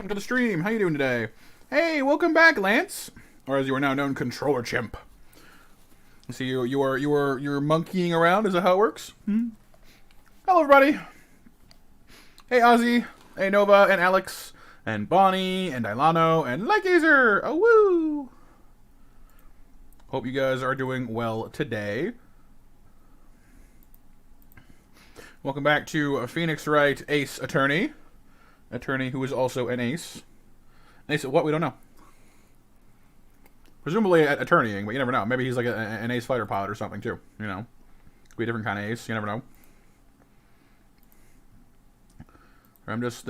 welcome to the stream. How you doing today? Hey, welcome back, Lance, or as you are now known, Controller Chimp. See, you're monkeying around. Is that how it works? Hmm? Hello, everybody. Hey, Ozzy. Hey, Nova and Alex and Bonnie and Ilano and Lightgazer. Oh, woo! Hope you guys are doing well today. Welcome back to Phoenix Wright, Ace Attorney. Attorney who is also an ace. An ace at what? We don't know. Presumably at attorneying, but you never know. Maybe he's like an ace fighter pilot or something too. You know, could be a different kind of ace. You never know. I'm just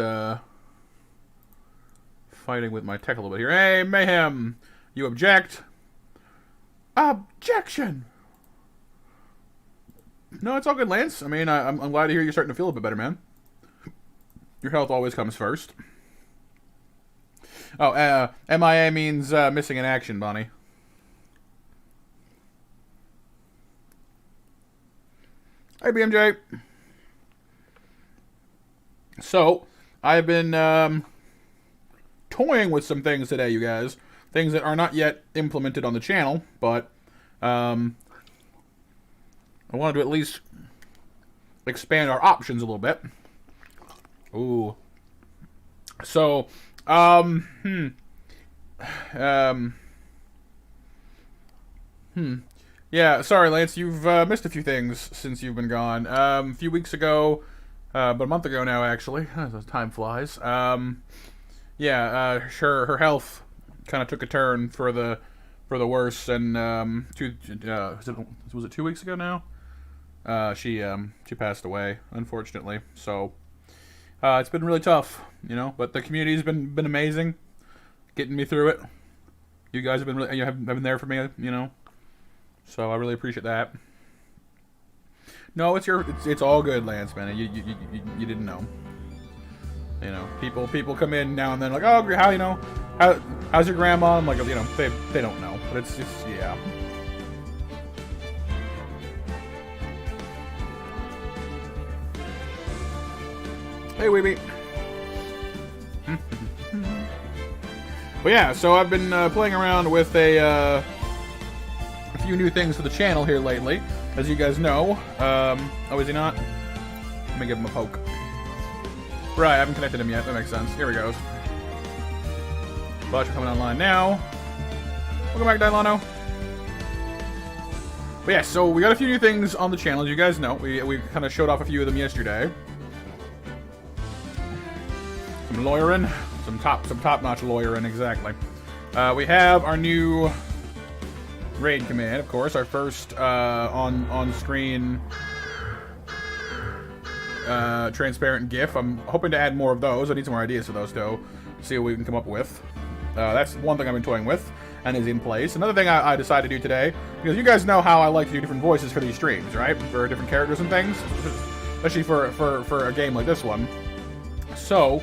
fighting with my tech a little bit here. Hey, Mayhem! You object? Objection! No, it's all good, Lance. I mean, I'm glad to hear you're starting to feel a bit better, man. Your health always comes first. Oh, MIA means missing in action, Bonnie. Hey, BMJ. So, I've been toying with some things today, you guys. Things that are not yet implemented on the channel, but I wanted to at least expand our options a little bit. Ooh. So, yeah, sorry, Lance, you've missed a few things since you've been gone. A few weeks ago, but a month ago now, actually. Time flies. Yeah, sure, her health kind of took a turn for the worse, and was it 2 weeks ago now? She passed away, unfortunately. So it's been really tough, you know. But the community's been amazing, getting me through it. You guys have been really, have been there for me, you know. So I really appreciate that. No, it's all good, Lance, man. You didn't know. You know, people come in now and then like, oh, how's your grandma? I'm like, you know, they don't know, but it's just, yeah. Hey, Weeby. But yeah, so I've been playing around with a few new things for the channel here lately, as you guys know. Oh, is he not? Let me give him a poke. Right, I haven't connected him yet. That makes sense. Here he goes. But you're coming online now. Welcome back, Dylano. But yeah, so we got a few new things on the channel, as you guys know. We kind of showed off a few of them yesterday. Some lawyering, some top-notch lawyering, exactly. We have our new raid command, of course, our first on-screen transparent GIF. I'm hoping to add more of those. I need some more ideas for those, though. See what we can come up with. That's one thing I've been toying with and is in place. Another thing I decided to do today, because you guys know how I like to do different voices for these streams, right? For different characters and things, especially for a game like this one. So,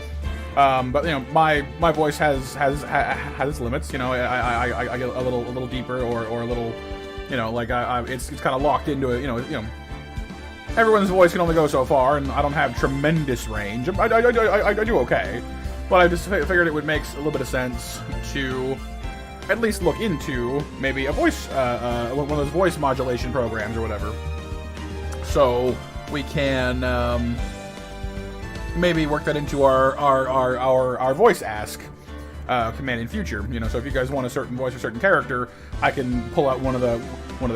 but you know, my voice has its limits. You know, I get a little deeper or a little, you know, like it's kind of locked into it. You know. Everyone's voice can only go so far, and I don't have tremendous range. I do okay, but I just figured it would make a little bit of sense to at least look into maybe a voice, one of those voice modulation programs or whatever, so we can maybe work that into our voice ask command in future. You know, so if you guys want a certain voice or certain character, I can pull out one of the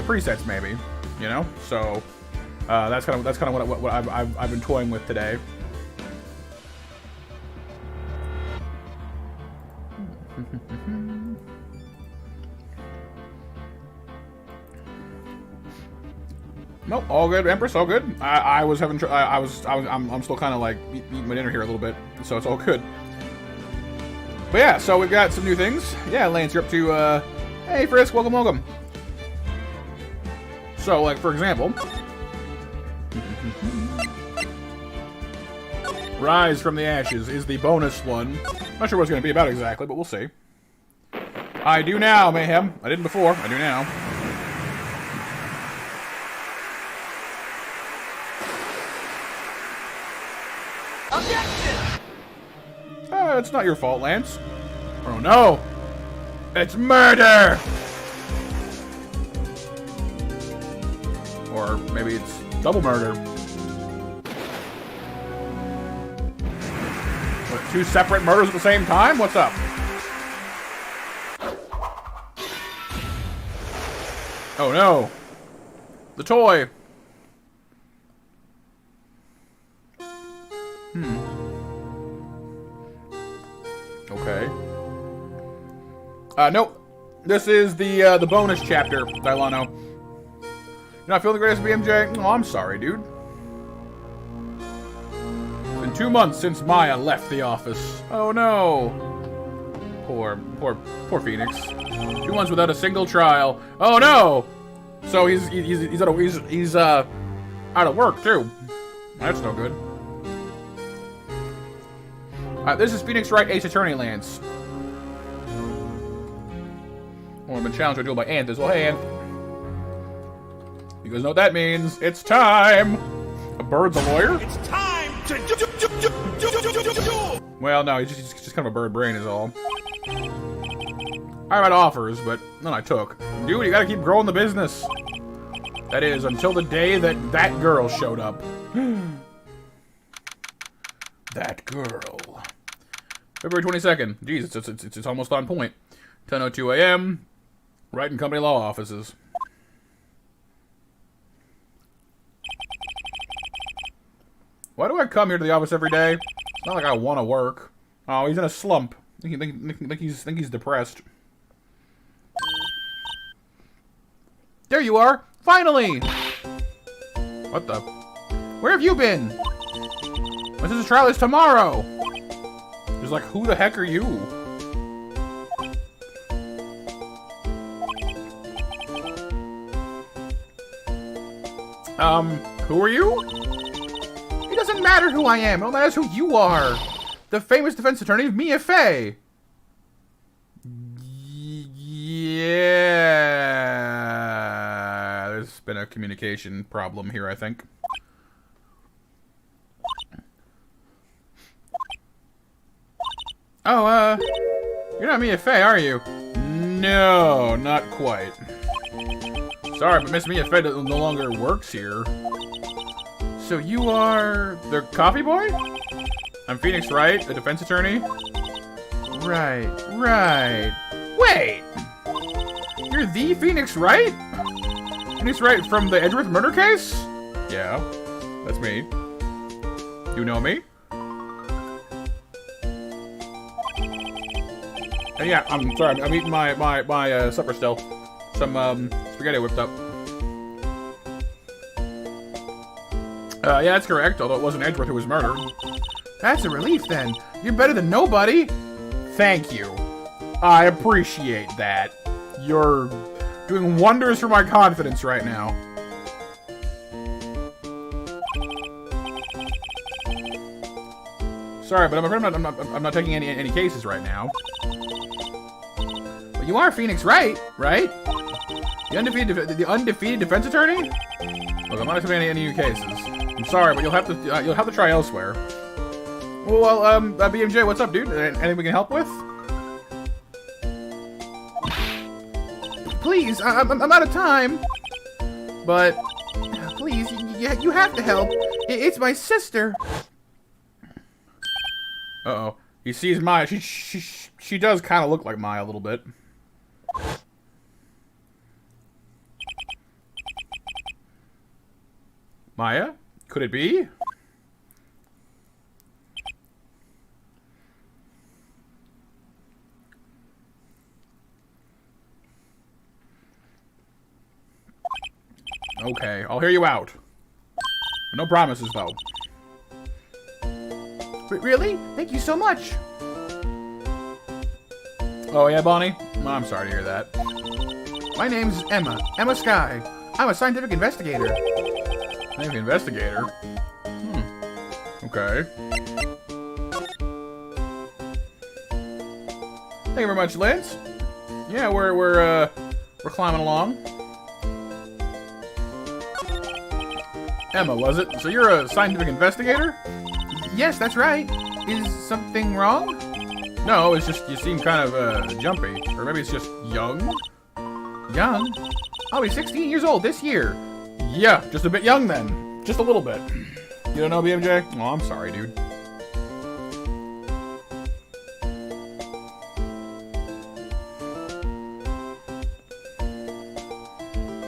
presets maybe. You know, so. That's kind of what I've been toying with today. Nope, all good, Empress, all good. I'm still kind of like eating my dinner here a little bit, so it's all good. But yeah, so we've got some new things. Yeah, Lance, you're up to. Hey, Frisk, welcome. So, like for example. Rise from the Ashes is the bonus one. Not sure what it's going to be about exactly, but we'll see. I do now, Mayhem. I didn't before. I do now. Objection! It's not your fault, Lance. Oh no! It's murder! Or maybe it's double murder. What, 2 separate murders at the same time? What's up? Oh no! The toy! Okay. Nope. This is the bonus chapter, Dylano. You're not feeling the greatest, BMJ? Oh, I'm sorry, dude. It's been 2 months since Maya left the office. Oh no. Poor Phoenix. 2 months without a single trial. Oh no. So he's out of work too. That's no good. This is Phoenix Wright, Ace Attorney Lance. Well, I've been challenged to a duel by Ant as well. Hey, Ant. You guys know what that means. It's time! A bird's a lawyer? It's time to do. Well, no, he's just kind of a bird brain is all. I had offers, but none I took. Dude, you gotta keep growing the business. That is, until the day that girl showed up. That girl. February 22nd. Jeez, it's almost on point. 10:02 a.m. Wright and Company Law Offices. Why do I come here to the office every day? It's not like I want to work. Oh, he's in a slump. Think he's depressed. There you are! Finally! What the? Where have you been? My sister's trial is tomorrow! He's like, who the heck are you? Who are you? It doesn't matter who I am. It matters who you are. The famous defense attorney, Mia Fey. Yeah. There's been a communication problem here, I think. Oh, you're not Mia Fey, are you? No, not quite. Sorry, but Miss Mia Fey no longer works here. So you are the coffee boy? I'm Phoenix Wright, the defense attorney. Right. Wait! You're the Phoenix Wright? Phoenix Wright from the Edgeworth murder case? Yeah, that's me. You know me? Yeah, I'm sorry. I'm eating my supper still. Some spaghetti whipped up. Yeah, that's correct. Although it wasn't Edgeworth who was murdered. That's a relief, then. You're better than nobody. Thank you. I appreciate that. You're doing wonders for my confidence right now. Sorry, but I'm not taking any cases right now. But you are Phoenix Wright, right? The undefeated defense attorney? Look, I'm not taking any new cases. I'm sorry, but you'll have to try elsewhere. Well, BMJ, what's up, dude? Anything we can help with? Please, I'm out of time. But please, you have to help. It's my sister. Uh-oh. He sees Maya. She does kind of look like Maya a little bit. Maya? Could it be? Okay, I'll hear you out. No promises, though. Really? Thank you so much. Oh, yeah, Bonnie? I'm sorry to hear that. My name's Emma. Emma Sky. I'm a scientific investigator. Scientific investigator? Okay. Thank you very much, Lance. Yeah, we're climbing along. Emma, was it? So you're a scientific investigator? Yes, that's right. Is something wrong? No, it's just you seem kind of jumpy. Or maybe it's just young? Young? I'll be 16 years old this year. Yeah, just a bit young then. Just a little bit. You don't know BMJ? Oh, I'm sorry, dude.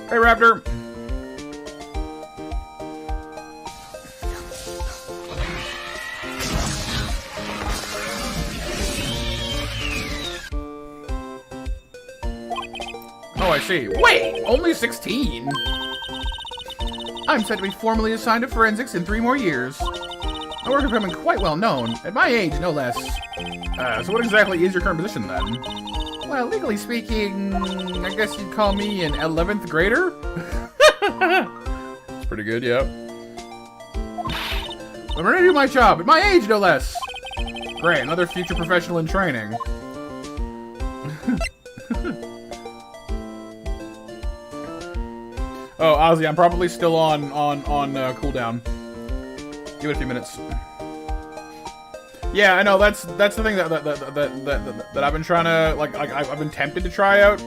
Hey, Raptor. Oh, I see. Wait, only 16? I'm set to be formally assigned to forensics in 3 more years. My work is becoming quite well known, at my age, no less. So what exactly is your current position, then? Well, legally speaking, I guess you'd call me an 11th grader? It's pretty good, yeah. I'm ready to do my job, at my age, no less. Great, another future professional in training. Oh, Ozzy, I'm probably still on cooldown. Give it a few minutes. Yeah, I know that's the thing that I've been trying to like. I've been tempted to try out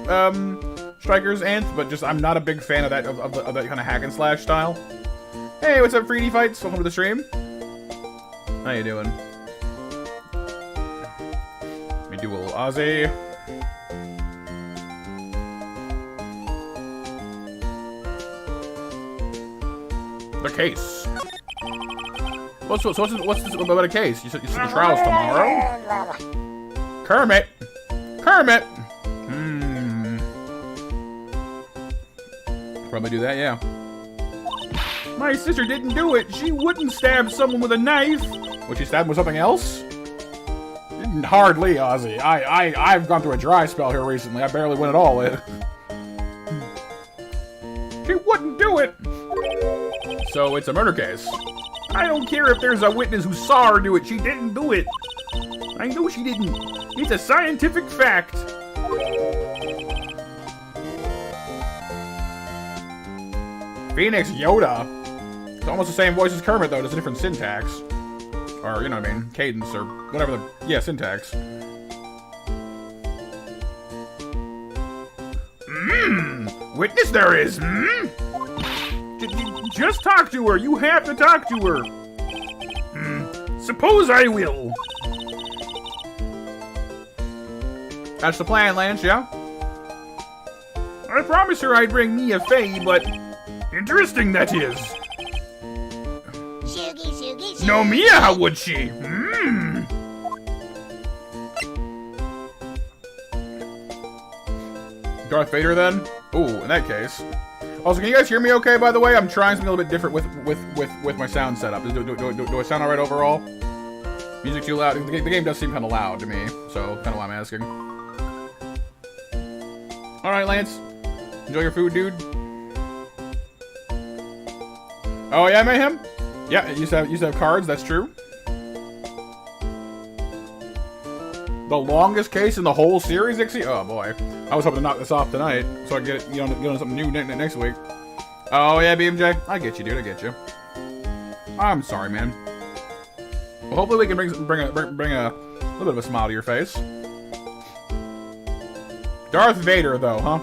Striker's Nth, but just I'm not a big fan of that that kind of hack and slash style. Hey, what's up, 3D Fights? Welcome to the stream. How you doing? Let me do a little Ozzy. The case. What's this about a case? You said the trial's tomorrow? Kermit! Kermit! Probably do that, yeah. My sister didn't do it. She wouldn't stab someone with a knife. Would she stab him with something else? Hardly, Ozzy. I've gone through a dry spell here recently. I barely went at all. She wouldn't do it. So it's a murder case. I don't care if there's a witness who saw her do it. She didn't do it. I know she didn't. It's a scientific fact. Phoenix Yoda. It's almost the same voice as Kermit, though. Just a different syntax. Or, you know what I mean, cadence, or whatever the... Yeah, syntax. Witness there is, Just talk to her. You have to talk to her. Suppose I will. That's the plan, Lance, yeah? I promised her I'd bring Mia Fey, but... Interesting, that is. No, Mia, how would she? Darth Vader, then? Ooh, in that case. Also, can you guys hear me okay, by the way? I'm trying something a little bit different with my sound setup. Do I sound alright overall? Music too loud? The game does seem kind of loud to me, so kind of why I'm asking. Alright, Lance. Enjoy your food, dude. Oh, yeah, Mayhem? Yeah, you used to have cards, that's true. The longest case in the whole series, Ixie? Oh, boy. I was hoping to knock this off tonight, so I can get on something new next week. Oh, yeah, BMJ. I get you, dude. I get you. I'm sorry, man. Well, hopefully we can bring a little bit of a smile to your face. Darth Vader, though, huh?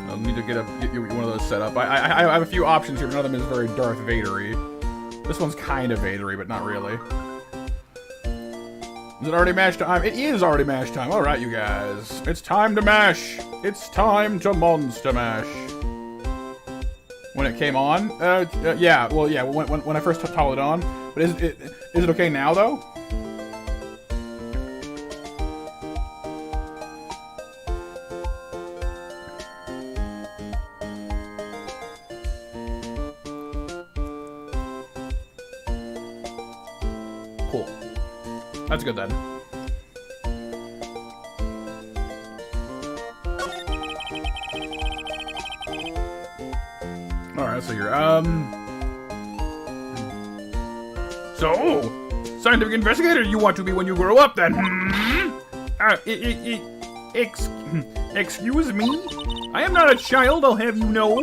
I'll need to get one of those set up. I have a few options here, but none of them is very Darth Vader-y. This one's kind of Vader-y, but not really. Is it already mash time? It is already mash time. All right, you guys. It's time to mash. It's time to monster mash. When it came on? Yeah. Well, yeah. When I first toggled it on. But is it okay now, though? Cool. That's good then. Alright, so you're, So, scientific investigator you want to be when you grow up, then? Excuse me? I am not a child, I'll have you know.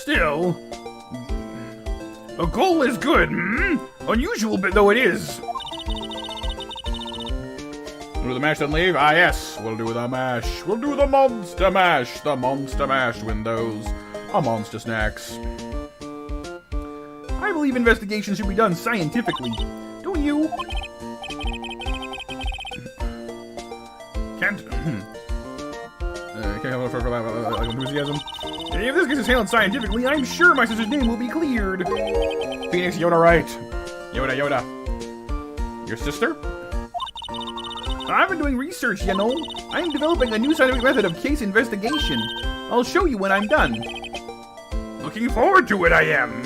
Still, a goal is good, unusual bit though it is. Do the mash then leave? Ah, yes, we'll do the mash. We'll do the monster mash. The monster mash windows are monster snacks. I believe investigations should be done scientifically. Don't you? Can't help for enthusiasm. If this case is handled scientifically, I'm sure my sister's name will be cleared. Phoenix, Yoda, right? Yoda. Your sister? I've been doing research, you know. I'm developing a new scientific method of case investigation. I'll show you when I'm done. Looking forward to it, I am.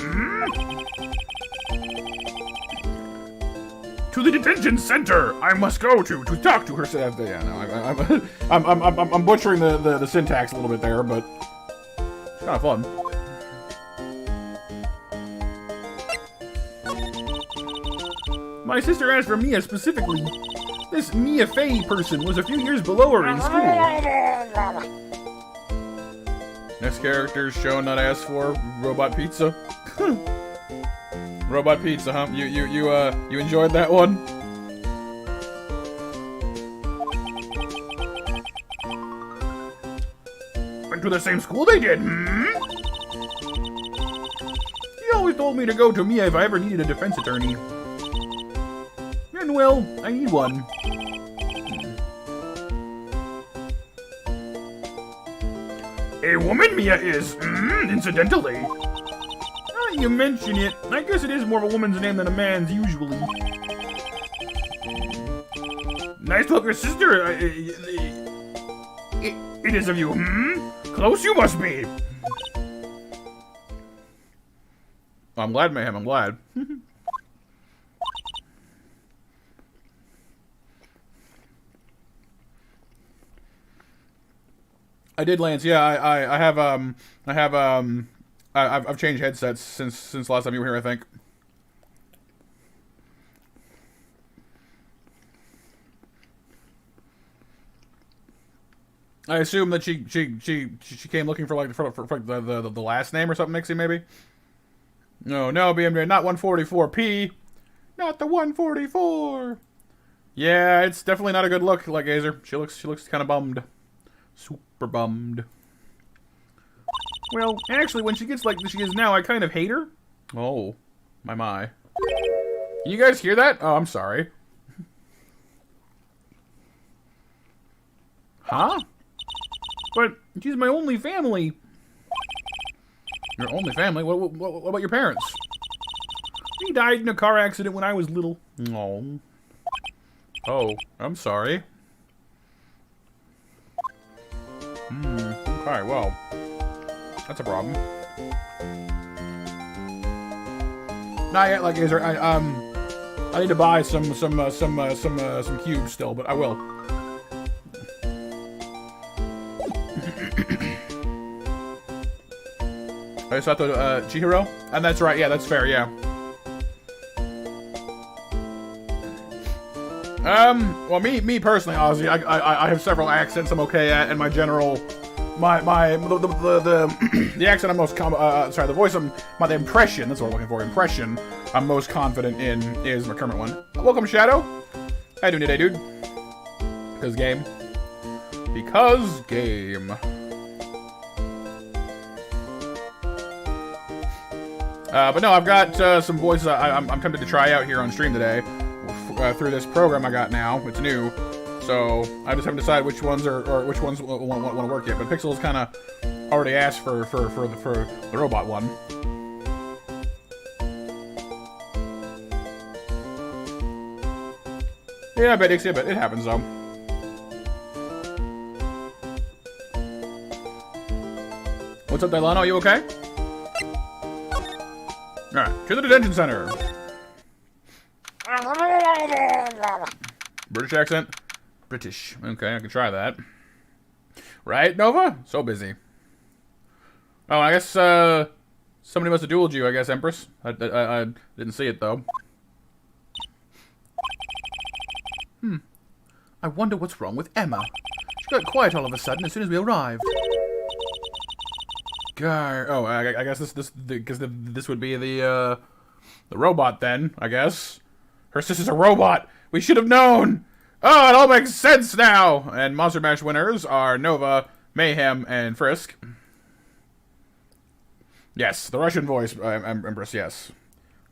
To the detention center I must go to talk to her. Yeah, no, I'm butchering the syntax a little bit there, but it's kind of fun. My sister asked for Mia specifically. This Mia Fey person was a few years below her in school. Next character shown not asked for, Robot Pizza. Robot Pizza, huh? You enjoyed that one? Went to the same school they did, He always told me to go to Mia if I ever needed a defense attorney. And well, I need one. A woman Mia is, incidentally. You mention it. I guess it is more of a woman's name than a man's usually. Nice to help your sister. It is of you, Close you must be. I'm glad, Mayhem, I'm glad. I did, Lance. Yeah, I've changed headsets since last time you were here, I think. I assume that she came looking for like the last name or something, Nixie, maybe. No, BMJ, not 144p, not the 144. Yeah, it's definitely not a good look, like Gazer. She looks kind of bummed, super bummed. Well, actually, when she gets like she is now, I kind of hate her. Oh, my. Can you guys hear that? Oh, I'm sorry. Huh? But she's my only family. Your only family? What about your parents? He died in a car accident when I was little. Oh. Oh, I'm sorry. Okay, well. That's a problem. Not yet, like Gazer. I need to buy some cubes still, but I will. I saw the Chihiro, and that's right. Yeah, that's fair. Yeah. Well, me personally, Ozzy, I have several accents I'm okay at, and my general. The accent I'm most the voice the impression, that's what I'm looking for, impression I'm most confident in is my current one. Welcome, Shadow. How you doing today, dude? Because game. But no, I've got some voices I'm tempted to try out here on stream today through this program I got now. It's new. So I just haven't decided which ones which ones want to work yet. But Pixel's kind of already asked for the robot one. Yeah, I bet it happens though. What's up, Delano? Are you okay? All right, to the detention center. British accent. British. Okay, I can try that. Right, Nova? So busy. Oh, I guess somebody must have dueled you, I guess, Empress. I didn't see it, though. I wonder what's wrong with Emma. She got quiet all of a sudden as soon as we arrived. God. Oh, I guess this would be the robot then. I guess her sister's a robot. We should have known. Oh, it all makes sense now. And Monster Mash winners are Nova, Mayhem, and Frisk. Yes, the Russian voice, Empress. Yes,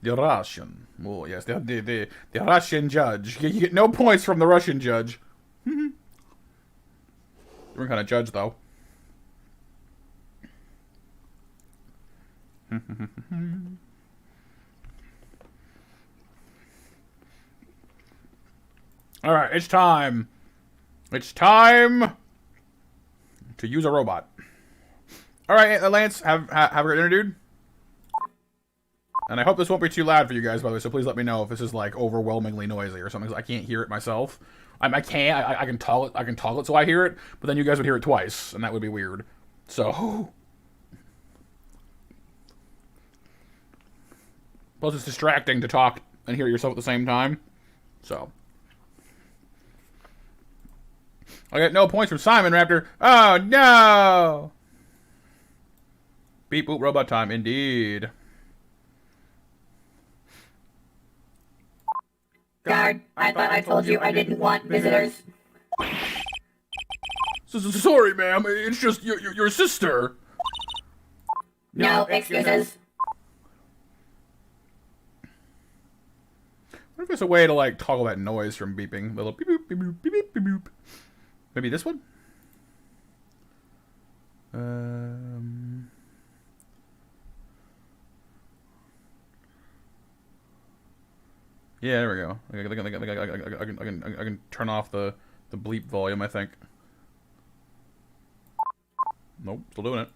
the Russian. Oh, yes, the Russian judge. You get no points from the Russian judge. Different kind of judge, though. Alright, it's time. It's time to use a robot. Alright, Lance, have a great dinner, dude. And I hope this won't be too loud for you guys, by the way, so please let me know if this is, like, overwhelmingly noisy or something, because I can't hear it myself. I can toggle it so I hear it, but then you guys would hear it twice, and that would be weird. So... Plus, it's distracting to talk and hear yourself at the same time. So. I get no points from Simon Raptor. Oh, no! Beep boop robot time, indeed. Guard, I thought I told you I didn't want visitors. Sorry, ma'am. It's just your sister. No excuses. What if there's a way to, like, toggle that noise from beeping? Little beep boop, beep boop, beep beep, beep boop. Maybe this one? Yeah, there we go. I can turn off the bleep volume, I think. Nope, still doing it.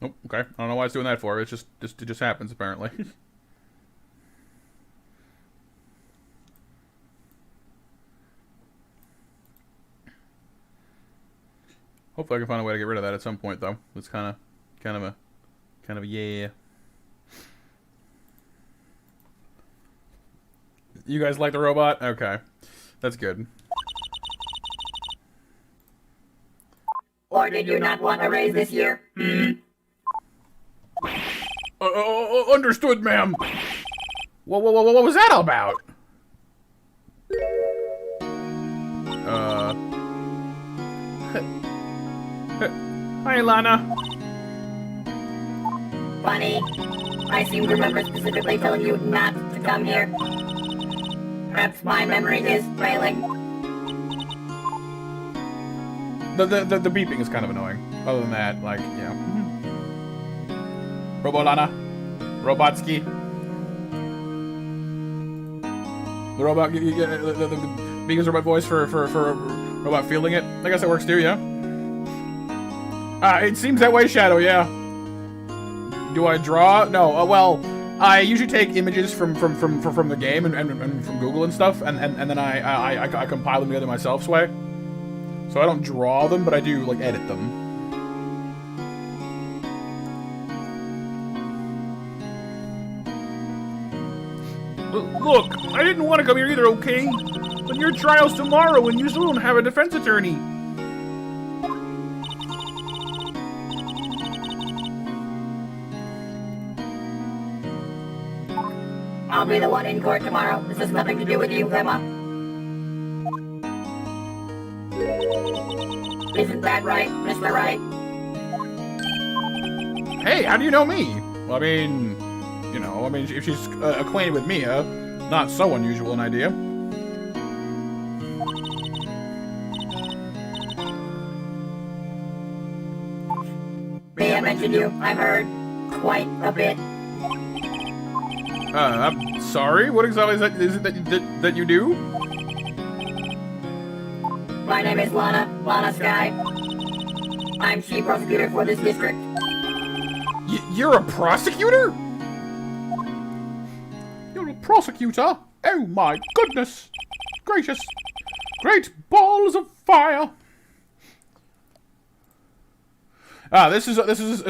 Nope. Okay. I don't know why it's doing that for. It just happens apparently. Hopefully, I can find a way to get rid of that at some point, though. It's kind of a yeah. You guys like the robot? Okay, that's good. Or did you not want a raise this year? Understood, ma'am. What was that all about? Hi, Lana. Funny. I seem to remember specifically telling you not to come here. Perhaps my memory is failing. The beeping is kind of annoying. Other than that, like, yeah. Robolana. Robotsky. The robot, the Beacon's robot voice for robot feeling it. I guess that works too, yeah. It seems that way, Shadow, yeah. Do I draw? No, well, I usually take images from the game and from Google and stuff, and then I compile them together myself, Sway. So I don't draw them, but I do, like, edit them. Look, I didn't want to come here either, okay? But your trial's tomorrow, and you still don't have a defense attorney. I'll be the one in court tomorrow. This has nothing to do with you, Emma. Isn't that right, Mr. Wright? Hey, how do you know me? Well, I mean, you know, if she's acquainted with Mia, not so unusual an idea. Mia mentioned you, I've heard, quite a bit. I'm sorry, what exactly is it that you do? My name is Lana Sky. I'm chief prosecutor for this district. You're a prosecutor? You're a prosecutor? Oh my goodness gracious. Great balls of fire. This is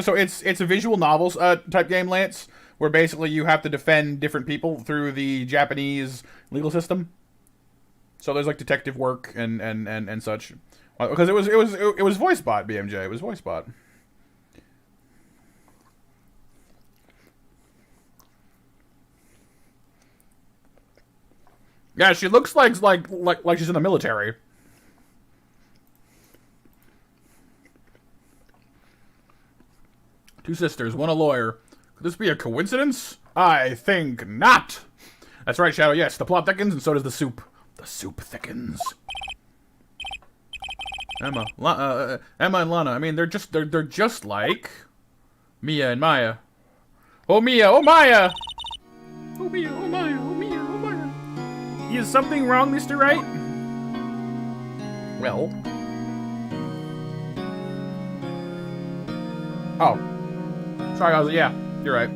so it's a visual novels type game, Lance, where basically you have to defend different people through the Japanese legal system. So there's like detective work and such. Because it was voice bot, BMJ. It was voice bot. Yeah, she looks like she's in the military. Two sisters, one a lawyer. Could this be a coincidence? I think not. That's right, Shadow. Yes, the plot thickens, and so does the soup. The soup thickens. Emma and Lana. I mean, they're just like Mia and Maya. Oh Mia, oh Maya. Oh Mia, oh Maya, oh Mia, oh Maya. Is something wrong, Mr. Wright? Well. Oh. Sorry, I was. Yeah, you're right.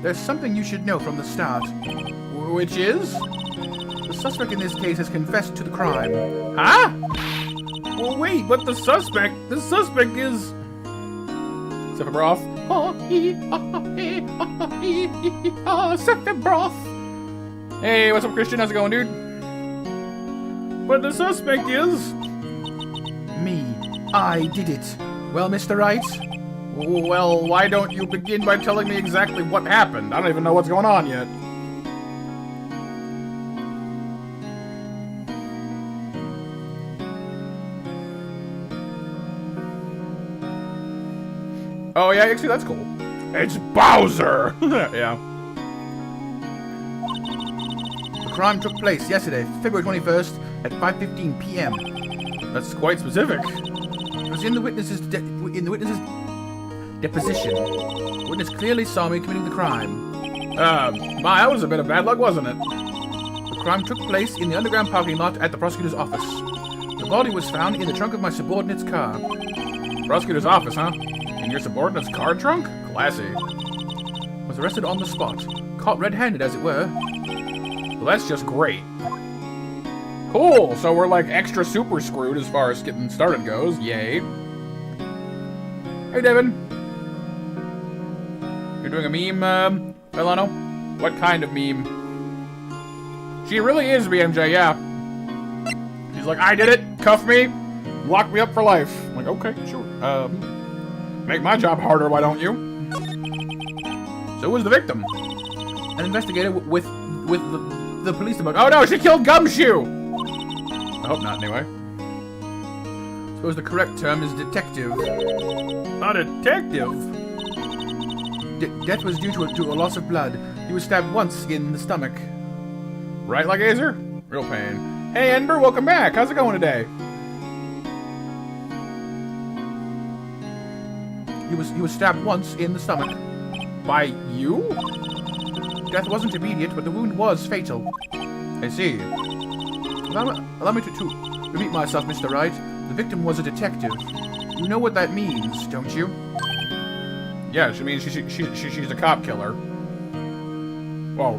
There's something you should know from the start. Which is? The suspect in this case has confessed to the crime. Huh? Well, wait, but the suspect is... Sephiroth. Sephiroth. Hey, what's up, Christian? How's it going, dude? But the suspect is... Me. I did it. Well, Mr. Wright? Well, why don't you begin by telling me exactly what happened? I don't even know what's going on yet. Oh, yeah, actually, that's cool. It's Bowser! Yeah. The crime took place yesterday, February 21st at 5:15 p.m. That's quite specific. It was in the witness's deposition. The witness clearly saw me committing the crime. That was a bit of bad luck, wasn't it? The crime took place in the underground parking lot at the prosecutor's office. The body was found in the trunk of my subordinate's car. Prosecutor's office, huh? In your subordinate's car trunk? Classy. Was arrested on the spot. Caught red-handed, as it were. Well, that's just great. Cool, so we're like extra super screwed as far as getting started goes. Yay. Hey, Devin. You're doing a meme, Milano? What kind of meme? She really is BMJ, yeah. She's like, I did it, cuff me, lock me up for life. I'm like, okay, sure. Make my job harder, why don't you? So who's the victim? An investigator with the police department. Oh no, she killed Gumshoe! I hope not, anyway. Suppose the correct term is detective. A detective? Death was due to a loss of blood. He was stabbed once in the stomach. Right, like Azer? Real pain. Hey, Ember, welcome back. How's it going today? He was stabbed once in the stomach. By you? Death wasn't immediate, but the wound was fatal. I see. Allow me to repeat myself, Mr. Wright. The victim was a detective. You know what that means, don't you? Yeah, she means she's a cop killer. Well,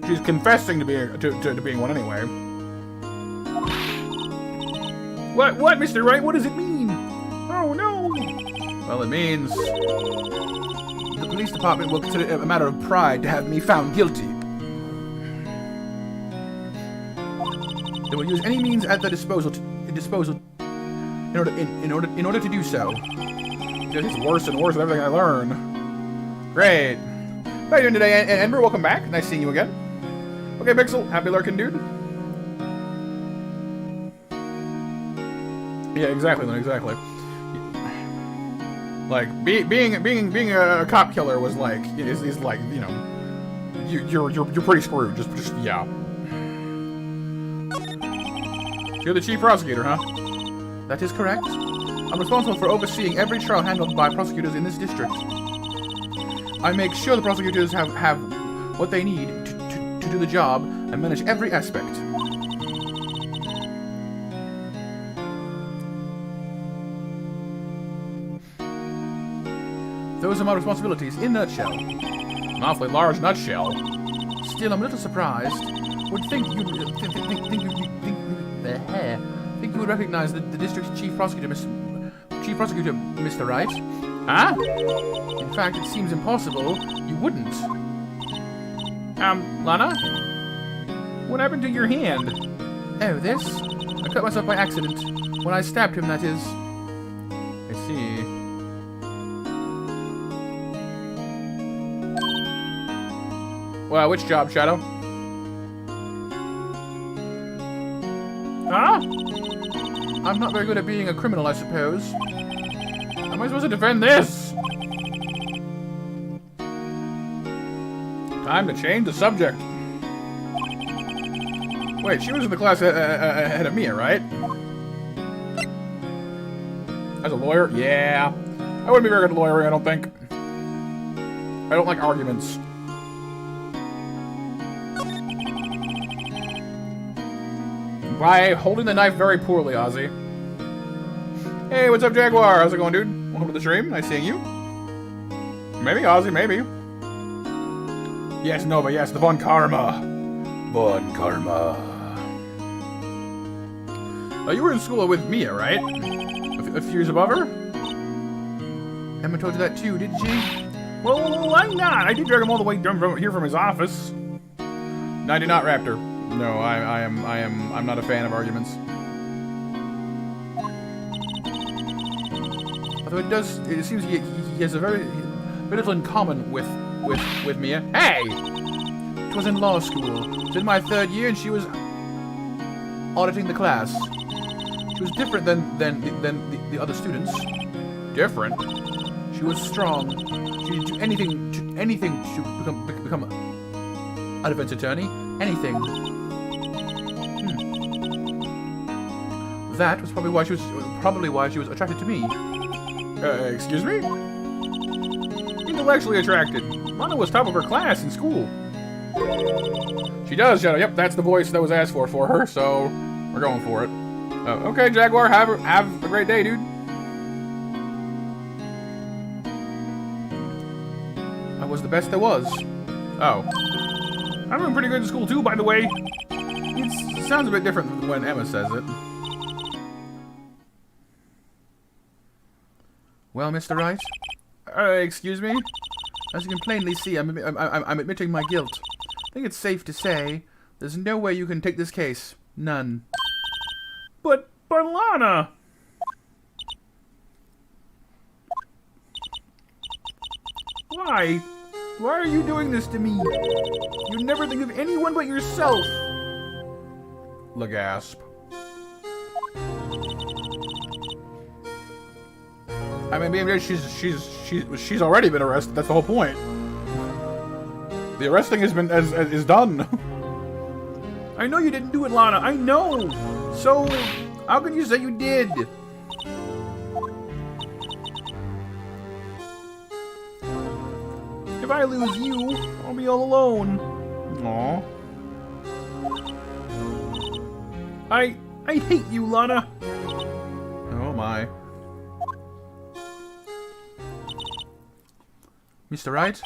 she's confessing to being one anyway. What, Mr. Wright? What does it mean? Oh no! Well, it means the police department will consider it a matter of pride to have me found guilty. They will use any means at their disposal in order to do so. It's worse and worse with everything I learn. Great. How are you doing today, Ember? Welcome back. Nice seeing you again. Okay, Pixel. Happy lurking, dude. Yeah, exactly. Exactly. Like being a cop killer was like is like, you know, you're pretty screwed. Just yeah. You're the chief prosecutor, huh? That is correct. I'm responsible for overseeing every trial handled by prosecutors in this district. I make sure the prosecutors have what they need to do the job and manage every aspect. Those are my responsibilities in a nutshell. An awfully large nutshell. Still, I'm a little surprised. Would think you would recognize the district's chief Chief Prosecutor, Mr. Wright. Huh? In fact, it seems impossible you wouldn't. Lana? What happened to your hand? Oh, this? I cut myself by accident. When I stabbed him, that is. I see. Well, which job, Shadow? Huh? I'm not very good at being a criminal, I suppose. How am I supposed to defend this? Time to change the subject. Wait, she was in the class ahead of Mia, right? As a lawyer? Yeah. I wouldn't be very good at lawyering, I don't think. I don't like arguments. By holding the knife very poorly, Ozzy. Hey, what's up, Jaguar? How's it going, dude? Welcome to the stream. Nice seeing you. Maybe, Ozzy, maybe. Yes, Nova, yes, the Von Karma. Von Karma. You were in school with Mia, right? A few years above her? Emma told you that too, didn't she? Well, why not? I did drag him all the way down from here from his office. No, I did not, Raptor. No, I'm not a fan of arguments. Although it seems he has a very little in common with Mia. Hey! It was in law school. It was in my 3rd year, and she was auditing the class. She was different than the other students. Different? She was strong. She would do anything to become a defense attorney. Anything. That was probably why she was attracted to me. Excuse me? Intellectually attracted. Lana was top of her class in school. She does, Shadow. Yep, that's the voice that was asked for her, so we're going for it. Okay, Jaguar, have a great day, dude. I was the best there was. Oh. I'm doing pretty good in school, too, by the way. It sounds a bit different than when Emma says it. Well, Mr. Wright? Excuse me? As you can plainly see, I'm admitting my guilt. I think it's safe to say there's no way you can take this case. None. But Lana! Why? Why are you doing this to me? You never think of anyone but yourself! Lagasp. I mean, maybe she's already been arrested. That's the whole point. The arresting has been is done. I know you didn't do it, Lana. I know. So, how can you say you did? If I lose you, I'll be all alone. Aww. I hate you, Lana. Oh my. Mr. Wright?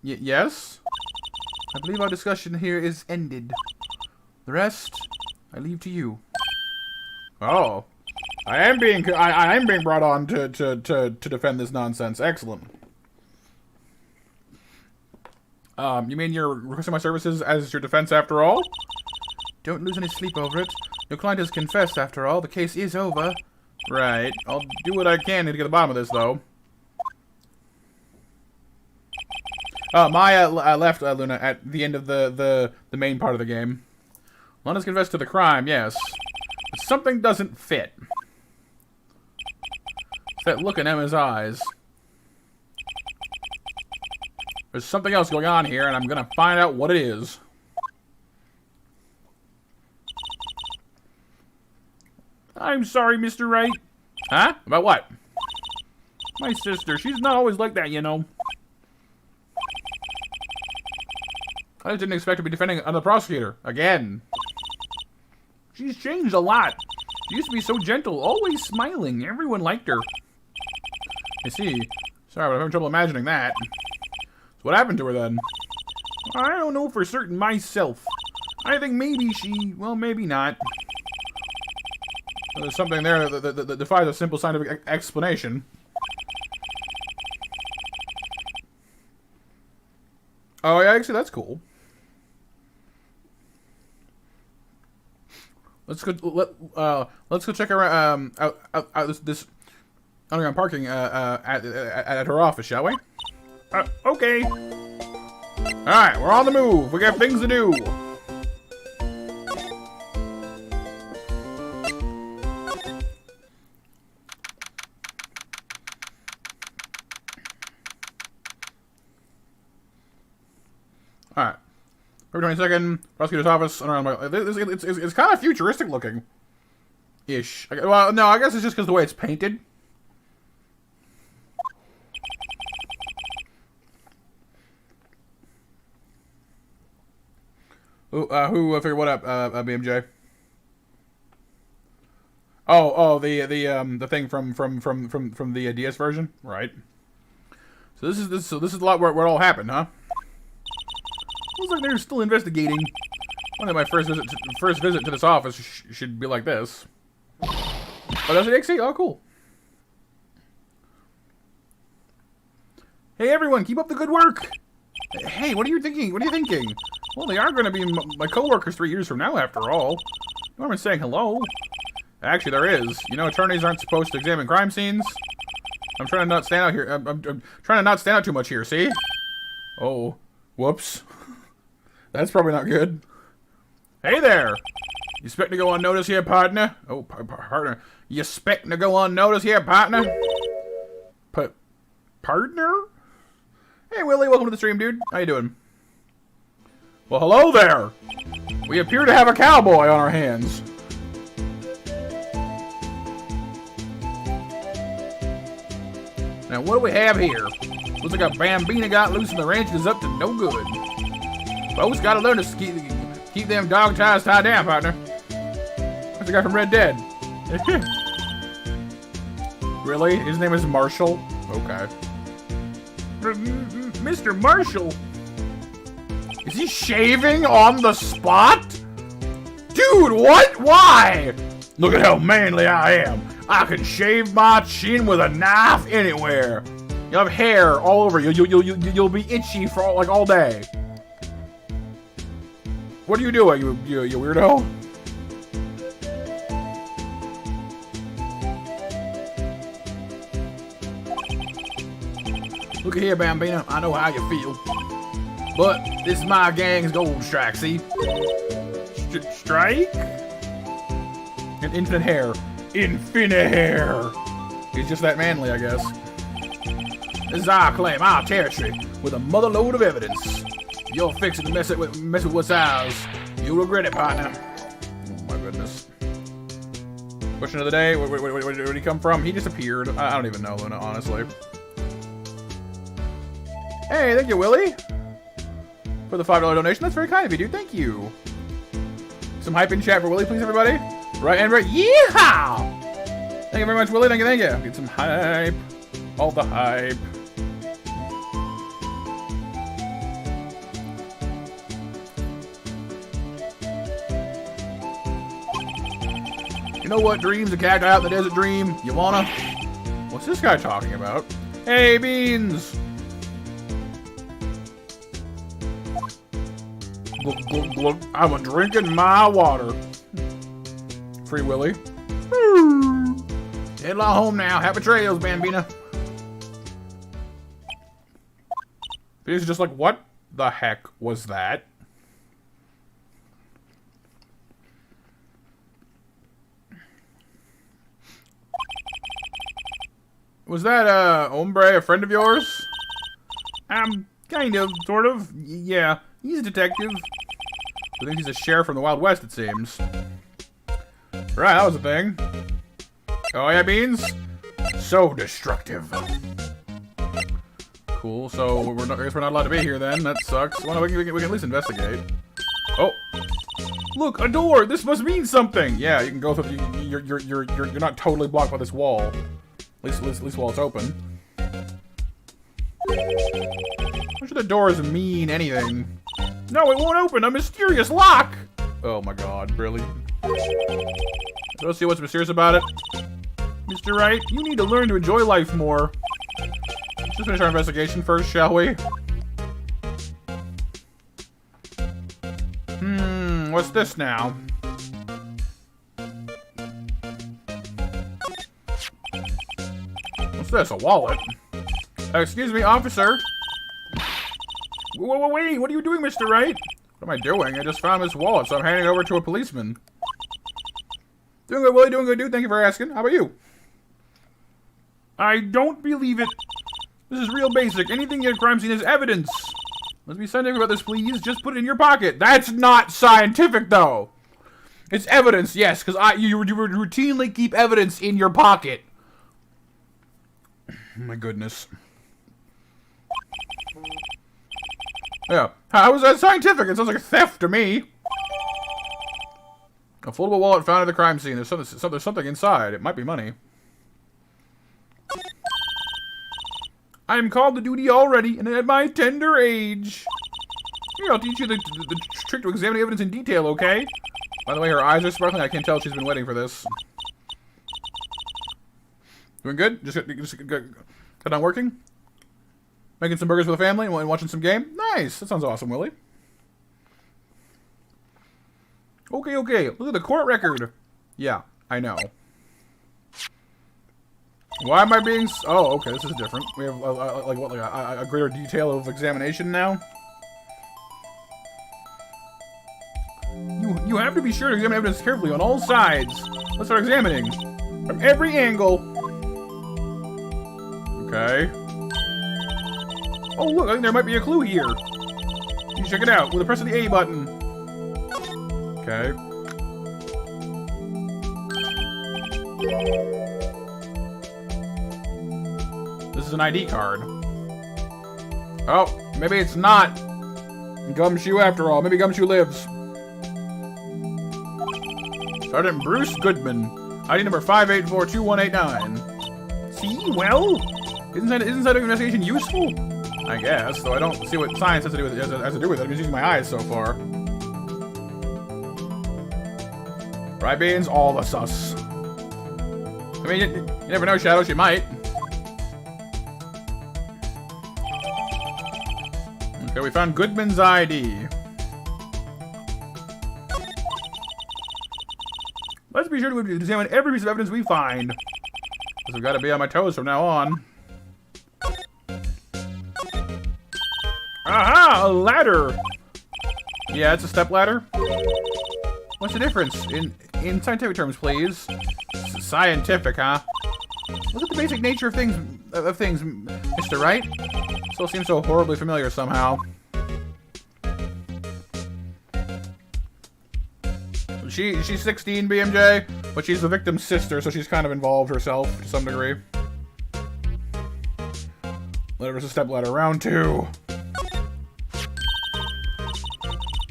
Yes? I believe our discussion here is ended. The rest, I leave to you. Oh. I am being brought on to defend this nonsense. Excellent. You mean you're requesting my services as your defense after all? Don't lose any sleep over it. Your client has confessed after all. The case is over. Right. I'll do what I can to get to the bottom of this, though. Maya left Luna at the end of the main part of the game. Luna's confessed to the crime, yes. But something doesn't fit. It's that look in Emma's eyes. There's something else going on here, and I'm gonna find out what it is. I'm sorry, Mr. Wright. Huh? About what? My sister, she's not always like that, you know. I just didn't expect to be defending the prosecutor. Again. She's changed a lot. She used to be so gentle, always smiling. Everyone liked her. I see. Sorry, but I'm having trouble imagining that. So what happened to her then? I don't know for certain myself. I think maybe she... well, maybe not. There's something there that defies a simple scientific explanation. Oh yeah, actually that's cool. Let's go check around out this underground parking at her office, shall we? Okay. All right, we're on the move. We got things to do. All right. February 22nd, prosecutor's office. It's kind of futuristic looking. Ish. Well, no, I guess it's just because the way it's painted. Who figured what up, BMJ? Oh, the thing from the DS version, right? So this is a lot where it all happened, huh? Looks like they're still investigating. I think my first visit to this office should be like this. Oh, that's an XC? Oh, cool. Hey, everyone, keep up the good work. Hey, what are you thinking? What are you thinking? Well, they are going to be my coworkers 3 years from now, after all. Norman's saying hello. Actually, there is. You know, attorneys aren't supposed to examine crime scenes. I'm trying to not stand out here. I'm trying to not stand out too much here, see? Oh, whoops. That's probably not good. Hey there! You expect to go unnoticed here, partner? Oh, partner. You expect to go unnoticed here, partner? Partner? Hey, Willie, welcome to the stream, dude. How you doing? Well, hello there! We appear to have a cowboy on our hands. Now, what do we have here? Looks like a bambina got loose in the ranch and is up to no good. Folks gotta learn to keep them dog ties tied down, partner. That's the guy from Red Dead. Really? His name is Marshall? Okay. Mr. Marshall? Is he shaving on the spot? Dude, what? Why? Look at how manly I am. I can shave my chin with a knife anywhere. You'll have hair all over you. You'll be itchy for all day. What are you doing, you weirdo? Look at here, Bambina. I know how you feel. But this is my gang's gold strike, see? Strike? And infinite hair. Infinite hair! He's just that manly, I guess. This is our claim, our territory, with a mother load of evidence. You're fixing to mess with what's ours. You'll regret it, partner. Oh my goodness. Question of the day, where did he come from? He just appeared. I don't even know, honestly. Hey, thank you, Willie. For the $5 donation. That's very kind of you, dude. Thank you. Some hype in chat for Willie, please, everybody. Right, and right. Yeehaw! Thank you very much, Willie. Thank you, thank you. Get some hype. All the hype. You know what dreams a cacti out in the desert dream? You wanna? What's this guy talking about? Hey, Beans! Glug, glug, glug. I'm a-drinking my water. Free Willy. Head along home now. Happy trails, Bambina. He's just like, what the heck was that? Was that, hombre a friend of yours? Kind of, sort of. Yeah, he's a detective. I think he's a sheriff from the Wild West, it seems. Right, that was a thing. Oh yeah, Beans? So destructive. Cool, so I guess we're not allowed to be here then. That sucks. Well, we can at least investigate. Oh! Look, a door! This must mean something! Yeah, you can go through. You're not totally blocked by this wall. At least while it's open. I'm sure the doors mean anything. No, it won't open! A mysterious lock! Oh my god, really? So let's see what's mysterious about it. Mr. Wright, you need to learn to enjoy life more. Let's just finish our investigation first, shall we? What's this now? What's this? A wallet? Excuse me, officer. Wait, what are you doing, Mr. Wright? What am I doing? I just found this wallet, so I'm handing it over to a policeman. Doing good, Willie. Doing good, dude. Thank you for asking. How about you? I don't believe it. This is real basic. Anything in a crime scene is evidence. Let's be scientific about this, please. Just put it in your pocket. That's not scientific, though. It's evidence, yes, because you routinely keep evidence in your pocket. Oh my goodness. Yeah. How is that scientific? It sounds like a theft to me. A foldable wallet found at the crime scene. There's something inside. It might be money. I am called to duty already, and at my tender age. Here, I'll teach you the trick to examine evidence in detail, okay? By the way, her eyes are sparkling. I can't tell she's been waiting for this. Doing good? Just got done working? Making some burgers for the family and watching some game? Nice! That sounds awesome, Willie. Okay. Look at the court record. Yeah, I know. Why am I being... Oh, okay, this is different. We have, a greater detail of examination now? You have to be sure to examine evidence carefully on all sides. Let's start examining. From every angle. Okay. Oh, look, I think there might be a clue here. You check it out with the press of the A button. Okay. This is an ID card. Oh, maybe it's not Gumshoe after all. Maybe Gumshoe lives. Sergeant Bruce Goodman. ID number 5842189. See? Well, isn't that investigation useful? I guess, though I don't see what science has to do with it. Has to do with it. I'm just using my eyes so far. Right, Beans? All the sus. I mean, you never know, Shadow. She might. Okay, we found Goodman's ID. Let's be sure to examine every piece of evidence we find. Because we've got to be on my toes from now on. Aha! A ladder! Yeah, it's a step ladder. What's the difference? In scientific terms, please. Scientific, huh? Look at the basic nature of things, Mr. Wright. Still seems so horribly familiar somehow. She's 16, BMJ, but she's the victim's sister, so she's kind of involved herself to some degree. Ladder versus stepladder, round 2.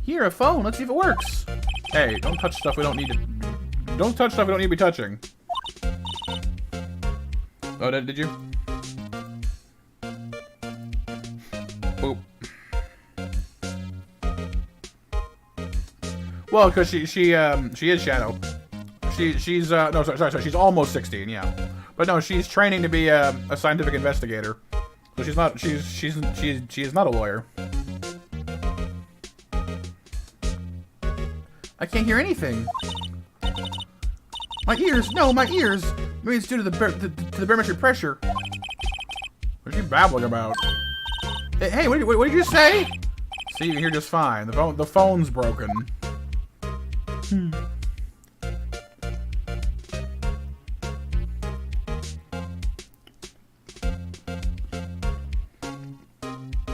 Here, a phone. Let's see if it works. Hey, don't touch stuff we don't need to. Don't touch stuff we don't need to be touching. Oh, did you? Boop. Well, because she is Shadow. She's no, sorry, she's almost 16, yeah. But no, she's training to be a scientific investigator. So she's not she is not a lawyer. I can't hear anything. My ears, no, my ears. Maybe it's due to the barometric pressure. What are you babbling about? Hey, what did you say? See, you can hear just fine. The phone's broken.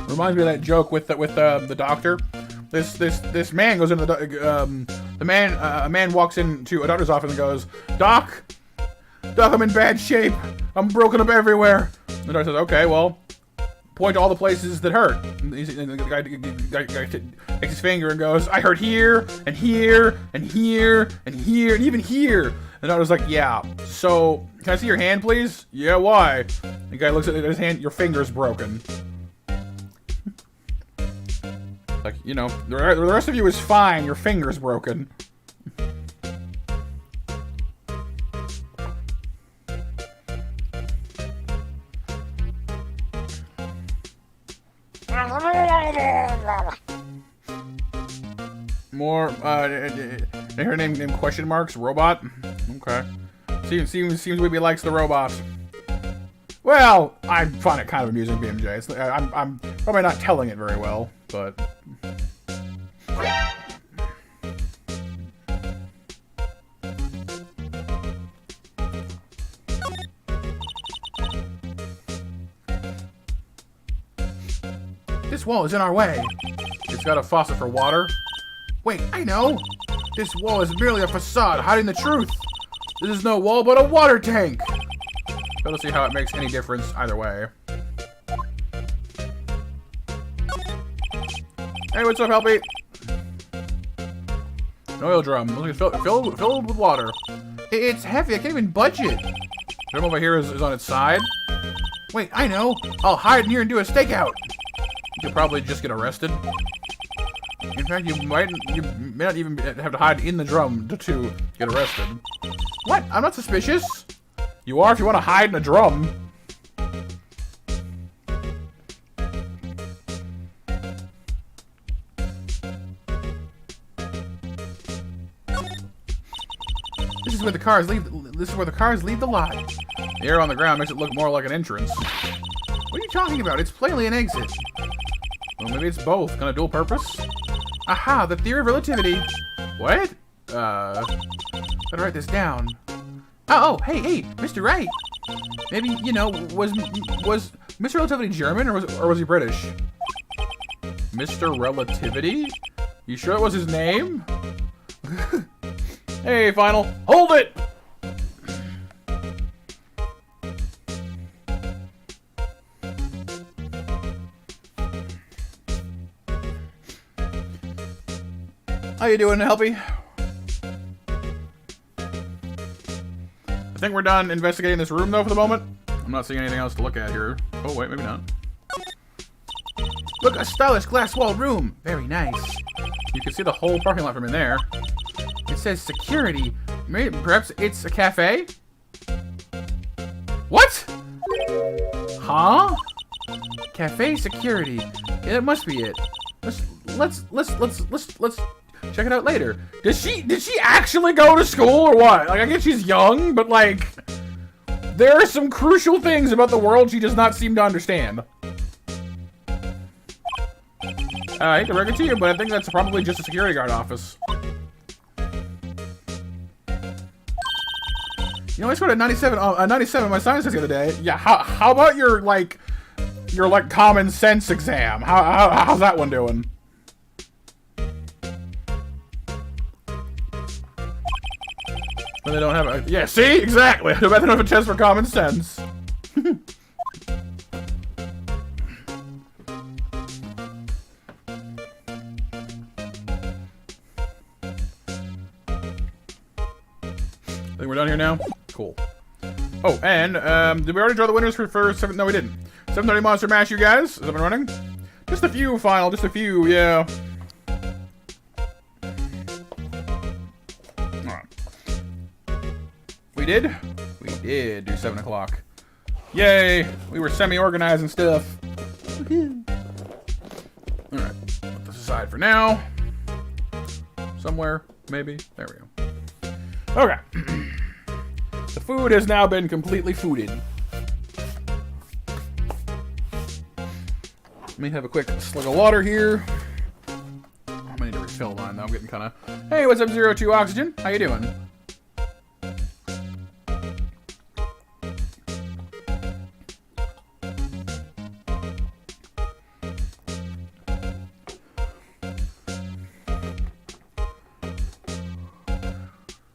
Reminds me of that joke with the doctor. This man goes into a man walks into a doctor's office and goes, Doc, I'm in bad shape. I'm broken up everywhere. The doctor says, okay, well, point to all the places that hurt. And the guy takes his finger and goes, I hurt here, and here, and here, and here, and even here. And the doctor's like, yeah, so, can I see your hand, please? Yeah, why? The guy looks at his hand, your finger's broken. Like, you know, the rest of you is fine, your finger's broken. her name question marks robot. Okay. Seems Weeby likes the robot. Well, I find it kind of amusing, BMJ. I'm probably not telling it very well, but. This wall is in our way. It's got a faucet for water. Wait, I know! This wall is merely a facade hiding the truth! This is no wall, but a water tank! So let's see how it makes any difference either way. Hey, what's up, Helpy? An oil drum. Looks like it's filled with water. It's heavy, I can't even budge it. The drum over here is on its side. Wait, I know! I'll hide in here and do a stakeout! You could probably just get arrested. In fact, you may not even have to hide in the drum to get arrested. What? I'm not suspicious. You are if you want to hide in a drum. This is where the cars leave. This is where the cars leave the lot. The air on the ground makes it look more like an entrance. What are you talking about? It's plainly an exit. Well, maybe it's both. Kind of dual purpose? Aha, the theory of relativity. What? Better write this down. Oh, hey, Mr. Wright. Maybe, you know, was Mr. Relativity German or was he British? Mr. Relativity? You sure it was his name? Hey, Final. Hold it! How you doing, Helpy? I think we're done investigating this room, though, for the moment. I'm not seeing anything else to look at here. Oh, wait, maybe not. Look, a stylish glass-walled room. Very nice. You can see the whole parking lot from in there. It says security. Maybe, perhaps it's a cafe? What? Huh? Cafe security. Yeah, that must be it. Let's check it out later. Did she actually go to school or what? Like, I guess she's young, but like, there are some crucial things about the world she does not seem to understand. I hate to break it to you, but I think that's probably just a security guard office. You know, I scored a 97 on my science test the other day. Yeah, how about your common sense exam? How's that one doing? When they don't have a... Yeah, see? Exactly. I bet they don't have a test for common sense. I think we're done here now? Cool. Oh, and, did we already draw the winners for 7? No, we didn't. 7:30 Monster Mash, you guys? Is that been running? Just a few, Final. Just a few, yeah. We did do 7 o'clock. Yay! We were semi-organized and stuff. Alright, put this aside for now. Somewhere, maybe. There we go. Okay. The food has now been completely fooded. Let me have a quick slug of water here. I'm gonna need to refill mine though. I'm getting kind of... Hey, what's up, 02 Oxygen? How you doing?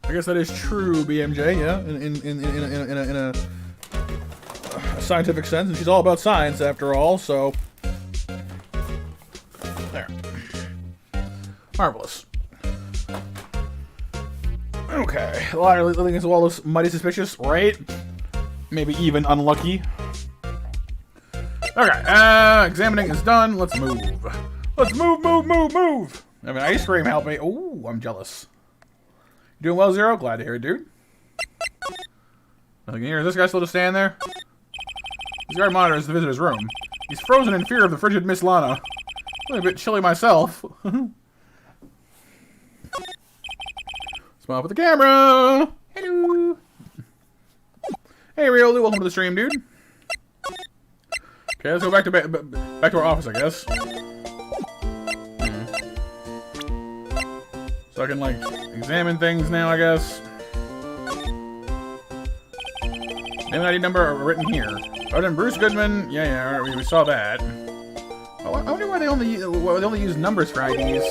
I guess that is true, BMJ. Yeah, in a scientific sense, and she's all about science after all. So there, marvelous. Okay, a lot of things well as mighty suspicious, right? Maybe even unlucky. Okay, examining is done. Let's move. Let's move. I mean, ice cream help me. Oh, I'm jealous. You doing well, Zero? Glad to hear it, dude. Nothing here. Is this guy still just standing there? This guard monitors the visitor's room. He's frozen in fear of the frigid Miss Lana. I'm a bit chilly myself. Smile for the camera. Hello. Hey, Riolu, welcome to the stream, dude. Okay, let's go back to our office, I guess. So I can, like, examine things now, I guess. Name and ID number are written here. Sergeant Bruce Goodman. Yeah, we saw that. Oh, I wonder why they only use numbers for IDs.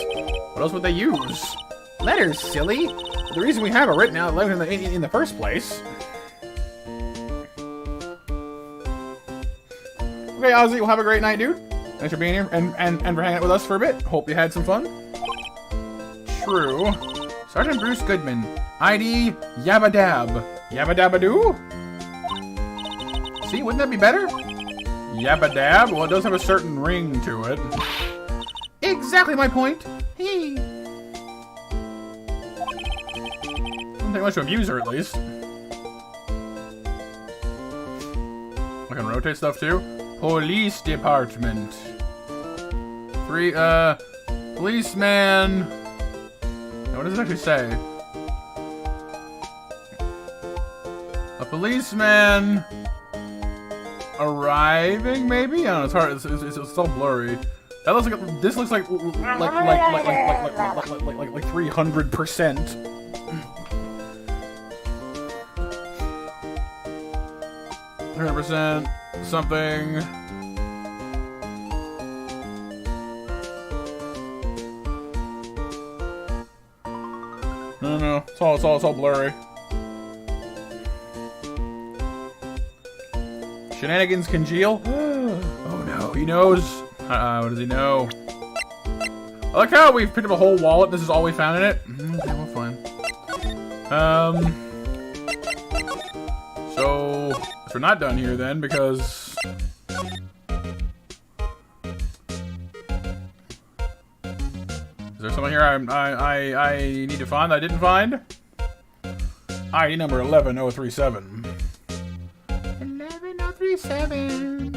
What else would they use? Letters, silly. The reason we have a written out letter in the first place. Okay, Ozzy, well, have a great night, dude. Thanks for being here and for hanging out with us for a bit. Hope you had some fun. True. Sergeant Bruce Goodman. ID Yabba Dab. Yabba Dabba Doo? See, wouldn't that be better? Yabba Dab? Well, it does have a certain ring to it. Exactly my point. Hey. Doesn't take much to abuse her, at least. I can rotate stuff, too. Police Department. Policeman. What does it actually say? A policeman arriving, maybe? I don't know. It's hard. It's all blurry. That looks like this looks like 300%. 300% something. No. It's all blurry. Shenanigans congeal? Oh no, he knows. What does he know? I like how we've picked up a whole wallet. This is all we found in it. Okay, well, fine. So we're not done here then, because is there something here I need to find that I didn't find? ID number 11037. 11037.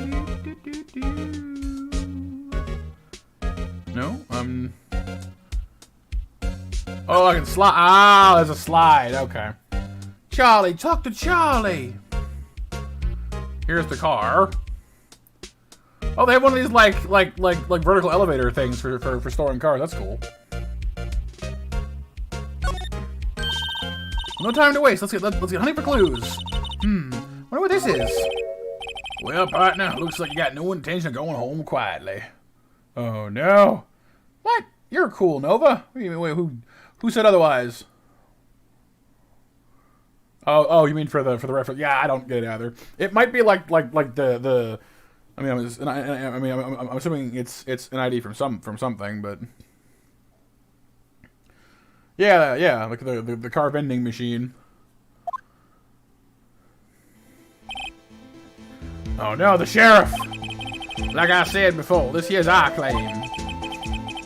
No, oh, I can slide. Ah, there's a slide. Okay. Charlie, talk to Charlie. Here's the car. Oh, they have one of these like vertical elevator things for storing cars. That's cool. No time to waste. Let's get hunting for clues. Wonder what this is. Well, partner, looks like you got no intention of going home quietly. Oh no. What? You're cool, Nova. Wait, who said otherwise? Oh, you mean for the reference? Yeah, I don't get it either. It might be like the. I mean, I'm assuming it's an ID from something, but yeah, like the car vending machine. Oh no, the sheriff! Like I said before, this here's our claim.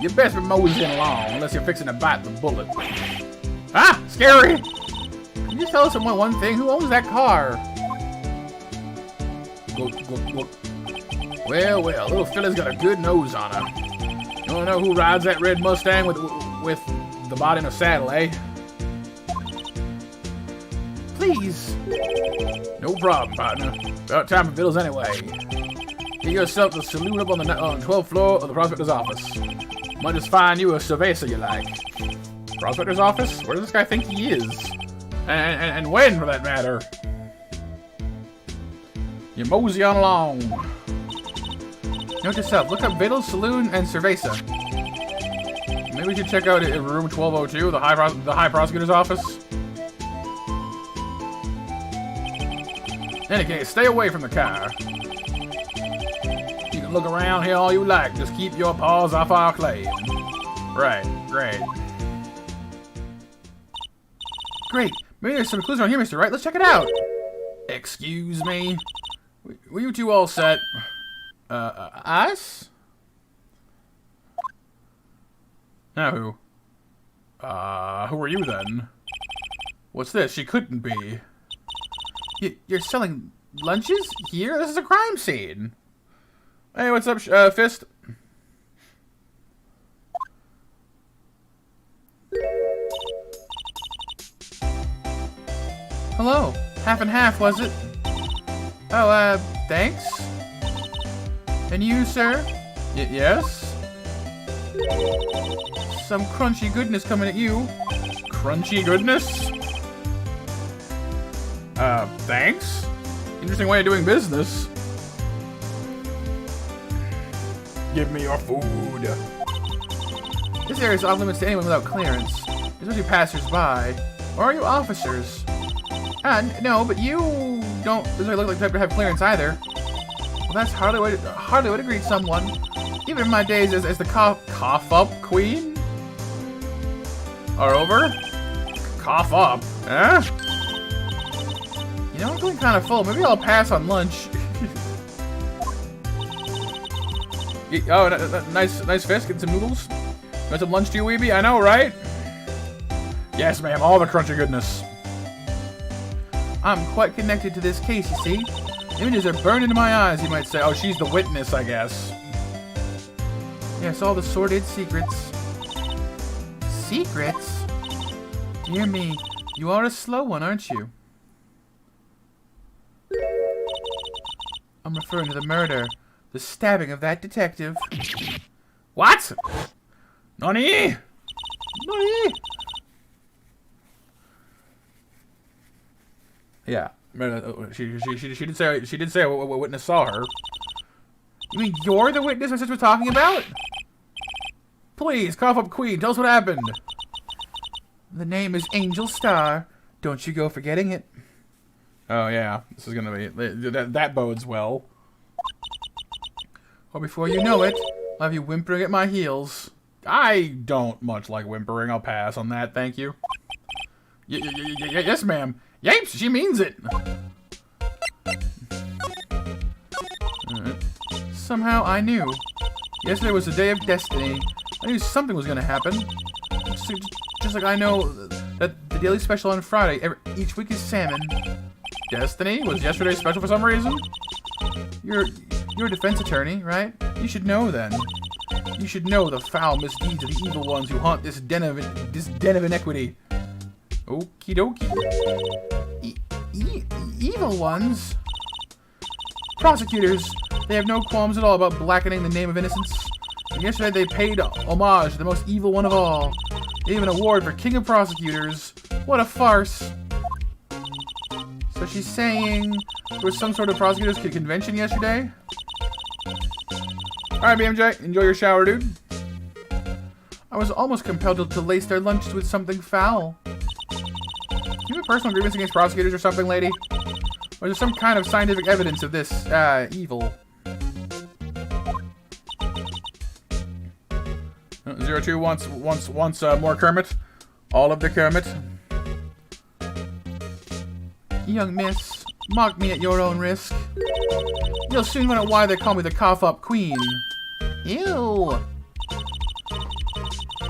You best be moseying along unless you're fixing to bite the bullet. Ah, scary! Can you tell us one thing? Who owns that car? Look. Well, little fella's got a good nose on her. You wanna know who rides that red Mustang with the body in a saddle, eh? Please. No problem, partner. About time for vittles anyway. Get yourself the saloon up on the 12th floor of the prospector's office. Might just find you a cerveza you like. Prospector's office? Where does this guy think he is? And when, for that matter? You mosey on along. Note yourself. Look up Vittles, Saloon, and Cerveza. Maybe we should check out room 1202, the High Prosecutor's office. In any case, stay away from the car. You can look around here all you like. Just keep your paws off our claim. Right, great. Great. Maybe there's some clues around here, Mr. Wright. Let's check it out. Excuse me? Were you two all set? Us? Now who? Who are you then? What's this? She couldn't be. You're selling lunches here? This is a crime scene. Hey, what's up, Fist? Hello. Half and half, was it? Oh, thanks. And you, sir? Yes? Some crunchy goodness coming at you. Crunchy goodness? Thanks? Interesting way of doing business. Give me your food. This area is off limits to anyone without clearance, especially passers-by. Or are you officers? No, but you don't really look like the type to have clearance either. Well, that's hardly would greet someone. Even in my days as the cough-up queen are over. Cough up, eh? You know, I'm feeling kind of full. Maybe I'll pass on lunch. Oh, nice fish. Get some noodles. Want some lunch, too, Weeby? I know, right? Yes, ma'am. All the crunchy goodness. I'm quite connected to this case, you see. Images are burned into my eyes, you might say. Oh, she's the witness, I guess. Yes, all the sordid secrets. Secrets? Dear me, you are a slow one, aren't you? I'm referring to the murder. The stabbing of that detective. What? Nani? Nani? Yeah. She did say a witness saw her. You mean you're the witness our sister was talking about? Please, cough up queen, tell us what happened. The name is Angel Star. Don't you go forgetting it. Oh yeah, this is gonna be that bodes well. Or before you know it, I'll have you whimpering at my heels. I don't much like whimpering. I'll pass on that, thank you. Yes, ma'am. Yapes, she means it. Somehow I knew. Yesterday was the day of destiny. I knew something was gonna happen. Just like I know that the daily special on Friday each week is salmon. Destiny? Was yesterday special for some reason? You're a defense attorney, right? You should know then. You should know the foul misdeeds of the evil ones who haunt this den of iniquity. Okie dokie. Evil ones? Prosecutors. They have no qualms at all about blackening the name of innocence. And yesterday they paid homage to the most evil one of all. They gave an award for King of Prosecutors. What a farce. So she's saying there was some sort of prosecutors convention yesterday? Alright, BMJ, enjoy your shower, dude. I was almost compelled to lace their lunches with something foul. Do you have a personal grievance against prosecutors or something, lady? Or is there some kind of scientific evidence of this, evil? 02 wants more Kermit. All of the Kermit. Young miss, mock me at your own risk. You'll soon find out why they call me the cough-up queen. Ew.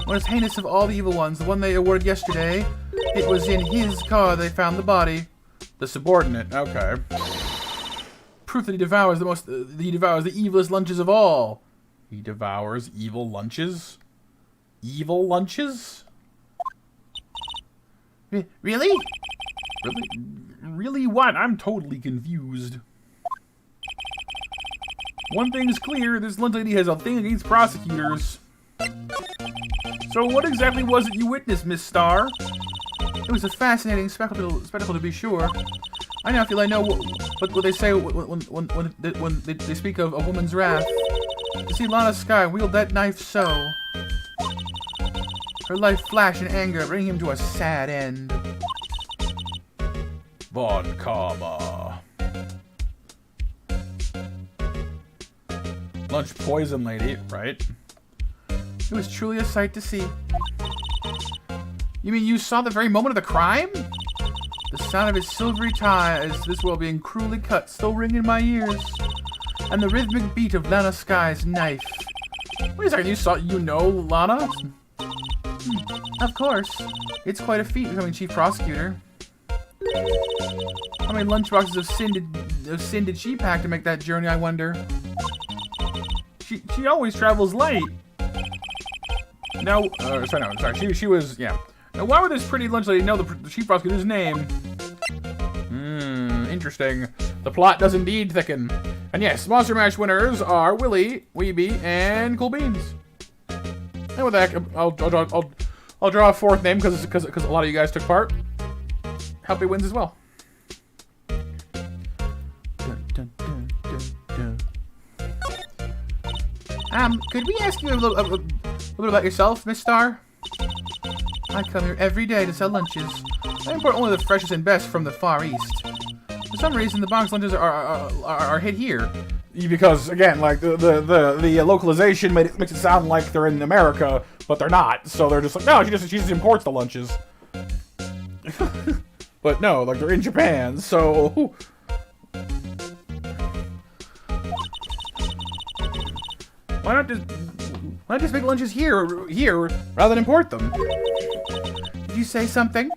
Most heinous of all the evil ones, the one they awarded yesterday. It was in his car they found the body. The subordinate, okay. Proof that he devours the evilest lunches of all. He devours evil lunches? Evil lunches? Really? Really what? I'm totally confused. One thing's clear, this lunch lady has a thing against prosecutors. So what exactly was it you witnessed, Miss Starr? It was a fascinating spectacle to be sure. I now feel I know what they say when they speak of a woman's wrath. To see Lana Skye wield that knife so. Her life flashed in anger, bringing him to a sad end. Von Karma. Lunch poison lady, right? It was truly a sight to see. You mean you saw the very moment of the crime? The sound of his silvery tie as this world being cruelly cut still ring in my ears. And the rhythmic beat of Lana Skye's knife. Wait a second, you know Lana? Of course. It's quite a feat becoming chief prosecutor. How many lunchboxes of sin did she pack to make that journey, I wonder? She always travels late. No, sorry, she was, yeah. Now, why would this pretty lunch lady know the chief prosecutor's name? Interesting. The plot does indeed thicken. And yes, Monster Mash winners are Willy, Weeby, and Cool Beans. And with that, I'll draw a fourth name because a lot of you guys took part. Helpy wins as well. Could we ask you a little bit about yourself, Miss Star? I come here every day to sell lunches. I import only the freshest and best from the Far East. For some reason, the Bronx lunches are hit here. Because again, like the localization makes it sound like they're in America, but they're not. So they're just like, no, she just imports the lunches. But no, like they're in Japan. So why not just make lunches here rather than import them? Did you say something?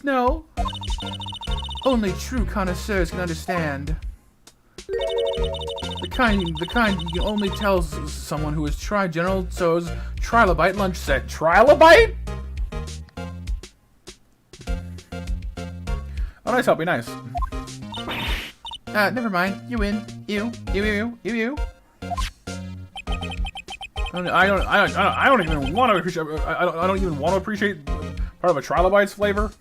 No. Only true connoisseurs can understand. The kind you can only tell someone who has tried General Tso's Trilobite lunch set. Trilobite? Oh, nice, Helpy, nice. Never mind. You win. You. I don't even want to appreciate. I don't even want to appreciate part of a Trilobite's flavor.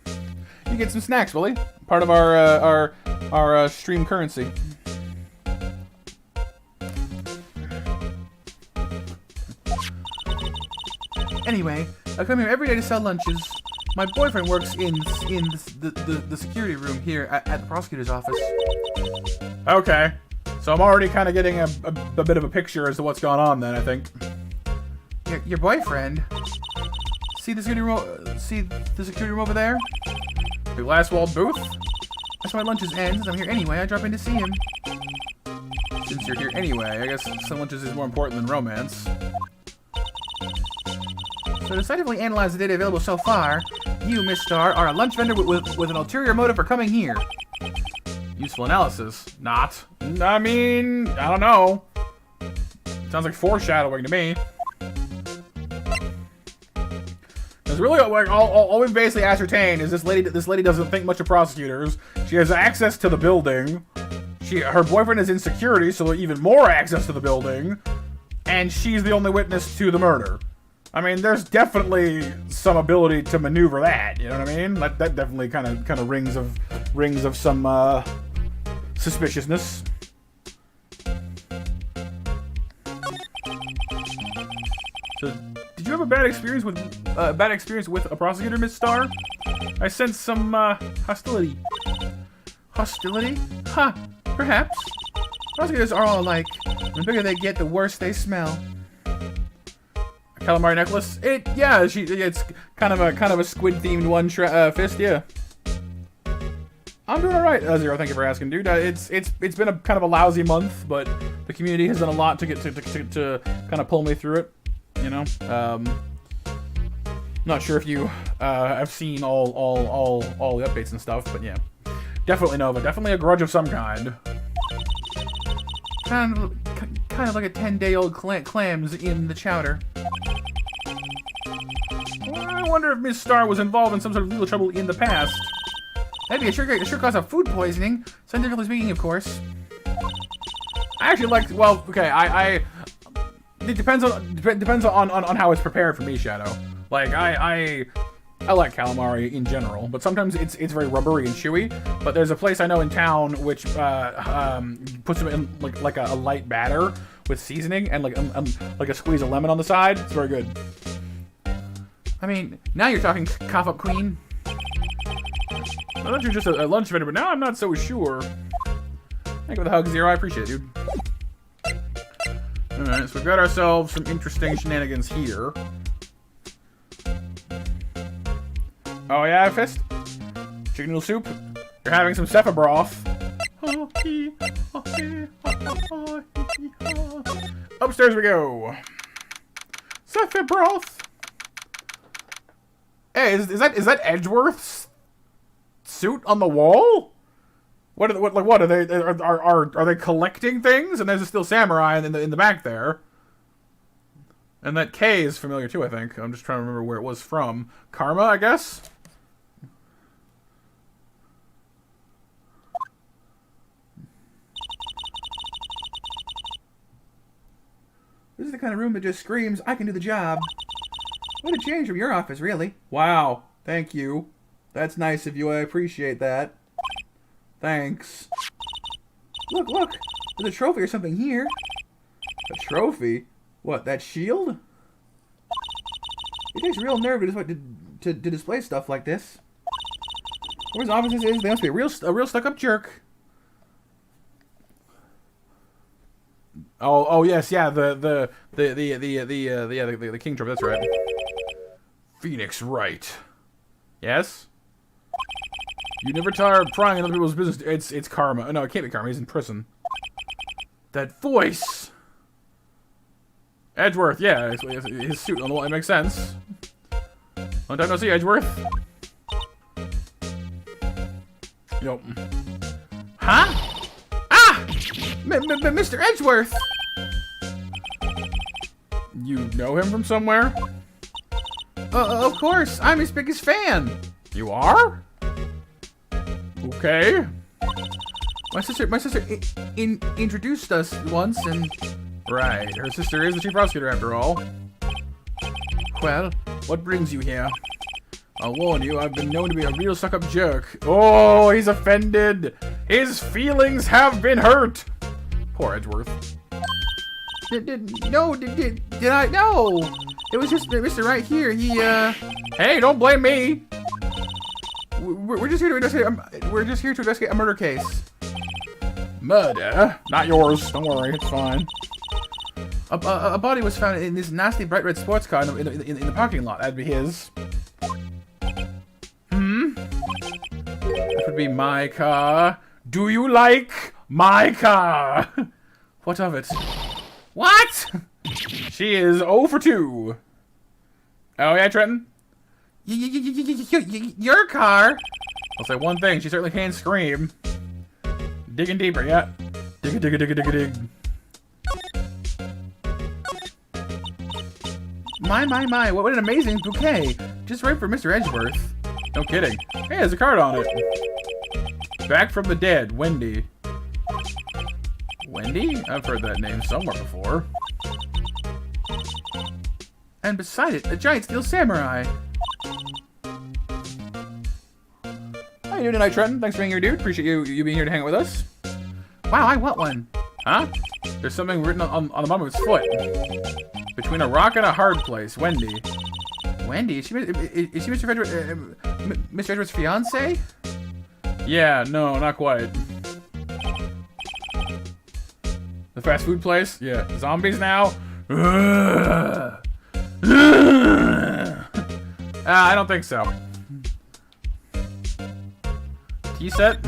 You get some snacks, Willy. Part of our stream currency. Anyway, I come here every day to sell lunches. My boyfriend works in the security room here at the prosecutor's office. Okay, so I'm already kind of getting a bit of a picture as to what's going on then, I think. Your boyfriend? See the security room over there? The glass-walled booth? That's why lunches ends. I'm here anyway. I drop in to see him. Since you're here anyway, I guess some lunches is more important than romance. So decisively analyze the data available so far. You, Miss Star, are a lunch vendor with an ulterior motive for coming here. Useful analysis. Not. I mean, I don't know. Sounds like foreshadowing to me. Because really, like, all we've basically ascertained is this lady doesn't think much of prosecutors. She has access to the building. Her boyfriend is in security, so even more access to the building. And she's the only witness to the murder. I mean, there's definitely some ability to maneuver that. You know what I mean? That definitely kind of rings of some suspiciousness. So, did you have a bad experience with a prosecutor, Miss Star? I sense some hostility. Hostility? Ha! Perhaps. Prosecutors are all alike. The bigger they get, the worse they smell. A calamari necklace? It's kind of a squid-themed one fist. Yeah. I'm doing alright, Zero. Thank you for asking, dude. It's been a kind of a lousy month, but the community has done a lot to get to kind of pull me through it. You know, not sure if you have seen all the updates and stuff, but yeah, definitely Nova, definitely a grudge of some kind. Kind of like a 10-day-old clams in the chowder. I wonder if Miss Star was involved in some sort of legal trouble in the past. Maybe it sure caused a food poisoning, scientifically speaking, of course. I actually like. Well, okay, it depends on how it's prepared for me, Shadow. Like I like calamari in general, but sometimes it's very rubbery and chewy. But there's a place I know in town which puts them in like a light batter with seasoning and like a squeeze of lemon on the side. It's very good. I mean, now you're talking, cough up queen. I thought you were just a lunch vendor, but now I'm not so sure. Thank you for the hug, Zero. I appreciate it, dude. Alright, so we've got ourselves some interesting shenanigans here. Oh yeah, Fist? Chicken noodle soup? You're having some Cepha broth. Upstairs we go. Cepha broth. Hey, is that Edgeworth's suit on the wall? What are they? Are they collecting things? And there's still samurai in the back there. And that K is familiar too, I think. I'm just trying to remember where it was from. Karma, I guess. This is the kind of room that just screams, I can do the job. What a change from your office, really. Wow. Thank you. That's nice of you. I appreciate that. Thanks. Look, look. There's a trophy or something here. A trophy? What, that shield? It takes real nerve to display stuff like this. Where's offices is? They must be a real stuck-up jerk. Oh yes, yeah, the king trophy. That's right. Phoenix Wright. Yes. You never tire of prying into other people's business. It's karma. No, it can't be karma. He's in prison. That voice. Edgeworth. Yeah, his suit. It makes sense. Long time no see, Edgeworth. Yo. Huh? Ah! Mr. Edgeworth! You know him from somewhere? Of course. I'm his biggest fan. You are? Okay. My sister introduced us once, and... Right. Her sister is the chief prosecutor, after all. Well, what brings you here? I'll warn you, I've been known to be a real stuck-up jerk. Oh, he's offended. His feelings have been hurt. Poor Edgeworth. Did I? No. It was just Mr. Wright here. He, Hey, don't blame me. We're just here to investigate a murder case. Murder? Not yours. Don't worry, it's fine. A body was found in this nasty bright red sports car in the parking lot. That'd be his. That would be my car. Do you like my car? What of it? What? She is 0 for 2. Oh yeah, Trenton? Your car? I'll say one thing, she certainly can scream. Digging deeper, yeah. Dig. My, what an amazing bouquet. Just right for Mr. Edgeworth. No kidding. Hey, there's a card on it. Back from the dead, Wendy. Wendy? I've heard that name somewhere before. And beside it, a giant steel samurai. How you doing tonight, Trenton? Thanks for being here, dude. Appreciate you being here to hang out with us. Wow, I want one. Huh? There's something written on the bottom of his foot. Between a rock and a hard place, Wendy. Wendy? Is she Mr. Edgeworth's fiance? Yeah, no, not quite. The fast food place? Yeah. Zombies now? I don't think so. Tea set?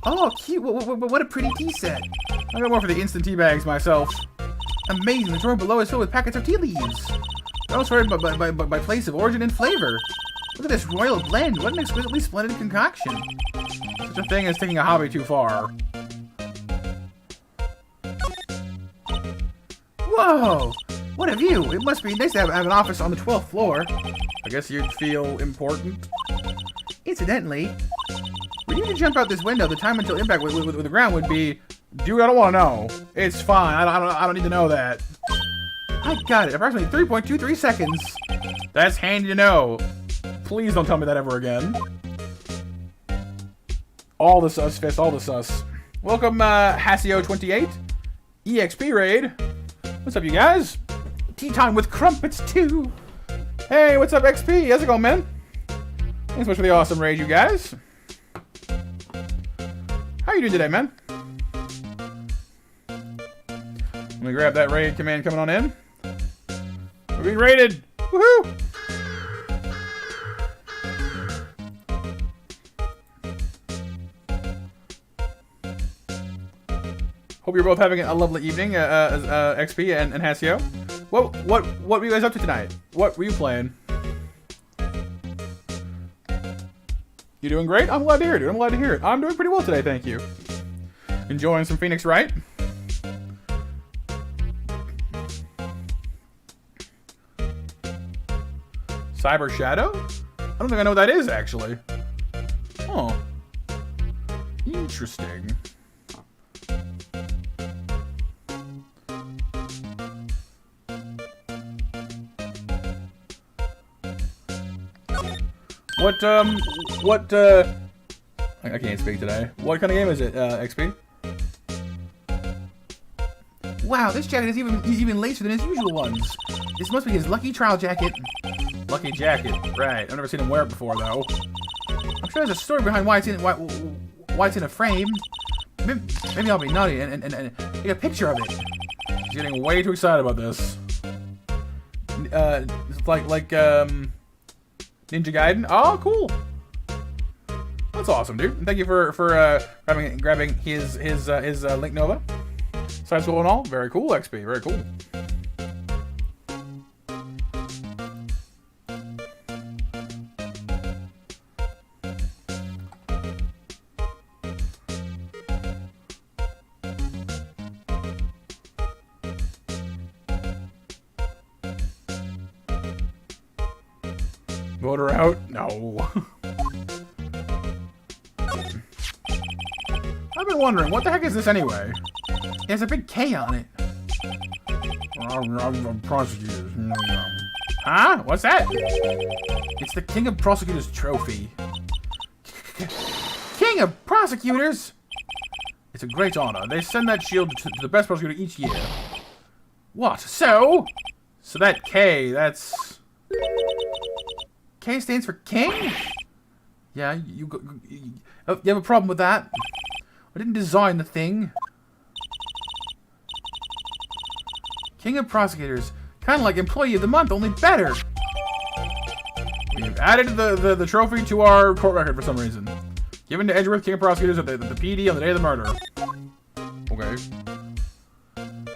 Oh, cute. What a pretty tea set. I got more for the instant tea bags myself. Amazing. The drawer below is filled with packets of tea leaves. They're all sorted by place of origin and flavor. Look at this royal blend. What an exquisitely splendid concoction. Such a thing as taking a hobby too far. Whoa! What a view! It must be nice to have an office on the 12th floor. I guess you'd feel important. Incidentally, when you jump out this window, the time until impact with the ground would be... Dude, I don't want to know. It's fine. I don't need to know that. I got it. Approximately 3.23 seconds. That's handy to know. Please don't tell me that ever again. All the sus, Fist. All the sus. Welcome, Hasio28. EXP raid. What's up, you guys? Tea time with crumpets, too. Hey, what's up, XP? How's it going, man? Thanks so much for the awesome raid, you guys. How you doing today, man? Let me grab that raid command coming on in. We're being raided! Woohoo! Hope you're both having a lovely evening, XP and Hasio. What were you guys up to tonight? What were you playing? You doing great? I'm glad to hear it, dude. I'm glad to hear it. I'm doing pretty well today, thank you. Enjoying some Phoenix Wright. Cyber Shadow? I don't think I know what that is, actually. Oh. Interesting. I can't speak today. What kind of game is it, XP? Wow, this jacket is even lacer than his usual ones. This must be his lucky trial jacket. Lucky jacket, right. I've never seen him wear it before, though. I'm sure there's a story behind why it's in a frame. Maybe I'll be naughty and take a picture of it. He's getting way too excited about this. It's like Ninja Gaiden. Oh, cool. That's awesome, dude. And thank you for grabbing his Link Nova. Side scroll and all. Very cool, XP. Very cool. Vote her out? No. I've been wondering, what the heck is this anyway? It has a big K on it. I'm prosecutors. Huh? What's that? It's the King of Prosecutors trophy. King of Prosecutors? It's a great honor. They send that shield to the best prosecutor each year. What? So that K, that's... K stands for King? Yeah, you have a problem with that? I didn't design the thing. King of Prosecutors. Kind of like Employee of the Month, only better. We've added the trophy to our court record for some reason. Given to Edgeworth, King of Prosecutors at the PD on the day of the murder. Okay.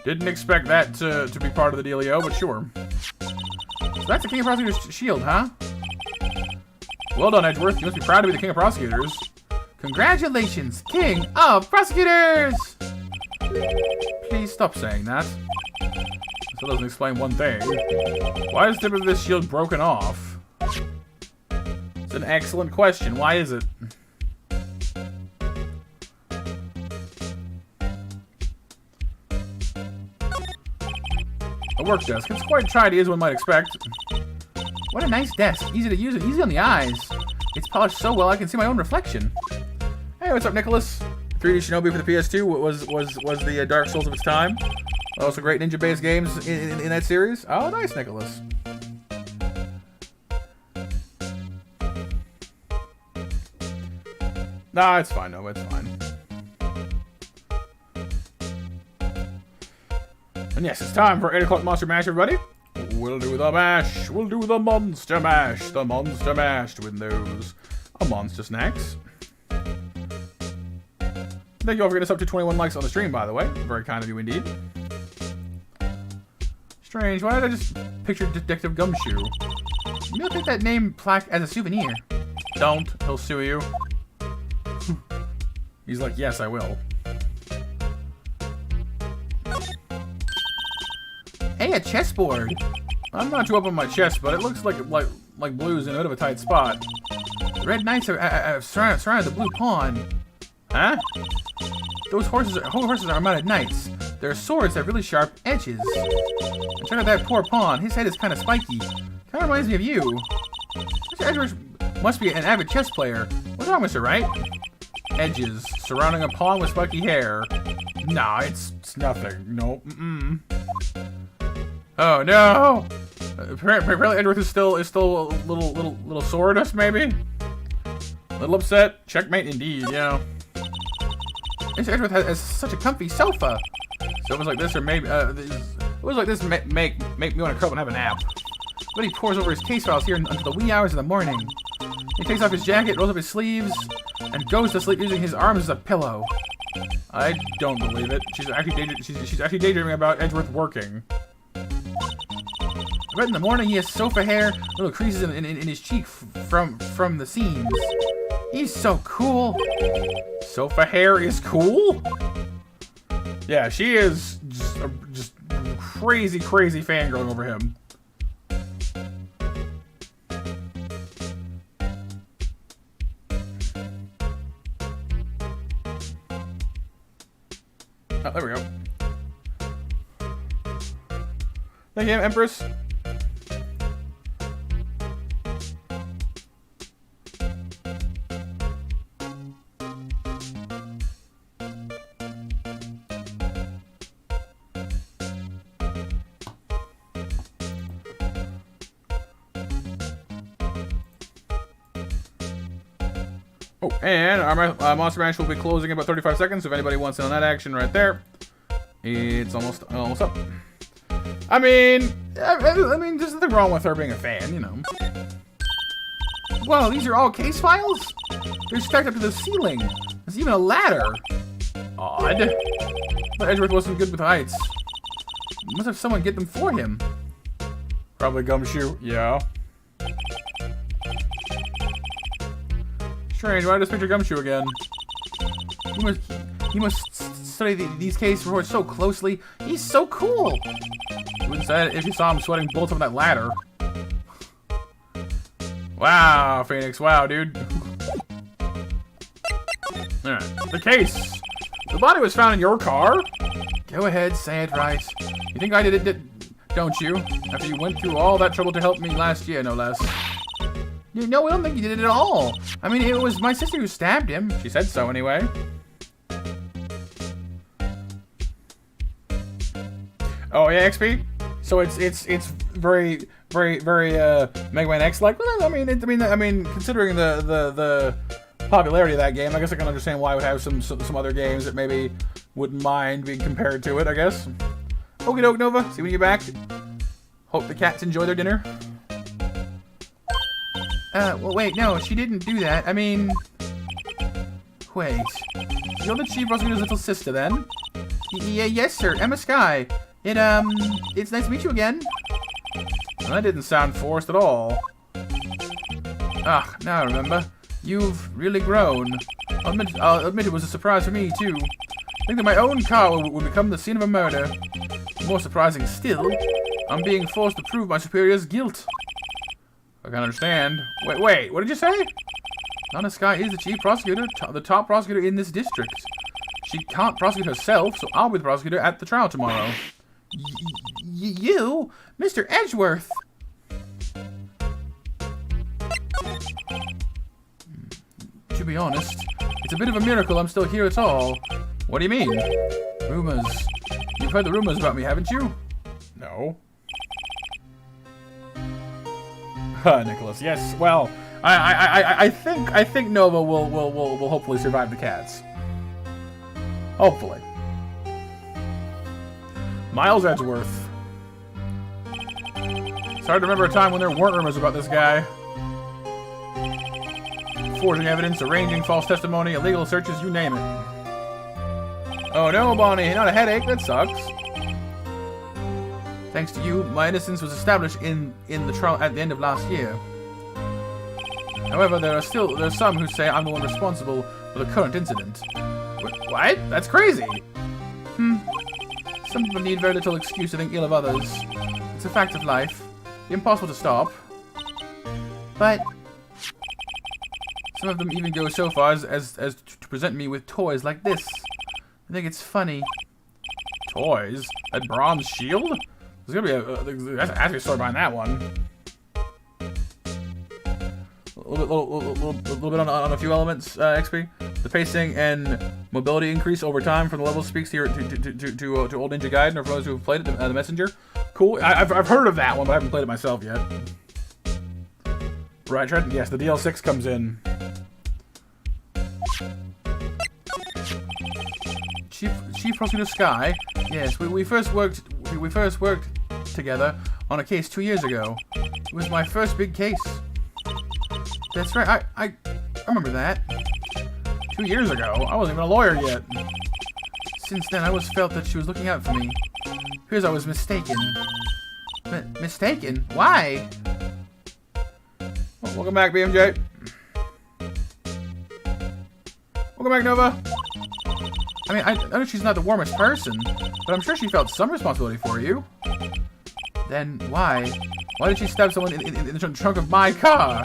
Didn't expect that to be part of the dealio, but sure. So that's the King of Prosecutors shield, huh? Well done, Edgeworth. You must be proud to be the King of Prosecutors. Congratulations, King of Prosecutors! Please stop saying that. Still doesn't explain one thing. Why is the tip of this shield broken off? It's an excellent question. Why is it? A work desk. It's quite tidy as one might expect. What a nice desk. Easy to use and easy on the eyes. It's polished so well I can see my own reflection. Hey, what's up, Nicholas? 3D Shinobi for the PS2 was the Dark Souls of its time. Also great ninja-based games in that series. Oh, nice, Nicholas. Nah, it's fine. No, it's fine. And yes, it's time for 8 o'clock Monster Mash, everybody. We'll do the mash. We'll do the Monster Mash. The Monster Mash with those monster snacks. Thank you all for getting us up to 21 likes on the stream, by the way. Very kind of you indeed. Strange. Why did I just picture Detective Gumshoe? Maybe I'll take that name plaque as a souvenir. Don't. He'll sue you. He's like, yes, I will. Hey, a chessboard. I'm not too up on my chess, but it looks like blue's in a bit of a tight spot. The red knights have surrounded the blue pawn. Huh? Those horses are mounted knights. Their swords have really sharp edges. And check out that poor pawn. His head is kind of spiky. Kind of reminds me of you. Mr. Edgeworth must be an avid chess player. What's wrong, Mr. Wright? Edges surrounding a pawn with spiky hair. Nah, it's nothing. Nope. Oh no! Apparently Edgeworth is still a little sore at us, maybe. Little upset. Checkmate, indeed. Yeah. Mr. Edgeworth has such a comfy sofa. Sofas like this are maybe make me want to curl up and have a nap. But he pores over his case files here until the wee hours of the morning. He takes off his jacket, rolls up his sleeves, and goes to sleep using his arms as a pillow. I don't believe it. She's actually daydreaming about Edgeworth working. But in the morning, he has sofa hair, little creases in his cheek from the seams. He's so cool. Sofa hair is cool? Yeah, she is just crazy fangirling over him. Oh, there we go. Thank you, Empress. Oh, and our monster mash will be closing in about 35 seconds. So if anybody wants in on that action right there, it's almost up. I mean, there's nothing wrong with her being a fan, you know. Wow, these are all case files? They're stacked up to the ceiling. There's even a ladder. Odd. But Edgeworth wasn't good with heights. Must have someone get them for him. Probably Gumshoe. Yeah. Strange. Why does picture Gumshoe again? He must study these case reports so closely. He's so cool. You wouldn't say it if you saw him sweating bullets on that ladder. Wow, Phoenix. Wow, dude. Alright. The case. The body was found in your car? Go ahead, say it right. You think I did it, don't you? After you went through all that trouble to help me last year, no less. No, we don't think you did it at all. I mean, it was my sister who stabbed him. She said so, anyway. Oh, yeah, XP? So it's very Mega Man X-like. Well, I mean, considering the popularity of that game, I guess I can understand why it would have some other games that maybe wouldn't mind being compared to it, I guess. Okie doke, Nova. See when you get back. Hope the cats enjoy their dinner. Well, wait, no, she didn't do that. I mean... Wait. You're the Chief Prosecutor's little sister, then? Yes, sir. Emma Sky. It's nice to meet you again. Well, that didn't sound forced at all. Ah, now I remember. You've really grown. I'll admit it was a surprise for me, too. I think that my own car would become the scene of a murder. More surprising still, I'm being forced to prove my superior's guilt. I can understand. Wait, what did you say? Donna Sky is the chief prosecutor, the top prosecutor in this district. She can't prosecute herself, so I'll be the prosecutor at the trial tomorrow. You? Mr. Edgeworth! To be honest, it's a bit of a miracle I'm still here at all. What do you mean? Rumors. You've heard the rumors about me, haven't you? No. Nicholas, yes. Well, I think Nova will hopefully survive the cats. Hopefully. Miles Edgeworth. It's hard to remember a time when there weren't rumors about this guy. Forging evidence, arranging false testimony, illegal searches, you name it. Oh no, Bonnie, not a headache, that sucks. Thanks to you, my innocence was established in the trial at the end of last year. However, there are some who say I'm the one responsible for the current incident. What? That's crazy! Some people need very little excuse to think ill of others. It's a fact of life. Impossible to stop. But some of them even go so far as to present me with toys like this. I think it's funny. Toys? That bronze shield? There's gonna be there has to be a story behind that one. A little bit on a few elements, XP. The pacing and mobility increase over time from the level speaks to Old Ninja Gaiden, or for those who have played it, the Messenger. Cool. I've heard of that one, but I haven't played it myself yet. Right, Trent? Yes, the DL6 comes in. Chief Prosecutor Sky. Yes, we first worked together on a case 2 years ago. It was my first big case. That's right. I remember that. 2 years ago. I wasn't even a lawyer yet. Since then, I always felt that she was looking out for me. Appears I was mistaken. Mistaken? Why? Well, welcome back, BMJ. Welcome back, Nova. I mean, I know she's not the warmest person, but I'm sure she felt some responsibility for you. Then why? Why did she stab someone in the trunk of my car?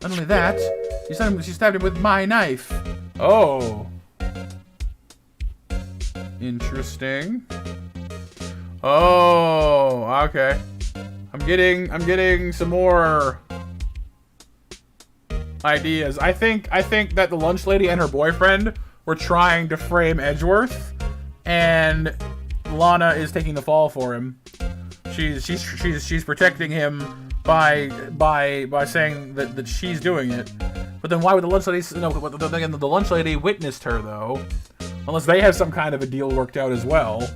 Not only that, she stabbed him with my knife. Oh. Interesting. Oh, okay. I'm getting some more ideas. I think that the lunch lady and her boyfriend were trying to frame Edgeworth, and Lana is taking the fall for him. She's protecting him by saying that she's doing it, But then why would the lunch lady... No, the lunch lady witnessed her, though. Unless they have some kind of a deal worked out as well.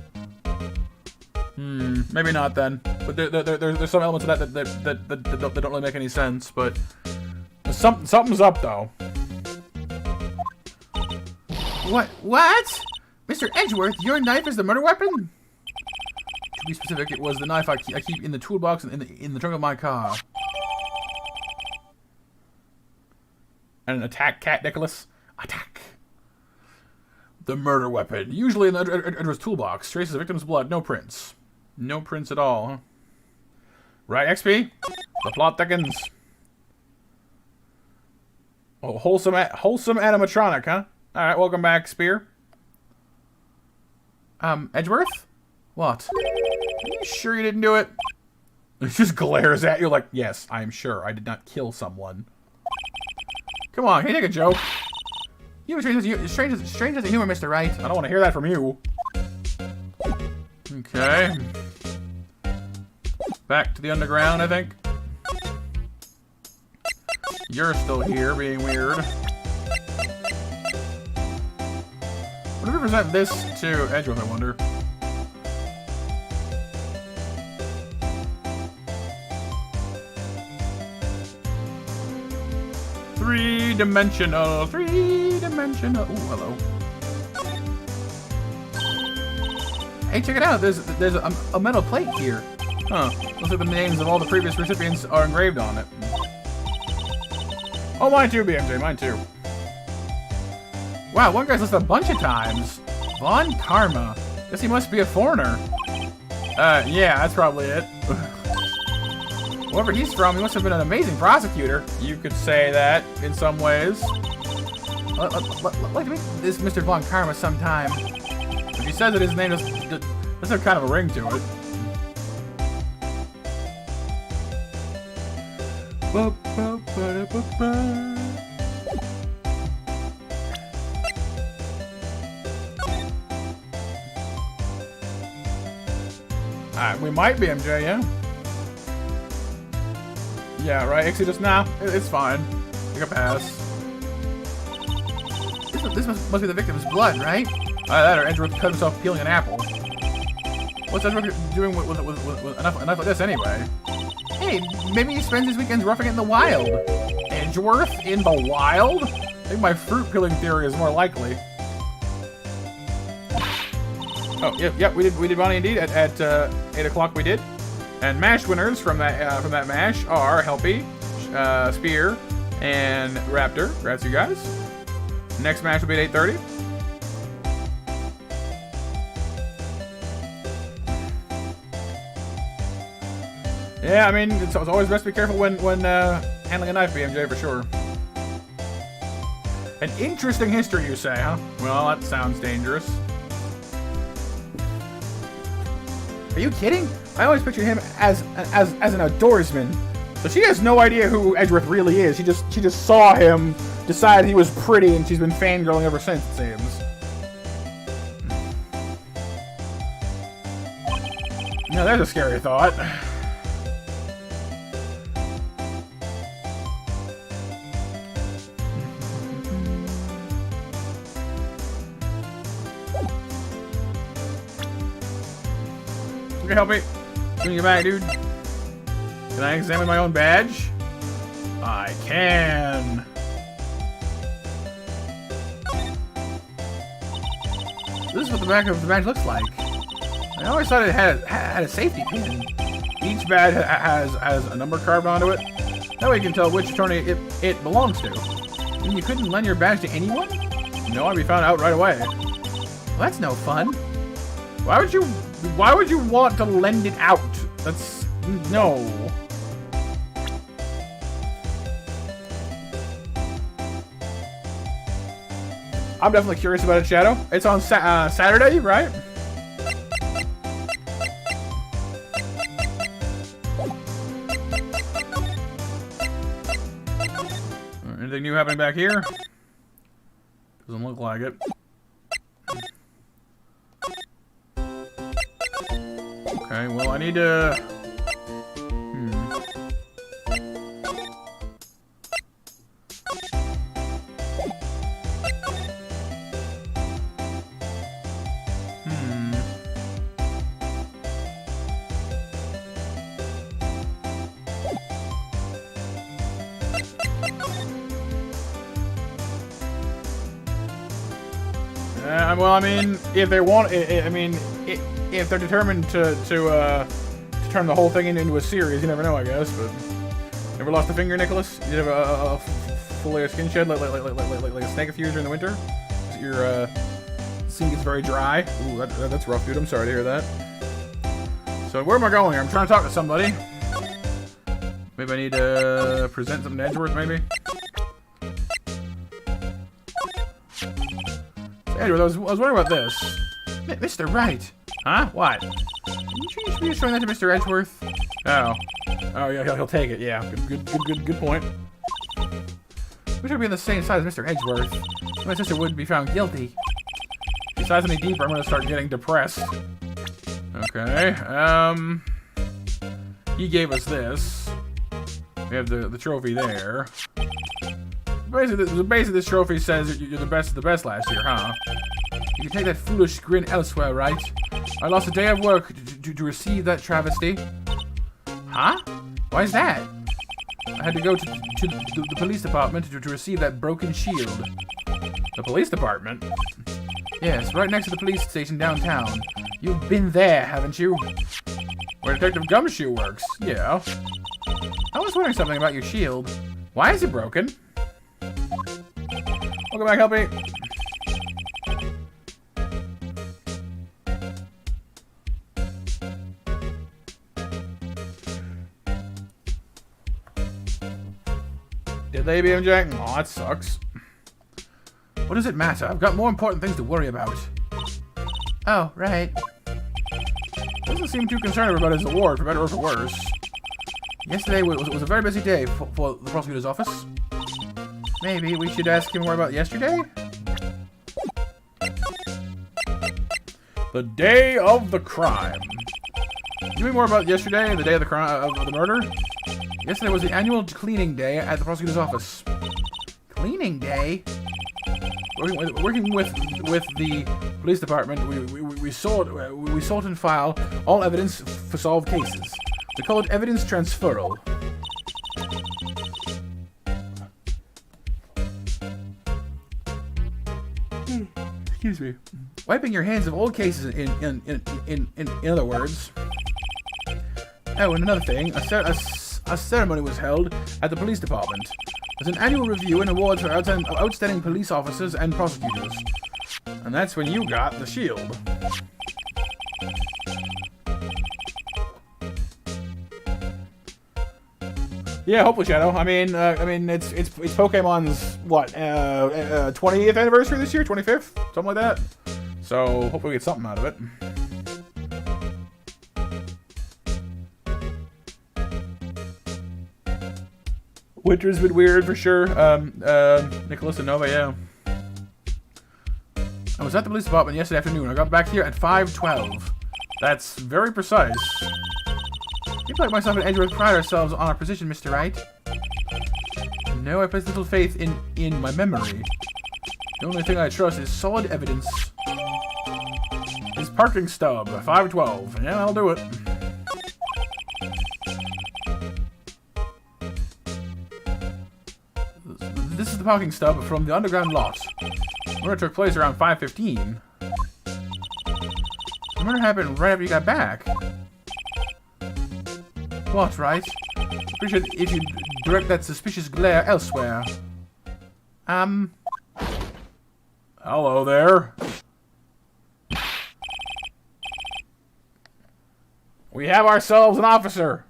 Maybe not then. But there's some elements of that don't really make any sense. But something's up, though. What? Mr. Edgeworth, your knife is the murder weapon? To be specific, it was the knife I keep in the toolbox in the trunk of my car. And an attack, Cat Nicholas. Attack. The murder weapon. Usually in the Edgeworth's toolbox. Traces the victim's blood. No prints. No prints at all, huh? Right, XP? The plot thickens. Oh, wholesome animatronic, huh? Alright, welcome back, Spear. Edgeworth? What? Are you sure you didn't do it? It just glares at you like, yes, I'm sure I did not kill someone. Come on, can you take a joke? You have a strange sense of humor, Mr. Wright. I don't want to hear that from you. Okay. Back to the underground, I think. You're still here, being weird. What do we present this to Edgeworth, I wonder? Three-dimensional. Ooh, hello. Hey, check it out. There's a metal plate here. Huh. Looks like the names of all the previous recipients are engraved on it. Oh, mine too, BMJ. Mine too. Wow, one guy's listed a bunch of times. Von Karma. Guess he must be a foreigner. Yeah, that's probably it. Wherever he's from, he must have been an amazing prosecutor. You could say that in some ways. I'd like to meet this Mr. Von Karma sometime. If he says that his name does have kind of a ring to it. Alright, we might be MJ, yeah? Yeah, right, Exodus? Nah, it's fine. Take a pass. This must be the victim's blood, right? That or Edgeworth cut himself peeling an apple. What's Edgeworth doing with a knife like this anyway? Hey, maybe he spends his weekends roughing it in the wild. Edgeworth in the wild? I think my fruit peeling theory is more likely. Oh, yep, we did Bonnie indeed at 8 o'clock. We did, and MASH winners from that MASH are Helpy, Spear, and Raptor. Congrats, you guys. Next match will be at 8:30. Yeah, I mean it's always best to be careful when handling a knife, BMJ, for sure. An interesting history, you say, huh? Well, that sounds dangerous. Are you kidding? I always pictured him as an outdoorsman. So she has no idea who Edgeworth really is. She just saw him, decided he was pretty, and she's been fangirling ever since, it seems. Now there's a scary thought. You can help me. Bring you back, dude. Can I examine my own badge? I can. This is what the back of the badge looks like. I always thought it had a safety pin. Each badge has a number carved onto it. That way you can tell which attorney it belongs to. And you couldn't lend your badge to anyone? No, I'd be found out right away. Well, that's no fun. Why would you want to lend it out? That's... no. I'm definitely curious about it, Shadow. It's on Saturday, right? Anything new happening back here? Doesn't look like it. Okay, well, I need to... Well, I mean, if they want, I mean, if they're determined to turn the whole thing into a series, you never know, I guess. But never lost a finger, Nicholas? You have a full layer of skin shed like a snake of during the winter? Your skin gets very dry. Ooh, that's rough, dude. I'm sorry to hear that. So where am I going here? I'm trying to talk to somebody. Maybe I need to present something to Edgeworth, maybe? Edward, I was wondering about this. Mr. Wright. Huh? What? Are you sure you should be showing that to Mr. Edgeworth? Oh. Oh, yeah, he'll take it. Yeah, good point. We should be on the same side as Mr. Edgeworth. My sister wouldn't be found guilty. If he sighs any deeper, I'm gonna start getting depressed. Okay, he gave us this. We have the trophy there. Basically, this trophy says you're the best of the best last year, huh? You can take that foolish grin elsewhere, right? I lost a day of work to receive that travesty. Huh? Why is that? I had to go to the police department to receive that broken shield. The police department? Yes, right next to the police station downtown. You've been there, haven't you? Where Detective Gumshoe works. Yeah. I was wondering something about your shield. Why is it broken? Welcome back, Helpy. Did they beam Jack? Aw, that sucks. What does it matter? I've got more important things to worry about. Oh, right. Doesn't seem too concerned about his award, for better or for worse. Yesterday was a very busy day for the prosecutor's office. Maybe we should ask him more about yesterday? The day of the crime. Tell me more about yesterday, the day of the crime, of the murder? Yesterday was the annual cleaning day at the prosecutor's office. Cleaning day? Working with the police department, we sort and file all evidence for solved cases. We call it evidence transferal. Excuse me. Wiping your hands of old cases in other words. Oh, and another thing, a ceremony was held at the police department. There's an annual review and awards for outstanding police officers and prosecutors. And that's when you got the shield. Yeah, hopefully, Shadow. I mean, it's Pokemon's what 20th anniversary this year, 25th, something like that. So hopefully we get something out of it. Winter's been weird for sure. Nicholas and Nova, yeah. I was at the police department yesterday afternoon. I got back here at 5:12. That's very precise. People like myself and Edgeworth pride ourselves on our position, Mr. Wright. No, I place little faith in my memory. The only thing I trust is solid evidence. His parking stub, 512. Yeah, I'll do it. This is the parking stub from the underground lot. The murder took place around 5:15. The murder happened right after you got back. What, right? Appreciate it if you direct that suspicious glare elsewhere. Hello there. We have ourselves an officer.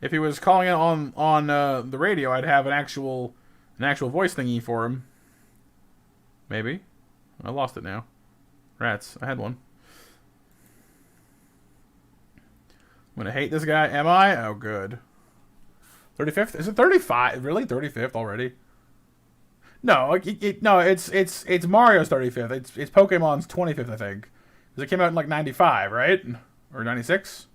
If he was calling it on the radio, I'd have an actual voice thingy for him. Maybe. I lost it now. Rats. I had one. I'm gonna hate this guy. Am I? Oh, good. 35th? Is it 35? Really? 35th already? No, no. It's Mario's 35th. It's Pokemon's 25th, I think. Because it came out in like 95, right? Or 96?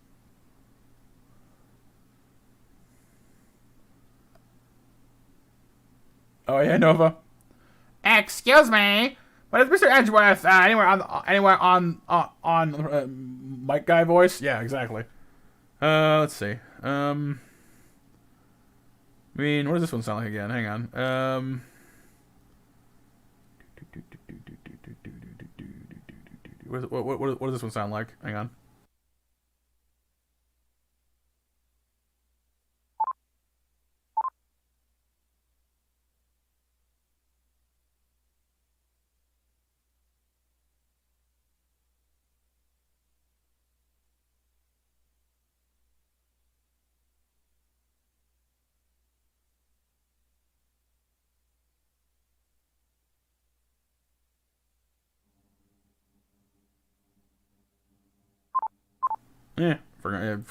Oh yeah, Nova. Excuse me, but is Mr. Edgeworth anywhere on Mike guy voice? Yeah, exactly. Let's see. I mean, what does this one sound like again? Hang on. What does this one sound like? Hang on.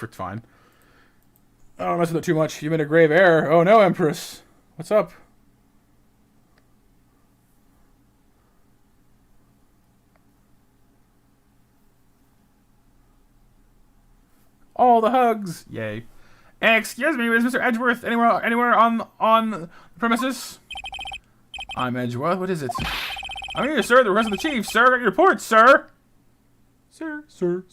It's fine. I don't mess with it too much. You made a grave error. Oh no, Empress. What's up? All the hugs. Yay. Excuse me, is Mr. Edgeworth anywhere on the premises? I'm Edgeworth. What is it? I'm here, sir. The rest of the chief, sir. Got your report, sir. Sir. Sir.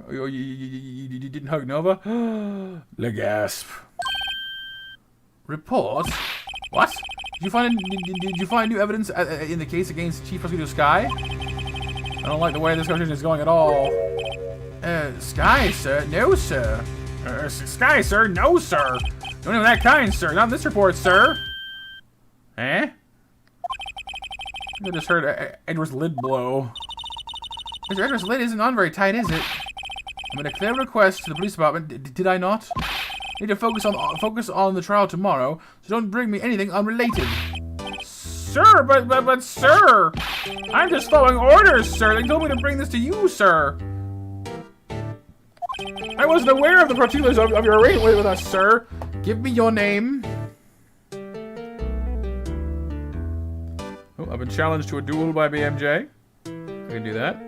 Oh, you didn't hug Nova? The gasp. Report? What? Did you find new evidence in the case against Chief Prosecutor Sky? I don't like the way this conversation is going at all. Sky, sir? No, sir. Sky, sir? No, sir. Don't even that kind, sir. Not this report, sir. Eh? I just heard Edward's lid blow. Mr. Edward's lid isn't on very tight, is it? I made a clear request to the police department. Did I not? Need to focus on the trial tomorrow, so don't bring me anything unrelated. Sir, but sir! I'm just following orders, sir. They told me to bring this to you, sir. I wasn't aware of the particulars of your arrangement with us, sir. Give me your name. Oh, I've been challenged to a duel by BMJ. I can do that.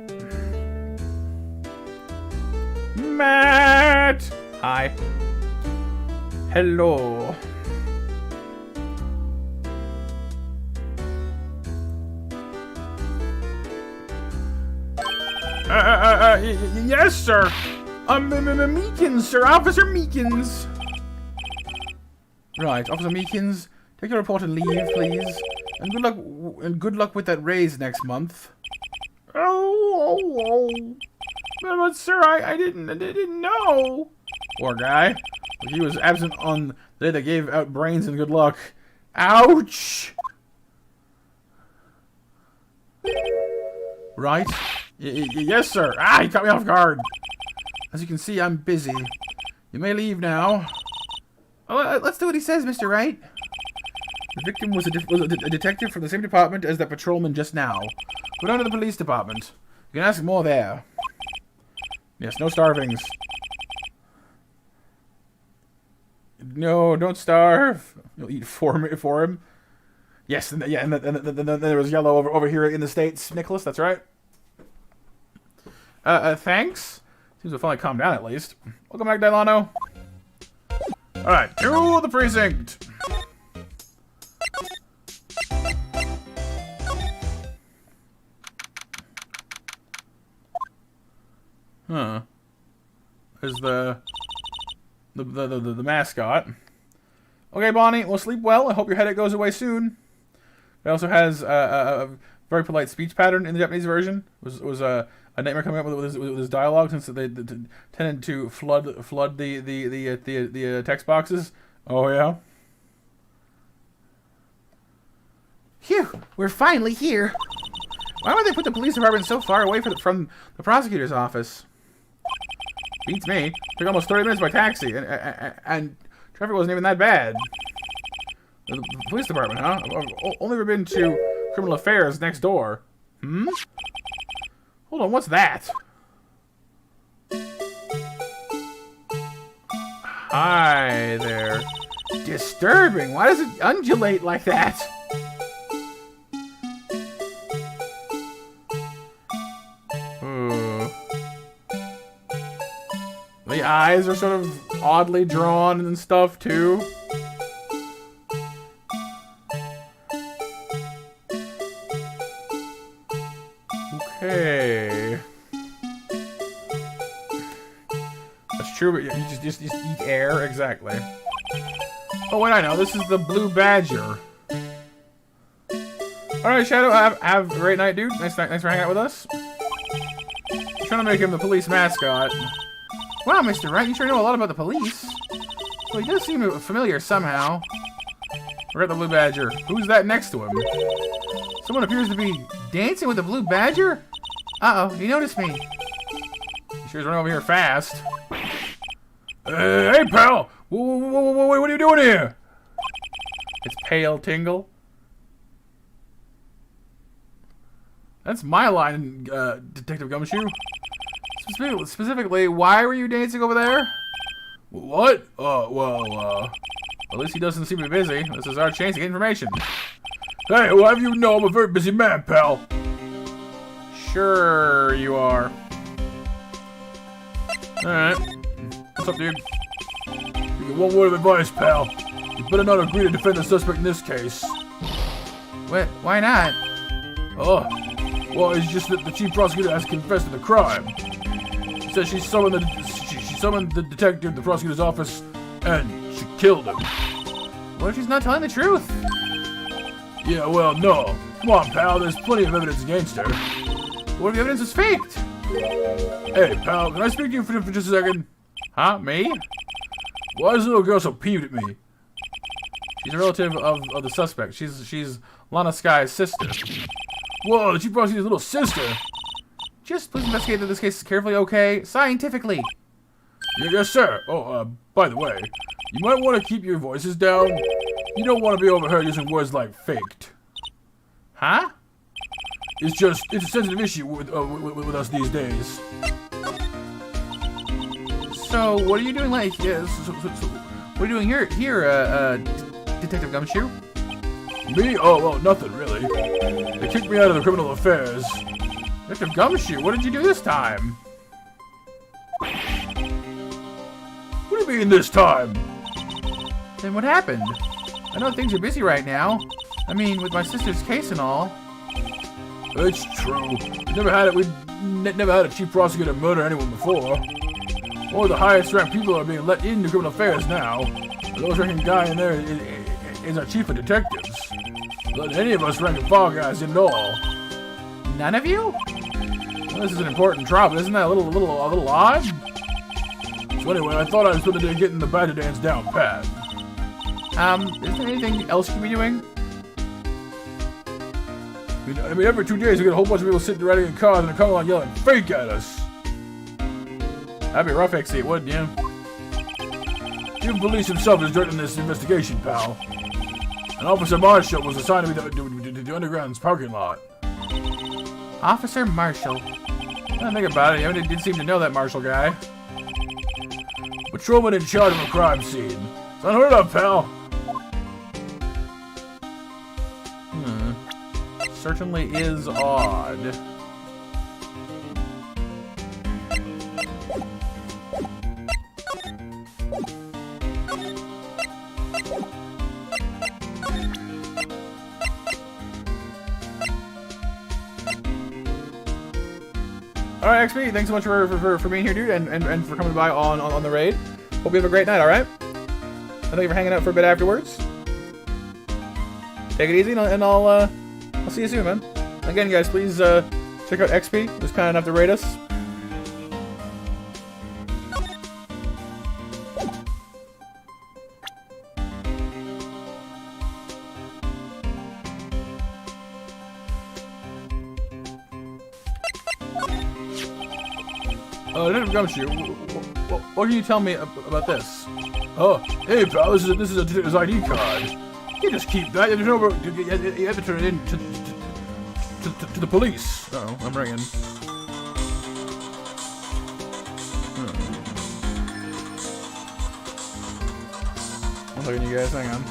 Matt! Hi. Hello. Yes, sir. Meekins, sir. Officer Meekins. Right, Officer Meekins, take your report and leave, please. And good luck with that raise next month. Oh. But sir, I didn't know. Poor guy. He was absent on the day they gave out brains and good luck. Ouch. Right? Yes, sir. Ah, he caught me off guard. As you can see, I'm busy. You may leave now. Oh, let's do what he says, Mr. Wright. The victim was a detective from the same department as that patrolman just now. Go down to the police department. You can ask more there. Yes, no starvings. No, don't starve. You'll eat for him. Yes, and then there was yellow over here in the States. Nicholas, that's right. Thanks. Seems to finally calm down at least. Welcome back, Delano. Alright, to the precinct. Huh. There's the mascot. Okay, Bonnie, well, sleep well. I hope your headache goes away soon. It also has a very polite speech pattern in the Japanese version. It was a nightmare coming up with his dialogue, since they tended to flood the text boxes. Oh yeah. Phew, we're finally here. Why would they put the police department so far away from the prosecutor's office? Beats me. Took almost 30 minutes by taxi, and traffic wasn't even that bad. The police department, huh? I've only ever been to criminal affairs next door. Hmm? Hold on, what's that? Hi there. Disturbing. Why does it undulate like that? The eyes are sort of oddly drawn and stuff, too. Okay. That's true, but you just eat air, exactly. Oh, wait, I know. This is the blue badger. Alright, Shadow, have a great night, dude. Thanks for hanging out with us. I'm trying to make him the police mascot. Wow, Mr. Wright, you sure know a lot about the police. Well, he does seem familiar somehow. We're at the Blue Badger. Who's that next to him? Someone appears to be dancing with the Blue Badger? Uh-oh, he noticed me. He sure's running over here fast. Hey, pal! What are you doing here? It's Pale Tingle. That's my line, Detective Gumshoe. Specifically, why were you dancing over there? What? At least he doesn't seem to be busy. This is our chance to get information. Hey, well, have you know I'm a very busy man, pal. Sure you are. Alright. What's up, dude? You get one word of advice, pal. You better not agree to defend the suspect in this case. What? Why not? Oh. Well, it's just that the chief prosecutor has confessed to the crime. She says she summoned the detective to the prosecutor's office and she killed him. What if she's not telling the truth? Yeah, well, no. Come on, pal, there's plenty of evidence against her. What if the evidence is faked? Hey, pal, can I speak to you for just a second? Huh, me? Why is this little girl so peeved at me? She's a relative of the suspect. She's Lana Sky's sister. Whoa, the chief prosecutor's little sister. Just please investigate that this case is carefully, okay? Scientifically. Yes, sir. Oh, by the way, you might want to keep your voices down. You don't want to be overheard using words like faked. Huh? It's a sensitive issue with us these days. So, what are you doing what are you doing here, Detective Gumshoe? Me? Oh, well, nothing, really. They kicked me out of the criminal affairs. Detective Gumshoe, what did you do this time? What do you mean this time? Then what happened? I know things are busy right now. I mean, with my sister's case and all. It's true. We've never had a chief prosecutor murder anyone before. All the highest ranked people are being let into criminal affairs now. The lowest ranking guy in there is our chief of detectives. Let any of us ranking fall guys in at all. None of you? Well, this is an important trial, but isn't that a little odd? So anyway, I thought I was going to get in the Badger dance down pat. Is there anything else you could be doing? I mean, every 2 days we get a whole bunch of people sitting riding in cars and they're coming along yelling fake at us. That'd be a rough exit, wouldn't you? Chief Police himself is directing this investigation, pal. And Officer Marshall was assigned to the Underground's parking lot. Officer Marshall. I don't think about it. I did seem to know that Marshall guy. Patrolman in charge of a crime scene. It's unheard of, pal. Certainly is odd. Alright, XP, thanks so much for being here, dude, and for coming by on the raid. Hope you have a great night, alright? Thank you for hanging out for a bit afterwards. Take it easy, and I'll see you soon, man. Again, guys, please check out XP, who's kind enough to rate us. Detective Gumshoe, what can you tell me about this? Oh, hey pal, this is a detective's ID card. You just keep that. You have to turn it in to the police. Uh oh, I'm ringing. One second, you guys, hang on.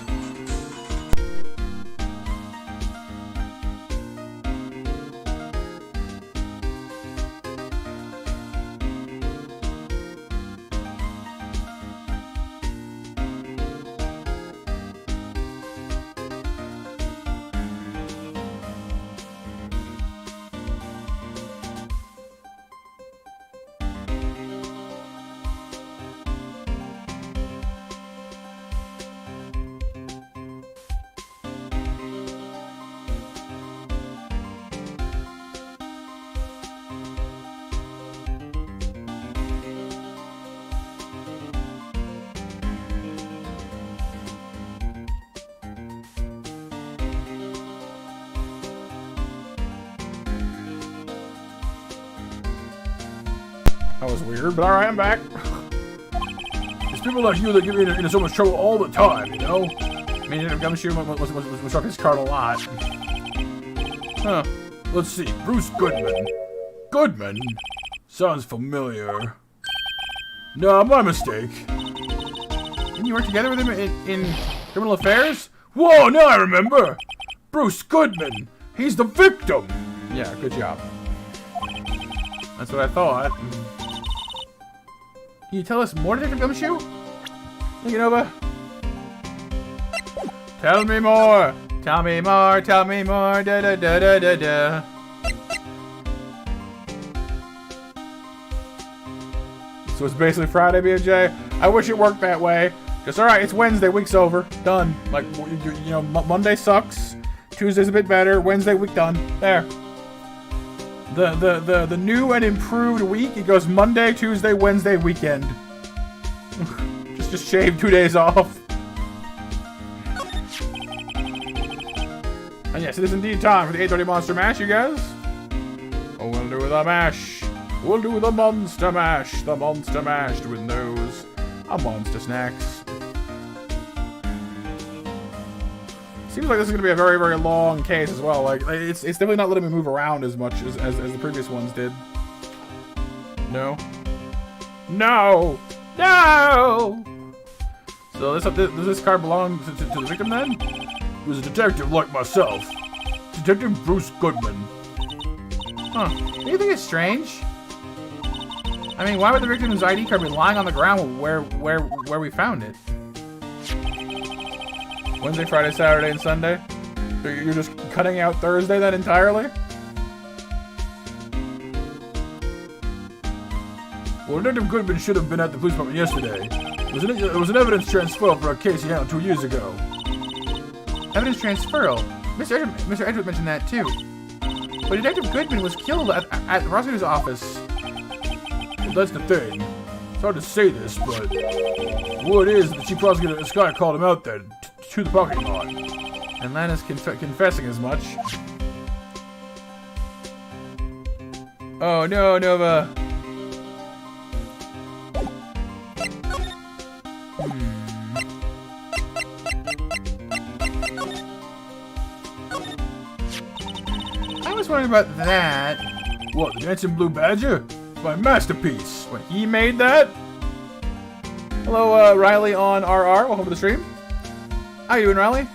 That was weird, but alright, I'm back. It's people like you that get me into so much trouble all the time, you know? I mean, Gumshoe was talking his card a lot. Huh. Let's see. Bruce Goodman. Goodman? Sounds familiar. No, my mistake. Didn't you work together with him in criminal affairs? Whoa, now I remember! Bruce Goodman! He's the victim! Yeah, good job. That's what I thought. Can you tell us more, Detective Gumshoe? Thank you, Nova. Tell me more! Tell me more, tell me more, da da da da da da. So it's basically Friday, BJ? I wish it worked that way. Just, alright, it's Wednesday, week's over. Done. Like, you know, Monday sucks. Tuesday's a bit better. Wednesday, week done. There. The new and improved week, it goes Monday, Tuesday, Wednesday, weekend. just shave 2 days off. And yes, it is indeed time for the 8:30 Monster Mash, you guys. Oh, we'll do the mash. We'll do the Monster Mash. The Monster Mash with those monster snacks. Seems like this is going to be a very, very long case as well. Like, it's definitely not letting me move around as much as the previous ones did. No. No! No! So does this card belong to the victim then? He was a detective like myself. Detective Bruce Goodman. Huh. Do you think it's strange? I mean, why would the victim's ID card be lying on the ground where we found it? Wednesday, Friday, Saturday, and Sunday? So you're just cutting out Thursday then entirely? Well, Detective Goodman should have been at the police department yesterday. It was an evidence transfer for a case he handled 2 years ago. Evidence transferal? Mr. Edward mentioned that too. But Detective Goodman was killed at the prosecutor's office. Well, that's the thing. It's hard to say this, but word is the chief prosecutor Sky called him out there to the parking lot. And Lana's confessing as much. Oh no, Nova. I was wondering about that. What, the Dancing Blue Badger? My masterpiece. When he made that? Hello, Riley on RR. Welcome to the stream. How you doing, Riley?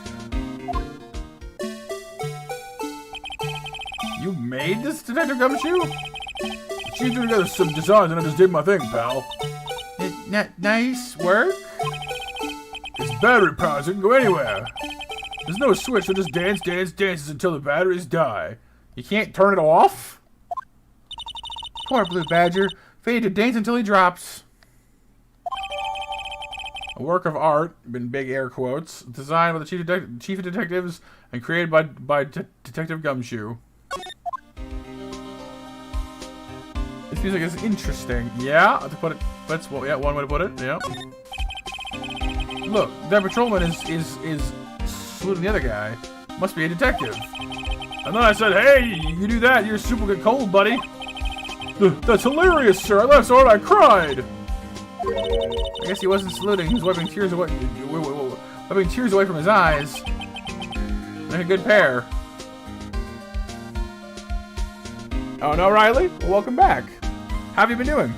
You made this, Detective Gumshoe? She threw together some designs and I just did my thing, pal. Nice work. It's battery powered, so it can go anywhere. There's no switch, so just dances until the batteries die. You can't turn it off? Poor Blue Badger. Fade to dance until he drops. A work of art, in big air quotes, designed by the chief of detectives and created by Detective Gumshoe. This music is interesting. Yeah, to put it. That's yeah, one way to put it. Yeah. Look, that patrolman is saluting the other guy. Must be a detective. And then I said, "Hey, you do that, you're super good cold, buddy." That's hilarious, sir. I laughed so hard I cried. I guess he wasn't saluting. He was wiping tears away from his eyes. They're a good pair. Oh no, Riley. Well, welcome back. How have you been doing?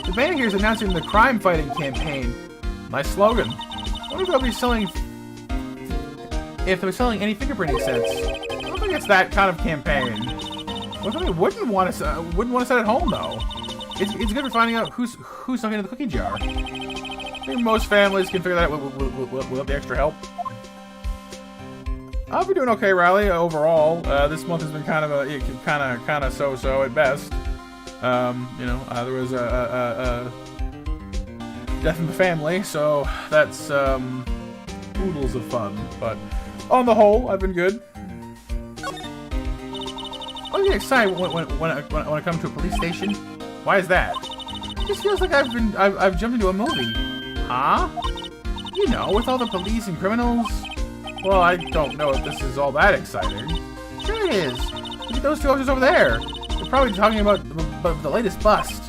The band here is announcing the crime-fighting campaign. Nice slogan. I wonder if they'll be selling any fingerprinting sets. I don't think it's that kind of campaign. Well, somebody wouldn't want to set at home though. It's good for finding out who's stuck into the cookie jar. I think most families can figure that out without the extra help. I'll be doing okay, Riley. Overall, this month has been kind of so at best. You know, there was a death in the family, so that's oodles of fun. But on the whole, I've been good. I get excited when I come to a police station. Why is that? It just feels like I've jumped into a movie. Huh? You know, with all the police and criminals. Well, I don't know if this is all that exciting. Sure it is. If at those two officers over there. They're probably talking about the latest bust.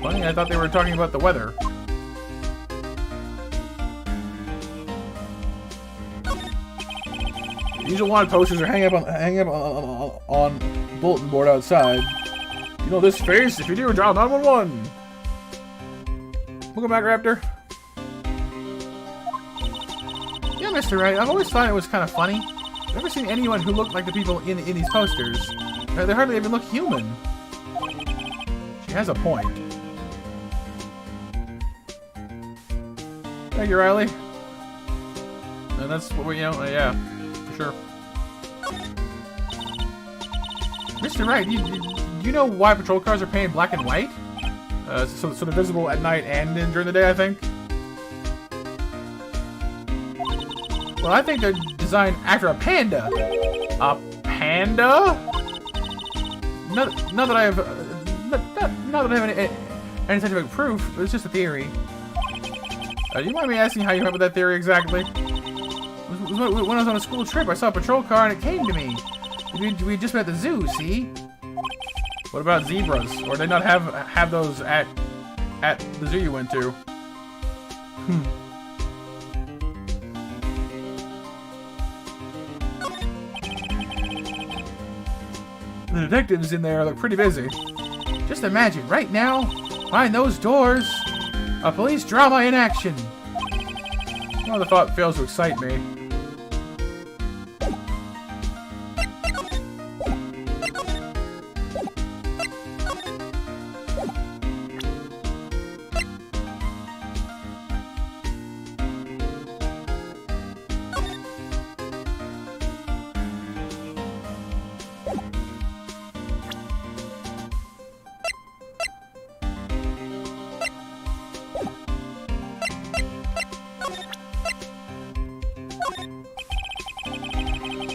Funny, I thought they were talking about the weather. The usual wanted posters are hanging up on bulletin board outside. You know this face? If you do, dial 911. Welcome back, Raptor. Yeah, Mr. Wright, I've always thought it was kind of funny. I've never seen anyone who looked like the people in these posters. They hardly even look human. She has a point. Thank you, Riley. And that's what we, yeah, for sure. Mr. Wright, do you know why patrol cars are painted black and white? So they're visible at night and during the day, I think. Well, I think they're designed after a panda. A panda? Not that I have, not that I have any scientific proof. It's just a theory. Do you mind me asking how you came up with that theory exactly? When I was on a school trip, I saw a patrol car and it came to me. We just met at the zoo, see? What about zebras? Or did they not have those at the zoo you went to? The detectives in there look pretty busy. Just imagine, right now, behind those doors, a police drama in action. No, the thought fails to excite me.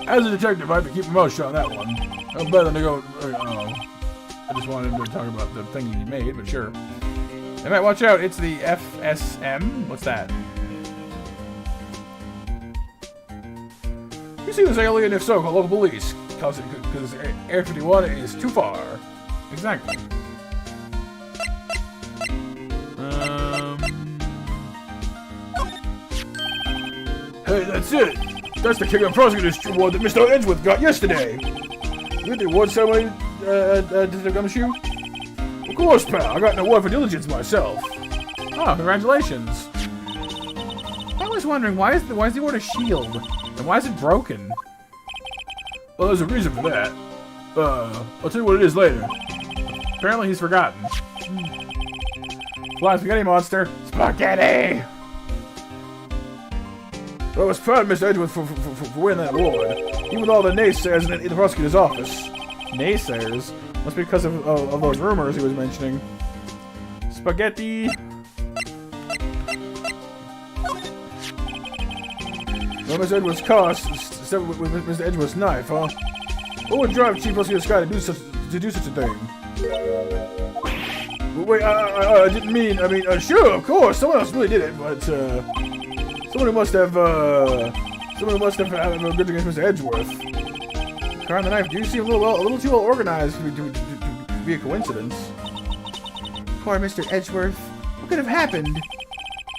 As a detective, I have to keep my mouth shut on that one. I'm better than to go. I just wanted to talk about the thing you made, but sure. Hey, Matt, watch out! It's the FSM. What's that? You see this alien? If so, call local police. Because Air 51 is too far. Exactly. Hey, that's it. That's the King of Prosecutors award that Mr. Edgeworth got yesterday. You at the award ceremony, Detective Gumshoe? Of course, pal. I got an award for diligence myself. Oh, congratulations. I was wondering, why is the award a shield? And why is it broken? Well, there's a reason for that. I'll tell you what it is later. Apparently he's forgotten. Flying spaghetti monster. Spaghetti! Well, I was proud of Mr. Edgeworth for winning that award, even with all the naysayers in the prosecutor's office. Naysayers? Must be because of those rumors he was mentioning. Spaghetti! Well, Mr. Edgeworth's car stepped with Mr. Edgeworth's knife, huh? What would drive Chief Prosecutor Scott to do such a thing? Well, wait, I didn't mean, sure, of course, someone else really did it, but, someone who must have a good against Mr. Edgeworth. The car and the knife do seem a little too well organized to be a coincidence. Poor Mr. Edgeworth. What could have happened? We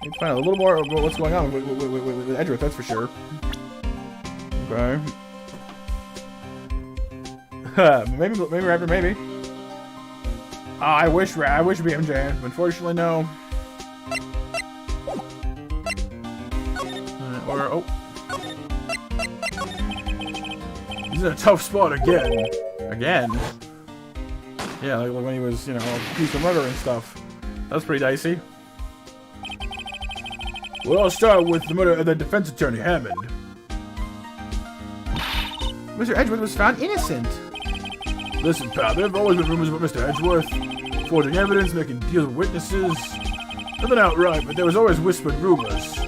can find out a little more about what's going on with Edgeworth, that's for sure. Okay. maybe Raptor, maybe. Oh, I wish BMJ. Unfortunately, no. He's in a tough spot again. Again? Yeah, like when he was, accused of murder and stuff. That's pretty dicey. Well, I'll start with the murder of the defense attorney, Hammond. Mr. Edgeworth was found innocent. Listen, pal, there have always been rumors about Mr. Edgeworth. Forging evidence, making deals with witnesses. Nothing outright, but there was always whispered rumors.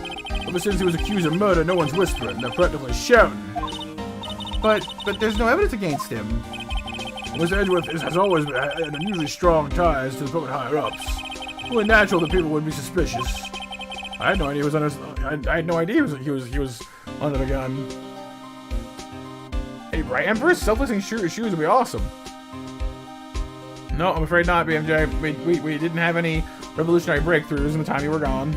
Ever since he was accused of murder, no one's whispering. They're practically shouting. But there's no evidence against him. Mr. Edgeworth has always had unusually strong ties to the public higher-ups. Only natural that people would be suspicious. I had no idea he was under. I had no idea he was under the gun. Hey, Wright Empress? Self-lifting shoes would be awesome. No, I'm afraid not, BMJ. We didn't have any revolutionary breakthroughs in the time you were gone.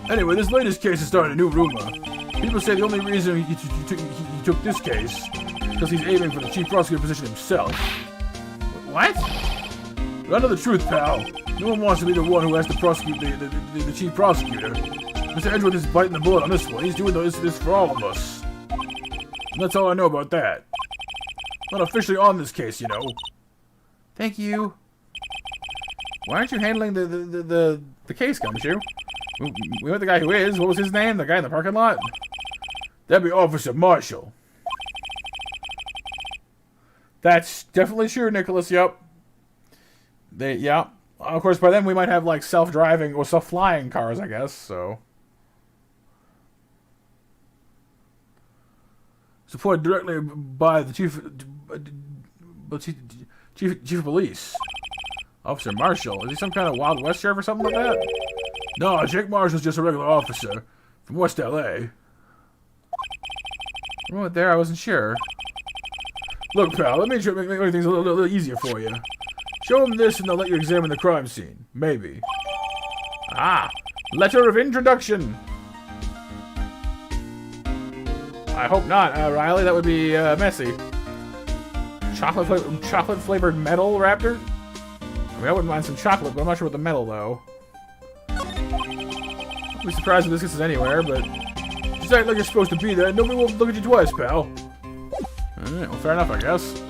Anyway, this latest case is starting a new rumor. People say the only reason he took this case is because he's aiming for the chief prosecutor position himself. What? But I know the truth, pal. No one wants to be the one who has to prosecute the chief prosecutor. Mr. Edgeworth is biting the bullet on this one. He's doing this for all of us. And that's all I know about that. Not officially on this case, you know. Thank you. Why aren't you handling the case, Gumshoe? We know the guy who is. What was his name? The guy in the parking lot? That'd be Officer Marshall. That's definitely true, Nicholas. Yep. Yeah. Of course, by then we might have like self-driving or self-flying cars, I guess. So. Supported directly by the chief of police. Officer Marshall. Is he some kind of Wild West sheriff or something like that? No, Jake Marshall's just a regular officer from West L.A. Oh, there, I wasn't sure. Look, pal, let me make things a little easier for you. Show them this and they'll let you examine the crime scene. Maybe. Ah, letter of introduction. I hope not, Riley. That would be messy. Chocolate flavored metal raptor? I mean, I wouldn't mind some chocolate, but I'm not sure about the metal, though. I'd be surprised if this gets us anywhere, but just act like you're supposed to be there. Nobody will look at you twice, pal. Alright, well, fair enough, I guess.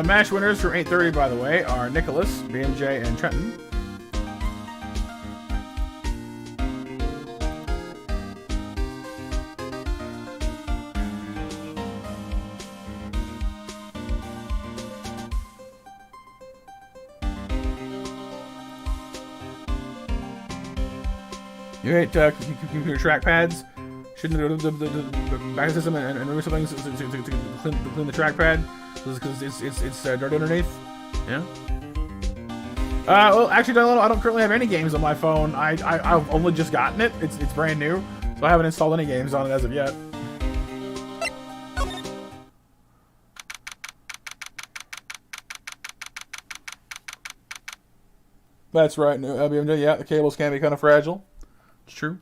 MASH winners from 8:30, by the way, are Nicholas, BMJ, and Trenton. You hate computer trackpads? Shouldn't go to the back system and remove something to clean the trackpad? Because it's dirty underneath. Yeah. Well, actually, I don't currently have any games on my phone. I've only just gotten it. It's brand new, so I haven't installed any games on it as of yet. That's right. Yeah, the cables can be kind of fragile. It's true.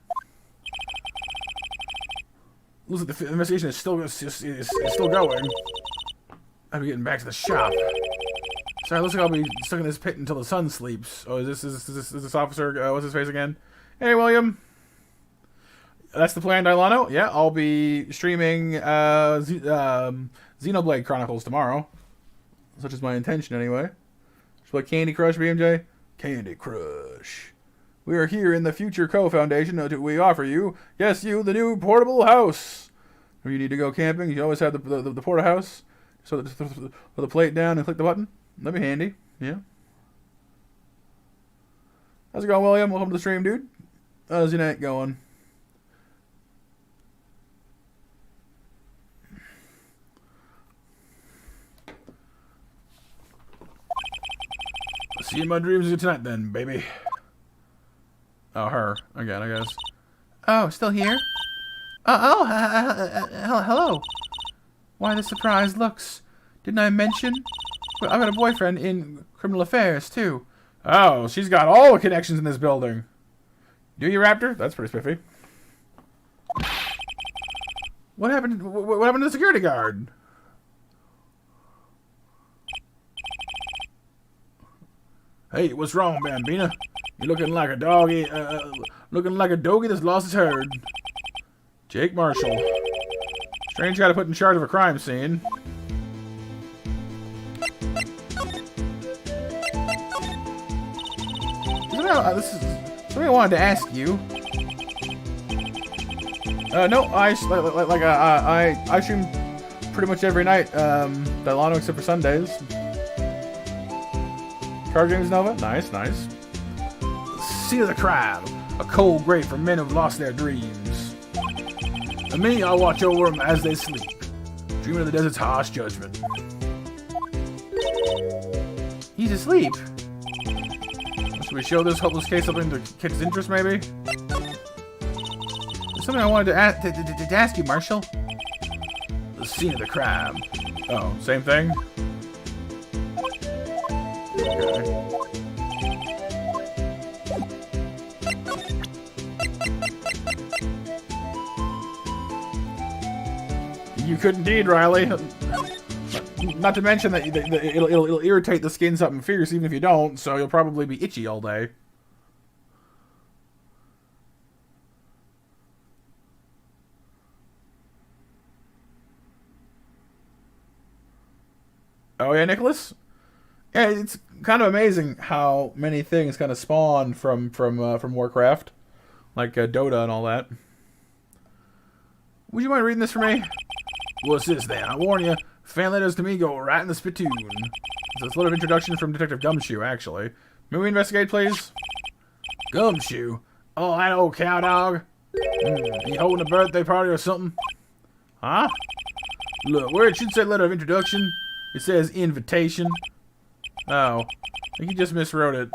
Looks like the investigation is still going. I'll be getting back to the shop. Sorry, looks like I'll be stuck in this pit until the sun sleeps. Oh, is this officer? What's his face again? Hey, William. That's the plan, Dilano. Yeah, I'll be streaming Xenoblade Chronicles tomorrow. Such is my intention, anyway. Should play Candy Crush, BMJ? Candy Crush. We are here in the Future Co Foundation. We offer you, yes, you, the new portable house. If you need to go camping, you always have the porta-house. So throw the plate down and click the button. That'd be handy. Yeah. How's it going, William? Welcome to the stream, dude. How's your night going? See you in my dreams tonight, then, baby. Oh, her again, I guess. Oh, still here? Hello. Why the surprised looks? Didn't I mention? Well, I've got a boyfriend in criminal affairs, too. Oh, she's got all the connections in this building. Do you, Raptor? That's pretty spiffy. What happened to the security guard? Hey, what's wrong, Bambina? You're looking like a doggy, looking like a doggy that's lost his herd. Jake Marshall. Strange guy to put in charge of a crime scene. This is something I wanted to ask you. No, I stream pretty much every night, Delano, except for Sundays. Card games, Nova? Nice, nice. Scene of the crime. A cold grave for men who've lost their dreams. And me, I'll watch over them as they sleep, dreaming of the desert's harsh judgment. He's asleep. Should we show this hopeless case something to catch his interest, maybe? There's something I wanted to ask you, Marshall. The scene of the crime. Oh, same thing? Okay. You could indeed, Riley. Not to mention that it'll irritate the skin something fierce even if you don't, so you'll probably be itchy all day. Oh yeah, Nicholas? Yeah, it's kind of amazing how many things kind of spawn from Warcraft, like Dota and all that. Would you mind reading this for me? What's this then? I warn you, fan letters to me go right in the spittoon. It's a little introduction from Detective Gumshoe, actually. May we investigate, please? Gumshoe? Oh, that old cow dog? He holding a birthday party or something? Huh? Look, where it should say letter of introduction, it says invitation. Oh. I think you just miswrote it.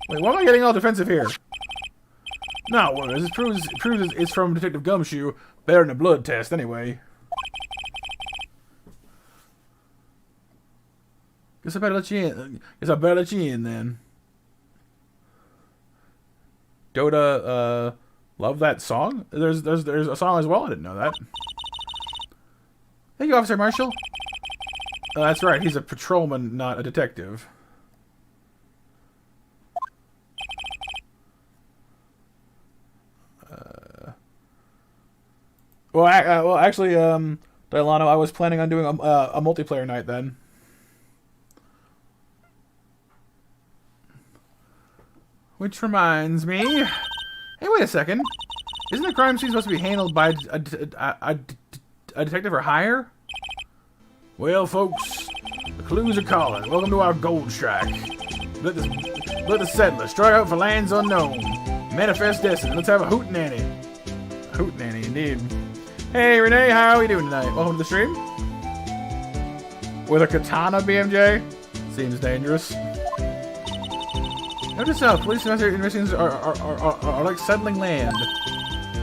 Wait, why am I getting all defensive here? No worries, it proves it's from Detective Gumshoe. Better than a blood test, anyway. Guess I better let you in. Then. Dota, love that song? There's a song as well, I didn't know that. Thank you, Officer Marshall. That's right, he's a patrolman, not a detective. Well, actually, Delano, I was planning on doing a multiplayer night then. Which reminds me... Hey, wait a second. Isn't the crime scene supposed to be handled by a detective for hire? Well, folks, the clues are calling. Welcome to our gold strike. Let the settlers strike out for lands unknown. Manifest destiny. Let's have a hootenanny. A hootenanny, indeed. Hey, Renee, how are we doing tonight? Welcome to the stream. With a katana, BMJ? Seems dangerous. Notice how police investigations are like settling land.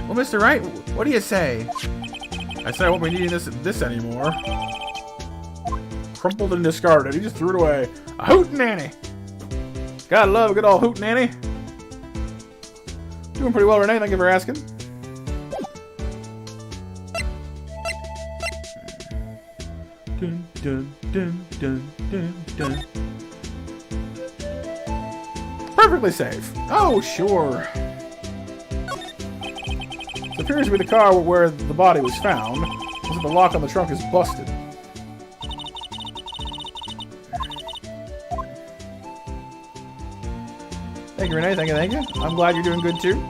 Well, Mr. Wright, what do you say? I said I won't be needing this anymore. Crumpled and discarded. He just threw it away. A hootenanny! Gotta love a good old hootenanny. Doing pretty well, Renee. Thank you for asking. Dun, dun, dun, dun, dun, dun. Perfectly safe. Oh, sure. It appears to be the car where the body was found. Looks like the lock on the trunk is busted. Thank you, Renee. Thank you. I'm glad you're doing good, too.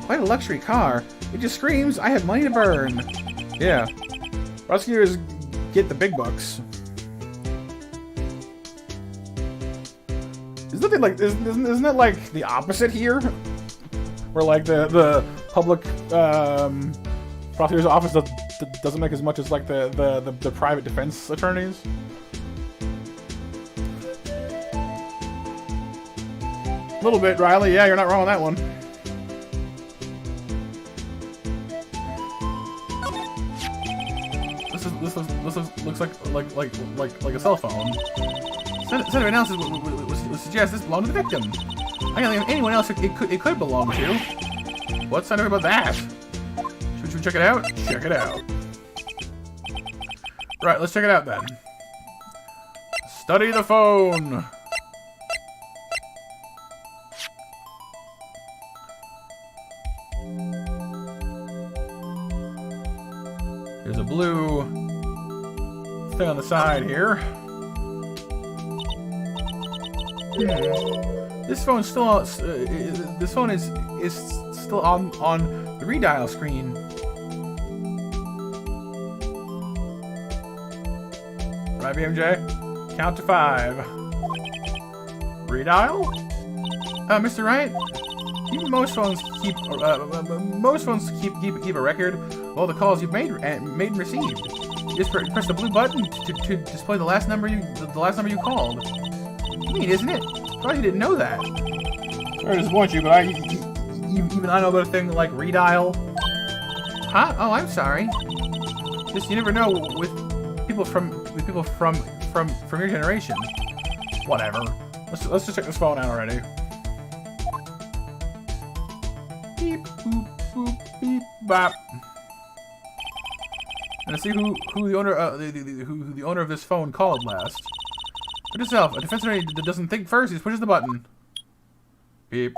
Quite a luxury car. It just screams, I have money to burn. Yeah. Prosecutors get the big bucks. Isn't that like the opposite here? Where like the public prosecutor's office doesn't make as much as like the private defense attorneys? A little bit, Riley. Yeah, you're not wrong on that one. This looks like a cell phone. Set of analysis would suggest this belonged to the victim. I can't think of anyone else it could belong to. What's that about that? Should we check it out? Check it out. Right, let's check it out then. Study the phone. There's a blue thing on the side here. This phone's still this phone is still on the redial screen. Right, BMJ? Count to 5. Redial? Mr. Wright? Even most phones keep a record of all the calls you've made and received. You just press the blue button to display the last number you called. Neat, isn't it? Probably didn't know that. Sorry to disappoint you, but even I know about a thing like redial. Huh? Oh, I'm sorry. Just you never know with people from your generation. Whatever. Let's just check this phone out already. Beep boop boop beep bop. And to see who the owner who the owner of this phone called last. Put yourself, a defense attorney that doesn't think first, he just pushes the button. Beep.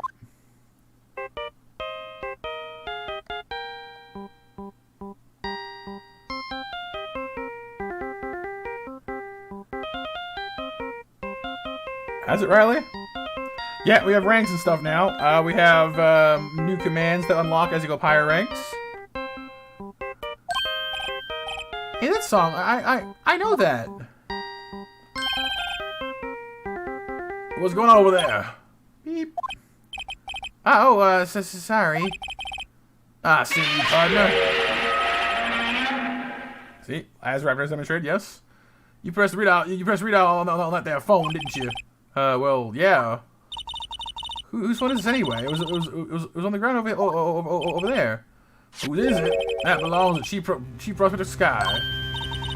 Has it, Riley? Yeah, we have ranks and stuff now. We have new commands that unlock as you go up higher ranks. Hey, that song, I know that. What's going on over there? Beep. Oh, sorry. See you, partner. See, as Raptors demonstrated, yes. You pressed readout on that there phone, didn't you? Well, yeah. Whose phone is this anyway? It was on the ground over there. Who is it? That belongs to Chief Prospect Sky.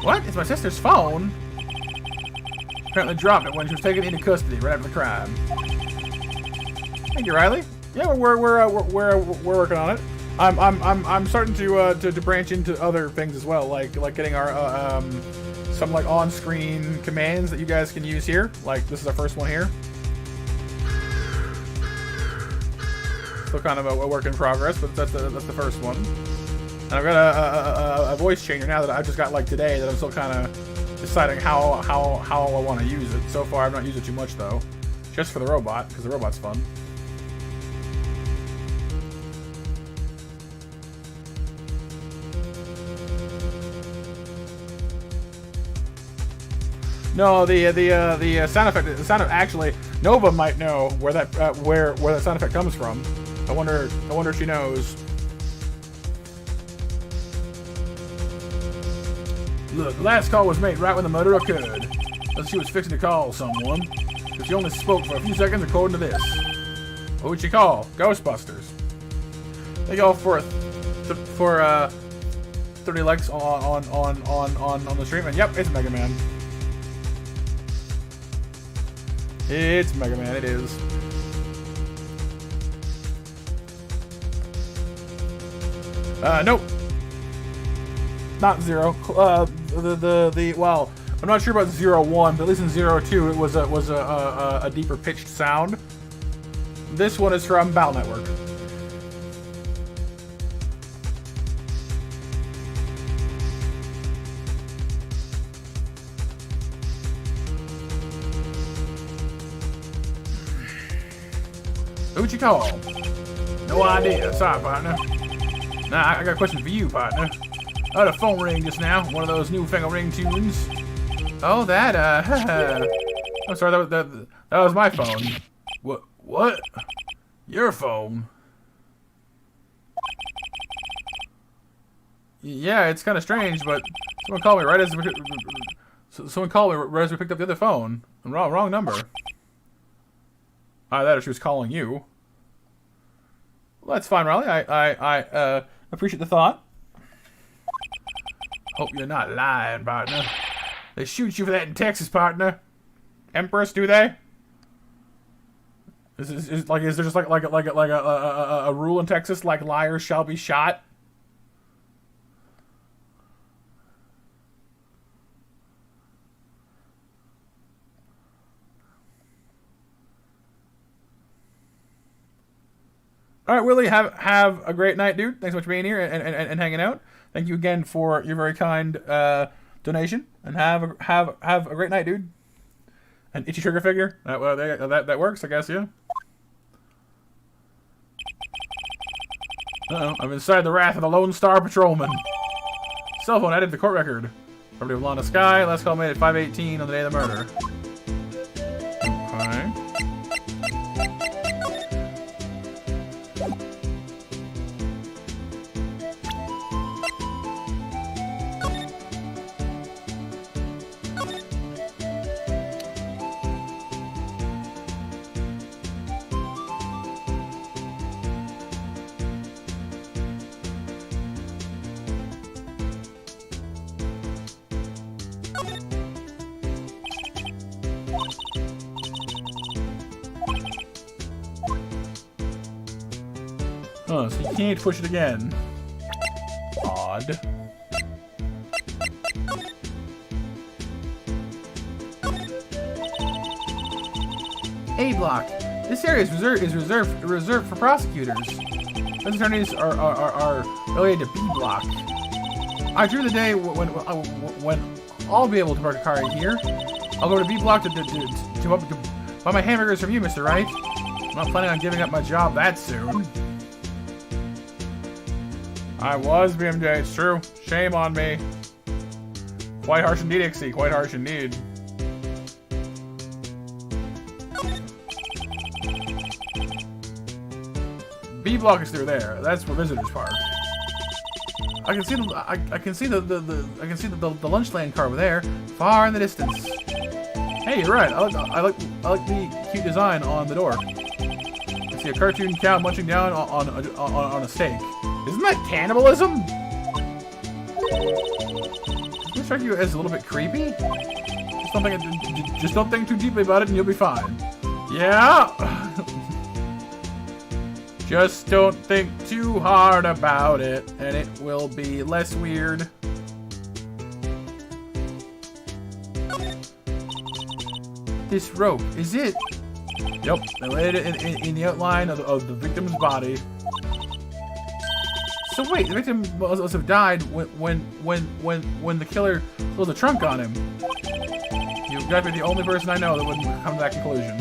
What? It's my sister's phone. Apparently dropped it when she was taken into custody right after the crime. Thank you, Riley. Yeah, we're working on it. I'm starting to branch into other things as well, like getting our some like on-screen commands that you guys can use here. Like this is our first one here. Still kind of a work in progress, but that's the first one. And I've got a voice changer now that I just got like today that I'm still kind of deciding how I want to use it. So far, I've not used it too much though, just for the robot because the robot's fun. No, the sound effect. The sound actually, Nova might know where that sound effect comes from. I wonder if she knows. Look, the last call was made right when the murder occurred. As she was fixing to call someone, but she only spoke for a few seconds according to this. What would she call? Ghostbusters. Thank y'all for 30 likes on the stream. And yep, it's Mega Man. It's Mega Man. It is. Nope. Not 0. Well, I'm not sure about 0-1, but at least in 0-2 it was a deeper pitched sound. This one is from Battle Network. Who'd you call? No idea. Sorry, partner. Nah, I got a question for you, partner. I had a phone ring just now. One of those newfangled ring tunes. Oh, that, I'm sorry, that was my phone. What? Your phone? Yeah, it's kind of strange, but someone called me right as we picked up the other phone. Wrong number. That or she was calling you. Well, that's fine, Riley. I appreciate the thought. Hope you're not lying, partner. They shoot you for that in Texas, partner. Empress, do they? Is there just like a rule in Texas like liars shall be shot? All right, Willie, have a great night, dude. Thanks so much for being here and hanging out. Thank you again for your very kind donation, and have a great night, dude. An itchy trigger figure. That works, I guess. Yeah. I'm inside the wrath of the Lone Star Patrolman. Cell phone added to the court record. Property of Lana Sky. Last call made at 5:18 on the day of the murder. Okay. Huh, so you can't push it again. Odd. A block. This area is reserved for prosecutors. Those attorneys are related to B block. I drew the day when I'll be able to park a car here. I'll go to B block to buy my hamburgers from you, Mr. Wright. I'm not planning on giving up my job that soon. I was BMJ, it's true. Shame on me. Quite harsh indeed, Ixie. Quite harsh indeed. B block is through there. That's where visitors park. I can see the lunchland car over there, far in the distance. Hey, you're right. I like the cute design on the door. I see a cartoon cow munching down on a steak. Isn't that cannibalism? Does it strike you as a little bit creepy? Just don't think too deeply about it and you'll be fine. Yeah? Just don't think too hard about it and it will be less weird. This rope, is it? Yep, they laid it in the outline of the victim's body. So wait, the victim must have died when the killer pulled the trunk on him. You've got to be the only person I know that would come to that conclusion.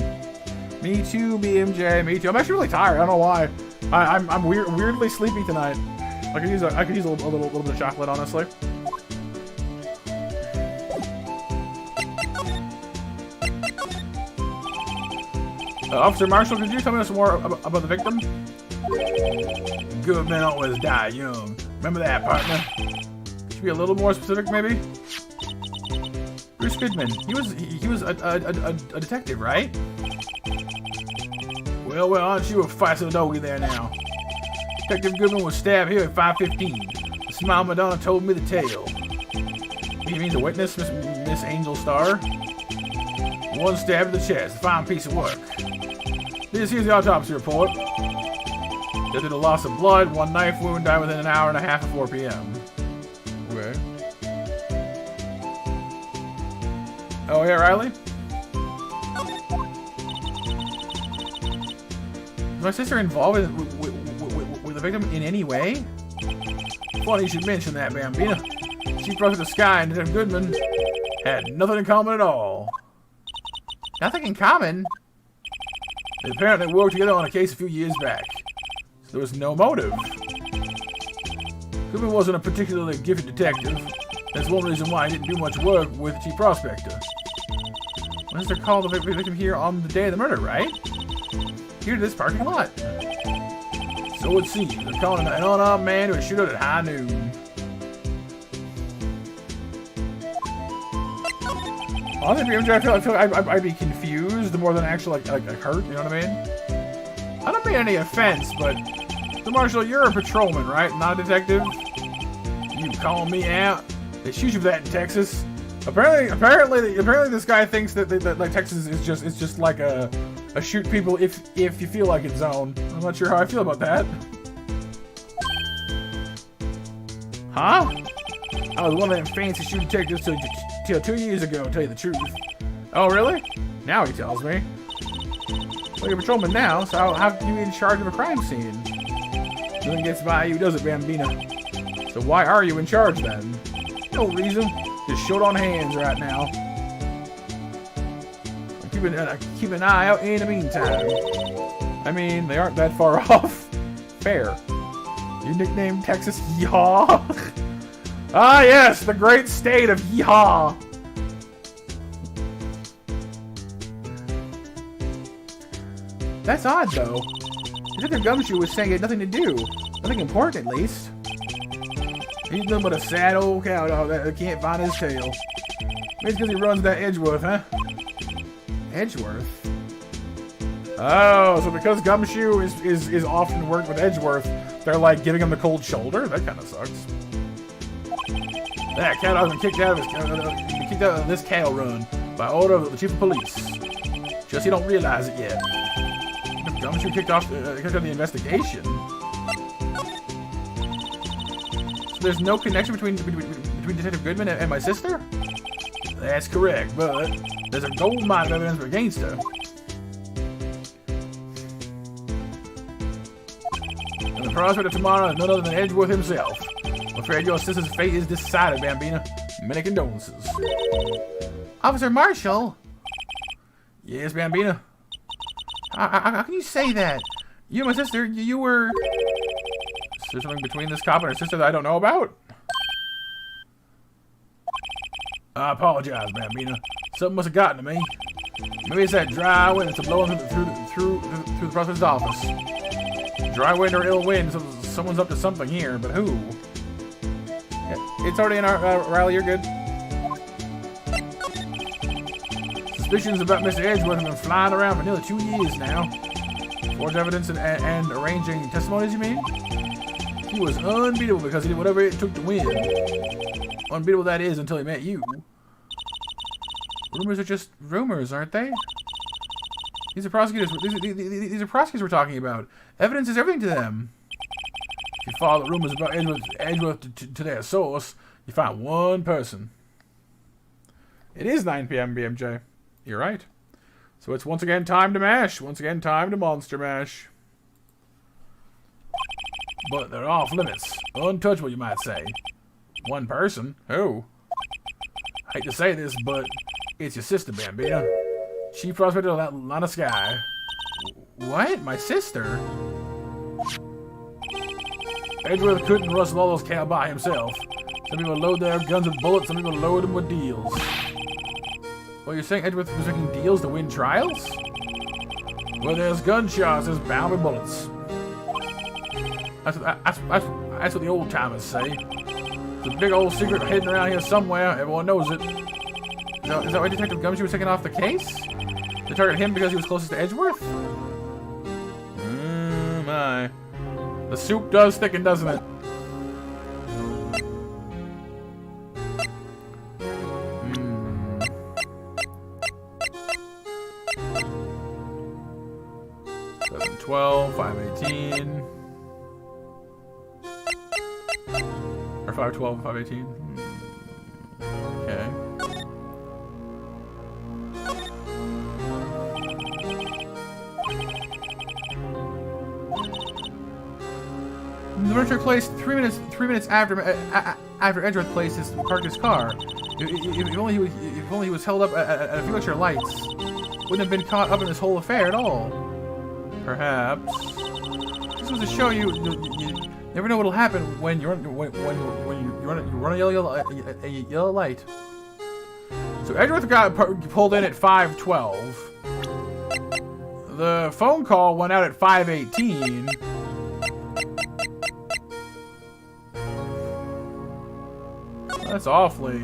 Me too, BMJ. Me too. I'm actually really tired. I don't know why. I'm weirdly sleepy tonight. I could use a little bit of chocolate, honestly. Officer Marshall, could you tell me some more about the victim? Good men always die young. Remember that, partner? Should be a little more specific, maybe? Bruce Goodman. He was a detective, right? Well, aren't you a feisty doggy there now? Detective Goodman was stabbed here at 5:15. The smile Madonna told me the tale. You mean the witness, Miss Angel Star? One stab to the chest. A fine piece of work. Here's the autopsy report. Due to the loss of blood, one knife wound, died within an hour and a half of 4 p.m. Okay. Oh yeah, Riley? Is my sister involved with the victim in any way? Funny you should mention that, Bambina. She broke the sky and Detective Goodman had nothing in common at all. Nothing in common? They apparently worked together on a case a few years back. So there was no motive. Goodman wasn't a particularly gifted detective. That's one reason why he didn't do much work with the chief prospector. When is there called the victim here on the day of the murder, right? Here to this parking lot. So it seems. They're calling an unarmed man to a shootout at high noon. Honestly, I feel like I'd be confused more than actually like hurt. You know what I mean? I don't mean any offense, but the Marshal, you're a patrolman, right? Not a detective. You calling me out? They shoot you for that in Texas. Apparently, this guy thinks that like Texas is just like a shoot people if you feel like it zone. I'm not sure how I feel about that. Huh? I was one of them fancy shoot detectives till 2 years ago, to tell you the truth. Oh, really? Now he tells me. Well, you're a patrolman now, so how can you be in charge of a crime scene? Nothing gets by you, does it, Bambina? So why are you in charge, then? No reason. Just short on hands right now. Keep an eye out in the meantime. I mean, they aren't that far off. Fair. Your nickname, Texas Yaw? Ah, yes, the great state of yeehaw. That's odd, though. Detective Gumshoe was saying it had nothing to do. Nothing important, at least. He's nothing but a sad old cow dog that can't find his tail. Maybe it's because he runs that Edgeworth, huh? Edgeworth? Oh, so because Gumshoe is often worked with Edgeworth, they're like giving him the cold shoulder? That kind of sucks. That cow dog's been kicked out of this cattle run by order of the chief of police. Just he don't realize it yet. Gumshoe kicked off the investigation. So there's no connection between Detective Goodman and my sister? That's correct, but there's a gold mine of evidence against her. And the prospect of tomorrow is none other than Edgeworth himself. I'm afraid your sister's fate is decided, Bambina. Many condolences. Officer Marshall? Yes, Bambina? How can you say that? You and my sister, you were... Is there something between this cop and her sister that I don't know about? I apologize, Bambina. Something must have gotten to me. Maybe it's that dry wind that's blowing through the prosecutor's office. Dry wind or ill wind, someone's up to something here, but who? It's already in our Riley, you're good. Suspicions about Mr. Edgeworth have been flying around for nearly 2 years now. Forged evidence and arranging testimonies, you mean? He was unbeatable because he did whatever it took to win. Unbeatable that is until he met you. Rumors are just rumors, aren't they? These are prosecutors. These are prosecutors we're talking about. Evidence is everything to them. If you follow the rumors about Edgeworth to their source, you find one person. It is 9 p.m. BMJ. You're right. So it's once again time to mash. Once again time to monster mash. But they're off limits. Untouchable, you might say. One person? Who? I hate to say this, but it's your sister, Bambina. Chief prospector of that line of sky. What? My sister? Edgeworth couldn't rustle all those cattle by himself. Some people load their guns with bullets, some people load them with deals. Well, you're saying Edgeworth was making deals to win trials? Where there's gunshots, there's bound with bullets. That's what the old timers say. It's a big old secret hidden around here somewhere. Everyone knows it. Is that why Detective Gumshoe was taking off the case? To target him because he was closest to Edgeworth? My. The soup does thicken, doesn't it? $7, $12, $5, $18. Or $5, $12, $5, $18. Okay. The murder took place 3 minutes after Edgeworth parked his car. If only he was held up at a few extra lights, wouldn't have been caught up in this whole affair at all. Perhaps. This was to show you never know what'll happen when you run a yellow light. So Edgeworth got pulled in at 5:12. The phone call went out at 5:18. That's awfully.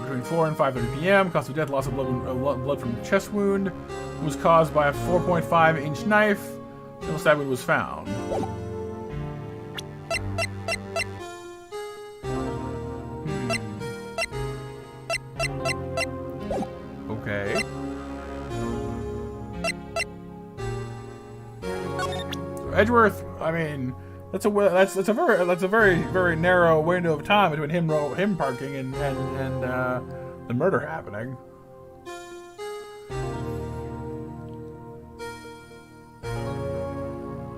Between 4 and 5:30 p.m. Cause of death, loss of blood from chest wound was caused by a 4.5-inch knife. Single stab wound was found. Okay. So Edgeworth, I mean. That's a very narrow window of time between him parking and the murder happening.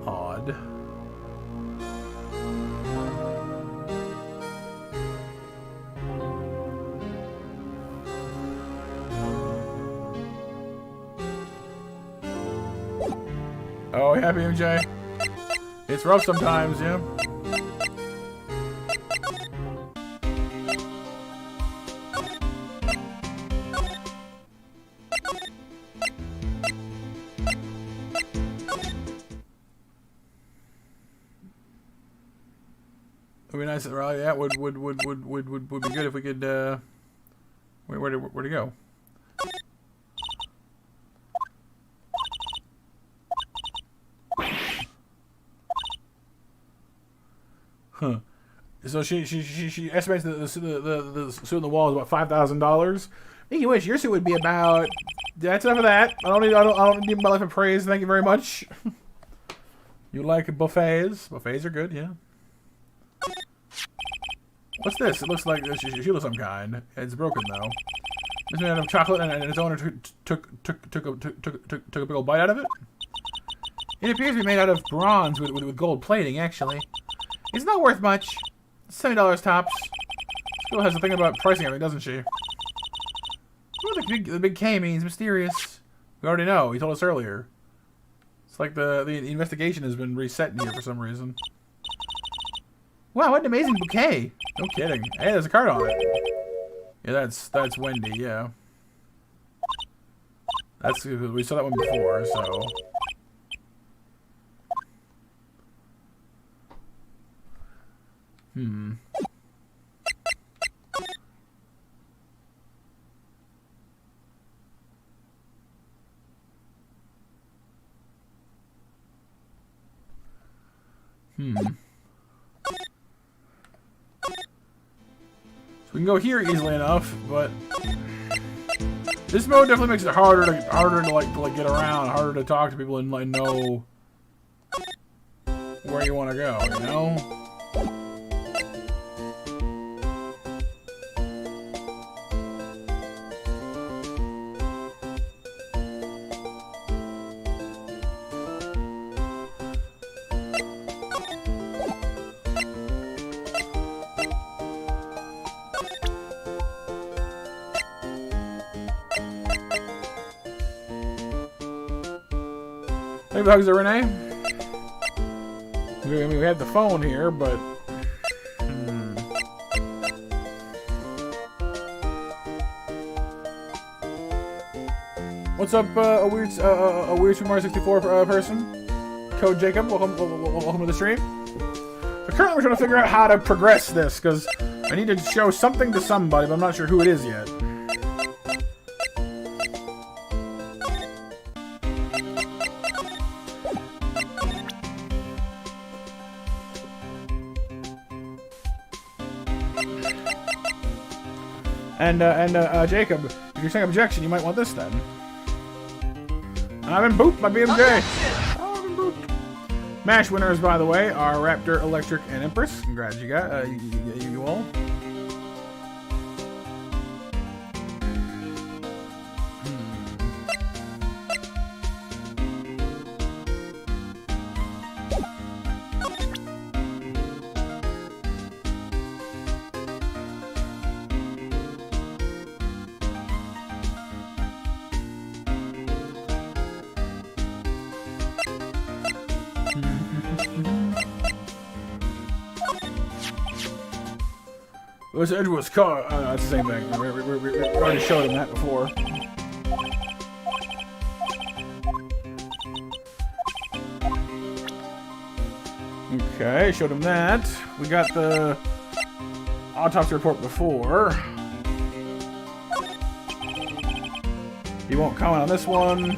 Odd. Oh, happy MJ. It's rough sometimes, yeah. It'd be nice. Well, yeah, would be good if we could. Where'd it go? Huh. So she estimates that the suit in the wall is about $5,000. Make you wish your suit would be about. That's enough of that. I don't need my life of praise. Thank you very much. You like buffets? Buffets are good, yeah. What's this? It looks like a shield of some kind. It's broken though. It's made out of chocolate, and its owner took a big old bite out of it. It appears to be made out of bronze with gold plating. Actually, it's not worth much. $70 tops. Still has a thing about pricing everything, doesn't she? What the big K means? Mysterious. We already know. He told us earlier. It's like the investigation has been reset in here for some reason. Wow, what an amazing bouquet! No kidding. Hey, there's a card on it. Yeah, that's Wendy. Yeah. We saw that one before, so. So we can go here easily enough, but this mode definitely makes it harder to get around, harder to talk to people and like know where you want to go, you know? Maybe hugs are Renee. We had the phone here, but what's up, a weird Super Mario 64 person? Code Jacob, welcome to the stream. So currently we're trying to figure out how to progress this because I need to show something to somebody, but I'm not sure who it is yet. And Jacob, if you're saying objection, you might want this then. I've been booped by BMJ. Oh, I've been booped. MASH winners, by the way, are Raptor, Electric, and Empress. Congrats, you got you all. Where's Edgewood's car? It's the same thing. We already showed him that before. Okay, showed him that. We got the autopsy report before. He won't comment on this one.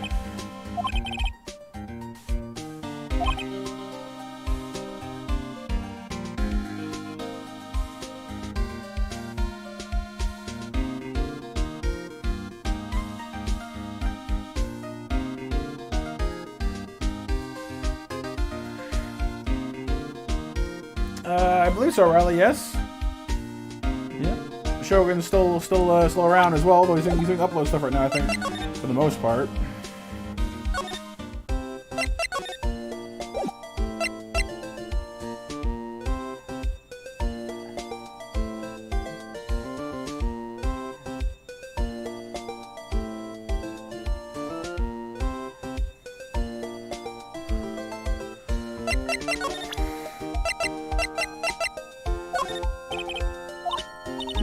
I believe so, Riley. Yes. Yeah. Shogun's still around as well, though he's doing upload stuff right now. I think for the most part.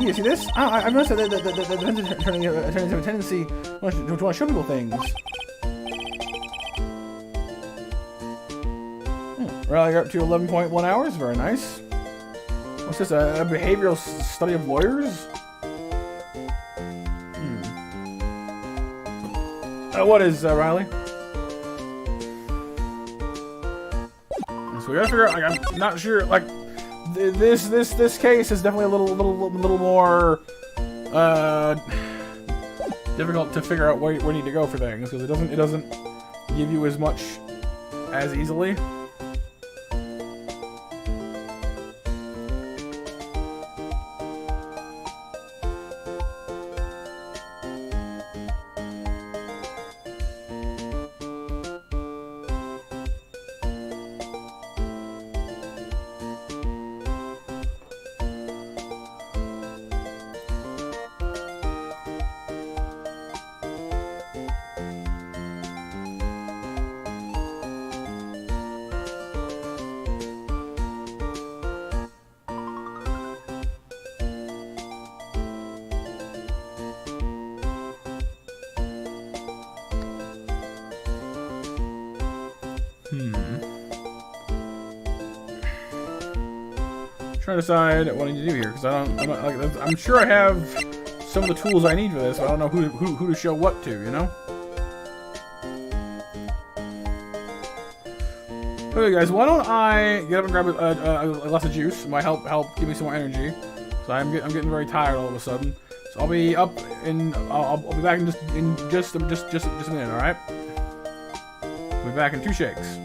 You see this? I've noticed that the defense turning into a tendency to want to show people things. Well, you're up to 11.1 hours. Very nice. What's this? A behavioral study of lawyers? What is Riley? So we gotta figure out. Like, I'm not sure. Like this case is definitely a little more difficult to figure out where you need to go for things because it doesn't give you as much as easily. Trying to decide what I need to do here because I'm sure I have some of the tools I need for this, but I don't know who to show what to, you know? Okay, guys, why don't I get up and grab a glass of juice? It might help give me some more energy. So I'm getting very tired all of a sudden. So I'll be up in I'll be back in just a minute. All right. I'll be back in 2 shakes.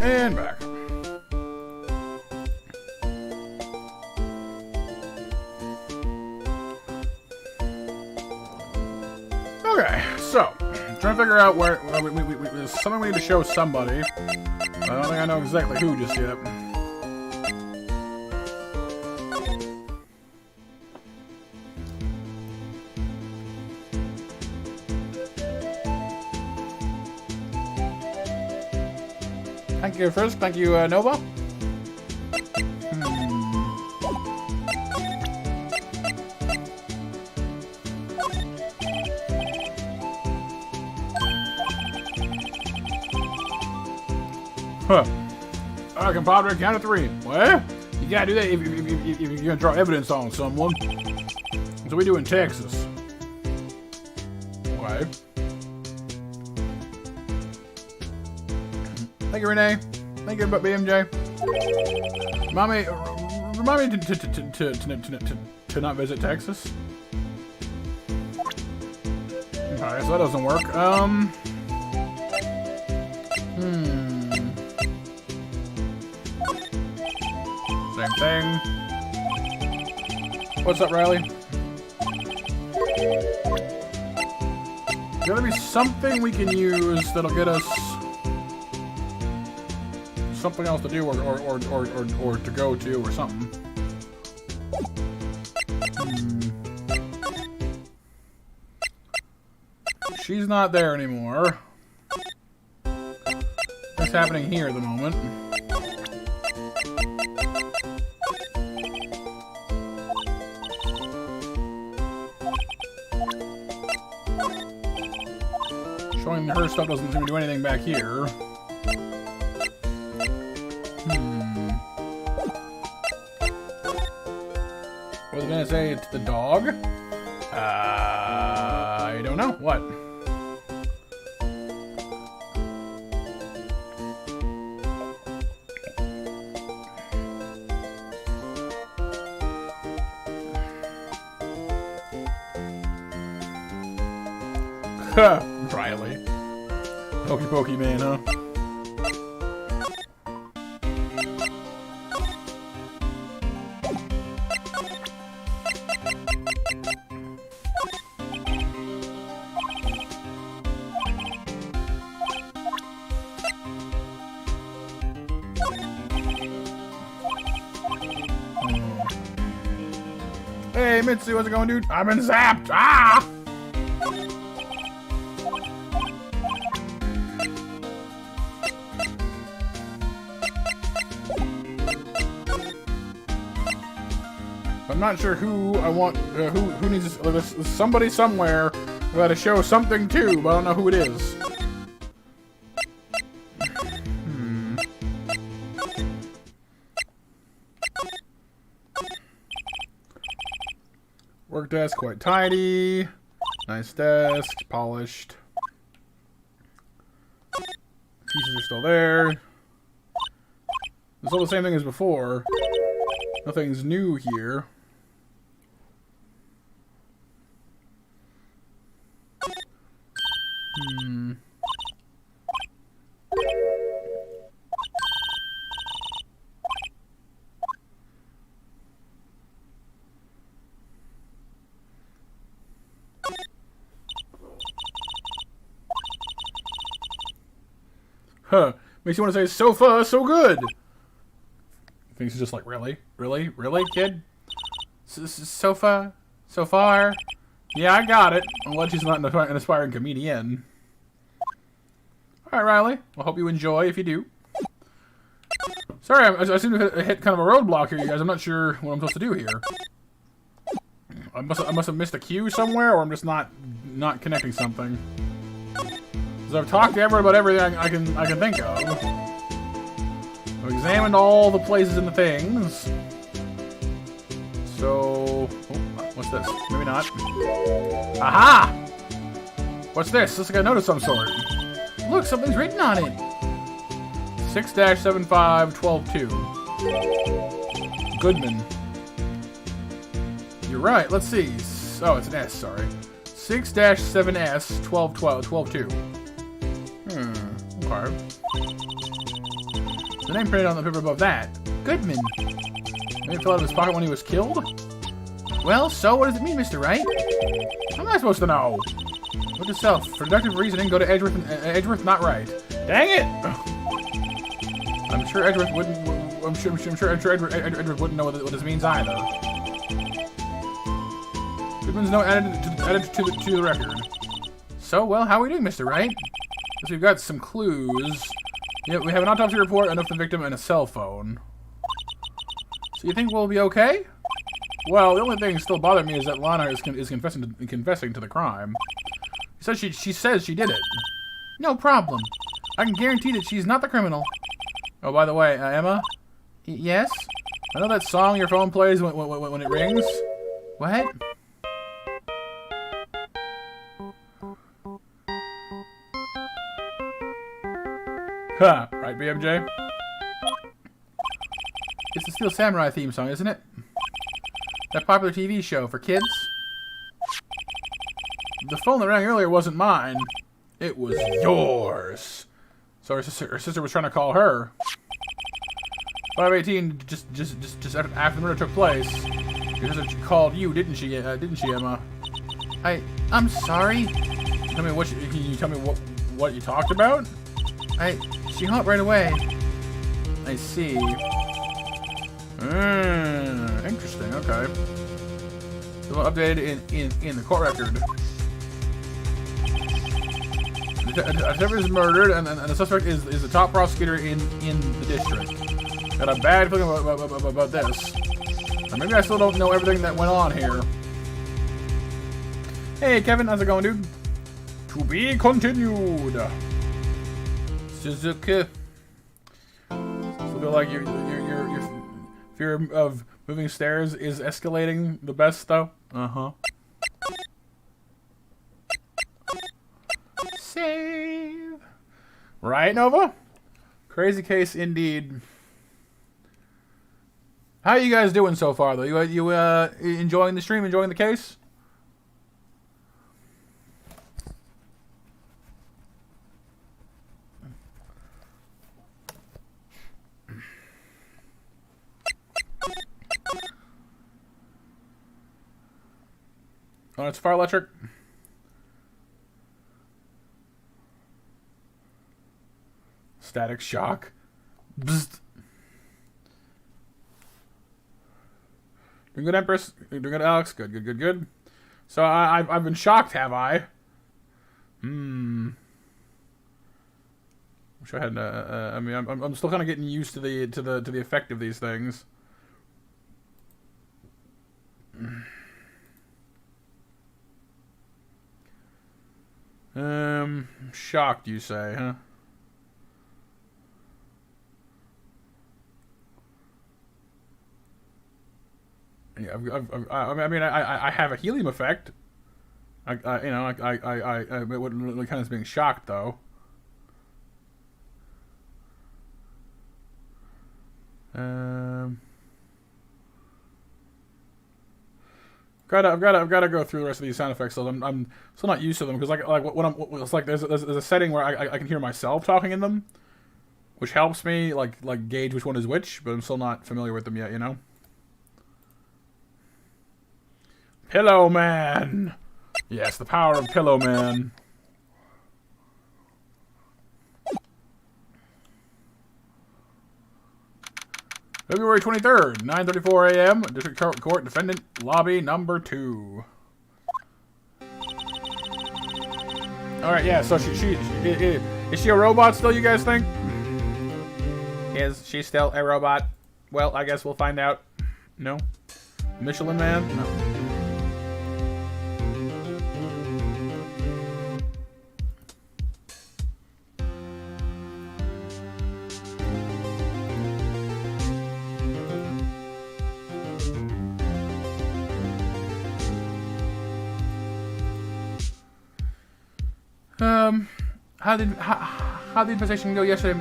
And back. Okay, so trying to figure out where there's something we need to show somebody. I don't think I know exactly who just yet. Thank you, Frisk. Thank you, Nova. Huh. Alright, compadre, count of 3. What? You gotta do that if you're gonna draw evidence on someone. That's what we do in Texas. Okay. Thank you, Renee. Thank you, BMJ. Remind me to not visit Texas. Alright, so that doesn't work. Same thing. What's up, Riley? There's gotta be something we can use that'll get us something else to do or to go to or something. She's not there anymore. What's happening here at the moment? Showing her stuff doesn't seem to do anything back here. Was I gonna say it's the dog? I don't know. What? Riley. Pokey pokey man, huh? Hey, Mitzi, what's it going, dude? I've been zapped! Ah! I'm not sure who I want, who needs this. There's somebody somewhere who got to show something to, but I don't know who it is. Work desk quite tidy. Nice desk, polished. Pieces are still there. It's all the same thing as before. Nothing's new here. Huh. Makes you want to say, so far, so good. Thinks just like, really? Really? Really, kid? So far? So far? Yeah, I got it. Unless she's not an aspiring comedian. Alright, Riley. I hope you enjoy if you do. Sorry, I seem to have hit kind of a roadblock here, you guys. I'm not sure what I'm supposed to do here. I must have missed a cue somewhere, or I'm just not connecting something. Because I've talked to everyone about everything I can think of. I've examined all the places and the things. So, what's this? Maybe not. Aha! What's this? Looks like a note of some sort. Look, something's written on it. 6-75-12-2. Goodman. You're right. Let's see. Oh, it's an S. Sorry. 6-7S 12-2. Okay. The name printed on the paper above that. Goodman. Maybe it fell out of his pocket when he was killed? Well, so what does it mean, Mr. Wright? How am I supposed to know? Look to self. For deductive reasoning, go to Edgeworth, not Wright. Dang it! I'm sure Edgeworth wouldn't. I'm sure Edgeworth wouldn't know what this means either. Goodman's note added to the record. So, well, how are we doing, Mr. Wright? Guess we've got some clues. Yeah, we have an autopsy report, a note from the victim, and a cell phone. So you think we'll be okay? Well, the only thing still bothering me is that Lana is confessing to the crime. She says she did it. No problem. I can guarantee that she's not the criminal. Oh, by the way, Emma? Yes? I know that song your phone plays when it rings? What? Huh, right, BMJ? It's the Steel Samurai theme song, isn't it? That popular TV show for kids? The phone that rang earlier wasn't mine. It was yours. So her sister was trying to call her. 518 just after the murder took place. Your sister called you, didn't she, Emma? I'm sorry. Tell me can you tell me what you talked about? She hung up right away. I see. Interesting. Okay. So updated in the court record. A detective is murdered, and the suspect is the top prosecutor in the district. Got a bad feeling about this. Or maybe I still don't know everything that went on here. Hey, Kevin, how's it going, dude? To be continued. Suzuki. So feel like your fear of moving stairs is escalating the best, though. Save. Right, Nova? Crazy case indeed. How are you guys doing so far, though? You enjoying the stream? Enjoying the case? Oh, it's fire electric. Static shock. Bzzt. Doing good, Empress. Doing good, Alex. Good. So I've been shocked, have I? Wish I had. I mean, I'm still kind of getting used to the effect of these things. Shocked, you say, huh? Yeah, I have a helium effect. It wouldn't really count as being shocked, though. I've got to go through the rest of these sound effects. So I'm still not used to them because it's like there's a setting where I can hear myself talking in them, which helps me like gauge which one is which. But I'm still not familiar with them yet. You know. Pillow Man. Yes, the power of Pillow Man. February 23rd, 9:34 a.m. District Court Defendant Lobby Number 2. All right, yeah. So is she a robot still? You guys think? Is she still a robot? Well, I guess we'll find out. No. Michelin Man? No. How did the investigation go yesterday,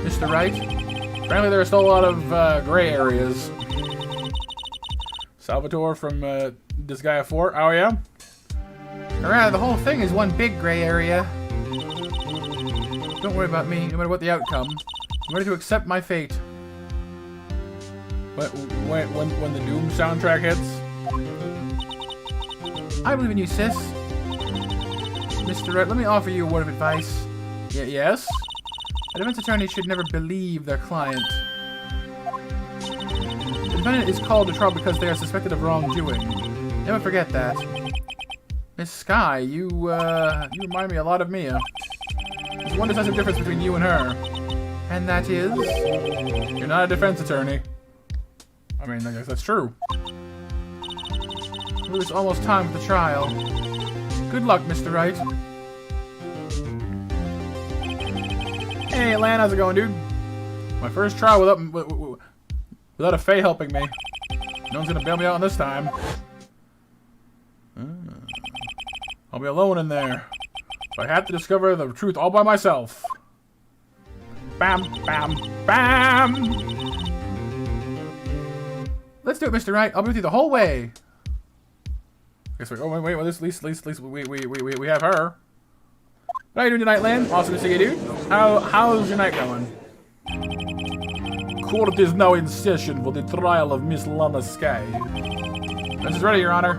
Mr. Wright? Apparently there are still a lot of gray areas. Salvatore from Disgaea 4. Oh yeah? Or rather, the whole thing is one big gray area. Don't worry about me, no matter what the outcome. I'm ready to accept my fate. When the Doom soundtrack hits. I believe in you, sis. Mr. Wright, let me offer you a word of advice. Yes? A defense attorney should never believe their client. The defendant is called to trial because they are suspected of wrongdoing. Never forget that. Miss Sky, you remind me a lot of Mia. There's one decisive difference between you and her. And that is? You're not a defense attorney. I mean, I guess that's true. I believe it's almost time for the trial. Good luck, Mr. Wright. Hey, Lan, how's it going, dude? My first trial without a Fae helping me. No one's gonna bail me out this time. I'll be alone in there. So I have to discover the truth all by myself. Bam, bam, bam! Let's do it, Mr. Wright. I'll be with you the whole way. Okay, so wait, well, at least we have her. How are you doing tonight, Lan? Awesome to see you, dude. How's your night going? Court is now in session for the trial of Miss Lana Sky. This is ready, Your Honor.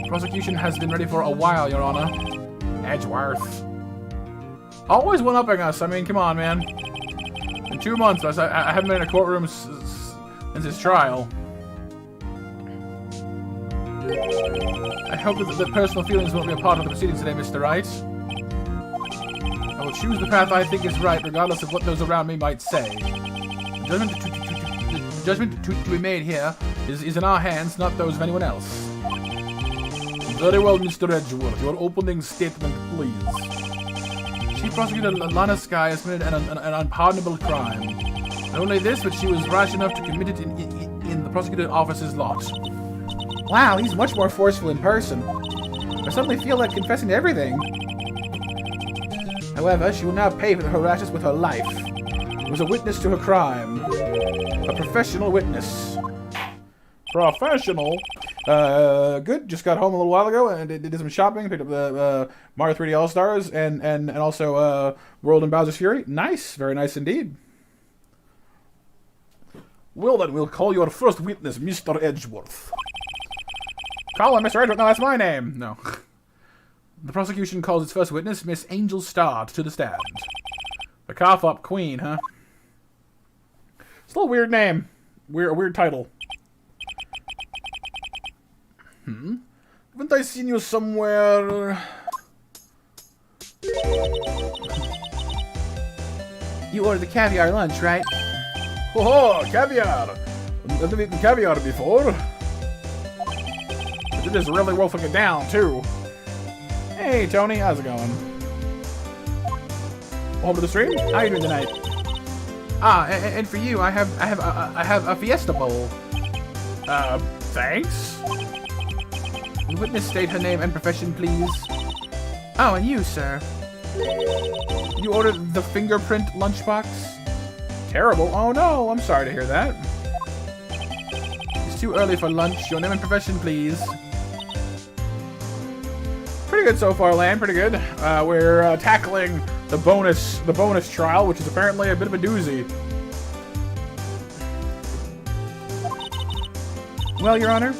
Prosecution has been ready for a while, Your Honor. Edgeworth. Always one-upping us. I mean, come on, man. In 2 months, I haven't been in a courtroom since his trial. I hope that personal feelings won't be a part of the proceedings today, Mr. Wright. I will choose the path I think is right, regardless of what those around me might say. The judgment to be made here is in our hands, not those of anyone else. Very well, Mr. Edgeworth. Your opening statement, please. Chief Prosecutor Lana Sky has committed an unpardonable crime. Not only this, but she was rash enough to commit it in the prosecutor's office's lot. Wow, he's much more forceful in person. I suddenly feel like confessing to everything. However, she will now pay for the harassment with her life. It was a witness to her crime. A professional witness. Professional? Good. Just got home a little while ago and did some shopping. Picked up the Mario 3D All-Stars and also World and Bowser's Fury. Nice. Very nice indeed. Well then, we'll call your first witness, Mr. Edgeworth. Call him Mr. Edgeworth. No, that's my name. No. The prosecution calls its first witness, Miss Angel Starr, to the stand. The cough-up queen, huh? It's a little weird name. Weird title. Haven't I seen you somewhere? You ordered the caviar lunch, right? Oh, caviar! I've never eaten caviar before. It is really wolfing it down, too. Hey, Tony, how's it going? Home to the stream? How you doing tonight? And for you, I have a Fiesta Bowl. Thanks? The witness state her name and profession, please. Oh, and you, sir. You ordered the fingerprint lunchbox? Terrible. Oh, no, I'm sorry to hear that. It's too early for lunch. Your name and profession, please. Pretty good so far, Lan. Pretty good. We're tackling the bonus trial, which is apparently a bit of a doozy. Well, Your Honor,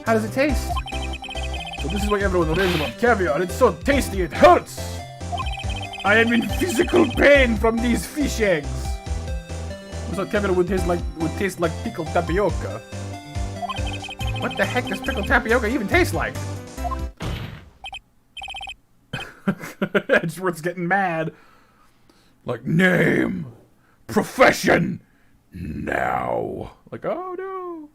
how does it taste? So this is what everyone raves about caviar. It's so tasty, it hurts! I am in physical pain from these fish eggs. I thought caviar would taste like pickled tapioca. What the heck does pickled tapioca even taste like? Edgeworth's getting mad. Like, name, profession, now. Like, oh no.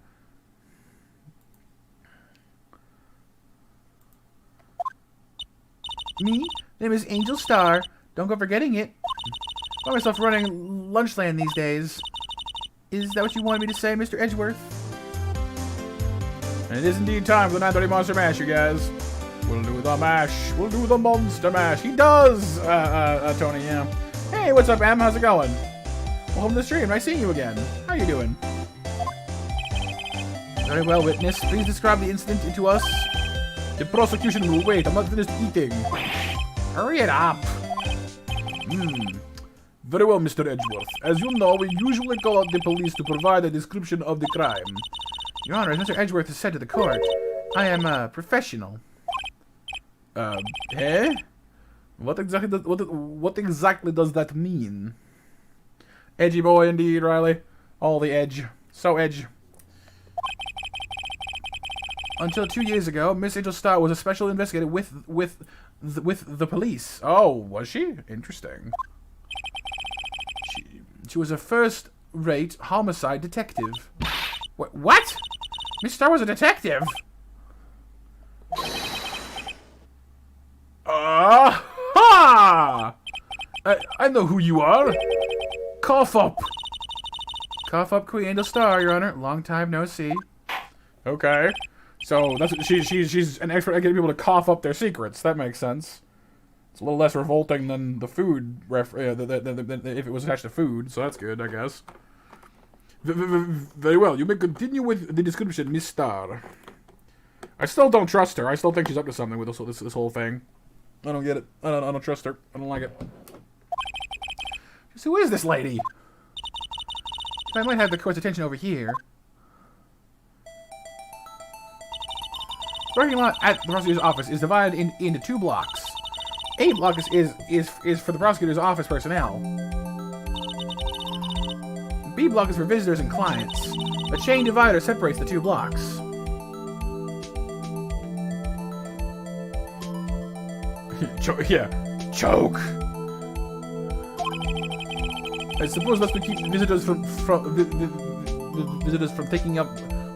Me? Name is Angel Starr. Don't go forgetting it. Find myself running Lunchland these days. Is that what you wanted me to say, Mr. Edgeworth? And it is indeed time for the 9:30 Monster Mash, you guys. We'll do the mash. We'll do the monster mash. He does, Tony, yeah. Hey, what's up, Em? How's it going? Welcome to the stream. Nice seeing you again. How you doing? Very well, witness. Please describe the incident to us. The prosecution will wait. I'm not finished eating. Hurry it up. Very well, Mr. Edgeworth. As you know, we usually call out the police to provide a description of the crime. Your Honor, as Mr. Edgeworth has said to the court, I am a professional. Eh? What exactly does that mean? Edgy boy indeed, Riley. All the edge. So edge. Until 2 years ago, Miss Angel Star was a special investigator with the police. Oh, was she? Interesting. She was a first-rate homicide detective. What? Miss Star was a detective? Ha! I know who you are. Cough up. Cough up, Queen Angel Star, Your Honor. Long time no see. Okay. So that's she's an expert at getting people to cough up their secrets. That makes sense. It's a little less revolting than the food if it was attached to food. So that's good, I guess. Very well. You may continue with the description, Miss Star. I still don't trust her. I still think she's up to something with this whole thing. I don't get it. I don't trust her. I don't like it. Just who is this lady? I might have the court's attention over here. The parking lot at the prosecutor's office is divided into 2 blocks. A block is for the prosecutor's office personnel. B block is for visitors and clients. A chain divider separates the 2 blocks. Choke. I suppose that's to keep visitors from taking up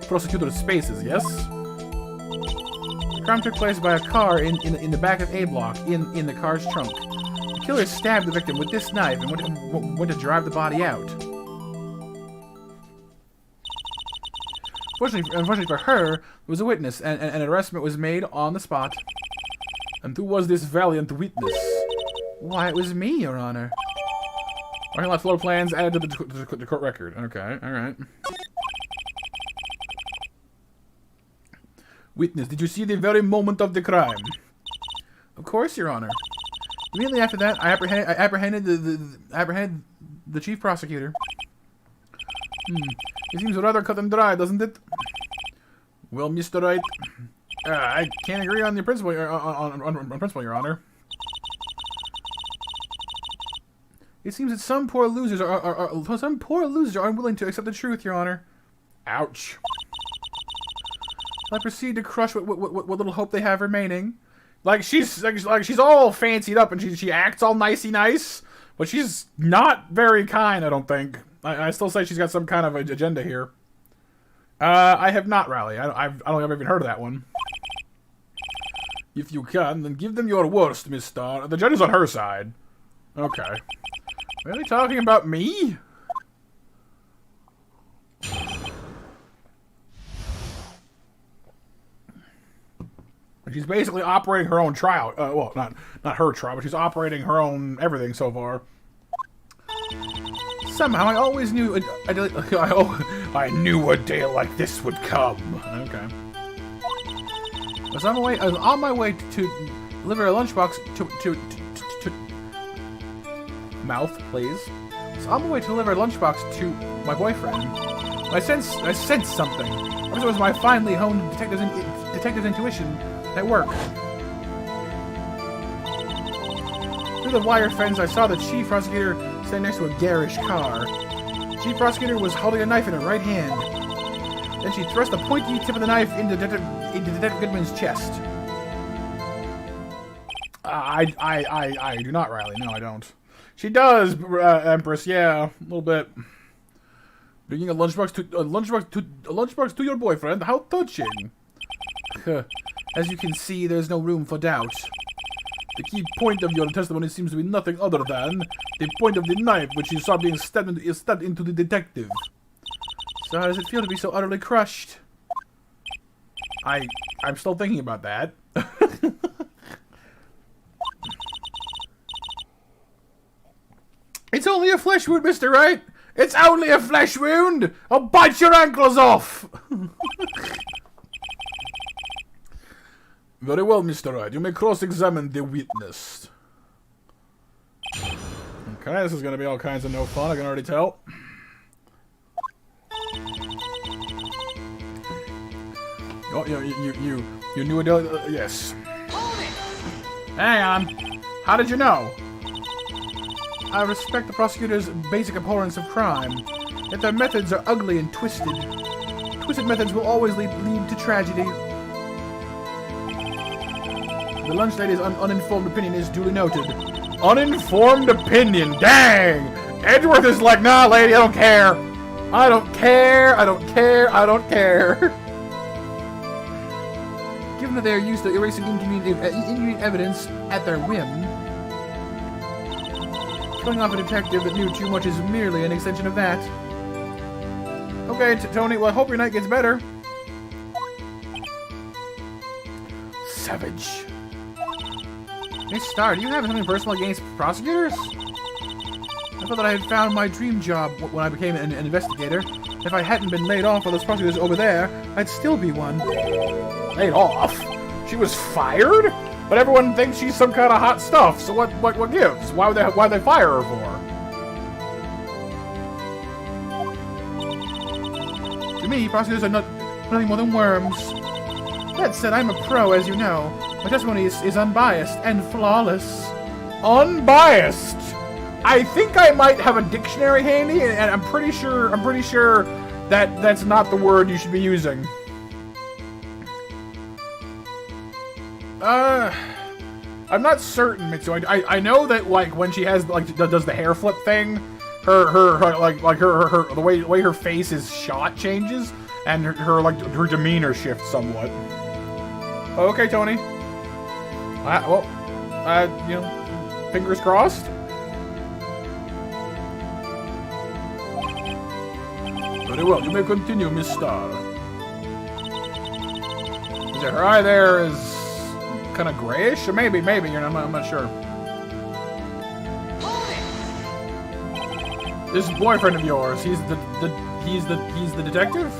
prosecutor's spaces, yes? The crime took place by a car in the back of A block, in the car's trunk. The killer stabbed the victim with this knife and went to drive the body out. Unfortunately for her, there was a witness, and an arrestment was made on the spot. And who was this valiant witness? Why, it was me, Your Honor. Parking lot floor plans added to the court record. Okay, alright. Witness, did you see the very moment of the crime? Of course, Your Honor. Immediately after that, I apprehended the chief prosecutor. It seems rather cut and dry, doesn't it? Well, Mr. Wright, I can't agree on the principle, on principle, Your Honor. It seems that some poor losers are unwilling to accept the truth, Your Honor. Ouch. I proceed to crush what little hope they have remaining. Like she's all fancied up and she acts all nicey nice, but she's not very kind. I don't think. I still say she's got some kind of agenda here. I have not, Rally. I don't think I've even heard of that one. If you can, then give them your worst, Miss Star. The judge is on her side. Okay. Are they talking about me? She's basically operating her own trial. Well, not her trial, but she's operating her own everything so far. Somehow, I always knew I knew a day like this would come. Okay. I was on my way to deliver a lunchbox to mouth, please. I was on my way to deliver a lunchbox to my boyfriend. I sensed something. It was my finely honed detective's intuition at work. Through the wire fence, I saw the chief prosecutor standing next to a garish car. The chief prosecutor was holding a knife in her right hand. Then she thrust the pointy tip of the knife into Detective Goodman's chest. I do not, Riley. No, I don't. She does, Empress. Yeah, a little bit. Bringing a lunchbox to your boyfriend. How touching! As you can see, there's no room for doubt. The key point of your testimony seems to be nothing other than the point of the knife which you saw being stabbed into the detective. So how does it feel to be so utterly crushed? I'm still thinking about that. It's only a flesh wound, Mr. Wright. It's only a flesh wound. I'll bite your ankles off. Very well, Mr. Wright. You may cross-examine the witness. Okay, this is gonna be all kinds of no fun, I can already tell. Oh, you knew it, yes. Hang on. How did you know? I respect the prosecutor's basic abhorrence of crime, yet their methods are ugly and twisted. Twisted methods will always lead to tragedy. The lunch lady's uninformed opinion is duly noted. Uninformed opinion, dang! Edgeworth is like, nah, lady, I don't care. I don't care, I don't care, I don't care. Given that they are used to erasing inconvenient evidence at their whim, killing off a detective that knew too much is merely an extension of that. Okay, Tony, well, I hope your night gets better. Savage. Hey, Star, do you have something personal against prosecutors? I thought that I had found my dream job when I became an investigator. If I hadn't been laid off by those prosecutors over there, I'd still be one. Laid off? She was fired? But everyone thinks she's some kind of hot stuff, so what gives? Why'd they fire her for? To me, prosecutors are nothing more than worms. That said, I'm a pro, as you know. My testimony is unbiased and flawless. Unbiased? I think I might have a dictionary handy, and I'm pretty sure that that's not the word you should be using. I'm not certain, Mitsu. I know that, like, when she has, like, does the hair flip thing, her the way her face is shot changes, and her demeanor shifts somewhat. Okay, Tony. You know, fingers crossed. Very well, you may continue, Miss Star. Her eye there is kind of grayish, or maybe, I'm not sure. This boyfriend of yours, he's the detective?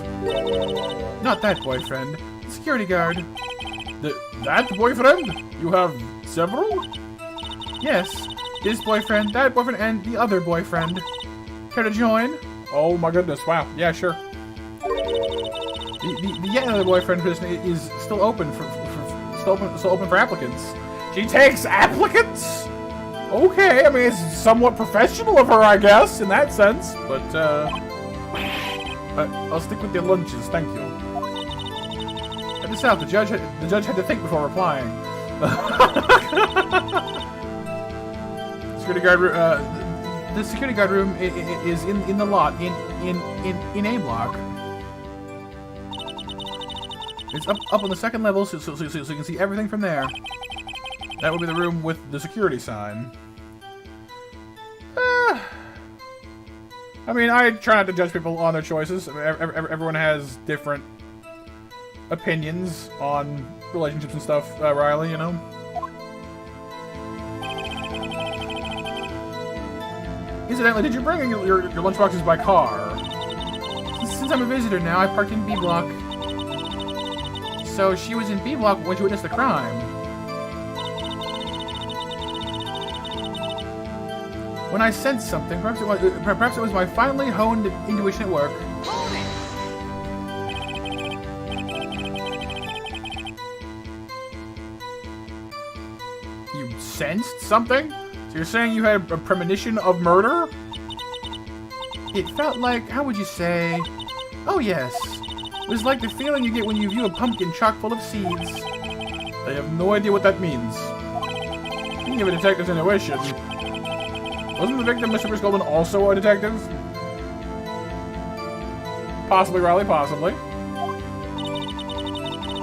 Not that boyfriend. The security guard. That boyfriend? You have several? Yes. This boyfriend, that boyfriend, and the other boyfriend. Care to join? Oh my goodness, wow. Yeah, sure. The yet another boyfriend position is still open still open for applicants. She takes applicants? Okay, I mean, it's somewhat professional of her, I guess, in that sense. But, I'll stick with your lunches, thank you. At the South, the judge had to think before replying. Security guard, the security guard room is in the lot, in A block. It's up on the second level, so you can see everything from there. That would be the room with the security sign. I mean, I try not to judge people on their choices. I mean, everyone has different opinions on relationships and stuff, Riley, you know? Incidentally, did you bring your lunchboxes by car? Since I'm a visitor now, I parked in B block. So she was in B block when she witnessed the crime. When I sensed something, perhaps it was my finely honed intuition at work. You sensed something? So you're saying you had a premonition of murder? It felt like, how would you say? Oh yes. It was like the feeling you get when you view a pumpkin chock full of seeds. I have no idea what that means. Speaking of a detective's intuition, wasn't the victim, Mr. Goldman, also a detective? Possibly, Riley, possibly.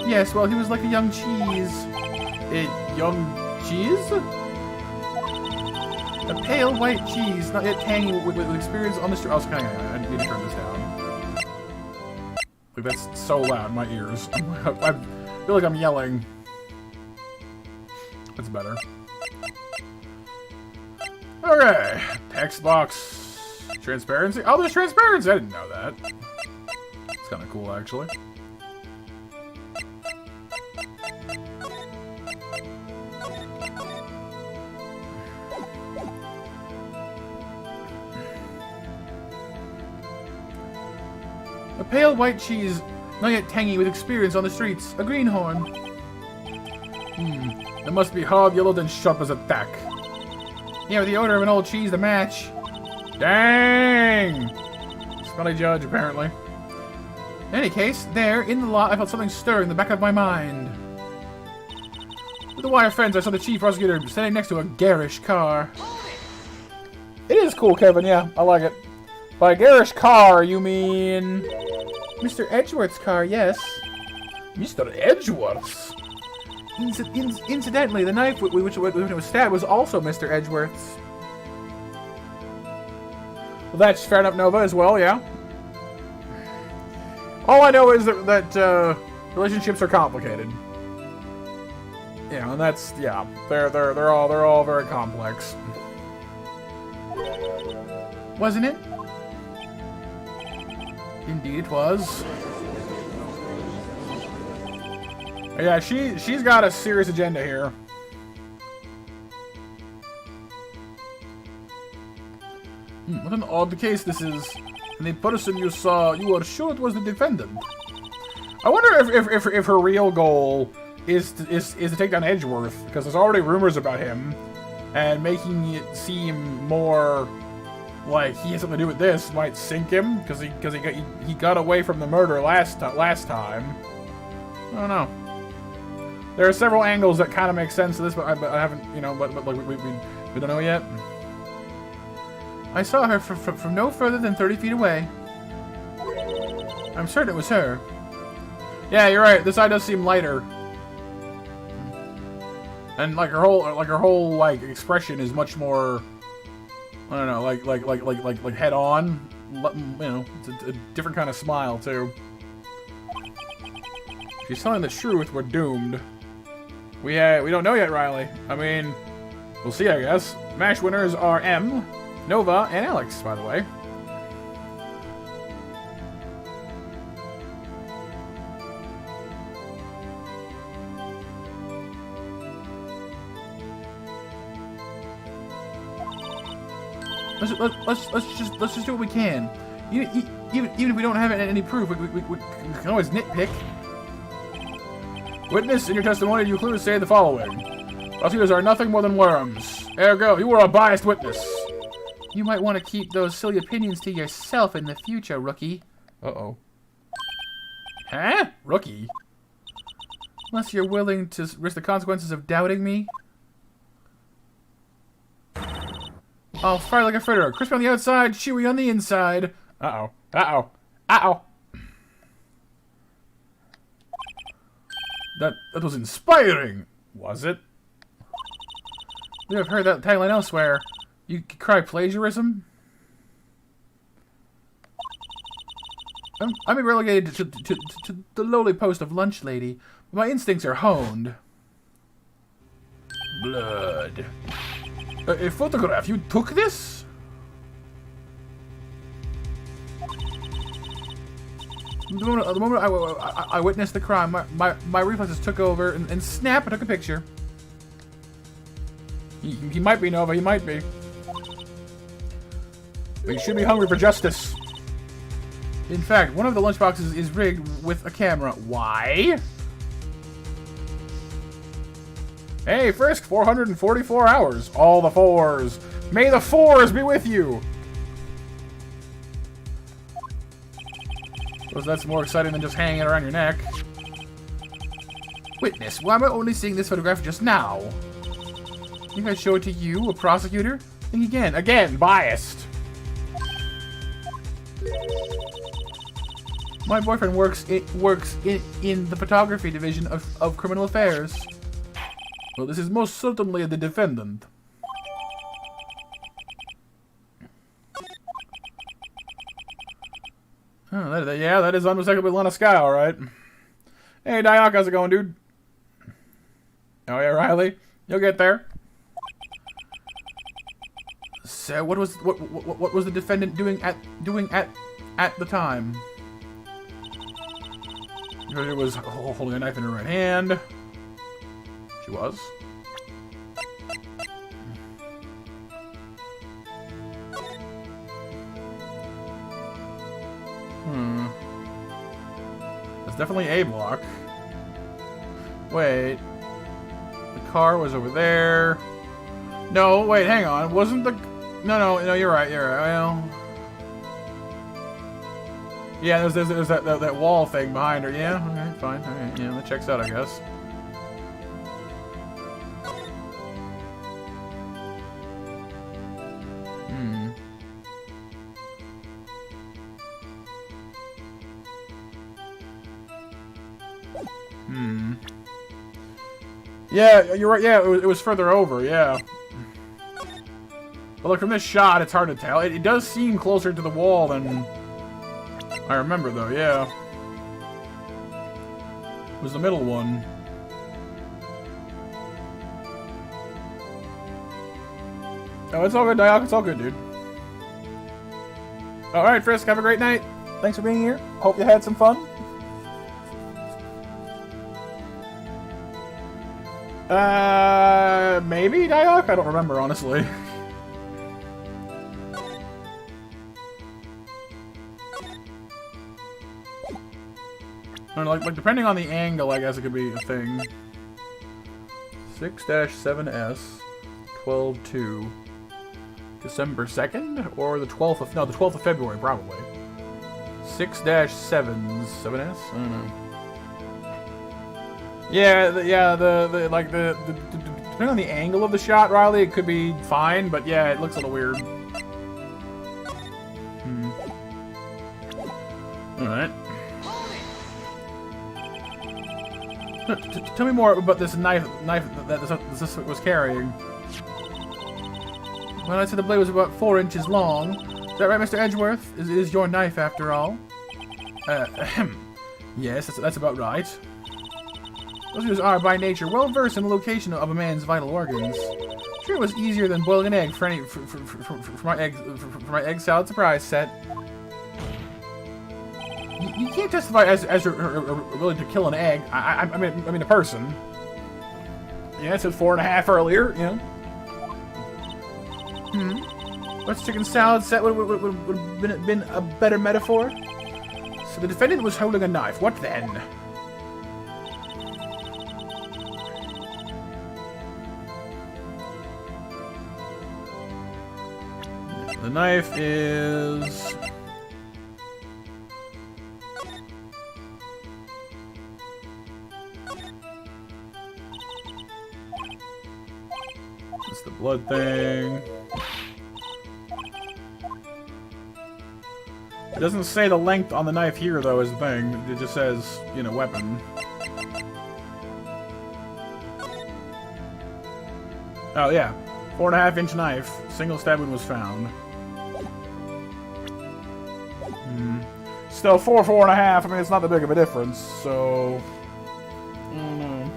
Yes, well, he was like a young cheese. A young cheese? A pale white cheese, not yet tangy, with experience on the street. Oh, I need to turn this down. Like, that's so loud in my ears. I feel like I'm yelling. That's better. Okay, text box, transparency. Oh, there's transparency. I didn't know that. It's kind of cool, actually. A pale white cheese, not yet tangy with experience on the streets. A greenhorn. It must be hard yellowed and sharp as a tack. Yeah, with the odor of an old cheese to match. Dang! Smelly judge, apparently. In any case, there, in the lot, I felt something stir in the back of my mind. With the wire fence, I saw the chief prosecutor standing next to a garish car. It is cool, Kevin, yeah. I like it. By garish car, you mean... Mr. Edgeworth's car, yes. Mr. Edgeworth? Incidentally, the knife which it was stabbed was also Mr. Edgeworth's. Well, that's fair enough, Nova, as well, yeah. All I know is that relationships are complicated. Yeah, and that's, yeah, they're all very complex. Wasn't it? Indeed it was. Yeah, she's got a serious agenda here. What an odd case this is. And the person you saw, you are sure it was the defendant. I wonder if her real goal is to take down Edgeworth, because there's already rumors about him, and making it seem more like he has something to do with this might sink him, because he got away from the murder last time. I don't know. There are several angles that kind of make sense to this, but I haven't, you know, but like we don't know yet. I saw her from no further than 30 feet away. I'm certain it was her. Yeah, you're right. This eye does seem lighter, and like her whole expression is much more. I don't know, like head on. You know, it's a different kind of smile too. If she's telling the truth, we're doomed. We don't know yet, Riley. I mean, we'll see, I guess. MASH winners are M, Nova, and Alex, by the way. Let's just do what we can. Even if we don't have any proof, we can always nitpick. Witness, in your testimony, you clearly say the following: prosecutors are nothing more than worms. Ergo, you are a biased witness. You might want to keep those silly opinions to yourself in the future, rookie. Uh-oh. Huh? Rookie? Unless you're willing to risk the consequences of doubting me. I'll fire like a fritter. Crispy on the outside, chewy on the inside. Uh-oh. Uh-oh. Uh-oh. That was inspiring. Was it? You have heard that tagline elsewhere. You cry plagiarism? I'm relegated to the lowly post of lunch lady, but my instincts are honed. Blood. A photograph? You took this? The moment I witnessed the crime, my reflexes took over, and snap, I took a picture. He might be, Nova, he might be. But you should be hungry for justice. In fact, one of the lunchboxes is rigged with a camera. Why? Hey, Frisk, 444 hours. All the fours. May the fours be with you. Suppose that's more exciting than just hanging it around your neck. Witness, why am I only seeing this photograph just now? Think I'd show it to you, a prosecutor? Think again. Again, biased. My boyfriend works in the photography division of criminal affairs. Well, this is most certainly the defendant. Oh, that is unmistakably Lana Sky, alright. Hey, Diok, how's it going, dude? Oh yeah, Riley, you'll get there. So, what was the defendant doing at the time? She was holding a knife in her right hand. She was. That's definitely A block. Wait. The car was over there. No, wait, hang on. Wasn't the... No, you're right, Well... Yeah, there's that wall thing behind her. Yeah, okay, fine. Alright, yeah, that checks out, I guess. Yeah, you're right. Yeah, it was further over. Yeah. But look, from this shot, it's hard to tell. It does seem closer to the wall than I remember, though. Yeah. It was the middle one. Oh, it's all good, Diok. It's all good, dude. All right, Frisk. Have a great night. Thanks for being here. Hope you had some fun. Maybe, Diok? I don't remember, honestly. I don't know, like, depending on the angle, I guess it could be a thing. 6-7S, 12-2. December 2nd? Or the 12th of... No, the 12th of February, probably. 6-7s, 7S? I don't know. Yeah, depending on the angle of the shot, Riley, it could be fine, but yeah, it looks a little weird. Alright. Tell me more about this knife that this was carrying. Well, I said the blade was about 4 inches long. Is that right, Mr. Edgeworth? It is your knife, after all. Yes, that's about right. Those of us are, by nature, well-versed in the location of a man's vital organs. Sure, it was easier than boiling an egg for my egg salad surprise set. You can't justify as you're willing to kill an egg. I mean a person. Yeah, it said 4.5 earlier. Yeah. What's chicken salad set would have been a better metaphor? So the defendant was holding a knife. What then? The knife is... It's the blood thing. It doesn't say the length on the knife here, though, is the thing. It just says, you know, weapon. Oh, yeah. 4.5-inch knife. Single stab wound was found. Still 4.5. I mean, it's not that big of a difference, so... I don't know.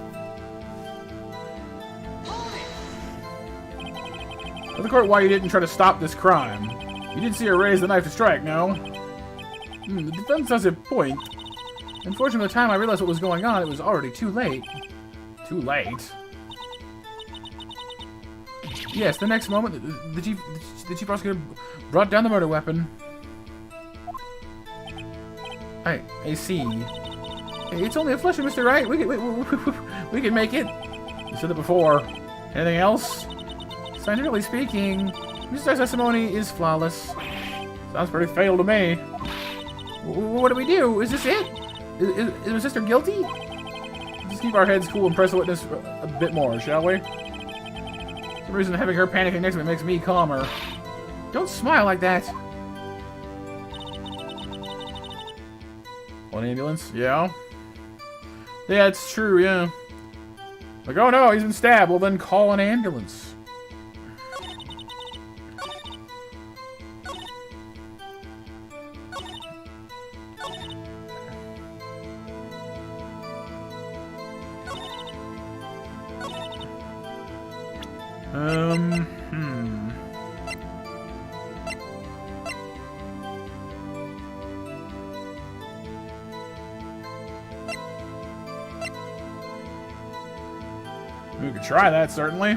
Tell the court why you didn't try to stop this crime. You didn't see her raise the knife to strike, no? The defense has a point. Unfortunately, by the time I realized what was going on, it was already too late. Too late? Yes, the next moment, the chief prosecutor brought down the murder weapon. I see. It's only a flesh, Mr. Wright. We can make it. You said it before. Anything else? Scientifically speaking, Mr. testimony is flawless. Sounds pretty fatal to me. What do we do? Is this it? Is my sister guilty? Just keep our heads cool and press the witness a bit more, shall we? For some reason, having her panicking next to me makes me calmer. Don't smile like that. One ambulance? Yeah. Yeah, it's true, yeah. Like, oh no, he's been stabbed. Well, then call an ambulance. We could try that, certainly.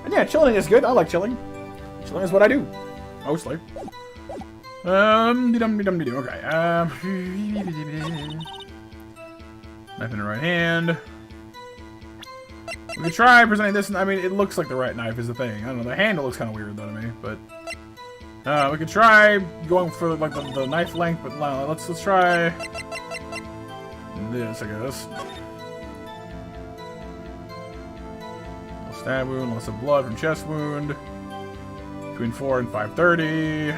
And yeah, chilling is good. I like chilling. Chilling is what I do. Mostly. Dee-dum-dee-dum-dee-dum. Okay, knife in the right hand. We could try presenting this, I mean, it looks like the right knife is the thing. I don't know, the handle looks kind of weird, though, to me, but... we could try going for, like, the knife length, but let's try... this, I guess. Stab wound, loss of blood from chest wound. Between 4 and 530.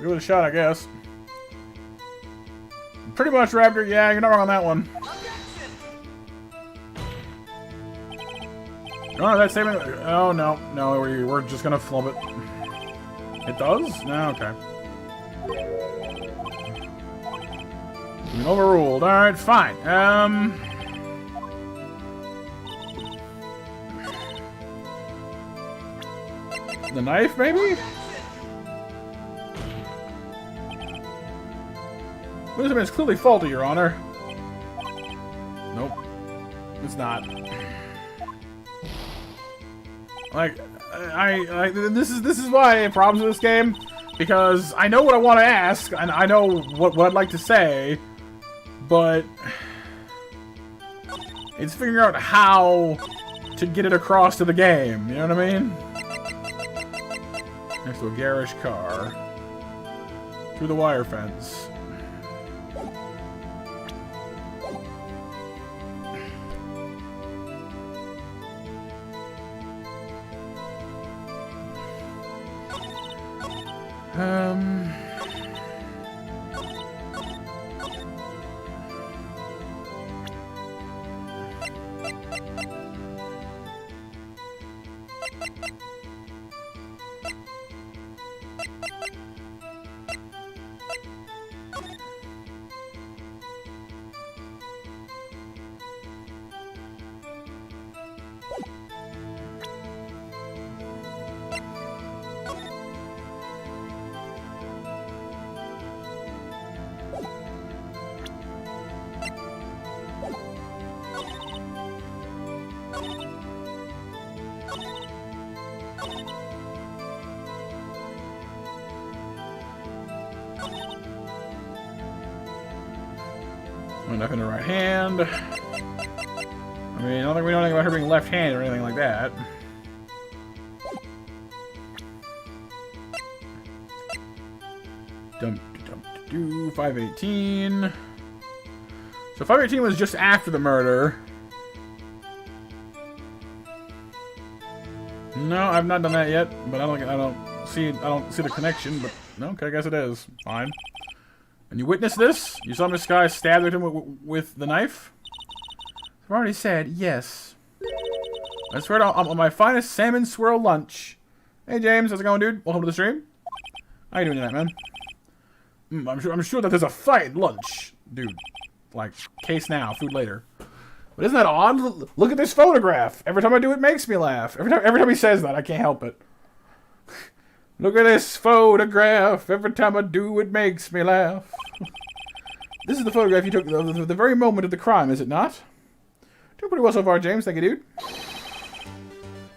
Give it a shot, I guess. Pretty much, Raptor. Yeah, you're not wrong on that one. Oh, that statement. Oh, no. No, we're just gonna flub it. It does? No, okay. Been overruled. Alright, fine. The knife, maybe? It's clearly faulty, Your Honor. Nope. It's not. Like, this is why I have problems with this game, because I know what I want to ask, and I know what I'd like to say, but it's figuring out how to get it across to the game, you know what I mean? Next to a garish car. Through the wire fence. Knife in the right hand. I mean, I don't think we know anything about her being left-handed or anything like that. Dum dum do 518. So 518 was just after the murder. No, I've not done that yet, but I don't see the connection. But no, okay, I guess it is fine. And you witnessed this? You saw this guy stab at him with the knife? I've already said yes. I swear to on my finest salmon swirl lunch. Hey James, how's it going, dude? Welcome to the stream. How you doing tonight, man? I'm sure that there's a fight at lunch, dude. Like, case now, food later. But isn't that odd? Look at this photograph. Every time I do it, makes me laugh. Every time he says that, I can't help it. Look at this photograph. Every time I do, it makes me laugh. This is the photograph you took the very moment of the crime, is it not? Doing pretty well so far, James. Thank you, dude.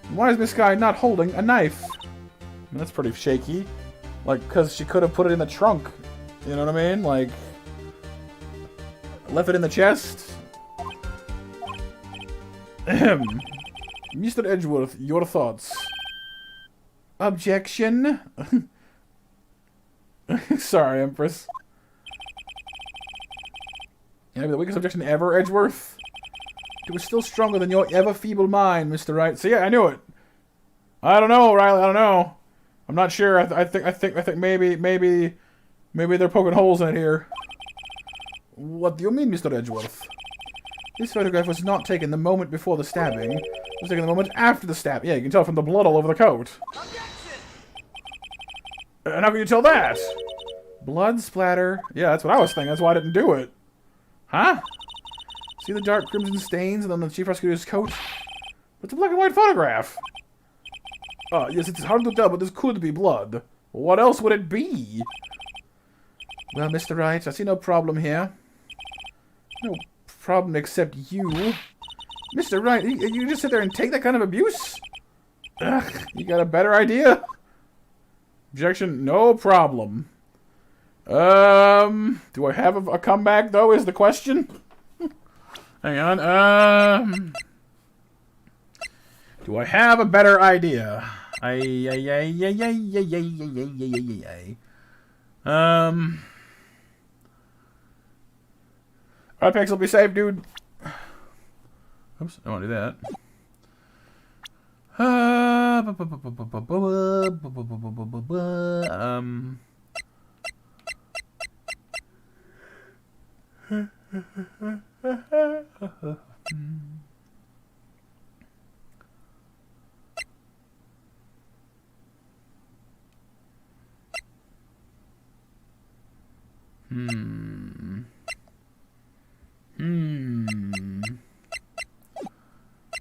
Why is this guy not holding a knife? That's pretty shaky. Like, because she could have put it in the trunk. You know what I mean? Like, left it in the chest. Mr. Edgeworth, your thoughts? Objection? Sorry, Empress. Yeah, the weakest objection ever, Edgeworth? It was still stronger than your ever-feeble mind, Mr. Wright. So yeah, I knew it. I don't know, Riley, I don't know. I'm not sure. I think maybe they're poking holes in it here. What do you mean, Mr. Edgeworth? This photograph was not taken the moment before the stabbing. It was taken the moment after the stab. Yeah, you can tell from the blood all over the coat. And how can you tell that? Blood splatter. Yeah, that's what I was thinking. That's why I didn't do it. Huh? See the dark crimson stains on the chief prosecutor's coat? It's a black and white photograph. Yes, it's hard to tell, but this could be blood. What else would it be? Well, Mr. Wright, I see no problem here. No problem except you. Mr. Wright, you just sit there and take that kind of abuse? Ugh, you got a better idea? Objection, no problem. Do I have a comeback, though, is the question? Hang on, do I have a better idea? Alright, Pixel, be safe, dude. Oops, I don't want to do that.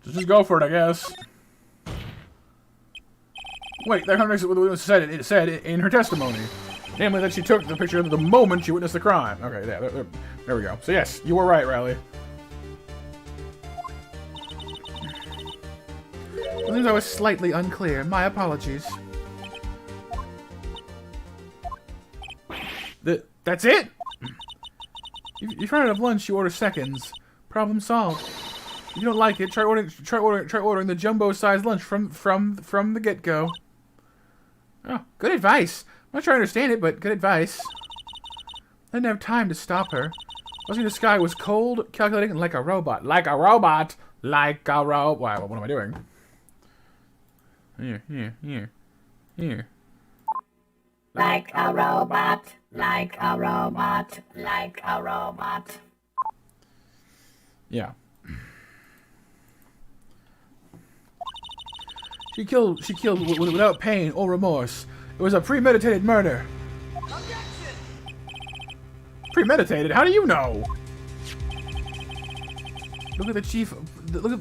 Just go for it, I guess. Wait, that contradicts what it said in her testimony. Namely, that she took the picture the moment she witnessed the crime. Okay, there we go. So yes, you were right, Riley. It seems I was slightly unclear. My apologies. That's it? You've run out of lunch, you order seconds. Problem solved. If you don't like it, try ordering the jumbo-sized lunch from the get-go. Oh, good advice. I'm not sure I understand it, but good advice. I didn't have time to stop her. Watching the sky was cold, calculating, like a robot. Like a robot! Like a robot. Wow, what am I doing? Here. Like a robot, like a robot, like a robot. Yeah. She killed without pain or remorse. It was a premeditated murder. Objection! Premeditated? How do you know? Look at the chief. Look at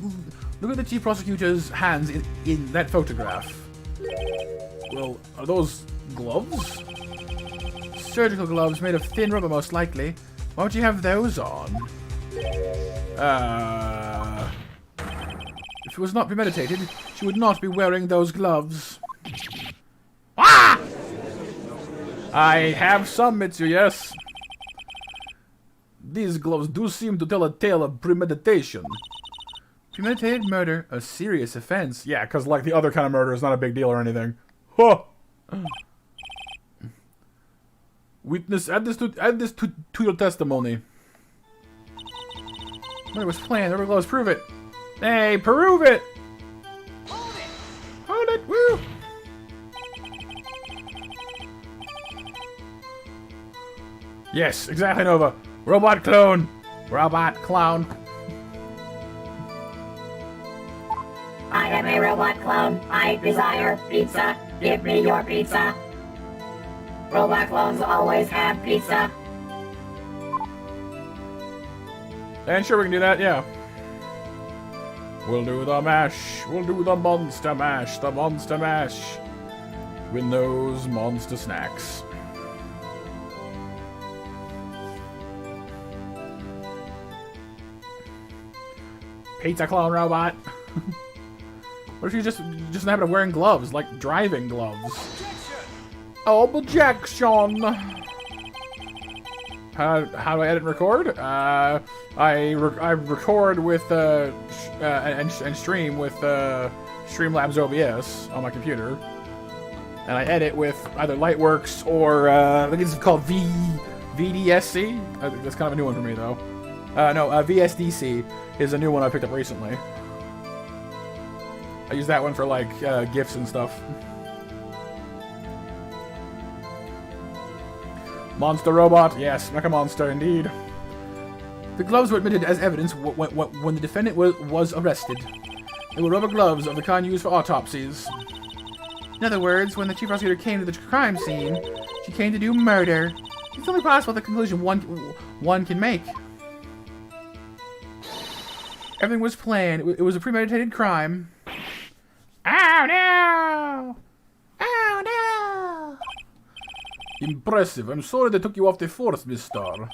the chief prosecutor's hands in that photograph. Well, are those gloves? Surgical gloves made of thin rubber, most likely. Why would you have those on? If it was not premeditated, she would not be wearing those gloves. Ah! I have some, Mitsu, yes. These gloves do seem to tell a tale of premeditation. Premeditated murder, a serious offense. Yeah, because like the other kind of murder is not a big deal or anything. Huh! Witness, add this to your testimony. Murder was planned. Rubber gloves prove it. Hey, prove it! Hold it! Hold it! Woo! Yes, exactly, Nova. Robot clone. Robot clown. I am a robot clone. I desire pizza. Give me your pizza. Robot clones always have pizza. And sure, we can do that, yeah. We'll do the mash. We'll do the monster mash. The monster mash. With those monster snacks. Pizza clone robot. What if you just happen to wearing gloves, like driving gloves? Objection! How do I edit and record? I record with and stream with Streamlabs OBS on my computer, and I edit with either Lightworks or I think it's called VDSC. That's kind of a new one for me though. No, VSDC is a new one I picked up recently. I use that one for like GIFs and stuff. Monster robot, yes, Mecha Monster indeed. The gloves were admitted as evidence when the defendant was arrested. They were rubber gloves of the kind used for autopsies. In other words, when the chief prosecutor came to the crime scene, she came to do murder. It's only possible the conclusion one can make. Everything was planned. It was a premeditated crime. Oh no! Oh no! Impressive. I'm sorry they took you off the force, mister.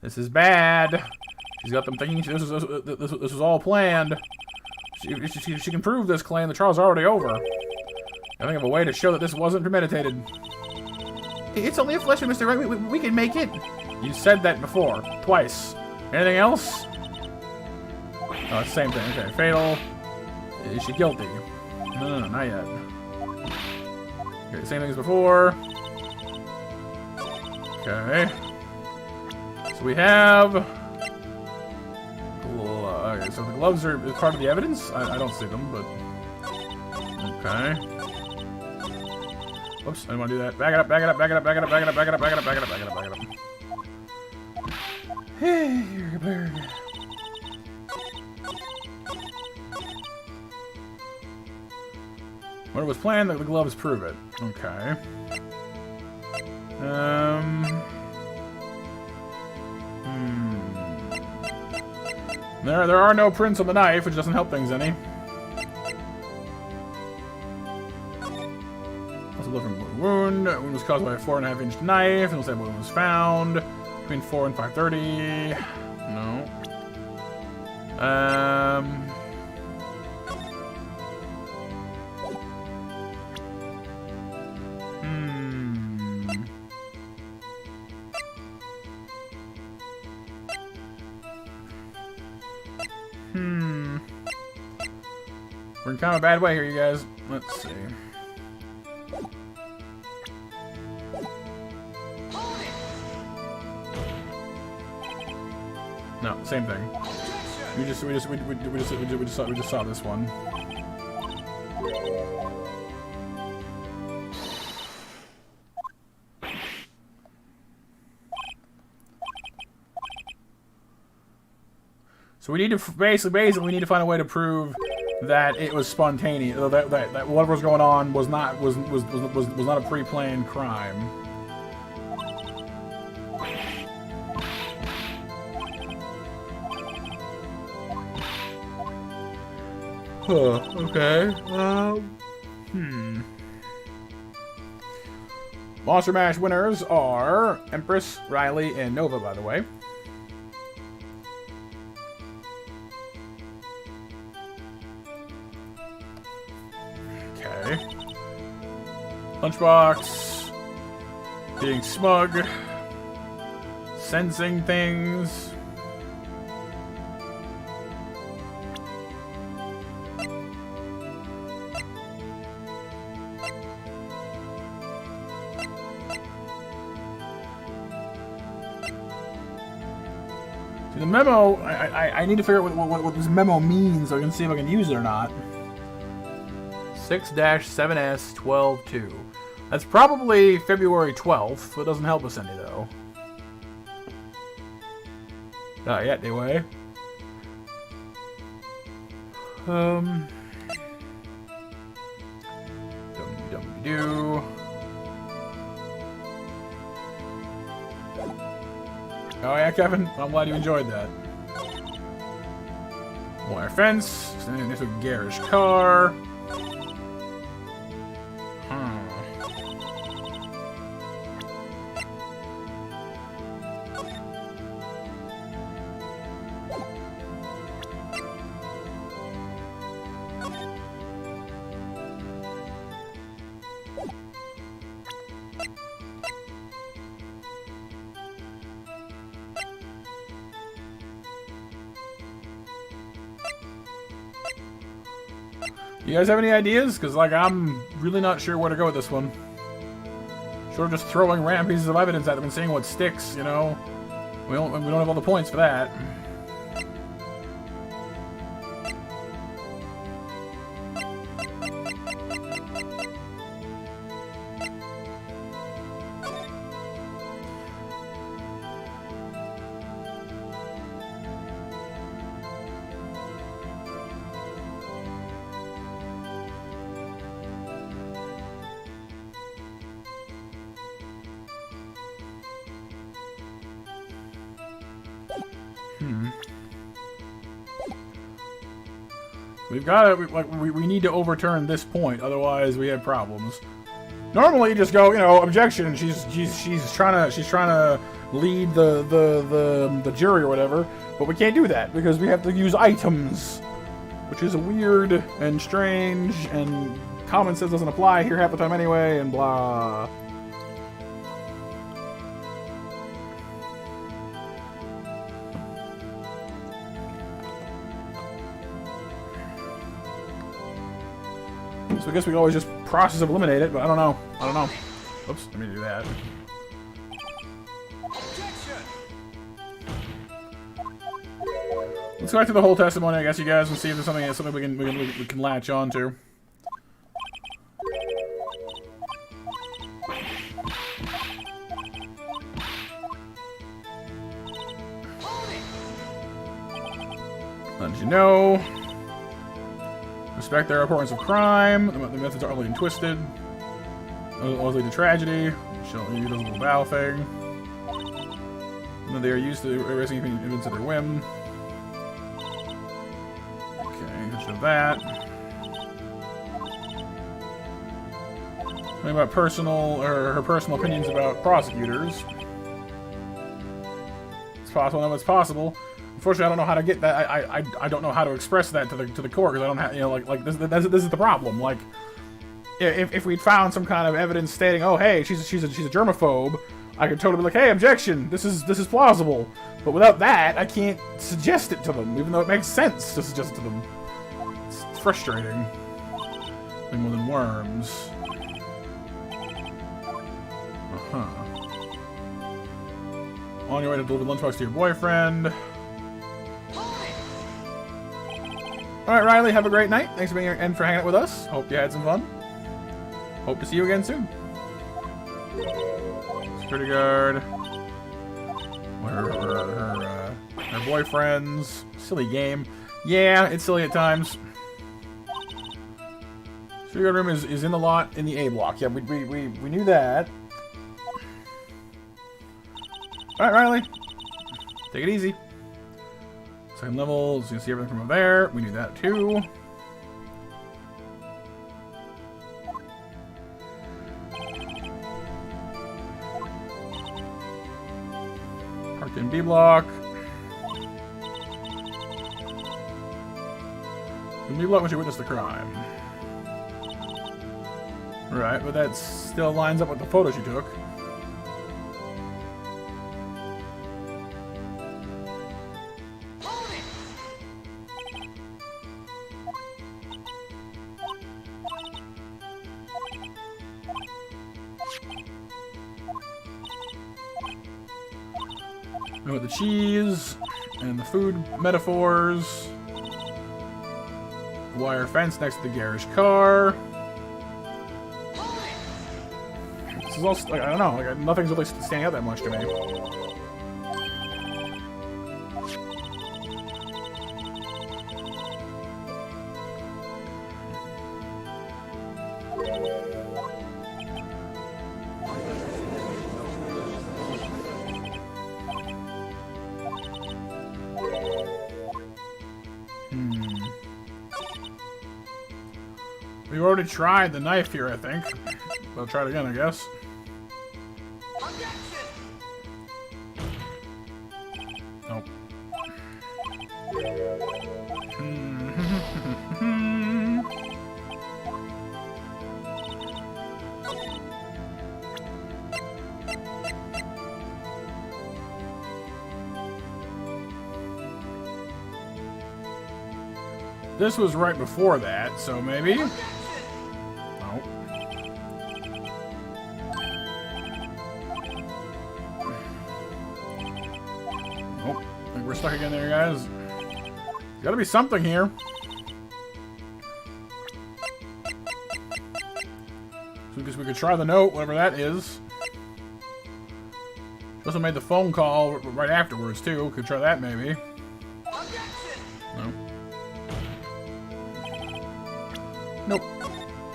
This is bad. She's got them thinking this was all planned. If she can prove this claim, the trial's already over. I think of a way to show that this wasn't premeditated. It's only a flesh, Mr. Wright. We can make it. You said that before. Twice. Anything else? Oh, same thing. Okay, fatal. Is she guilty? No, not yet. Okay, same thing as before. Okay. So we have... okay, so the gloves are part of the evidence? I don't see them, but... Okay. Whoops, I didn't want to do that. Back it up, back it up, back it up, back it up, back it up, back it up, back it up, back it up, back it up, back it up. Hey, you're a bird. When it was planned, the gloves prove it. Okay. There are no prints on the knife, which doesn't help things any. Also, look from wound. Wound was caused by a 4.5-inch knife. No wound was found between 4 and 5:30. No. We're in kind of a bad way here, you guys. Let's see. No, same thing. We just saw this one. So we need to basically we need to find a way to prove that it was spontaneous. That whatever was going on was not a pre-planned crime. Okay. Monster Mash winners are Empress, Riley, and Nova, by the way. Okay. Lunchbox. Being smug. Sensing things. The memo, I need to figure out what this memo means so I can see if I can use it or not. 6-7S122. That's probably February 12th, but it doesn't help us any, though. Not yet, anyway. Dum-dum-doo. Oh yeah, Kevin? I'm glad you enjoyed that. Wire fence. Standing next to a garish car. You guys have any ideas? Because, like, I'm really not sure where to go with this one. Short of just throwing random pieces of evidence at them and seeing what sticks, you know? We don't have all the points for that. We've got to, we need to overturn this point, otherwise we have problems. Normally, you just go, you know, objection. She's trying to lead the jury or whatever, but we can't do that because we have to use items, which is weird and strange, and common sense doesn't apply here half the time anyway, and blah. So I guess we can always just process of eliminate it, but I don't know. Oops, let me do that. Let's go back to the whole testimony, I guess, you guys, and see if there's something we can latch on to. Let you know. Respect their reports of crime. The methods are ugly and twisted. Always lead to tragedy. She'll use a little bow thing. And then they are used to erasing events at their whim. Okay, show that. What about her personal opinions about prosecutors? It's possible. No, it's possible. Unfortunately, I don't know how to get that. I don't know how to express that to the court because I don't have, you know, like this is the problem. Like, if we'd found some kind of evidence stating, oh hey, she's a germaphobe, I could totally be like, hey, objection, this is plausible. But without that, I can't suggest it to them, even though it makes sense to suggest it to them. It's frustrating. Nothing more than worms. On your way to deliver lunchbox to your boyfriend. Alright, Riley, have a great night. Thanks for being here and for hanging out with us. Hope you had some fun. Hope to see you again soon. Security guard. Her boyfriend's. Silly game. Yeah, it's silly at times. Security guard room is in the lot in the A block. Yeah, we knew that. Alright, Riley. Take it easy. Second level, so you can see everything from over there. We knew that too. Parked in B block. In B block when she witnessed the crime. Right, but that still lines up with the photo she took. With the cheese and the food metaphors, wire fence next to the garage car. This is all like, I don't know, like nothing's really standing out that much to me. We already tried the knife here, I think. I'll try it again, I guess. Nope. This was right before that, so maybe? Nope. Nope. I think we're stuck again there, guys. There's gotta be something here. So we could try the note, whatever that is. She also made the phone call right afterwards, too. Could try that, maybe. No. Nope.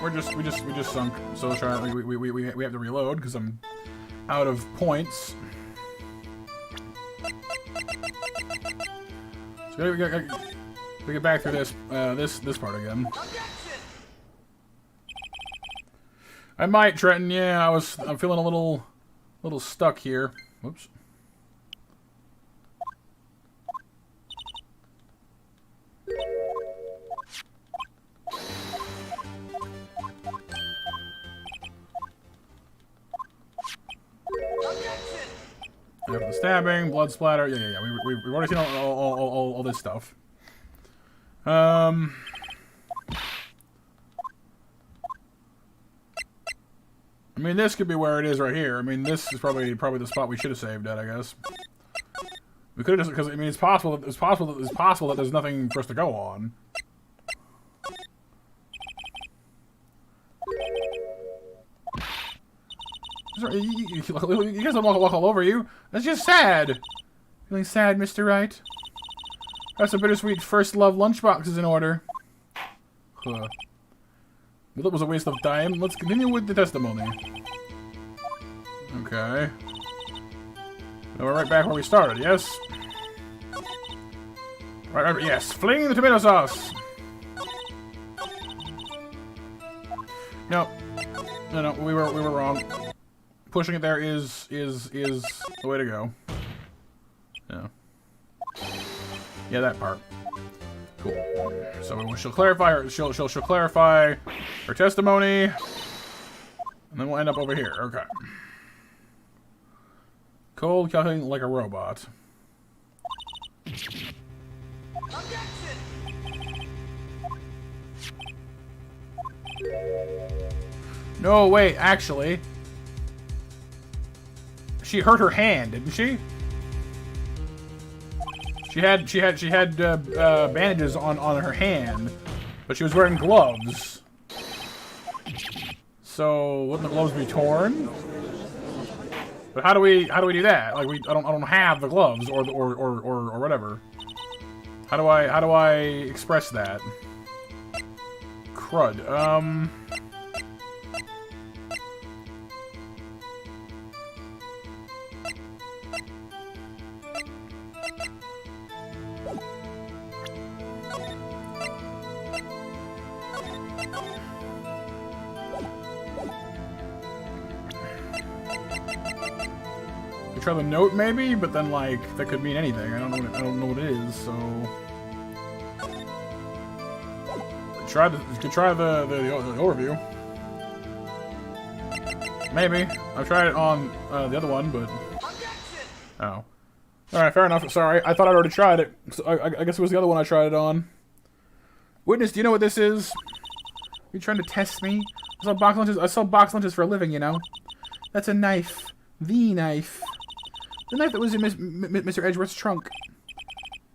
We just sunk. So let's try. We have to reload because I'm out of points. So We get back through this part again. I might, Trenton. Yeah, I'm feeling a little stuck here. Whoops. After the stabbing, blood splatter. Yeah. We've already seen all this stuff. I mean, this could be where it is right here. I mean, this is probably the spot we should have saved at, I guess. We could have just, because I mean, it's possible that there's nothing for us to go on. You guys don't walk all over you. That's just sad. Feeling sad, Mr. Wright? Have some bittersweet first love lunchboxes in order. Huh. Well, that was a waste of time. Let's continue with the testimony. Okay. Now we're right back where we started, yes? Right, yes. Fling the tomato sauce! No. No, we were wrong. Pushing it there is the way to go. Yeah. Yeah, that part. Cool. So she'll clarify she'll clarify her testimony, and then we'll end up over here. Okay. Cold, calculating like a robot. No, wait, actually. She hurt her hand, didn't she? She had bandages on her hand, but she was wearing gloves. So wouldn't the gloves be torn? But how do we do that? Like I don't have the gloves or whatever. How do I express that? Crud. Try the note maybe, but then like that could mean anything. I don't know what it is. So could try the overview. Maybe I've tried it on the other one, but oh, all right, fair enough. Sorry, I thought I'd already tried it. So I guess it was the other one I tried it on. Witness, do you know what this is? Are you trying to test me? I sell box lunches for a living, you know. That's a knife. The knife. The knife that was in Mr. Edgeworth's trunk.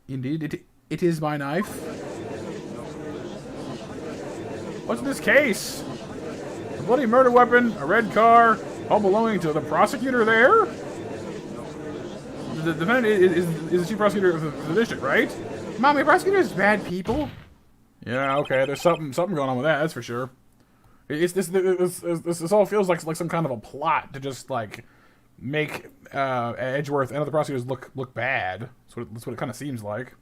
Indeed, it is my knife. What's in this case? A bloody murder weapon, a red car, all belonging to the prosecutor there? The defendant is the chief prosecutor of the district, right? Mommy, prosecutors bad people. Yeah, okay, there's something going on with that, that's for sure. This all feels like some kind of a plot to just, like, make Edgeworth and other prosecutors look bad. That's what it kind of seems like.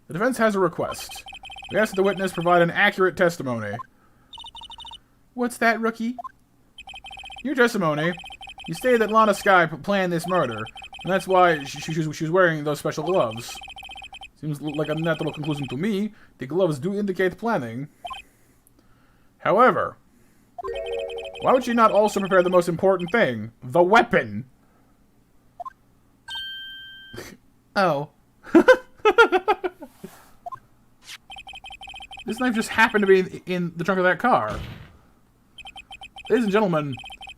The defense has a request. We ask that the witness provide an accurate testimony. What's that, rookie? Your testimony. You stated that Lana Skye planned this murder, and that's why she was wearing those special gloves. Seems like a natural conclusion to me. The gloves do indicate planning. However, why would she not also prepare the most important thing? The weapon! Oh. This knife just happened to be in the trunk of that car. Ladies and gentlemen,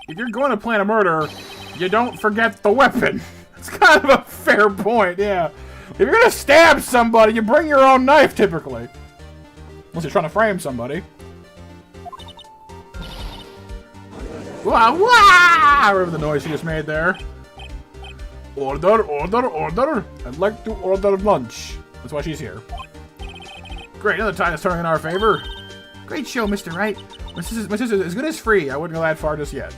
if you're going to plan a murder, you don't forget the weapon. It's kind of a fair point, yeah. If you're going to stab somebody, you bring your own knife, typically. Unless you're trying to frame somebody. Wah, wah! Whatever the noise she just made there. Order, order, order. I'd like to order lunch. That's why she's here. Great, another tide is turning in our favor. Great show, Mr. Wright. My sister's as good as free. I wouldn't go that far just yet.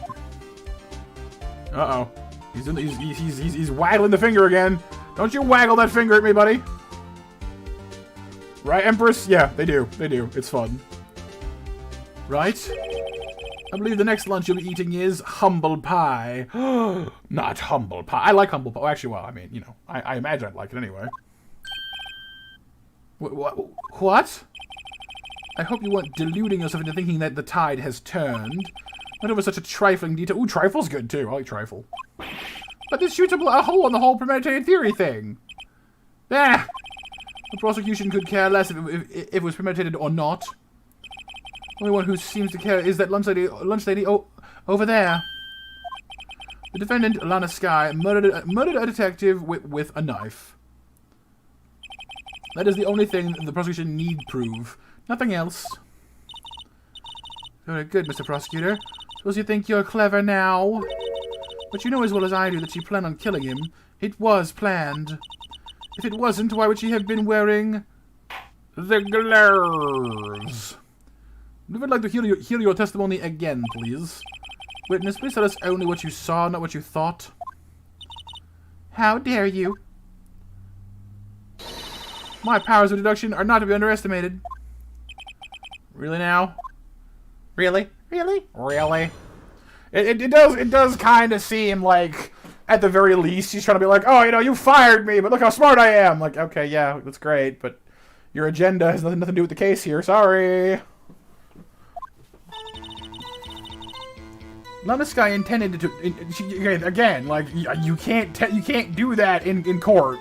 Uh-oh. He's waggling the finger again. Don't you waggle that finger at me, buddy. Right, Empress? Yeah, they do. They do. It's fun. Right? I believe the next lunch you'll be eating is humble pie. Not humble pie. I like humble pie. Well, actually, well, I mean, you know, I imagine I'd like it anyway. What? I hope you weren't deluding yourself into thinking that the tide has turned. Not over such a trifling detail. Ooh, trifle's good, too. I like trifle. But this shoots a hole in the whole premeditated theory thing. Ah! The prosecution could care less if it was premeditated or not. Only one who seems to care is that lunch lady over there. The defendant, Lana Sky, murdered a detective with a knife. That is the only thing the prosecution need prove. Nothing else. Very good, Mr. Prosecutor. Suppose you think you're clever now? But you know as well as I do that she planned on killing him. It was planned. If it wasn't, why would she have been wearing the gloves? We would like to hear your testimony again, please. Witness, please tell us only what you saw, not what you thought. How dare you? My powers of deduction are not to be underestimated. Really now? Really? Really? Really? It does kind of seem like, at the very least, she's trying to be like, oh, you know, you fired me, but look how smart I am. Like, okay, yeah, that's great, but your agenda has nothing to do with the case here. Sorry. Lana Sky intended to, again, like, you can't do that in court.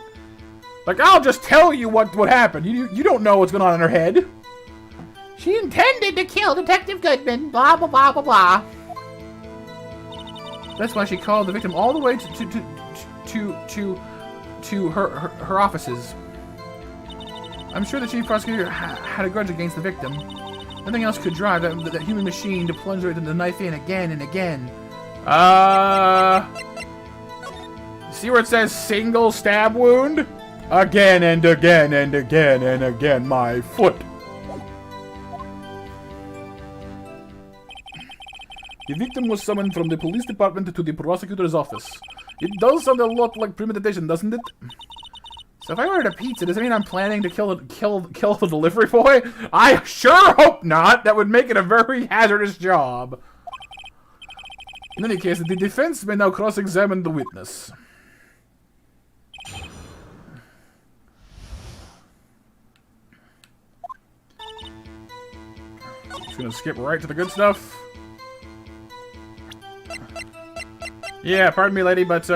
Like, I'll just tell you what happened. You don't know what's going on in her head. She intended to kill Detective Goodman. Blah blah blah blah blah. That's why she called the victim all the way to her offices. I'm sure the chief prosecutor had a grudge against the victim. Nothing else could drive that human machine to plunge the knife in again and again. See where it says single stab wound? Again and again and again and again, my foot. The victim was summoned from the police department to the prosecutor's office. It does sound a lot like premeditation, doesn't it? So if I ordered a pizza, does it mean I'm planning to kill the delivery boy? I sure hope not! That would make it a very hazardous job. In any case, the defense may now cross-examine the witness. Just gonna skip right to the good stuff. Yeah, pardon me, lady, but,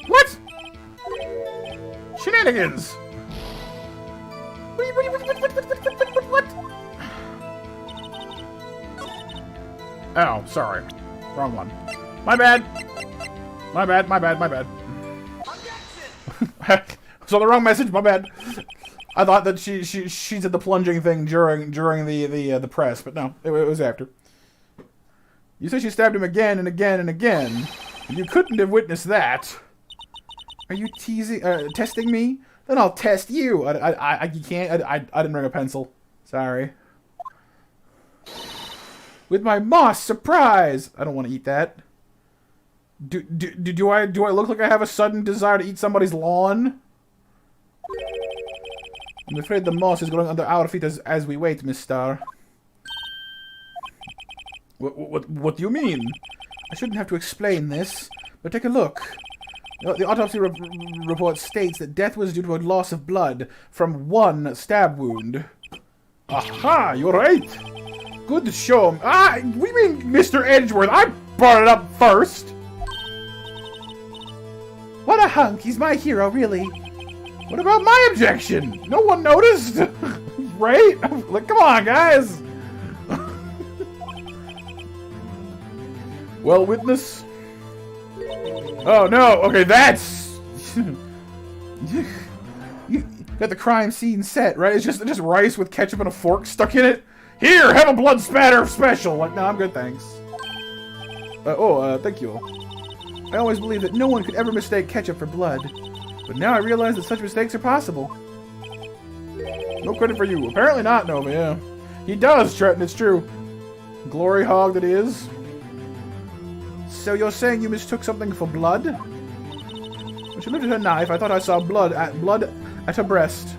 What? Shenanigans! What? Oh, sorry. Wrong one. My bad. My bad. So the wrong message, my bad. I thought that she did the plunging thing during the press, but no, it was after. You say she stabbed him again and again and again. You couldn't have witnessed that. Are you testing me? Then I'll test you. You can't. I didn't bring a pencil. Sorry. With my moss surprise. I don't want to eat that. Do I look like I have a sudden desire to eat somebody's lawn? I'm afraid the moss is going under our feet as we wait, Miss Star. What do you mean? I shouldn't have to explain this, but take a look. The autopsy report states that death was due to a loss of blood from one stab wound. Aha, you're right. Good show. We mean Mr. Edgeworth. I brought it up first. What a hunk. He's my hero, really. What about my objection? No one noticed? Right? Like, come on, guys. Well, witness. Oh, no. Okay, that's... You got the crime scene set, right? It's just rice with ketchup and a fork stuck in it. Here, have a blood spatter special. Like, no, I'm good, thanks. Thank you. I always believed that no one could ever mistake ketchup for blood. But now I realize that such mistakes are possible. No credit for you. Apparently not, Nova, yeah. He does, Trenton, it's true. Glory hog that he is. So you're saying you mistook something for blood? When she lifted her knife, I thought I saw blood at her breast.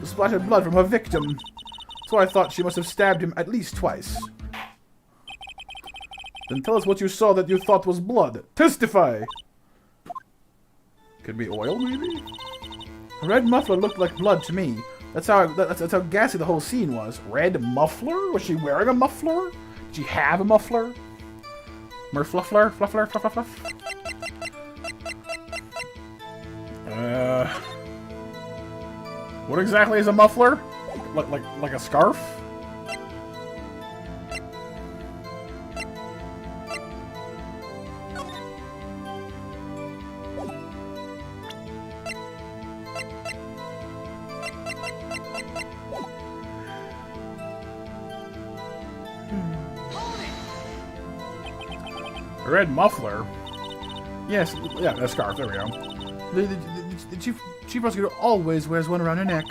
Splattered blood from her victim. So I thought she must have stabbed him at least twice. Then tell us what you saw that you thought was blood. Testify! Could be oil, maybe? A red muffler looked like blood to me. That's how gassy the whole scene was. Red muffler? Was she wearing a muffler? Did she have a muffler? Merfluffler? Fluffler? Fluff, fluff, fluff? What exactly is a muffler? Like a scarf? A red muffler? Yes, yeah, a scarf, there we go. The chief prosecutor always wears one around her neck.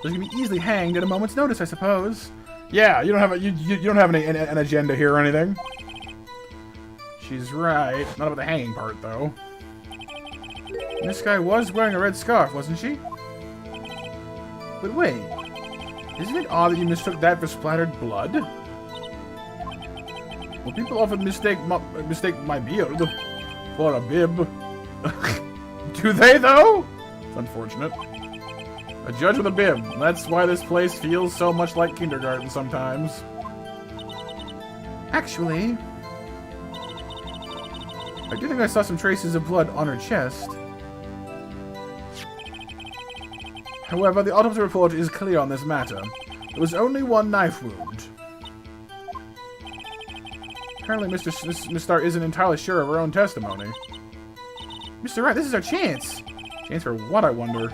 So she can be easily hanged at a moment's notice, I suppose. Yeah, you don't have you don't have an agenda here or anything. She's right. Not about the hanging part, though. This guy was wearing a red scarf, wasn't she? But wait, isn't it odd that you mistook that for splattered blood? Well, people often mistake my beard for a bib. Do they, though? It's unfortunate. A judge with a bib. That's why this place feels so much like kindergarten sometimes. Actually, I do think I saw some traces of blood on her chest. However, the autopsy report is clear on this matter. There was only one knife wound. Apparently, Miss Starr isn't entirely sure of her own testimony. Mr. Wright, this is our chance. Chance for what, I wonder?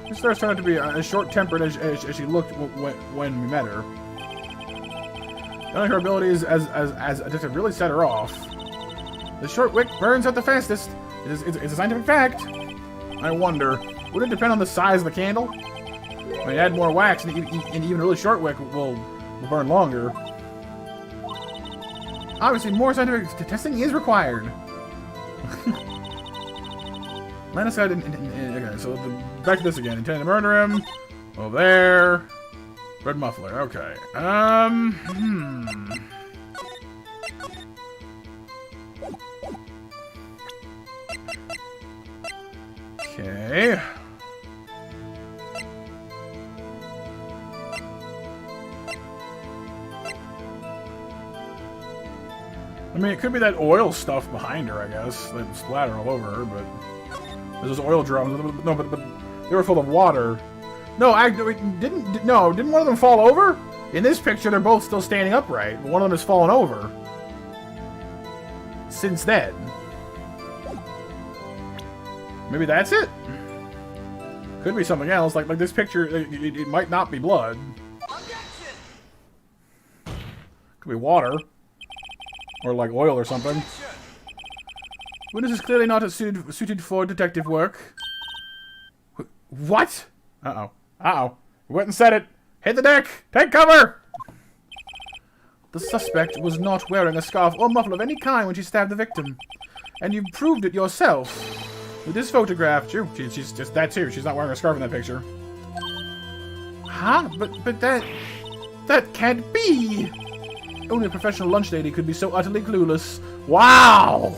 Miss Starr turned out to be as short-tempered as she looked when we met her. Only her abilities as a detective really set her off. The short wick burns out the fastest. It's a scientific fact. I wonder, would it depend on the size of the candle? When you add more wax, and even a really short wick will burn longer. Obviously, more scientific testing is required. Line aside. Okay, so back to this again. Intending to murder him. Over there. Red muffler. Okay. Okay. I mean, it could be that oil stuff behind her, I guess, that splatter all over her, but there's those oil drums. No, but they were full of water. No, didn't one of them fall over? In this picture, they're both still standing upright, but one of them has fallen over. Since then. Maybe that's it? Could be something else, like this picture, it might not be blood. Could be water. Or like oil or something. Witness is clearly not suited for detective work. What? Uh-oh. Uh-oh. We went and said it. Hit the deck! Take cover! The suspect was not wearing a scarf or muffler of any kind when she stabbed the victim. And you proved it yourself. With this photograph, she's just that too. She's not wearing a scarf in that picture. Huh? But that can't be! Only a professional lunch lady could be so utterly clueless. Wow!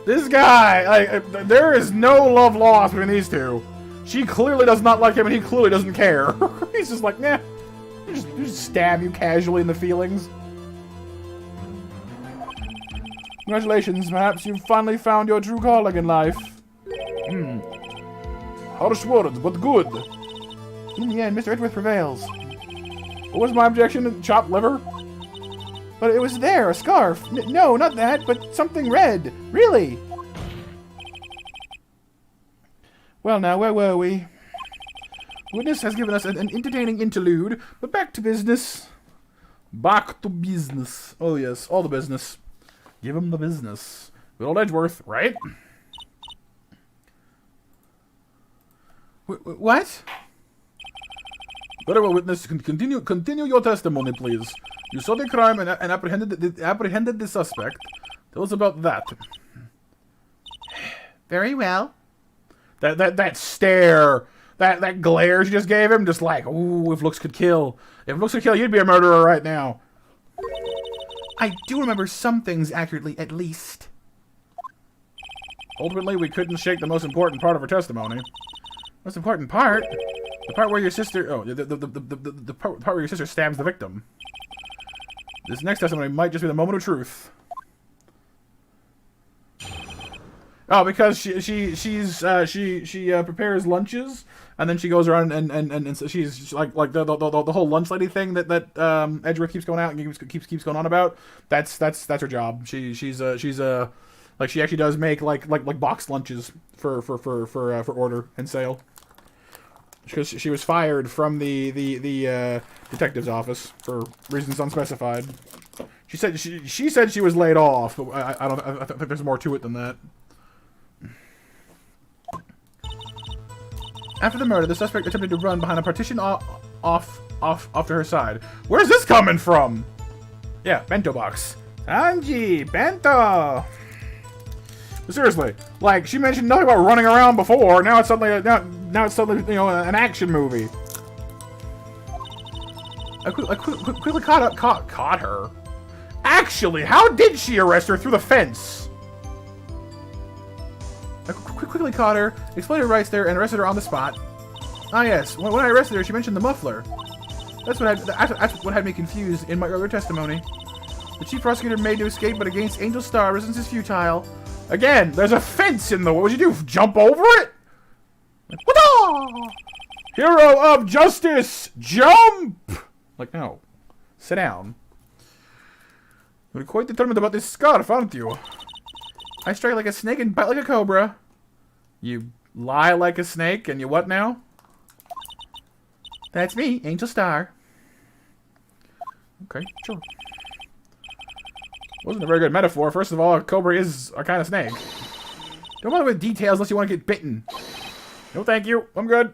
This guy, there is no love lost between these two. She clearly does not like him, and he clearly doesn't care. He's just like, nah. Just stab you casually in the feelings. Congratulations, perhaps you've finally found your true calling in life. Harsh words, but good. In the end, Mr. Edgeworth prevails. What was my objection? Chopped liver? But it was there, a scarf. No, not that, but something red. Really? Well now, where were we? Witness has given us an entertaining interlude, but back to business. Back to business. Oh yes, all the business. Give him the business. Good old Edgeworth, right? What? Very well, witness. Continue your testimony, please. You saw the crime and apprehended the suspect. Tell us about that. Very well. That stare, that glare she just gave him, just like, ooh, if looks could kill. If looks could kill, you'd be a murderer right now. I do remember some things accurately, at least. Ultimately, we couldn't shake the most important part of her testimony. Most important part? The part where your sister... Oh, the part where your sister stabs the victim. This next testimony might just be the moment of truth. Oh, because she prepares lunches, and then she goes around and so she's like the whole lunch lady thing that Edgeworth keeps going out and keeps going on about. That's her job. She's like she actually does make like boxed lunches for order and sale. Because she was fired from the detective's office for reasons unspecified. She said she was laid off, but I think there's more to it than that. After the murder, the suspect attempted to run behind a partition off to her side. Where's this coming from? Yeah, bento box. Anji, bento. But seriously, like she mentioned nothing about running around before. Now it's suddenly now it's suddenly an action movie. I quickly caught her. Actually, how did she arrest her through the fence? I quickly caught her, explained her rights there, and arrested her on the spot. Ah yes, when I arrested her, she mentioned the muffler. That's what had me confused in my earlier testimony. The chief prosecutor made to escape, but against Angel Star, resistance is futile. Again, there's a fence in the way. What'd you do? Jump over it? Hero of justice, jump! Like, no. Sit down. You're quite determined about this scarf, aren't you? I strike like a snake and bite like a cobra. You lie like a snake, and you what now? That's me, Angel Star. Okay, sure. Wasn't a very good metaphor. First of all, a cobra is a kind of snake. Don't bother with details unless you want to get bitten. No, thank you. I'm good.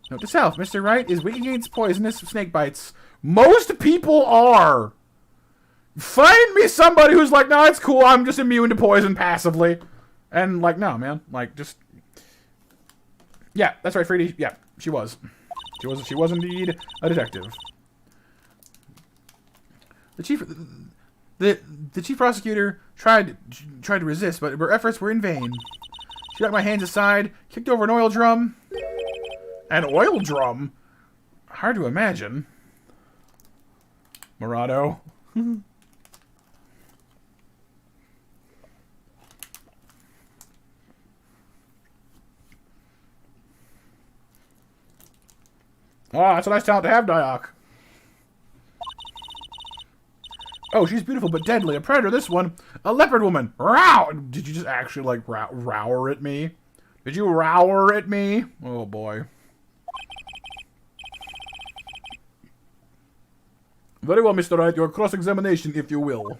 Note to self, Mr. Wright is weak against poisonous snake bites. Most people are. Find me somebody who's like, no, it's cool. I'm just immune to poison passively. And like, no, man. Like, just... Yeah, that's right, Freddy. Yeah, she was. She was indeed a detective. The chief prosecutor tried to resist, but her efforts were in vain. She got my hands aside, kicked over an oil drum. An oil drum? Hard to imagine. Murado. Ah, that's a nice talent to have, Diok. Oh, she's beautiful but deadly. A predator, this one. A leopard woman. Row! Did you just actually, like, rower at me? Did you rower at me? Oh, boy. Very well, Mr. Wright. Your cross-examination, if you will.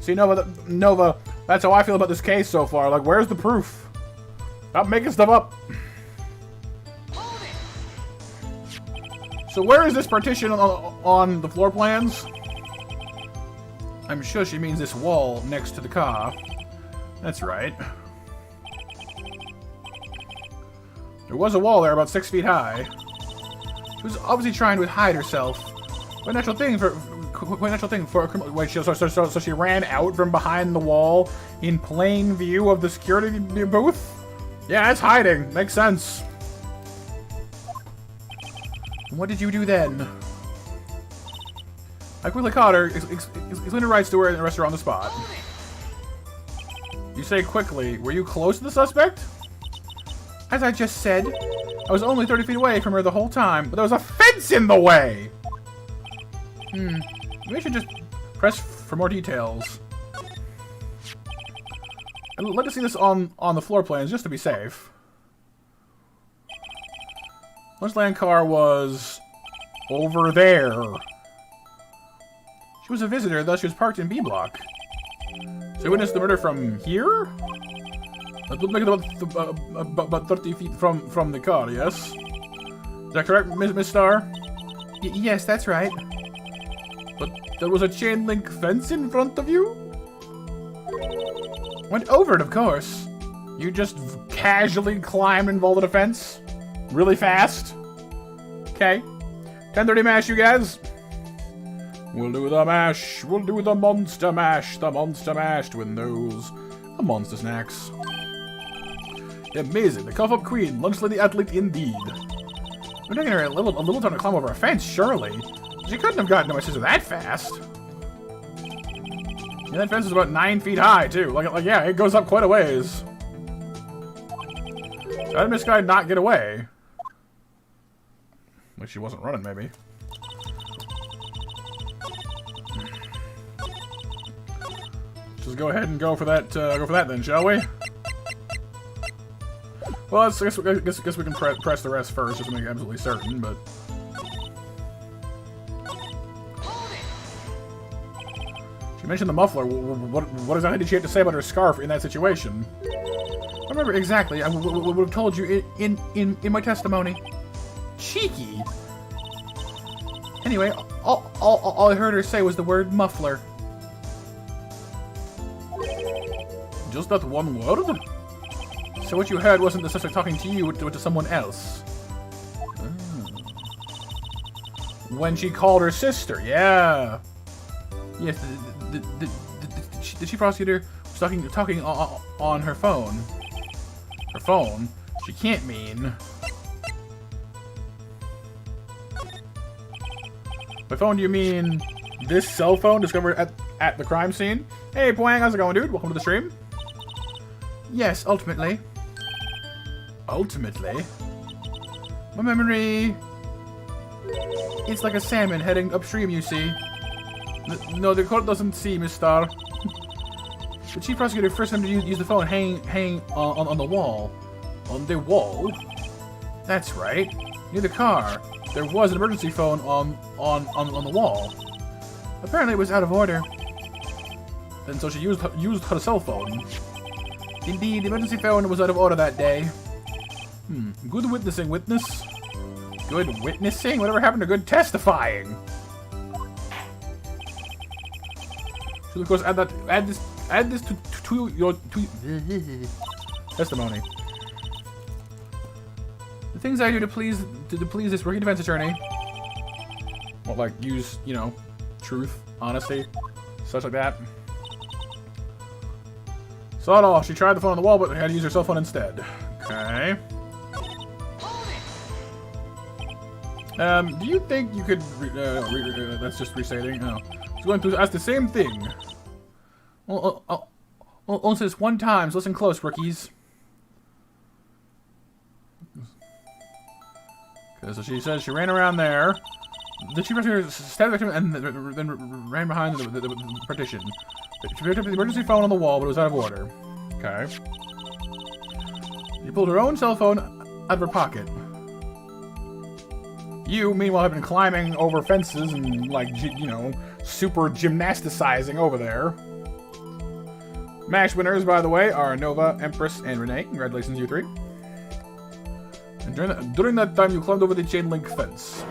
See, Nova, that's how I feel about this case so far. Like, where's the proof? Stop making stuff up. So where is this partition on the floor plans? I'm sure she means this wall next to the car. That's right. There was a wall there about 6 feet high. She was obviously trying to hide herself. Quite a natural thing for a criminal. Wait, so she ran out from behind the wall in plain view of the security booth? Yeah, that's hiding. Makes sense. What did you do then? I quickly caught her, explained her rights to her, and arrested her on the spot. You say quickly. Were you close to the suspect? As I just said, I was only 30 feet away from her the whole time, but there was a fence in the way! Maybe I should just press for more details. I'd like to see this on the floor plans, just to be safe. Lunchland car was over there. She was a visitor, thus she was parked in B block. So you witnessed the murder from here? That would make it about 30 feet from the car, yes? Is that correct, Miss Star? Yes, that's right. But there was a chain link fence in front of you? Went over it, of course. You just casually climbed and vaulted a fence? Really fast? Okay. 10:30 mash, you guys. We'll do the mash. We'll do the monster mash. The monster mash to win those monster snacks. Amazing. The cough up queen. Lunch lady athlete indeed. We're taking her a little time to climb over a fence, surely. She couldn't have gotten to my sister that fast. Yeah, that fence is about 9 feet high, too. Like, yeah, it goes up quite a ways. How did Miss Guy not get away? Like she wasn't running, maybe. Just go ahead and go for that then, shall we? Well, I guess we can press the rest first, just to make absolutely certain, but... She mentioned the muffler. What exactly did she have to say about her scarf in that situation? I remember exactly. I would have told you in my testimony. Cheeky! Anyway, all I heard her say was the word muffler. Just that one word? So what you heard wasn't the suspect talking to you, but to someone else. When she called her sister, yeah. Yes, the chief prosecutor was talking on her phone. Her phone? She can't mean... By phone, do you mean this cell phone discovered at the crime scene? Hey, Poang, how's it going, dude? Welcome to the stream. Yes, ultimately. Ultimately? My memory... It's like a salmon heading upstream, you see. No, the court doesn't see, Miss Star. The chief prosecutor first time to use the phone hang on the wall. On the wall? That's right. Near the car. There was an emergency phone on the wall. Apparently it was out of order. And so she used her cell phone. Indeed, the emergency phone was out of order that day. Good witnessing, witness. Good witnessing? Whatever happened to good testifying? Should of course add this to your testimony. The things I do to please this rookie defense attorney. Well, like use, you know, truth, honesty, such like that. Saw it all. She tried the phone on the wall, but had to use her cell phone instead. Okay. Do you think you could... that's just restating. Oh. I was going to ask the same thing. Only says one time. So listen close, rookies. Okay, so she says she ran around there. The chief prosecutor stabbed the victim and then ran behind the partition. She picked up the emergency phone on the wall, but it was out of order. Okay. She pulled her own cell phone out of her pocket. You, meanwhile, have been climbing over fences and, like, you know, super gymnasticizing over there. MASH winners, by the way, are Nova, Empress, and Renee. Congratulations, you three. And during that time, you climbed over the chain link fence.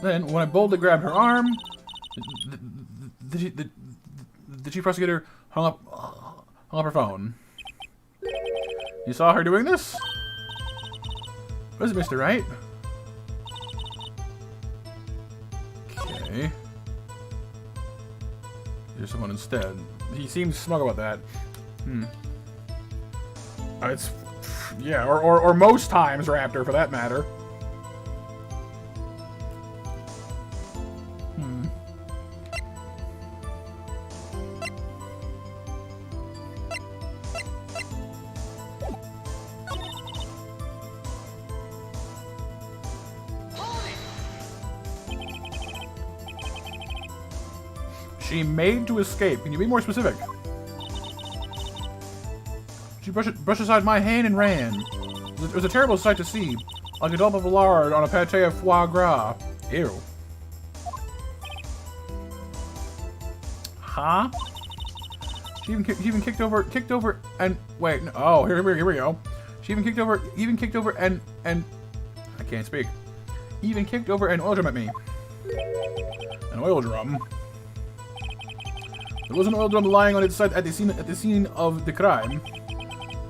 Then, when I boldly grabbed her arm, the chief prosecutor hung up her phone. You saw her doing this? What is it, Mr. Wright? Okay. There's someone instead. He seems smug about that. It's... yeah, or most times, Raptor, for that matter. She made to escape. Can you be more specific? She brushed aside my hand and ran. It was a terrible sight to see. Like a dollop of lard on a pate of foie gras. Ew. Huh? She even kicked over, and wait. No, oh, here we go. She even kicked over, and I can't speak. Even kicked over an oil drum at me. An oil drum. There was an oil drum lying on its side at the scene of the crime.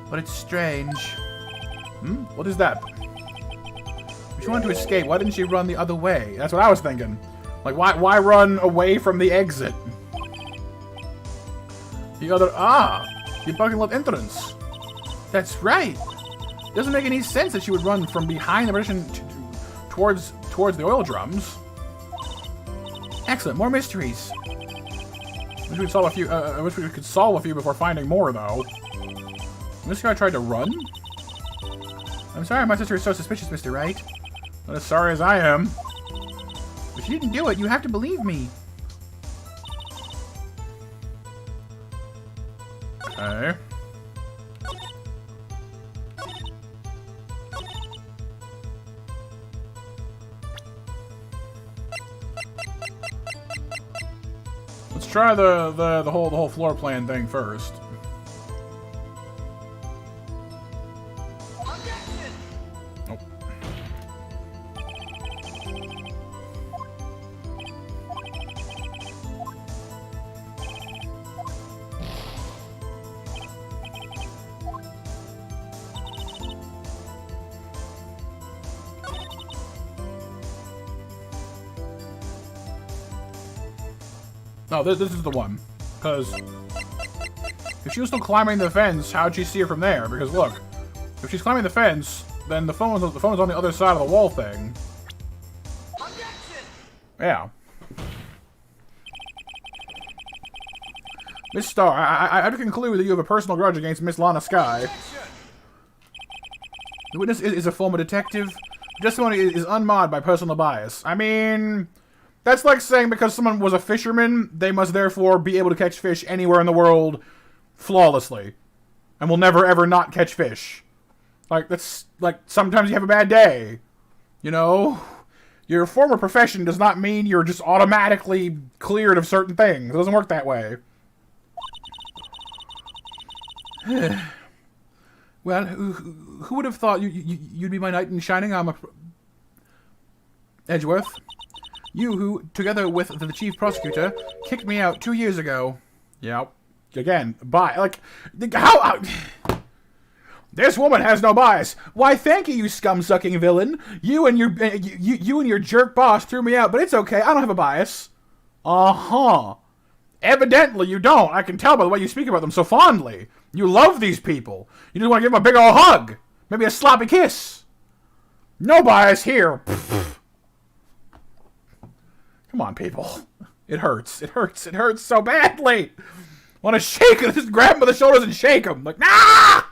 But it's strange. What is that? She wanted to escape. Why didn't she run the other way? That's what I was thinking. Like, why run away from the exit? The parking lot entrance. That's right. Doesn't make any sense that she would run from behind the partition towards the oil drums. Excellent. More mysteries. I wish we could solve a few before finding more, though. This guy tried to run? I'm sorry my sister is so suspicious, Mr. Wright. Not as sorry as I am. But she didn't do it. You have to believe me. Okay. Let's try the whole floor plan thing first. Nope. No, this is the one. Because if she was still climbing the fence, how'd she see her from there? Because look, if she's climbing the fence, then the phone's on the other side of the wall thing. Yeah. Miss Star, I have to conclude that you have a personal grudge against Miss Lana Sky. The witness is a former detective. The testimony is unmarred by personal bias. I mean, that's like saying because someone was a fisherman, they must therefore be able to catch fish anywhere in the world flawlessly. And will never ever not catch fish. Like, that's, like, sometimes you have a bad day. You know? Your former profession does not mean you're just automatically cleared of certain things. It doesn't work that way. Well, who would have thought you'd be my knight in shining armor, Edgeworth? You who, together with the chief prosecutor, kicked me out 2 years ago. Yep. Again, like, how... This woman has no bias. Why, thank you, you scum-sucking villain. You and your jerk boss threw me out, but it's okay. I don't have a bias. Uh-huh. Evidently, you don't. I can tell by the way you speak about them so fondly. You love these people. You just want to give them a big old hug. Maybe a sloppy kiss. No bias here. Come on, people. It hurts. It hurts. It hurts so badly. Want to shake him, just grab him by the shoulders and shake him. Like, nah!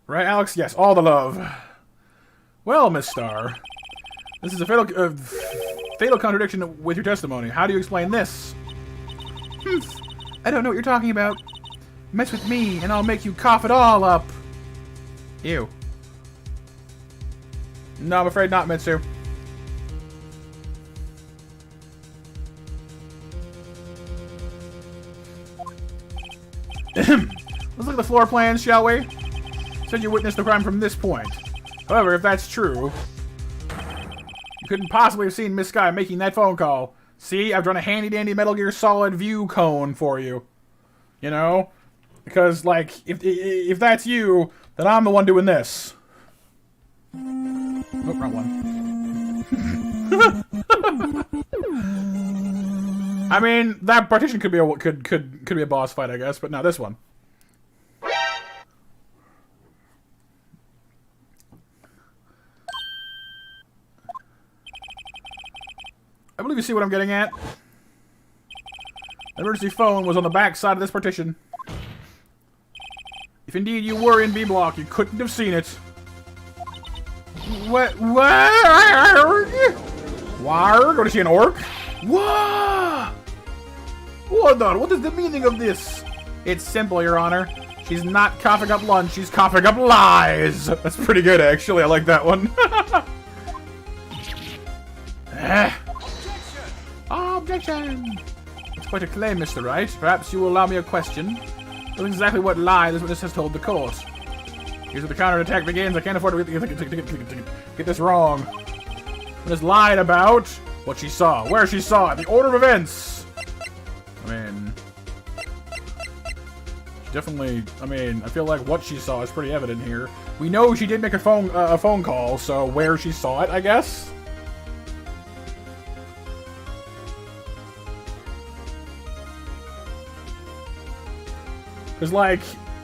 Right, Alex? Yes, all the love. Well, Miss Star, this is a fatal contradiction with your testimony. How do you explain this? I don't know what you're talking about. Mess with me, and I'll make you cough it all up. Ew. No, I'm afraid not, Mitsu. Let's look at the floor plans, shall we? Said you witnessed the crime from this point. However, if that's true, you couldn't possibly have seen Miss Sky making that phone call. See, I've drawn a handy-dandy Metal Gear Solid view cone for you. You know? Because, like, if that's you, then I'm the one doing this. Oh, wrong one. I mean, that partition could be a boss fight, I guess, but not this one. I believe you see what I'm getting at. The emergency phone was on the back side of this partition. If indeed you were in B block, you couldn't have seen it. What? War? Go to see an orc? What? Hold on. What is the meaning of this? It's simple, Your Honor. She's not coughing up lunch, she's coughing up lies! That's pretty good, actually. I like that one. Objection! That's quite a claim, Mr. Wright. Perhaps you will allow me a question. That's exactly what lie this witness has told the court. Here's where the counterattack begins. I can't afford to get this wrong. Witness lied about what she saw, where she saw it, the order of events. I mean... Definitely, I mean, I feel like what she saw is pretty evident here. We know she did make a phone call, so where she saw it, I guess? Because, like,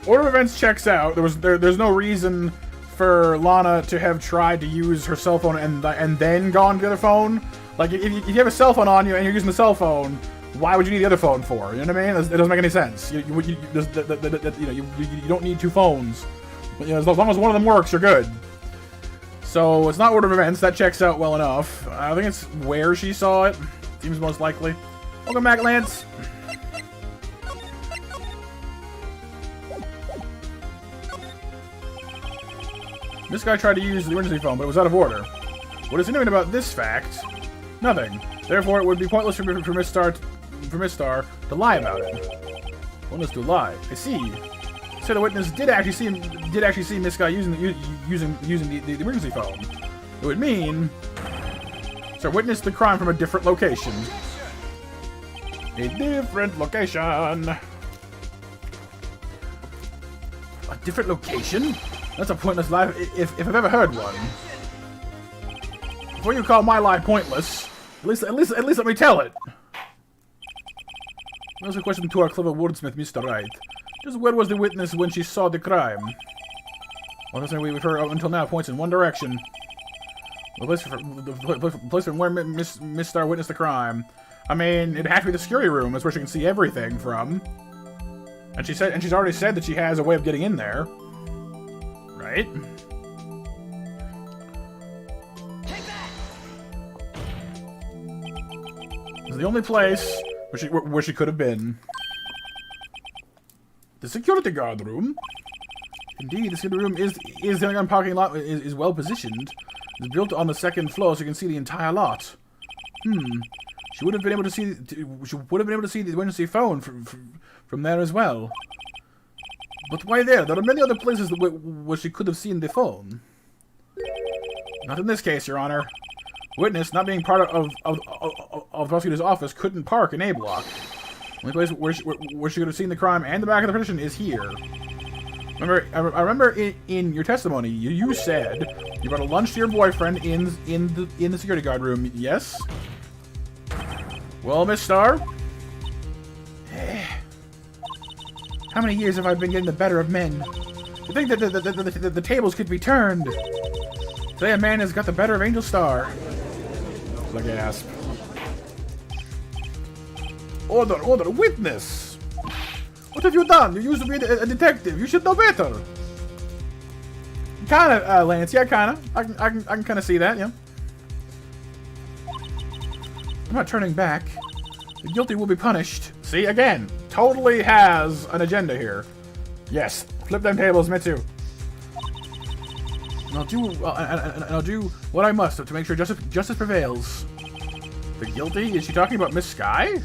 order of events checks out. There's no reason for Lana to have tried to use her cell phone and then gone to the other phone. Like, if you have a cell phone on you and you're using the cell phone, why would you need the other phone for? You know what I mean? It doesn't make any sense. You don't need two phones. You know, as long as one of them works, you're good. So it's not order of events. That checks out well enough. I think it's where she saw it. Seems most likely. Welcome back, Lance. This guy tried to use the emergency phone, but it was out of order. What is interesting about this fact? Nothing. Therefore, it would be pointless for Miss Star to lie about it. Pointless to lie. I see. So the witness did actually see Miss Guy using the emergency phone. It would mean, so witnessed the crime from a different location. A different location. A different location? That's a pointless lie if I've ever heard one. Before you call my lie pointless, at least let me tell it. That's a question to our clever wordsmith, Mr. Wright. Just where was the witness when she saw the crime? Well, that's we've heard up until now points in one direction. The place from where Miss Star witnessed the crime. I mean, it'd have to be the security room. That's where she can see everything from. And she's already said that she has a way of getting in there. Right? This is the only place where she could have been. The security guard room. Indeed, the security room is the underground parking lot is well positioned. It's built on the second floor, so you can see the entire lot. She would have been able to see. She would have been able to see the emergency phone from there as well. But why there? There are many other places where she could have seen the phone. Not in this case, Your Honor. Witness, not being part of the prosecutor's office, couldn't park in A block. The only place where she could have seen the crime and the back of the petition is here. I remember in your testimony, you said you brought a lunch to your boyfriend in the security guard room. Yes. Well, Miss Star. How many years have I been getting the better of men? You think that the tables could be turned? Today a man has got the better of Angel Star. Like a gasp. Order, witness! What have you done? You used to be a detective. You should know better. Kinda, Lance. Yeah, kinda. I can kinda see that, yeah. I'm not turning back. The guilty will be punished. See, again, totally has an agenda here. Yes, flip them tables, Mitsu. And I'll do what I must to make sure justice prevails. The guilty? Is she talking about Miss Sky?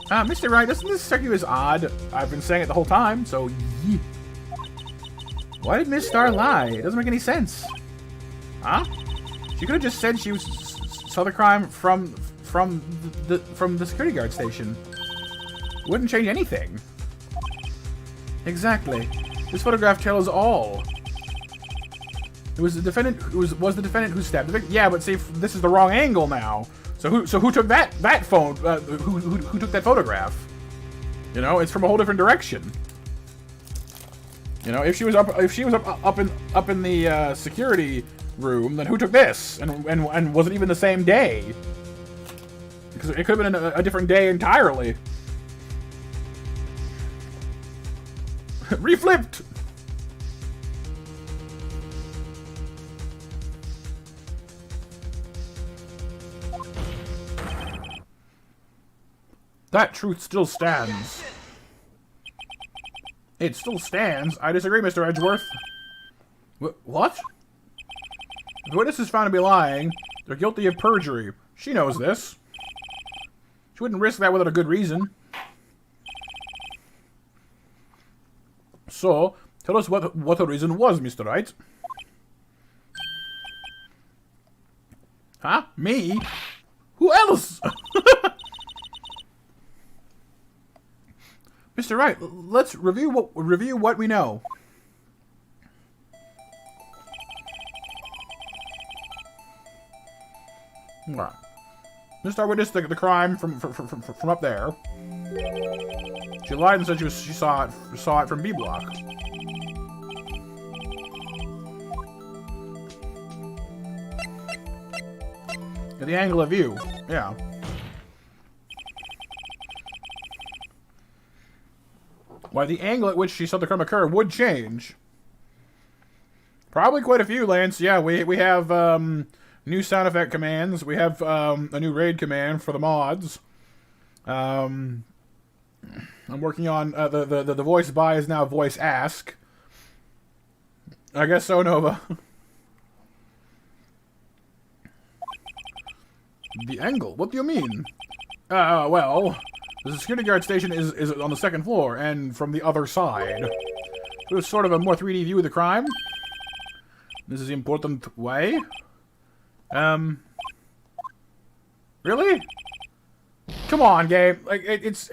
Mr. Wright, doesn't this strike you as odd? I've been saying it the whole time, so yee. Why did Miss Star lie? It doesn't make any sense. Huh? She could have just said she saw the crime from the security guard station. Wouldn't change anything. Exactly. This photograph tells all. It was the defendant who stabbed the victim. Yeah, but see, this is the wrong angle now. So who took that phone? Who took that photograph? You know, it's from a whole different direction. You know, if she was up in the security room, then who took this? And was it even the same day? Because it could have been a different day entirely. Reflipped. That truth still stands. It still stands. I disagree, Mr. Edgeworth. What? If the witness is found to be lying, they're guilty of perjury. She knows this. She wouldn't risk that without a good reason. So, tell us what the reason was, Mr. Wright. Huh? Me? Who else? Mr. Wright, let's review what we know. Right. Mr. Witness the crime from up there. She lied and said she saw it from B block. At the angle of view, yeah. Why, the angle at which she saw the crime occur would change. Probably quite a few, Lance. Yeah, we have new sound effect commands. We have a new raid command for the mods. I'm working on the voice by is now voice ask. I guess so, Nova. The angle? What do you mean? Well, the security guard station is on the second floor and from the other side. So it's sort of a more 3D view of the crime. This is the important way. Really? Come on, game. Like it's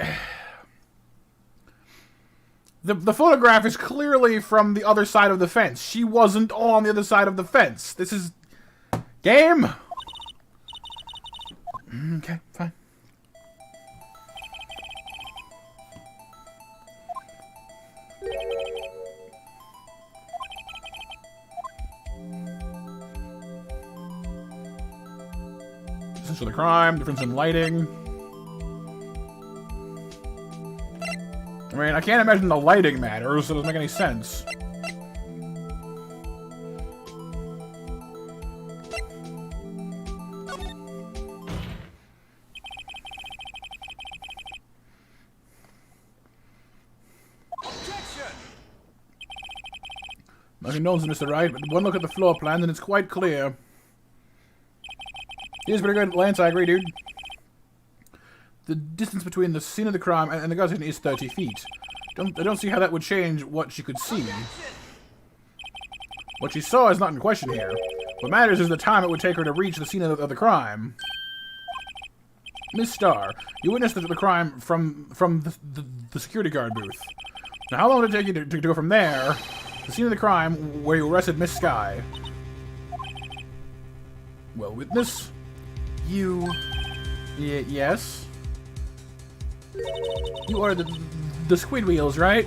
the photograph is clearly from the other side of the fence. She wasn't on the other side of the fence. This is game. Okay, fine. Distance of the crime, difference in lighting. I mean, I can't imagine the lighting matters, so it doesn't make any sense. My condolences, Mr. Wright, but one look at the floor plan and it's quite clear. It is pretty good, Lance, I agree, dude. The distance between the scene of the crime and the gun station is 30 feet. I don't see how that would change what she could see. What she saw is not in question here. What matters is the time it would take her to reach the scene of the crime. Miss Starr, you witnessed the crime from the security guard booth. Now, how long did it take you to go from there, the scene of the crime where you arrested Miss Sky? Well, witness, you... yes? You are the squid wheels, right?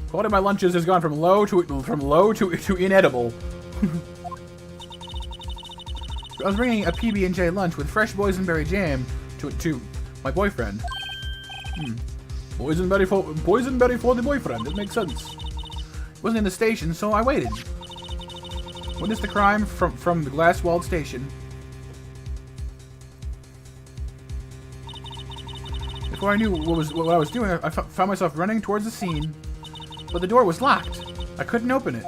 Quality of my lunches has gone from low to inedible. I was bringing a PB&J lunch with fresh boysenberry jam to my boyfriend. Boysenberry for the boyfriend. It makes sense. Wasn't in the station, so I waited. Witnessed the crime from the glass-walled station. Before I knew what I was doing, I found myself running towards the scene, but the door was locked. I couldn't open it.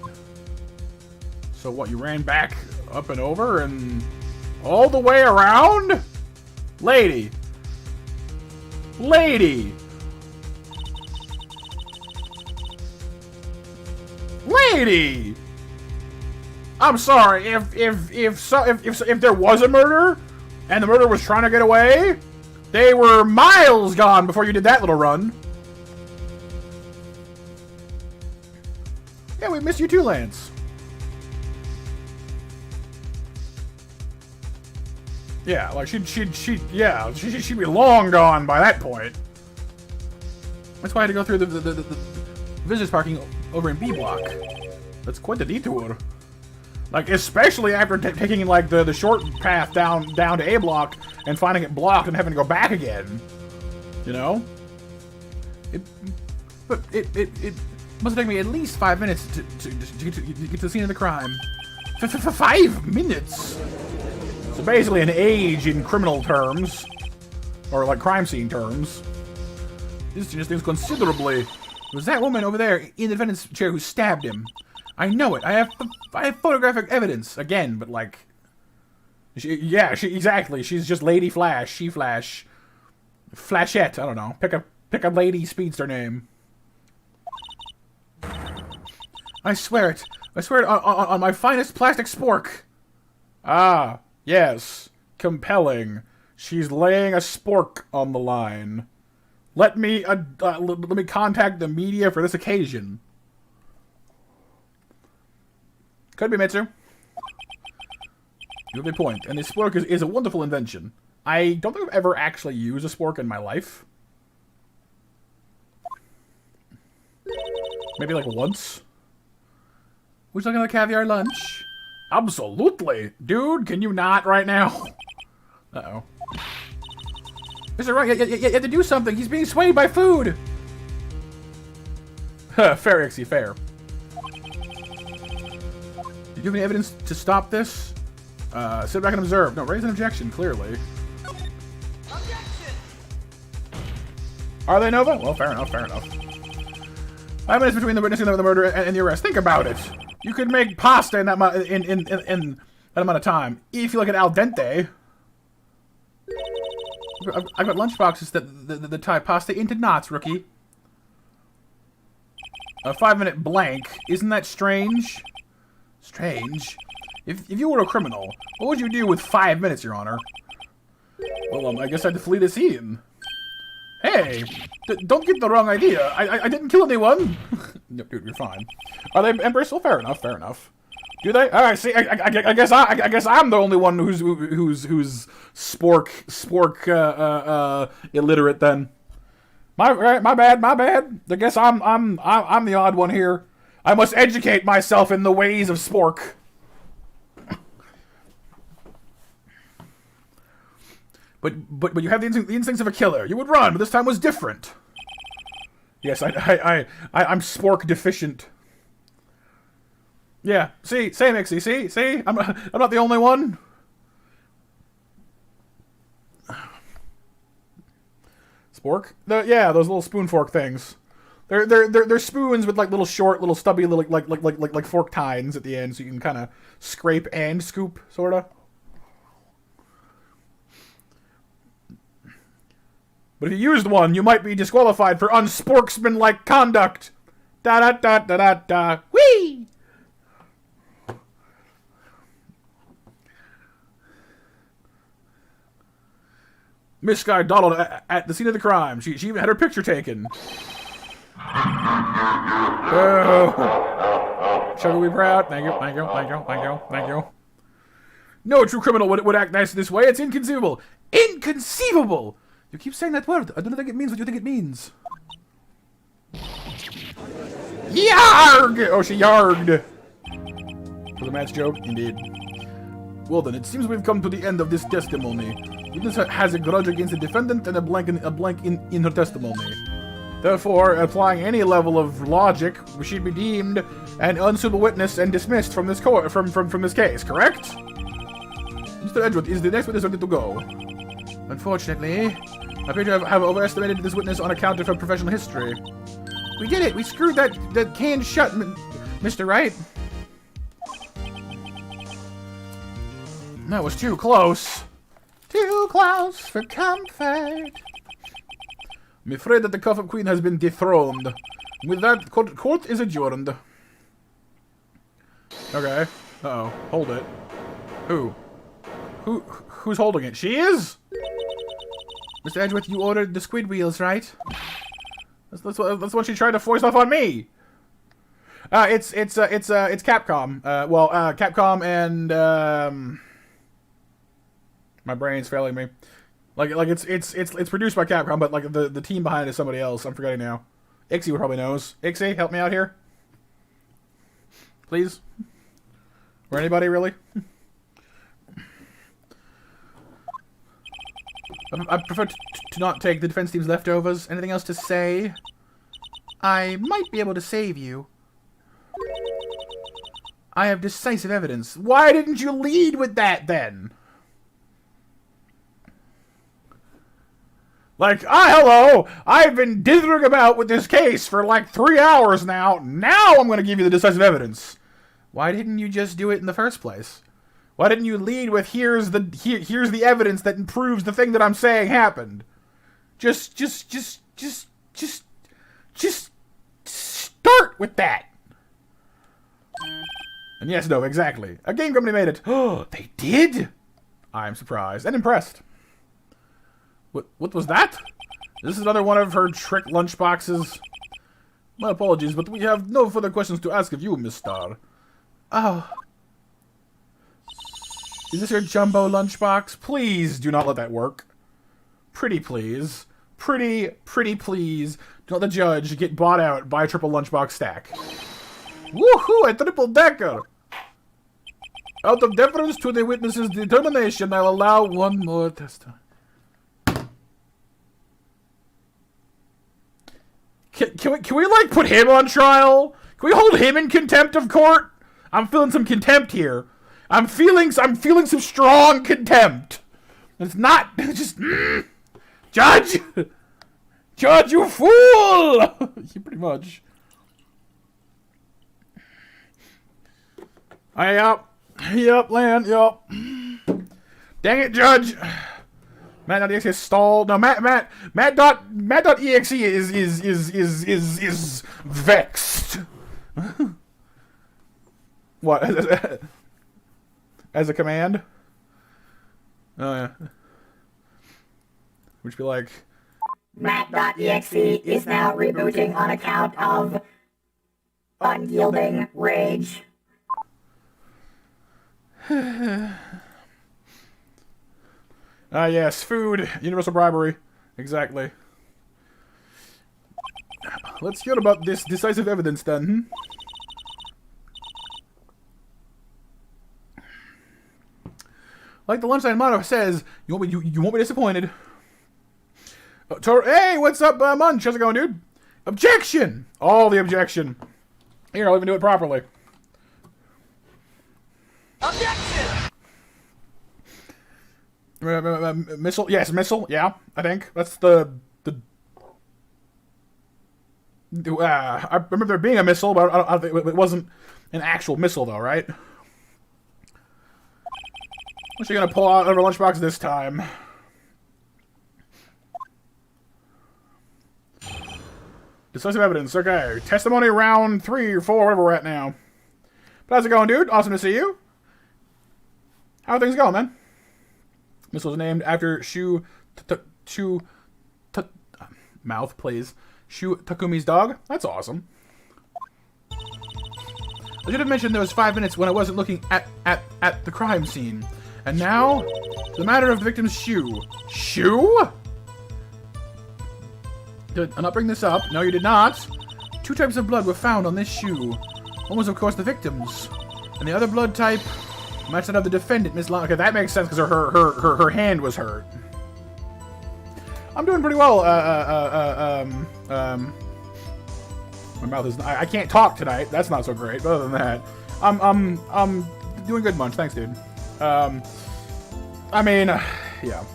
So what, you ran back up and over and all the way around? Lady! Lady! Lady! I'm sorry, if there was a murder, and the murderer was trying to get away, they were miles gone before you did that little run. Yeah, we missed you too, Lance. Yeah, like she'd be long gone by that point. That's why I had to go through the visitors parking over in B block. That's quite the detour. Like, especially after taking like the short path down to A block and finding it blocked and having to go back again. You know? It must have taken me at least 5 minutes to get to the scene of the crime. 5 minutes! So basically an age in criminal terms. Or like crime scene terms. This just is considerably It was that woman over there in the defendant's chair who stabbed him. I know it. I have photographic evidence. Again, but like... exactly. She's just Lady Flash. She-Flash. Flashette. I don't know. Pick a lady speedster name. I swear it. I swear it on my finest plastic spork. Ah, yes. Compelling. She's laying a spork on the line. Let me contact the media for this occasion. Could be Mitsu. You have a point. And this spork is a wonderful invention. I don't think I've ever actually used a spork in my life. Maybe like once. Would you like another caviar lunch? Absolutely. Dude, can you not right now? Uh-oh. Mr. Wright, you have to do something. He's being swayed by food. Fair, Ixie, fair. Do you have any evidence to stop this? Sit back and observe. No, raise an objection, clearly. Objection! Are they Nova? Well, fair enough, fair enough. 5 minutes between the witnessing of the murder and the arrest. Think about it. You could make pasta in that amount of time. If you look at al dente. I've got lunchboxes that tie pasta into knots, rookie. A 5-minute blank. Isn't that strange? Strange? If you were a criminal, what would you do with 5 minutes, Your Honor? Well, I guess I'd flee the scene. Hey! Don't get the wrong idea. I didn't kill anyone! No, dude, you're fine. Are they Empress? Well, fair enough, fair enough. Do they? Alright, see, I guess I'm the only one who's spork illiterate then. My bad. I guess I'm the odd one here. I must educate myself in the ways of spork. But you have the instincts of a killer. You would run, but this time was different. Yes, I'm spork deficient. Yeah, see, same Ixie, see, I'm not the only one. Spork? Yeah, those little spoon fork things. They're spoons with like little short, little stubby, little like fork tines at the end, so you can kind of scrape and scoop, sorta. But if you used one, you might be disqualified for unsporksmanlike conduct. Da da da da da da. Whee! Miss Sky dawdled at the scene of the crime. She even had her picture taken. Oh. Shall we be proud? Thank you. No true criminal would act nice this way. It's inconceivable. Inconceivable! You keep saying that word. I don't think it means what you think it means. Yarg! Oh, she yarged. Was a match joke? Indeed. Well then, it seems we've come to the end of this testimony. Witness has a grudge against the defendant and a blank in her testimony. Therefore, applying any level of logic, she'd be deemed an unsuitable witness and dismissed from this from this case, correct? Mr. Edgeworth, is the next witness ready to go? Unfortunately, I appear to have overestimated this witness on account of her professional history. We did it! We screwed that can shut, Mr. Wright. That was too close. Too close for comfort. I'm afraid that the Cuff-Up Queen has been dethroned. With that, court is adjourned. Okay. Uh-oh. Hold it. Who's holding it? She is? Mr. Edgeworth, you ordered the squid wheels, right? That's what she tried to force off on me. It's Capcom. Capcom and my brain's failing me. Like it's produced by Capcom, but like the team behind it is somebody else. I'm forgetting now. Ixie probably knows. Ixie, help me out here, please. Or anybody really? I prefer to not take the defense team's leftovers. Anything else to say? I might be able to save you. I have decisive evidence. Why didn't you lead with that then? Like, hello! I've been dithering about with this case for like 3 hours now. Now I'm going to give you the decisive evidence. Why didn't you just do it in the first place? Why didn't you lead with here's the evidence that proves the thing that I'm saying happened? Just start with that. And yes, no, exactly. A game company made it. Oh, they did? I'm surprised and impressed. What was that? This is another one of her trick lunchboxes. My apologies, but we have no further questions to ask of you, Miss Star. Oh. Is this your jumbo lunchbox? Please do not let that work. Pretty please. Pretty please. Do not let the judge get bought out by a triple lunchbox stack. Woohoo! A triple decker! Out of deference to the witness's determination, I'll allow one more testimony. Can we like put him on trial? Can we hold him in contempt of court? I'm feeling some contempt here. I'm feeling some strong contempt. It's not just Judge, you fool! Pretty much. Yep, land, yep. Dang it, Judge. Matt.exe is stalled. No, Matt.exe is vexed. What? As a command? Oh yeah. Which be like Matt.exe is now rebooting on account of unyielding rage. Yes, food, universal bribery. Exactly. Let's hear about this decisive evidence then. Like the lunchtime motto says, you won't be disappointed. Hey, what's up, Munch? How's it going, dude? Objection! All the objection. Here, I'll even do it properly. Objection! Missile? Yes, missile. Yeah, I think that's the. I remember there being a missile, but I don't think it wasn't an actual missile, though, right? What's she gonna pull out of her lunchbox this time? Decisive evidence. Okay, testimony round 3 or 4, whatever we're at now. But how's it going, dude? Awesome to see you. How are things going, man? Missile was named after mouth, please. Shu Takumi's dog. That's awesome. I should have mentioned there was 5 minutes when I wasn't looking at the crime scene. And now, the matter of the victim's shoe. Shoe? Did I not bring this up? No, you did not. 2 types of blood were found on this shoe. One was, of course, the victim's. And the other blood type matched that of the defendant, Miss Long. Okay, that makes sense because her hand was hurt. I'm doing pretty well. My mouth is. I can't talk tonight. That's not so great. But other than that, I'm doing good, Munch. Thanks, dude. I mean, yeah.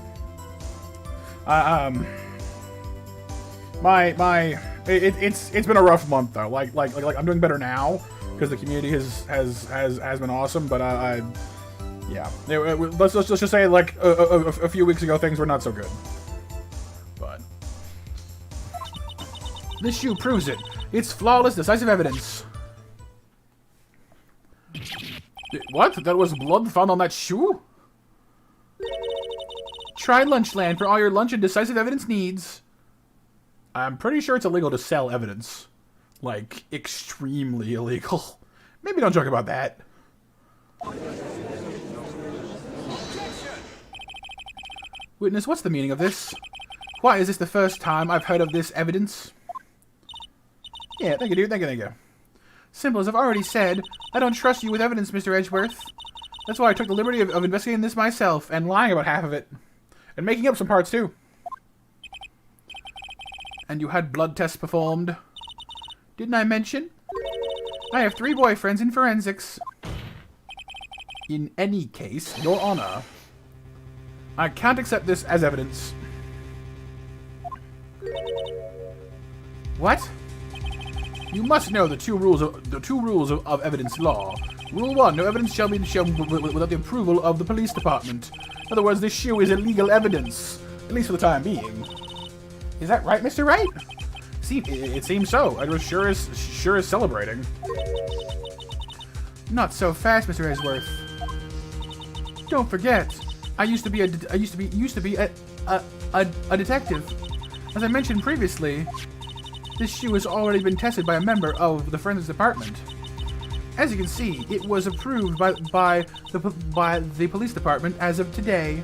It's been a rough month though. Like I'm doing better now because the community has been awesome. But yeah. Let's just say like a few weeks ago things were not so good. But this shoe proves it. It's flawless, decisive evidence. What? That was blood found on that shoe? Try Lunchland for all your lunch and decisive evidence needs. I'm pretty sure it's illegal to sell evidence. Like, extremely illegal. Maybe don't joke about that. Witness, what's the meaning of this? Why is this the first time I've heard of this evidence? Yeah, thank you, dude. Thank you. Simple as I've already said, I don't trust you with evidence, Mr. Edgeworth. That's why I took the liberty of investigating this myself and lying about half of it. And making up some parts, too. And you had blood tests performed. Didn't I mention? I have 3 boyfriends in forensics. In any case, Your Honor, I can't accept this as evidence. What? You must know the two rules of evidence law. Rule 1: no evidence shall be shown without the approval of the police department. In other words, this shoe is illegal evidence, at least for the time being. Is that right, Mr. Wright? See, it seems so. Edward sure is celebrating. Not so fast, Mr. Edgeworth. Don't forget, I used to be a detective. As I mentioned previously, this shoe has already been tested by a member of the forensics department. As you can see, it was approved by the police department as of today.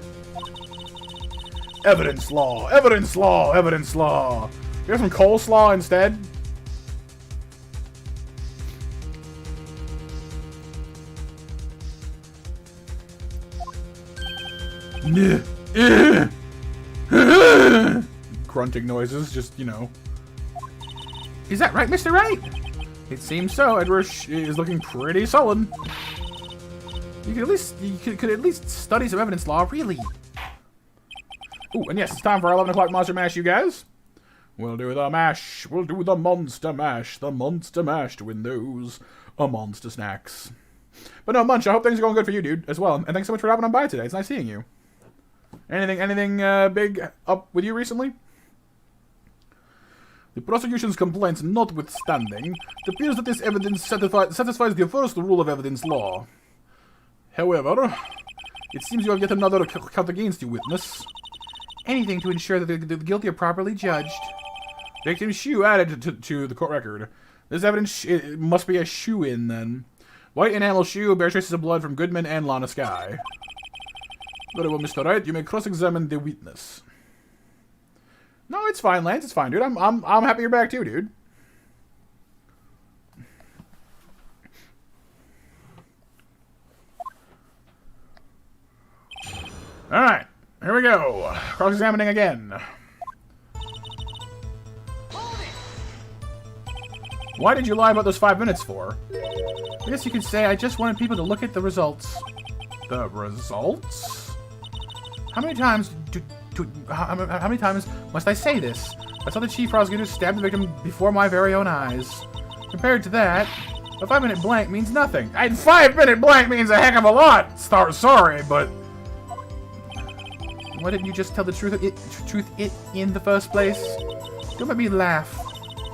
Evidence law, evidence law, evidence law. You have some coleslaw instead? Grunting noises, just, you know. Is that right, Mr. Wright? It seems so. Edward is looking pretty sullen. You could at least study some evidence law, really. Ooh, and yes, it's time for our 11 o'clock Monster Mash, you guys. We'll do the mash. We'll do the Monster Mash. The Monster Mash to win those monster snacks. But no, Munch, I hope things are going good for you, dude, as well. And thanks so much for dropping on by today. It's nice seeing you. Anything big up with you recently? The prosecution's complaints notwithstanding, it appears that this evidence satisfies the first rule of evidence law. However, it seems you have yet another count against you, witness. Anything to ensure that the guilty are properly judged. Victim's shoe added to the court record. This evidence it must be a shoe-in, then. White enamel shoe bears traces of blood from Goodman and Lana Sky. Very well, Mr. Wright, you may cross-examine the witness. No, it's fine, Lance. It's fine, dude. I'm happy you're back too, dude. All right, here we go. Cross-examining again. Why did you lie about those 5 minutes for? I guess you could say I just wanted people to look at the results. The results? How many times how many times must I say this? I saw the chief prosecutor stab the victim before my very own eyes. Compared to that, a 5-minute blank means nothing. A 5-minute blank means a heck of a lot. Sorry, but why didn't you just tell the truth in the first place? Don't make me laugh.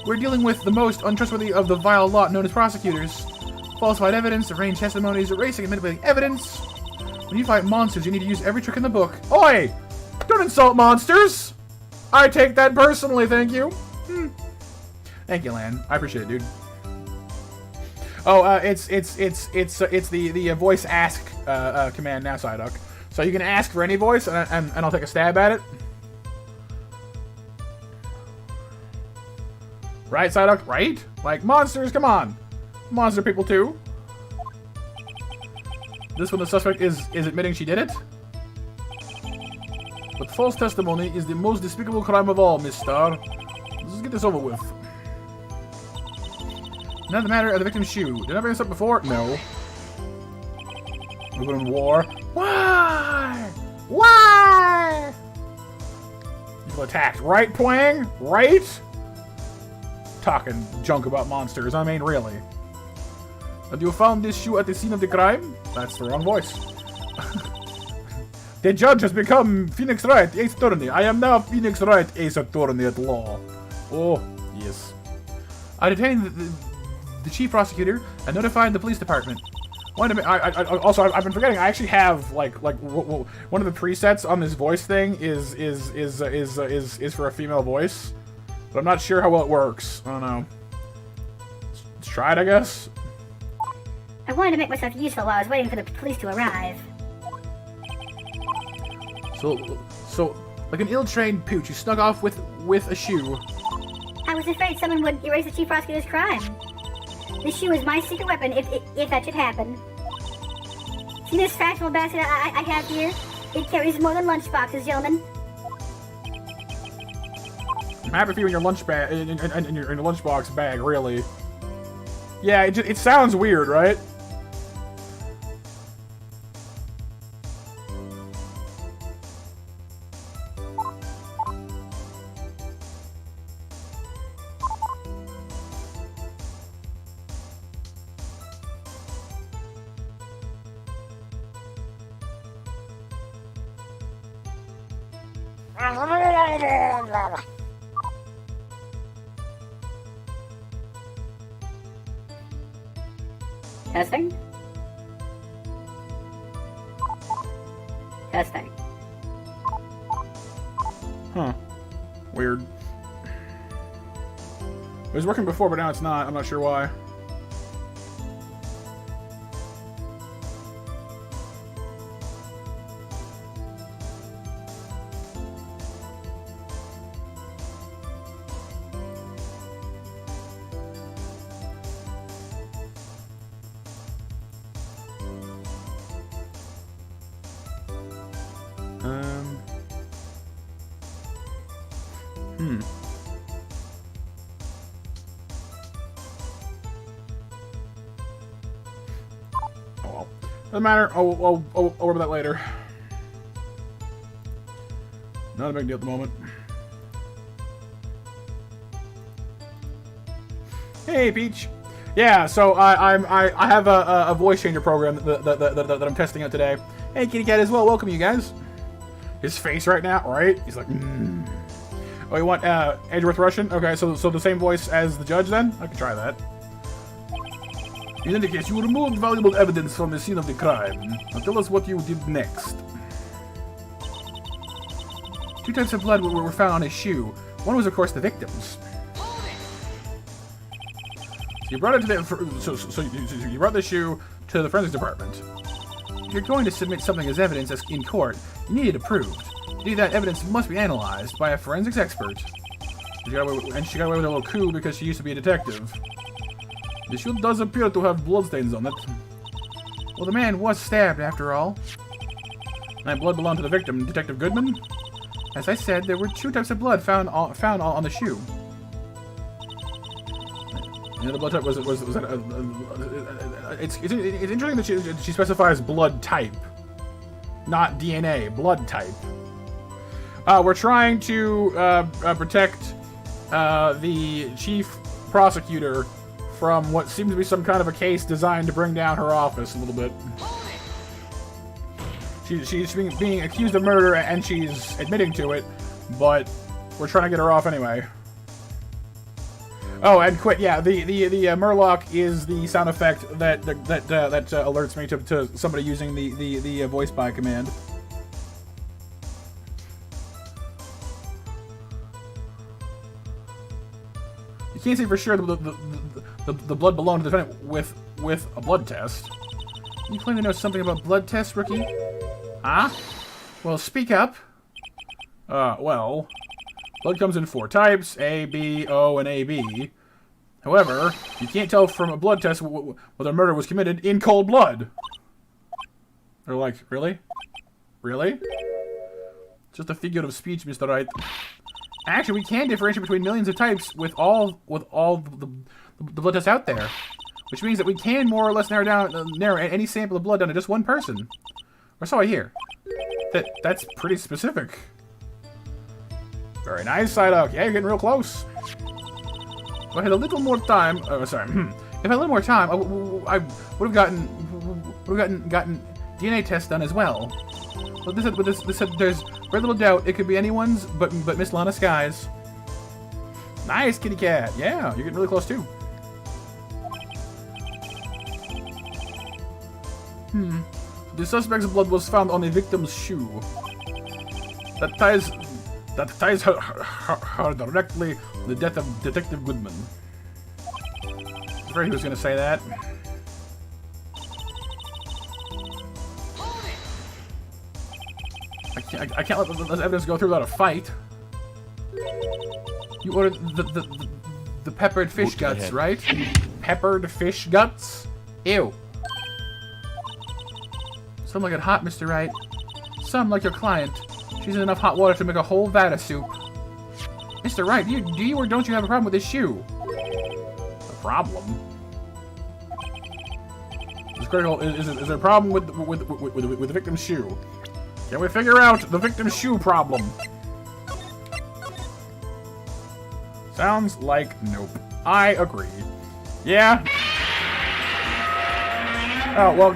We're dealing with the most untrustworthy of the vile lot known as prosecutors. Falsified evidence, arranged testimonies, erasing and manipulating evidence. When you fight monsters, you need to use every trick in the book. Oi! Don't insult monsters! I take that personally, thank you. Thank you, Lan. I appreciate it, dude. Oh, it's the voice ask command now, Psyduck. So you can ask for any voice, and I'll take a stab at it. Right, Psyduck? Right? Like, monsters, come on. Monster people, too. This one, the suspect is admitting she did it? But false testimony is the most despicable crime of all, Miss Star. Let's get this over with. Now the matter of the victim's shoe. Did I bring this up before? No. We were in war. Why? Why? You feel attacked, right, Twang? Right? Talking junk about monsters, I mean, really. Have you found this shoe at the scene of the crime? That's the wrong voice. The judge has become Phoenix Wright, Ace Attorney. I am now Phoenix Wright, Ace Attorney at law. Oh, yes. I detained the chief prosecutor and notified the police department. Wait a minute. Also, I've been forgetting. I actually have like one of the presets on this voice thing is for a female voice, but I'm not sure how well it works. I don't know. Let's try it, I guess. I wanted to make myself useful while I was waiting for the police to arrive. So, like an ill-trained pooch, you snuck off with a shoe. I was afraid someone would erase the chief prosecutor's crime. This shoe is my secret weapon if that should happen. See this fashionable basket I have here? It carries more than lunchboxes, gentlemen. I'm happy for you in your lunch bag, in your lunchbox bag, really. Yeah, it sounds weird, right? Testing? Testing. Huh. Weird. It was working before, but now it's not. I'm not sure why. Oh well. Doesn't matter. I'll worry about that later. Not a big deal at the moment. Hey, Peach. Yeah, so I have a voice changer program that I'm testing out today. Hey, Kitty Cat as well. Welcome, you guys. His face right now, right? He's like, Oh, you want Edgeworth Russian? Okay, so the same voice as the judge then? I can try that. In any case, you removed valuable evidence from the scene of the crime. Now tell us what you did next. 2 types of blood were found on his shoe. One was, of course, the victim's. So you brought it to the you brought the shoe to the forensics department. If you're going to submit something as evidence in court, you need it approved. To do that, evidence must be analyzed by a forensics expert. She got away with a little coup because she used to be a detective. The shoe does appear to have bloodstains on it. Well, the man was stabbed, after all. That blood belonged to the victim, Detective Goodman. As I said, there were 2 types of blood found on the shoe. The other blood type was it's interesting that she specifies blood type, not DNA. Blood type. We're trying to protect the chief prosecutor from what seems to be some kind of a case designed to bring down her office a little bit. She's being accused of murder and she's admitting to it, but we're trying to get her off anyway. Oh, and quit. Yeah, the Murloc is the sound effect that alerts me to somebody using the voice by command. You can't say for sure the blood belonged to the defendant with a blood test. You claim to know something about blood tests, rookie? Huh? Well, speak up. Well, blood comes in 4 types: A, B, O, and AB. However, you can't tell from a blood test whether murder was committed in cold blood. They're like, really? Really? Just a figure of speech, Mr. Wright. Actually, we can differentiate between millions of types with all the blood tests out there, which means that we can more or less narrow any sample of blood down to just one person. Or so I hear. That's pretty specific. Very nice, Psyduck. Yeah, you're getting real close. If I had a little more time, If I had a little more time, I would have gotten DNA tests done as well. But this said there's very little doubt it could be anyone's, but Miss Lana Sky's. Nice, kitty cat. Yeah, you're getting really close too. The suspect's blood was found on the victim's shoe. That ties her directly to the death of Detective Goodman. I was afraid he was going to say that. I can't let this evidence go through without a fight. You ordered the peppered fish guts, right? Peppered fish guts? Ew. Some like it hot, Mr. Wright. Some like your client. She's in enough hot water to make a whole vat of soup. Mr. Wright, do you or don't you have a problem with this shoe? A problem? It's critical. Is there a problem with the victim's shoe? Can we figure out the victim's shoe problem? Sounds like nope. I agree. Yeah. Oh well,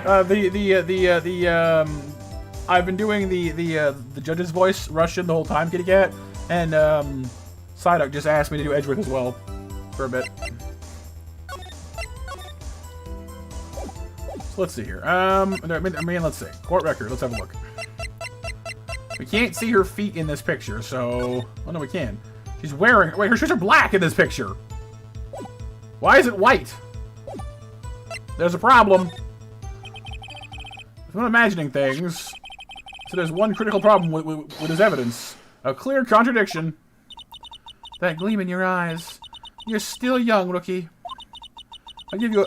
I've been doing the judge's voice Russian the whole time, Kitty Cat, and Psyduck just asked me to do Edgeworth as well for a bit. So let's see here. I mean, let's see. Court record. Let's have a look. We can't see her feet in this picture, so... Oh, no, we can. She's wearing... Wait, her shoes are black in this picture. Why is it white? There's a problem. I'm imagining things. So there's one critical problem with his evidence. A clear contradiction. That gleam in your eyes. You're still young, rookie. I'd give you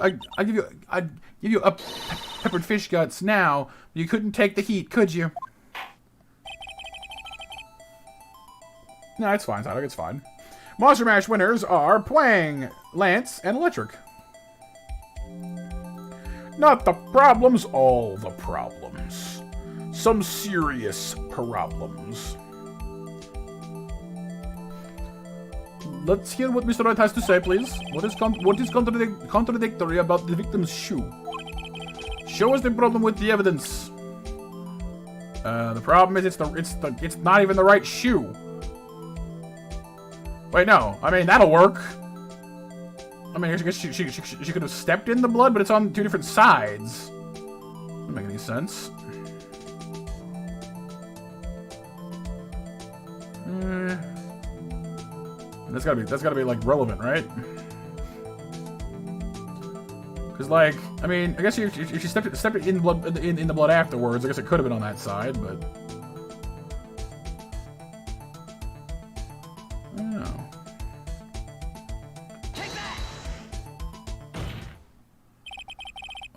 a peppered fish guts now. You couldn't take the heat, could you? No, it's fine, Psyduck, it's fine. Monster Mash winners are Pwang, Lance, and Electric. Not the problems, all the problems. Some serious problems. Let's hear what Mr. Wright has to say, please. What is contradictory about the victim's shoe? Show us the problem with the evidence. The problem is it's not even the right shoe. Wait, no. I mean, that'll work. I mean, I guess she could have stepped in the blood, but it's on two different sides. Doesn't make any sense. That's gotta be like relevant, right? Because like, I mean, I guess if she stepped in the blood afterwards, I guess it could have been on that side, but.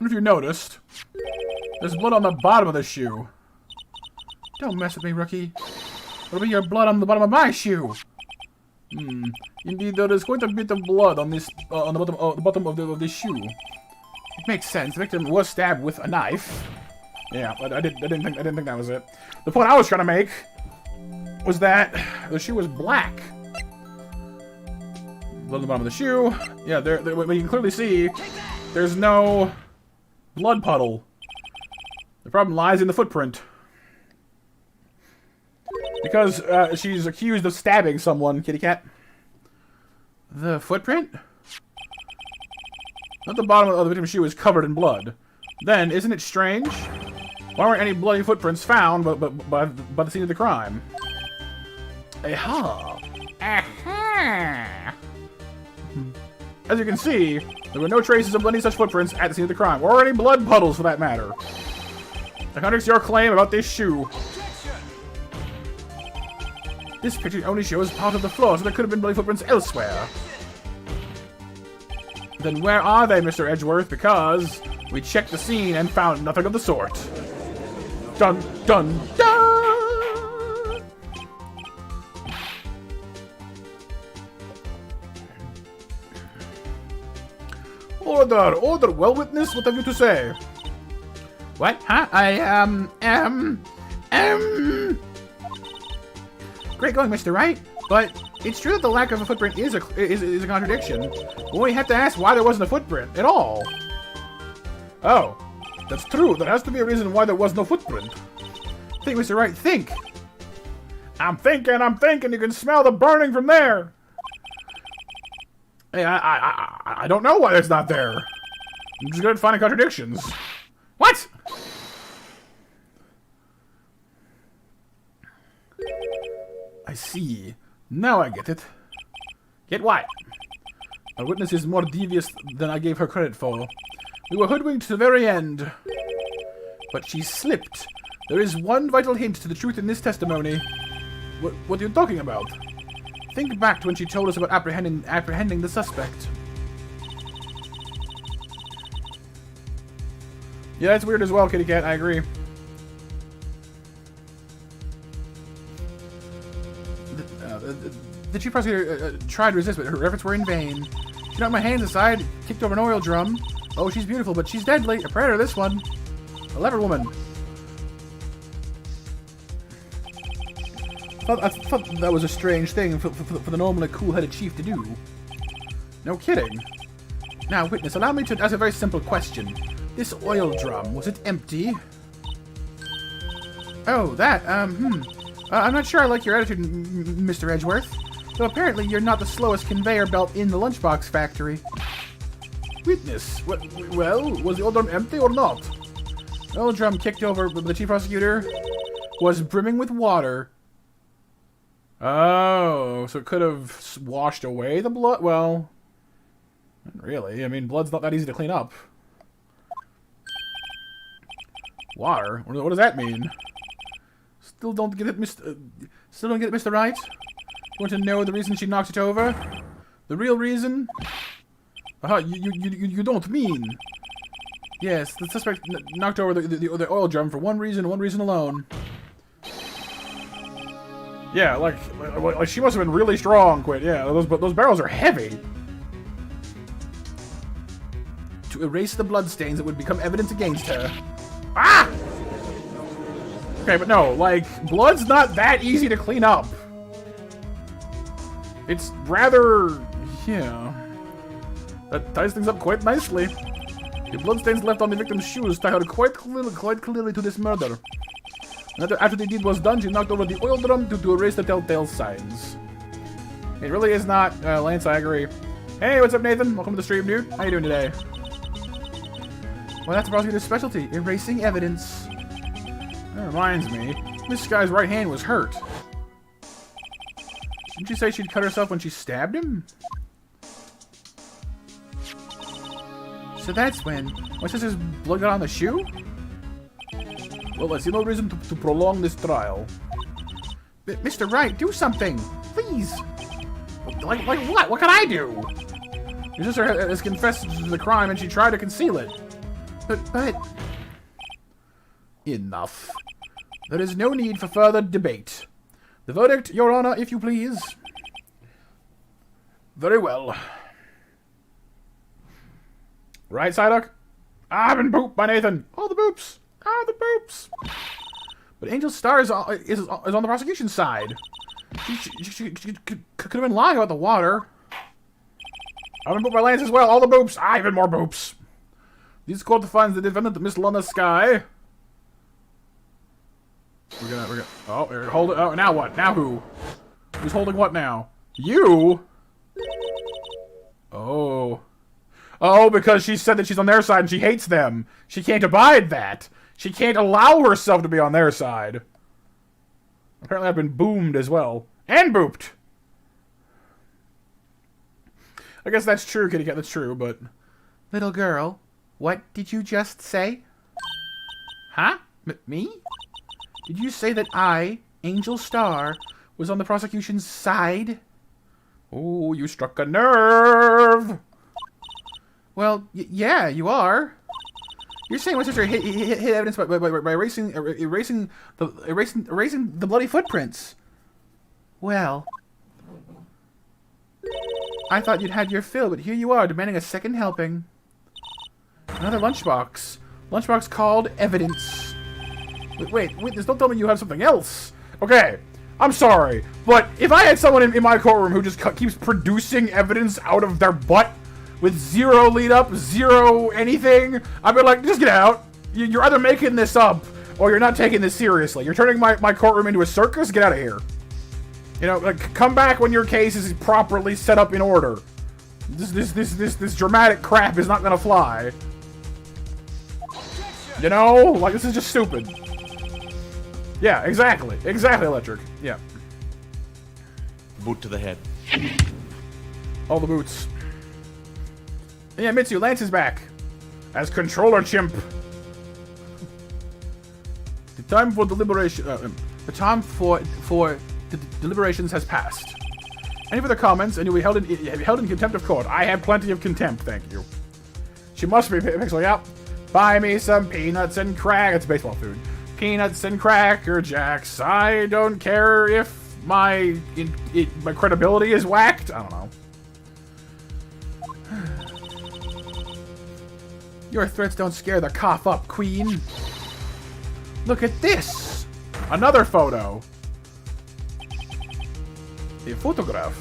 If you noticed, there's blood on the bottom of the shoe. Don't mess with me, rookie. What'll be your blood on the bottom of my shoe? Indeed, there is quite a bit of blood on this on the bottom of this shoe. It makes sense. The victim was stabbed with a knife. Yeah, but I didn't think that was it. The point I was trying to make was that the shoe was black. Blood on the bottom of the shoe. Yeah, we can clearly see there's no blood puddle. The problem lies in the footprint. Because she's accused of stabbing someone, Kitty Cat. The footprint? Not the bottom of the victim's shoe is covered in blood. Then, isn't it strange? Why weren't any bloody footprints found by the scene of the crime? Aha! Aha! As you can see, there were no traces of any such footprints at the scene of the crime, or any blood puddles for that matter. That contradicts your claim about this shoe. This picture only shows part of the floor, so there could have been bloody footprints elsewhere. Then where are they, Mr. Edgeworth? Because we checked the scene and found nothing of the sort. Dun, dun, dun! Order! Order! Well, witness, what have you to say? What? Huh? Great going, Mr. Wright, but it's true that the lack of a footprint is a contradiction. Well, we have to ask why there wasn't a footprint at all. Oh, that's true. There has to be a reason why there was no footprint. Think, Mr. Wright, think. I'm thinking. You can smell the burning from there. Hey, I don't know why it's not there. I'm just good at finding contradictions. What? I see. Now I get it. Get what? Our witness is more devious than I gave her credit for. We were hoodwinked to the very end. But she slipped. There is one vital hint to the truth in this testimony. What are you talking about? Think back to when she told us about apprehending the suspect. Yeah, that's weird as well, Kitty Cat. I agree. The chief prosecutor tried to resist, but her efforts were in vain. She knocked my hands aside, kicked over an oil drum. Oh, she's beautiful, but she's deadly. A predator, this one. A leper woman. I thought that was a strange thing for the normally cool-headed chief to do. No kidding. Now, witness, allow me to ask a very simple question. This oil drum, was it empty? Oh, that, I'm not sure I like your attitude, Mr. Edgeworth. Though apparently you're not the slowest conveyor belt in the lunchbox factory. Witness. Well, was the oil drum empty or not? The oil drum kicked over by the chief prosecutor was brimming with water. Oh, so it could have washed away the blood? Well, not really. I mean, blood's not that easy to clean up. Water? What does that mean? Still don't get it, Mr. Wright? Want to know the reason she knocked it over? The real reason? You don't mean... Yes, the suspect knocked over the oil drum for one reason alone. Yeah, like she must have been really strong, Quit. Yeah, those barrels are heavy. To erase the bloodstains that would become evidence against her. Ah! Okay, but no, like, blood's not that easy to clean up. It's rather, yeah, that ties things up quite nicely. The bloodstains left on the victim's shoes tie her quite clearly to this murder. After the deed was done, she knocked over the oil drum to erase the telltale signs. It really is not, Lance, I agree. Hey, what's up, Nathan? Welcome to the stream, dude. How you doing today? Well, that's the prosecutor's specialty, erasing evidence. That reminds me, this guy's right hand was hurt. Didn't you say she'd cut herself when she stabbed him? So that's when. My sister's blood got on the shoe? Well, I see no reason to prolong this trial. Mr. Wright, do something! Please! Like what? What can I do? Your sister has confessed to the crime and she tried to conceal it. But... Enough. There is no need for further debate. The verdict, Your Honor, if you please. Very well. Right, Psyduck? I've been booped by Nathan. All the boops. All the boops. But Angel Star is on the prosecution's side. She could have been lying about the water. I've been booped by Lance as well. All the boops. Even more boops. This court finds the defendant, Miss Lana Sky. We're gonna. Oh, hold it. Oh, now what? Now who? Who's holding what now? You? Oh. Oh, because she said that she's on their side and she hates them. She can't abide that. She can't allow herself to be on their side. Apparently I've been boomed as well. And booped. I guess that's true, Kitty Cat. That's true, but... Little girl, what did you just say? Huh? Me? Did you say that I, Angel Star, was on the prosecution's side? Oh, you struck a nerve! Well, yeah, you are. You're saying my sister hid evidence by erasing the bloody footprints. Well, I thought you'd had your fill, but here you are, demanding a second helping. Another lunchbox. Lunchbox called evidence. Wait, don't tell me you have something else. Okay, I'm sorry, but if I had someone in my courtroom who just keeps producing evidence out of their butt with zero lead up, zero anything, I'd be like, just get out. You're either making this up or you're not taking this seriously. You're turning my courtroom into a circus. Get out of here. You know, like, come back when your case is properly set up in order. This dramatic crap is not gonna fly. You know, like, this is just stupid. Yeah, exactly. Exactly, Electric. Yeah. Boot to the head. All the boots. Yeah, Mitsu, Lance is back. As Controller Chimp. The time for deliberation... deliberations has passed. Any further comments, and you'll be held in contempt of court. I have plenty of contempt, thank you. She must be Pixel, yep. Buy me some peanuts and crack. It's baseball food. Peanuts and Cracker Jacks. I don't care if my credibility is whacked. I don't know. Your threats don't scare the cough up, Queen. Look at this. Another photo. A photograph.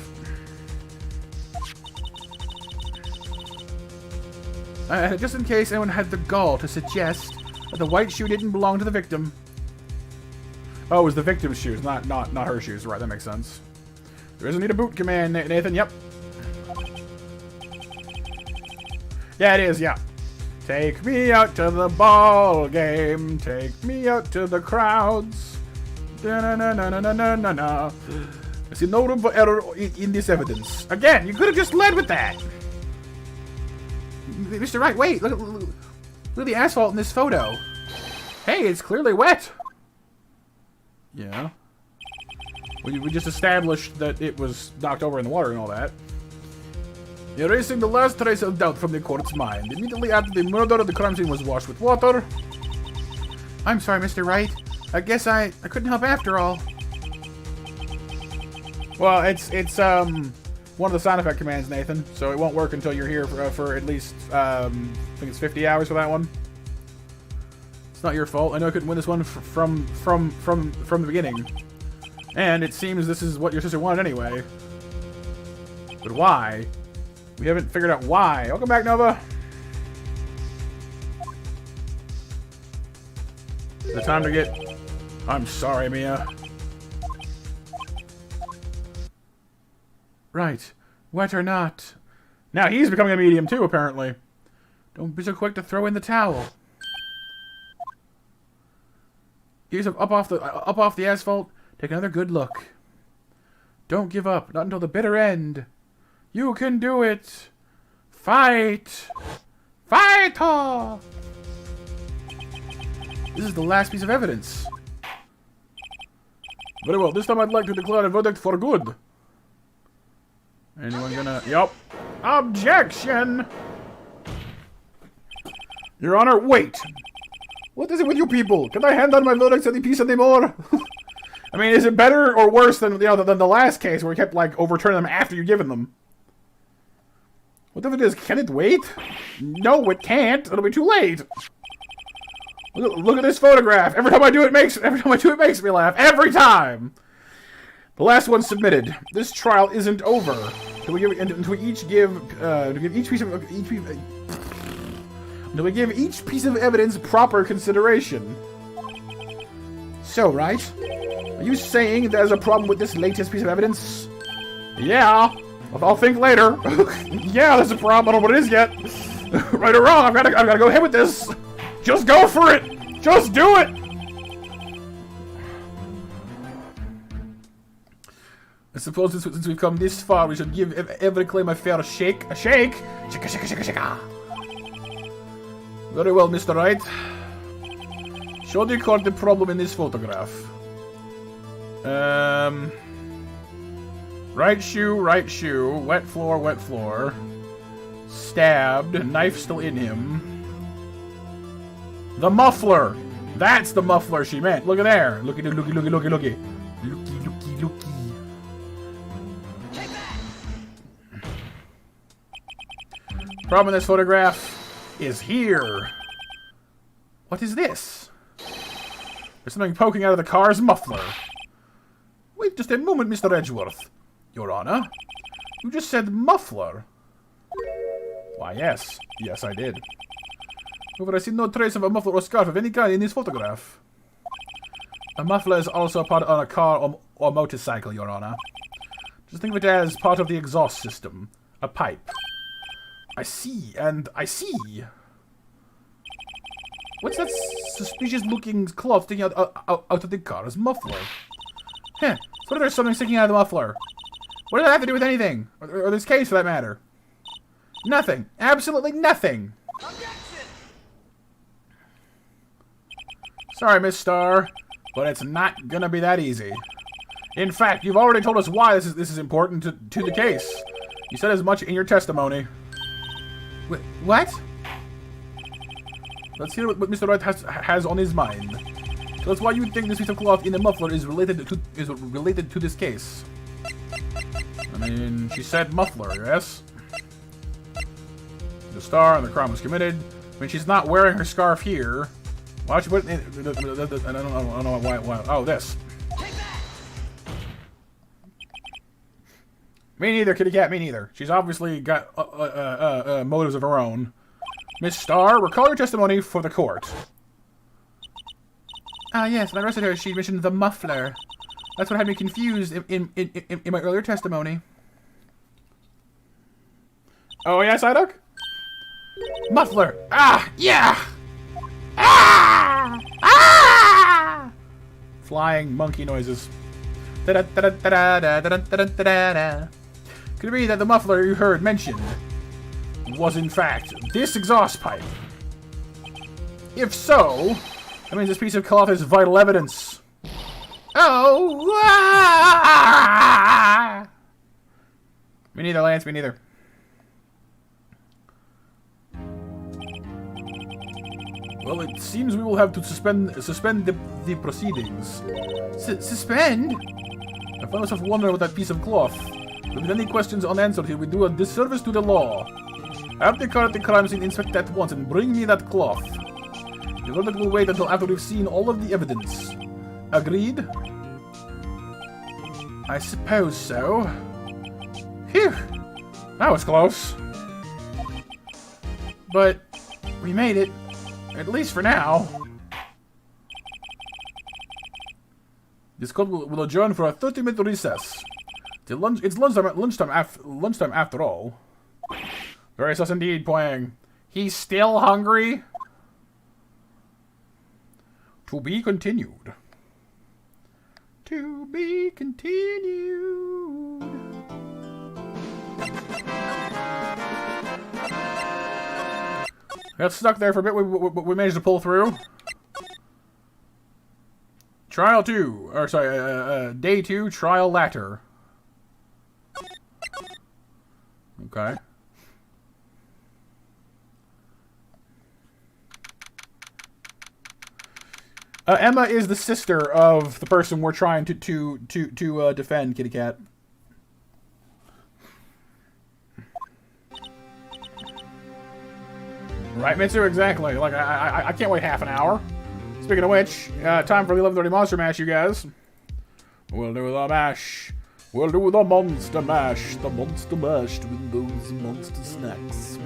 Just in case anyone had the gall to suggest that the white shoe didn't belong to the victim. Oh, it was the victim's shoes, not her shoes. Right, that makes sense. There is a need a boot command, Nathan. Yep. Yeah, it is. Yeah. Take me out to the ball game. Take me out to the crowds. Da-na-na-na-na-na-na-na. I see no room for error in this evidence. Again, you could have just led with that. Mr. Wright, wait. Look at the asphalt in this photo. Hey, it's clearly wet. Yeah. We just established that it was knocked over in the water and all that. Erasing the last trace of doubt from the court's mind. Immediately after the murder, the crime scene was washed with water. I'm sorry, Mr. Wright. I guess I couldn't help after all. Well, it's one of the sound effect commands, Nathan. So it won't work until you're here for at least I think it's 50 hours for that one. It's not your fault. I know I couldn't win this one from the beginning. And it seems this is what your sister wanted anyway. But why? We haven't figured out why. Welcome back, Nova. Is it time to get... I'm sorry, Mia. Right. Wet or not. Now he's becoming a medium too, apparently. Don't be so quick to throw in the towel. Ears up off the asphalt. Take another good look. Don't give up. Not until the bitter end. You can do it. Fight. Fight! This is the last piece of evidence. Very well. This time I'd like to declare a verdict for good. Anyone gonna... Yup. Objection! Your Honor, wait! What is it with you people? Can I hand down my verdicts any piece anymore? I mean, is it better or worse than, than the last case where we kept, like, overturning them after you've given them? What if it is? Can it wait? No, it can't. It'll be too late. Look at this photograph. Every time I do it, makes me laugh. Every time! The last one submitted. This trial isn't over. Until we give each piece of evidence proper consideration. So, right? Are you saying there's a problem with this latest piece of evidence? Yeah. I'll think later. Yeah, there's a problem. I don't know what it is yet. Right or wrong, I've gotta go ahead with this. Just go for it. Just do it. I suppose since we've come this far, we should give every claim a fair shake. A shake? Shaka, shaka, shaka, shaka. Very well, Mr. Wright. Show the court the problem in this photograph. Right shoe, wet floor. Stabbed, knife still in him. The muffler! That's the muffler she meant. Look at there. Looky. Looky. Problem in this photograph is here. What is this? There's something poking out of the car's muffler. Wait just a moment, Mr. Edgeworth. Your Honor, you just said muffler. Why, yes. Yes, I did. However, I see no trace of a muffler or scarf of any kind in this photograph. A muffler is also a part on a car or motorcycle, Your Honor. Just think of it as part of the exhaust system. A pipe. I see, and I see. What's that suspicious-looking cloth sticking out of the car's muffler? Heh, what if there's something sticking out of the muffler? What does that have to do with anything? Or this case, for that matter? Nothing. Absolutely nothing. Objection! Sorry, Miss Starr, but it's not gonna be that easy. In fact, you've already told us why this is important to the case. You said as much in your testimony. Wait, what? Let's hear what Mr. Wright has on his mind. Tell us why you think this piece of cloth in the muffler is related to this case. I mean, she said muffler, yes? The star and the crime was committed. I mean, she's not wearing her scarf here. Why don't you put it in? I don't know why. Oh, this. Me neither, kitty cat. Me neither. She's obviously got motives of her own. Miss Starr, recall your testimony for the court. Ah, yes, when I arrested her, she mentioned the muffler. That's what had me confused in my earlier testimony. Oh, yeah, Psyduck? Muffler! Ah! Yeah! Ah! Ah! Flying monkey noises. Could it be that the muffler you heard mentioned was in fact this exhaust pipe? If so, that means this piece of cloth is vital evidence. Oh! Ah! Me neither, Lance, me neither. Well, it seems we will have to suspend the proceedings. Suspend? I found myself wondering about that piece of cloth. With any questions unanswered here, we do a disservice to the law. Have the car at the crime scene inspect at once and bring me that cloth. The verdict will wait until after we've seen all of the evidence. Agreed? I suppose so. Phew. That was close. But we made it, at least for now. This court will adjourn for a 30-minute recess. It's lunchtime after all. Very sus indeed, Poyang. He's still hungry? To be continued. To be continued. Got stuck there for a bit. We managed to pull through. Trial 2. Or, sorry, day 2, trial latter. Okay. Emma is the sister of the person we're trying to defend, Kitty Cat. Right, Mitsu? Exactly. Like, I can't wait half an hour. Speaking of which, time for the 11:30 monster mash, you guys. We'll do the mash. We'll do the monster mash. The monster mash with those monster snacks.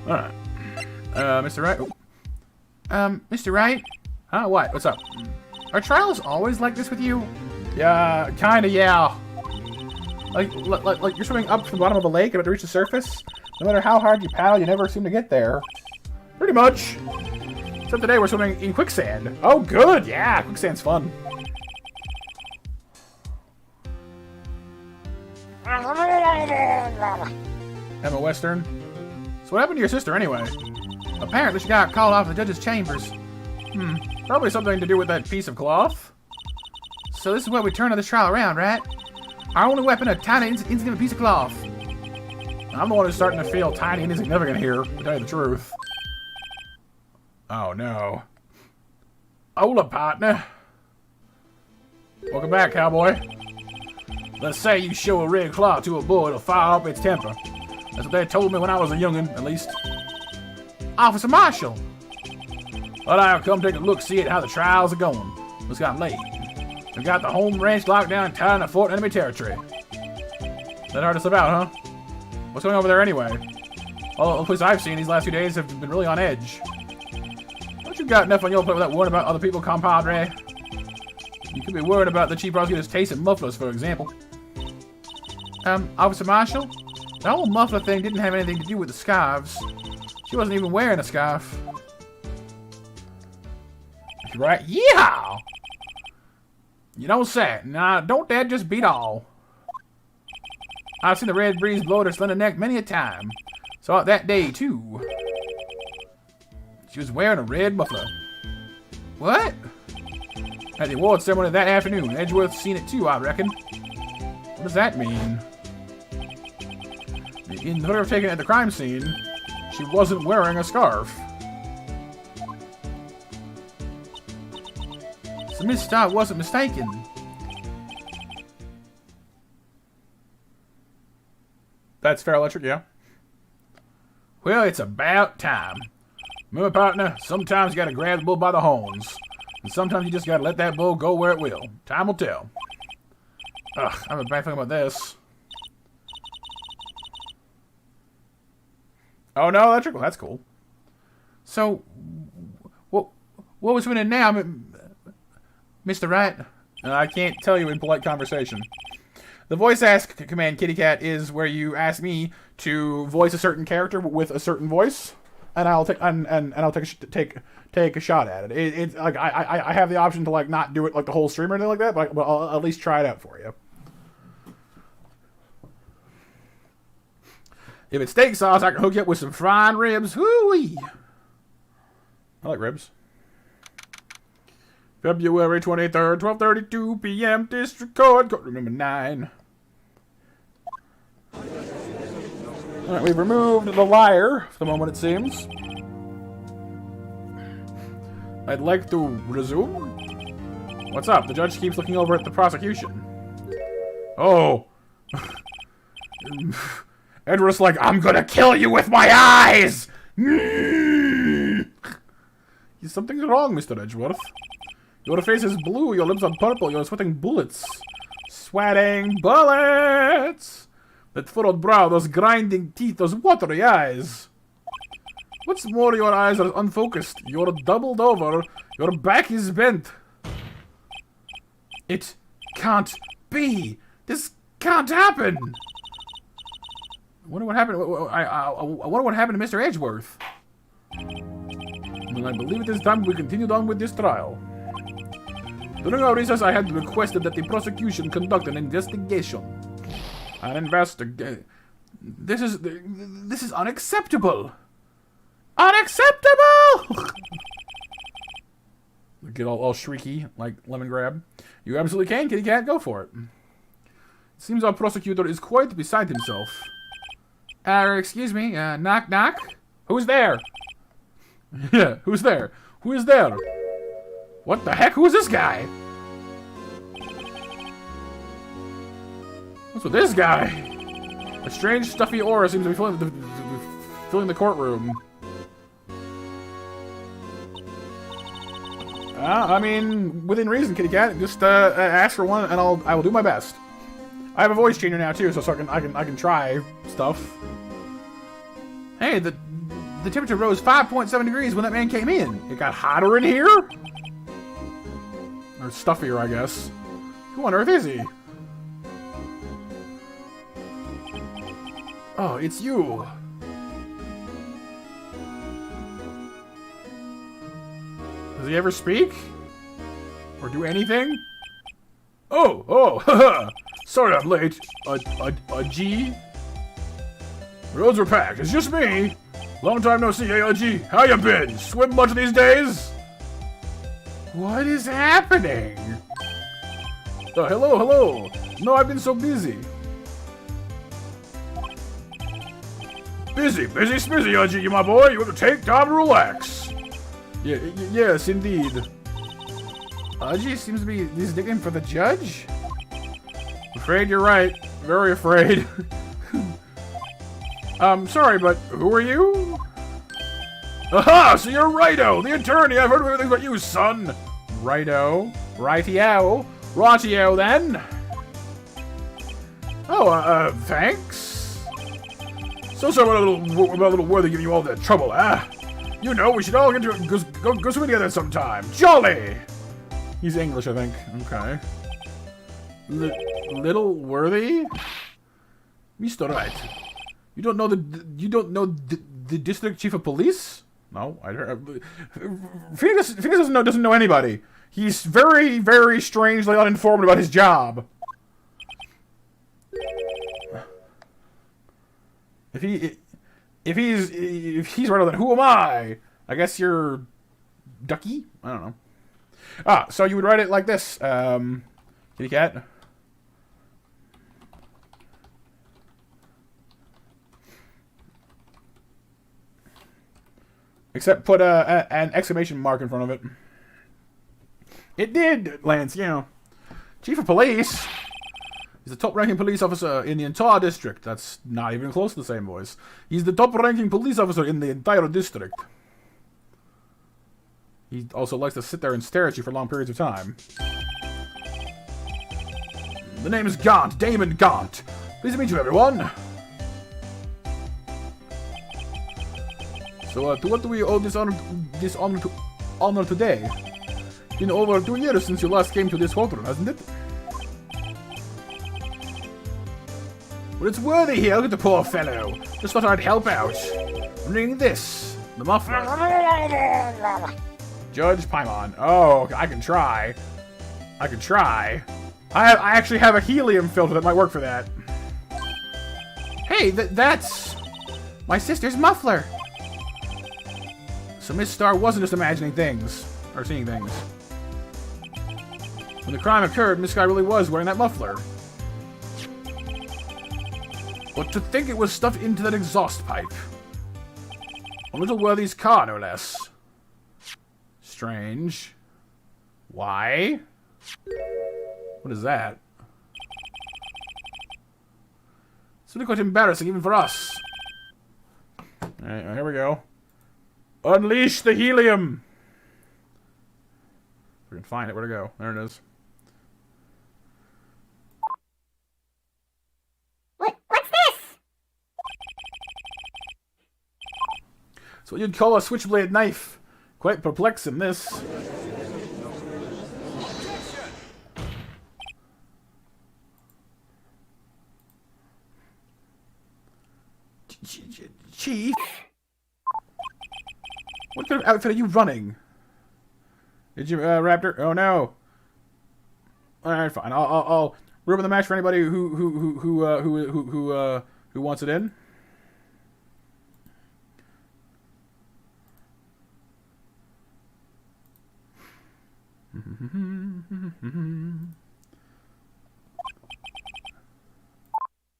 Alright. Mr. Wright? Mr. Wright? Huh? What? What's up? Are trials always like this with you? Yeah, kinda, yeah. Like you're swimming up to the bottom of a lake about to reach the surface. No matter how hard you paddle, you never seem to get there. Pretty much. Except today we're swimming in quicksand. Oh, good! Yeah, quicksand's fun. Emma Western. So what happened to your sister anyway? Apparently she got called off the judge's chambers. Probably something to do with that piece of cloth. So this is where we turn this trial around, right? Our only weapon, a tiny, insignificant piece of cloth. I'm the one who's starting to feel tiny and insignificant here, to tell you the truth. Oh no. Hola, partner. Welcome back, cowboy. Let's say you show a red claw to a bull, it'll fire up its temper. That's what they told me when I was a youngin', at least. Officer Marshall! But I'll come take a look, see how the trials are going. It's gotten late. We got the home ranch locked down, tied in a fort enemy territory. That hard to slip out, huh? What's going on over there anyway? All the places I've seen these last few days have been really on edge. Don't you got enough on your plate without worrying about other people, compadre? You could be worried about the chief prosecutor's taste in mufflers, for example. Officer Marshall? The whole muffler thing didn't have anything to do with the scarves. She wasn't even wearing a scarf. Right? Yeah! You don't say. Nah, don't that just beat all? I've seen the red breeze blow at her slender neck many a time. Saw it that day, too. She was wearing a red muffler. What? At the awards ceremony that afternoon. Edgeworth's seen it too, I reckon. What does that mean? In the photograph taken at the crime scene, she wasn't wearing a scarf. So Miss Starr wasn't mistaken. That's fair electric, yeah. Well, it's about time. Remember, partner, sometimes you gotta grab the bull by the horns. And sometimes you just gotta let that bull go where it will. Time will tell. Ugh, I have a bad feeling about this. Oh no, that's cool. So, what was winning now, Mr. Wright? I can't tell you in polite conversation. The voice ask command, Kitty Cat, is where you ask me to voice a certain character with a certain voice, and I'll take take a shot at it. It's like I have the option to like not do it like the whole stream or anything like that, but I'll at least try it out for you. If it's steak sauce, I can hook you up with some frying ribs. Hoo-wee! I like ribs. February 23rd, 12:32 p.m. District Courtroom number 9. Alright, we've removed the liar for the moment, it seems. I'd like to resume. What's up? The judge keeps looking over at the prosecution. Oh. Edward's like, I'm gonna kill you with my eyes! Something's wrong, Mr. Edgeworth. Your face is blue, your lips are purple, you're sweating bullets. Sweating bullets! That furrowed brow, those grinding teeth, those watery eyes. What's more, your eyes are unfocused. You're doubled over. Your back is bent. It can't be. This can't happen. I wonder what happened. I wonder what happened to Mr. Edgeworth. And I believe at this time we continued on with this trial. During our recess, I had requested that the prosecution conduct an investigation. An investigation. This is unacceptable. Unacceptable! Get all shrieky like lemon grab. You absolutely can, Kitty Cat. Go for it. It seems our prosecutor is quite beside himself. Excuse me, knock knock? Who's there? Yeah, who's there? Who is there? What the heck? Who is this guy? What's with this guy? A strange stuffy aura seems to be filling the courtroom. I mean, within reason, Kitty Cat. Just ask for one, and I will do my best. I have a voice changer now too, so I can try stuff. Hey, the temperature rose 5.7 degrees when that man came in. It got hotter in here, or stuffier, I guess. Who on earth is he? Oh, it's you. Does he ever speak? Or do anything? Oh, haha. Sorry I'm late. A G? Roads were packed. It's just me. Long time no see, hey, G. How you been? Swim much these days? What is happening? Oh, hello. No, I've been so busy. Busy, smizzy, G, you my boy. You have to take time to relax. Yeah, yes, indeed. Udgy seems to be his nickname for the judge? Afraid you're right. Very afraid. Sorry, but who are you? Aha! So you're Righto, the attorney. I've heard everything about you, son. Righto. Rightio. Rightio, then. Oh, thanks. So sorry about a little worthy giving you all that trouble, You know, we should all get to go swimming together sometime. Jolly! He's English, I think. Okay. Little worthy? Mr. Wright. You don't know the district chief of police? No, I don't. Phoenix doesn't know anybody. He's very, very strangely uninformed about his job. If he's right on that, who am I? I guess you're Ducky? I don't know. So you would write it like this, Kitty Cat. Except put an exclamation mark in front of it. It did, Lance, you know. Chief of Police. He's the top-ranking police officer in the entire district. That's not even close to the same voice. He's the top-ranking police officer in the entire district. He also likes to sit there and stare at you for long periods of time. The name is Gaunt, Damon Gaunt. Pleased to meet you, everyone. So, to what do we owe this honor today? Been over 2 years since you last came to this hotel, hasn't it? Well, it's worthy here. Look at the poor fellow. Just thought I'd help out. I'm reading this. The muffler. Judge Paimon. Oh, I can try. I can try. I actually have a helium filter that might work for that. Hey, that's my sister's muffler. So Miss Star wasn't just imagining things. Or seeing things. When the crime occurred, Miss Sky really was wearing that muffler. But to think it was stuffed into that exhaust pipe. On Little Worthy's car, no less. Strange. Why? What is that? It's really quite embarrassing, even for us. Alright, here we go. Unleash the helium! We can find it. Where'd it go? There it is. What's this? It's what you'd call a switchblade knife. Quite perplexing, this. Chief? What kind of outfit are you running? Did you, Raptor? Oh no. Alright, fine. I'll ruin the match for anybody who wants it in.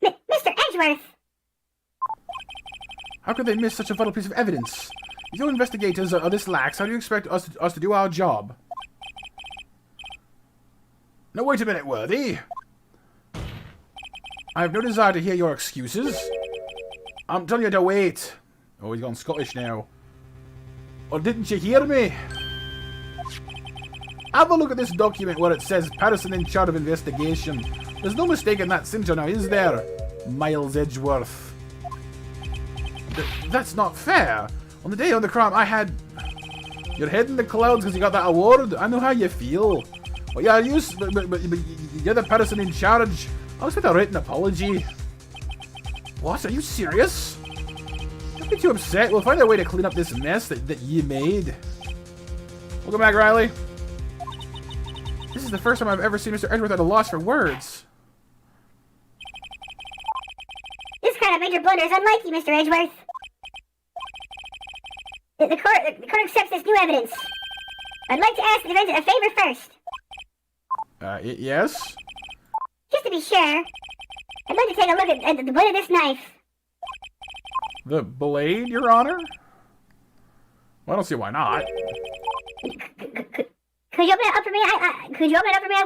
Mr. Edgeworth! How could they miss such a vital piece of evidence? If your investigators are this lax, how do you expect us to do our job? Now wait a minute, Worthy. I have no desire to hear your excuses. I'm telling you to wait. Oh, he's gone Scottish now. Or didn't you hear me? Have a look at this document where it says Patterson in charge of investigation. There's no mistake in that signature now, is there? Miles Edgeworth. That's not fair. On the day of the crime, I had your head in the clouds because you got that award. I know how you feel. But yeah, but you're the person in charge. I'll expect a written apology. What? Are you serious? Don't be too upset. We'll find a way to clean up this mess that you made. Welcome back, Riley. This is the first time I've ever seen Mr. Edgeworth at a loss for words. This kind of major blunder is unlike you, Mr. Edgeworth. The court accepts this new evidence. I'd like to ask the defendant a favor first. Yes? Just to be sure, I'd like to take a look at the blade of this knife. The blade, Your Honor? Well, I don't see why not. Could you open it up for me? Could you open it up for me, I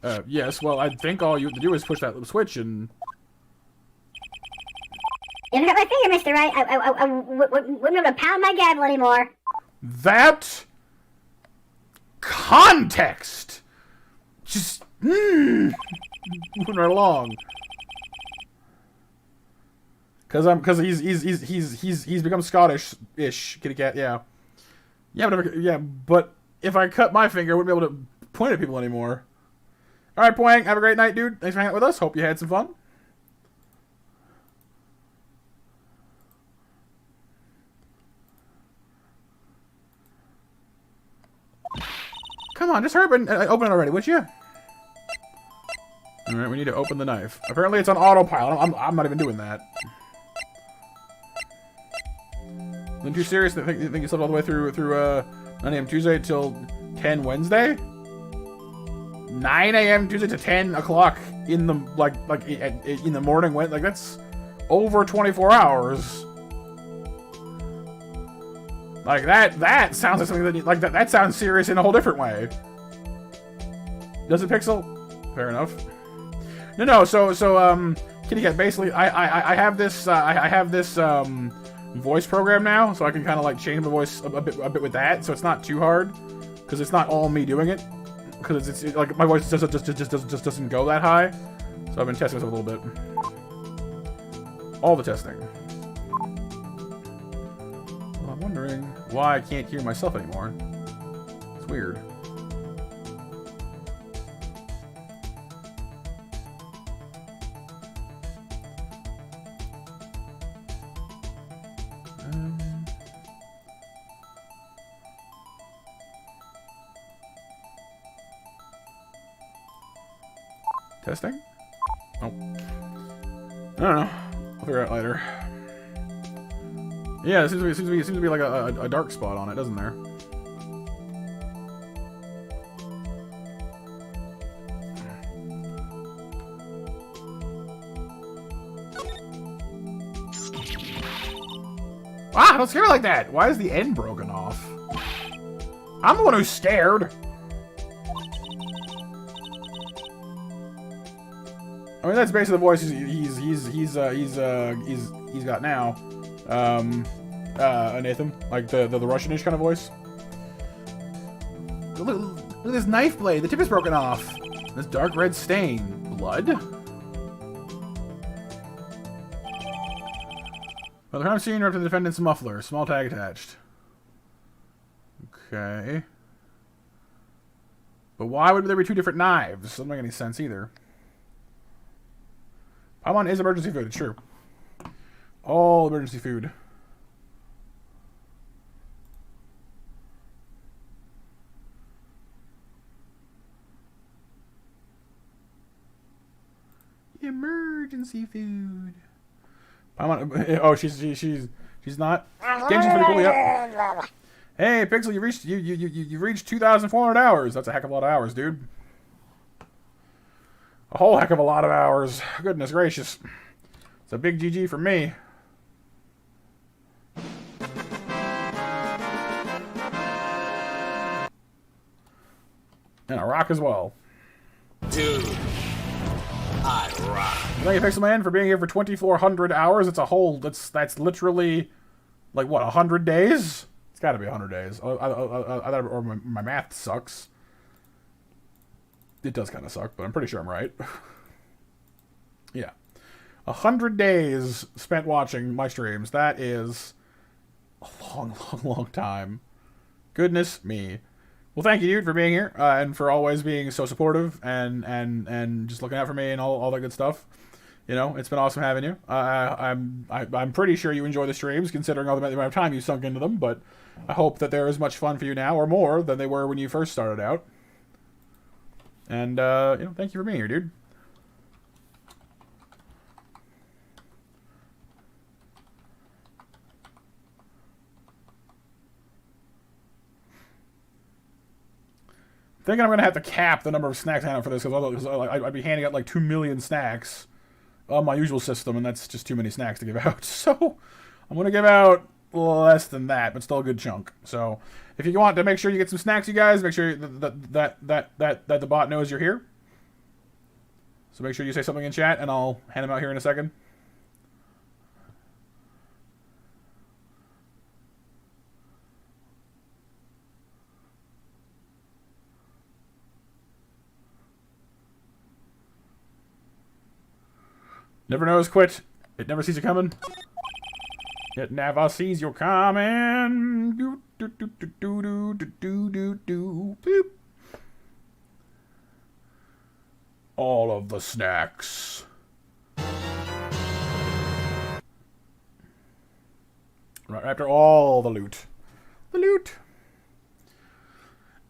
wonder? Yes, well, I think all you have to do is push that switch and... You haven't got my finger, Mr. Wright. I wouldn't be able to pound my gavel anymore. That... context! Just... moving right along. Cause he's become Scottish-ish, kitty cat, yeah. But if I cut my finger, I wouldn't be able to point at people anymore. Alright, Poang, have a great night, dude. Thanks for hanging out with us. Hope you had some fun. Come on, just hurry up and open it already, would you? Alright, we need to open the knife. Apparently it's on autopilot. I'm not even doing that. Been too serious? You think you slept all the way through 9 a.m. Tuesday till 10 Wednesday? 9 a.m. Tuesday to 10 o'clock in the in the morning. Like that's over 24 hours. Like that sounds like something that that sounds serious in a whole different way. Does it, Pixel? Fair enough. No. So Kitty Cat. Basically, I have this voice program now, so I can kind of like change the voice a bit with that, so it's not too hard because it's not all me doing it. because it's like my voice just doesn't go that high. So I've been testing this a little bit. All the testing. Well, I'm wondering why I can't hear myself anymore. It's weird. Testing? Oh. I don't know. I'll figure it out later. Yeah, it seems to be like a dark spot on it, doesn't there? Ah, don't scare me like that! Why is the end broken off? I'm the one who's scared! I mean, that's basically the voice he's got now. Nathan, like the Russianish kind of voice. Look at this knife blade. The tip is broken off. This dark red stain. Blood? Well, the crime scene right to the defendant's muffler. Small tag attached. Okay. But why would there be two different knives? Doesn't make any sense either. Paimon is emergency food, it's true. All emergency food. Emergency food. Paimon, oh, she's not. Genshin's pretty cool, yep. Hey, Pixel, you reached 2,400 hours. That's a heck of a lot of hours, dude. A whole heck of a lot of hours. Goodness gracious. It's a big GG for me. And a rock as well. Dude, I rock. Thank you, Pixelman, for being here for 2,400 hours. It's a whole, that's literally, like, what, 100 days? It's gotta be 100 days. Or my math sucks. It does kind of suck, but I'm pretty sure I'm right. Yeah. 100 days spent watching my streams. That is a long time. Goodness me. Well, thank you, dude, for being here, and for always being so supportive and just looking out for me and all that good stuff. You know, it's been awesome having you. I'm pretty sure you enjoy the streams, considering all the amount of time you sunk into them, but I hope that they're as much fun for you now, or more, than they were when you first started out. And, you know, thank you for being here, dude. I think I'm going to have to cap the number of snacks I hand out for this, because I'd be handing out like 2 million snacks on my usual system, and that's just too many snacks to give out. So, I'm going to give out less than that, but still a good chunk. So, if you want to make sure you get some snacks, you guys, make sure that the bot knows you're here. So make sure you say something in chat, and I'll hand them out here in a second. Never knows quit. It never sees you coming. It never sees you coming. Do do do do do do do do do. Boop. All of the snacks. Right after all the loot. The loot.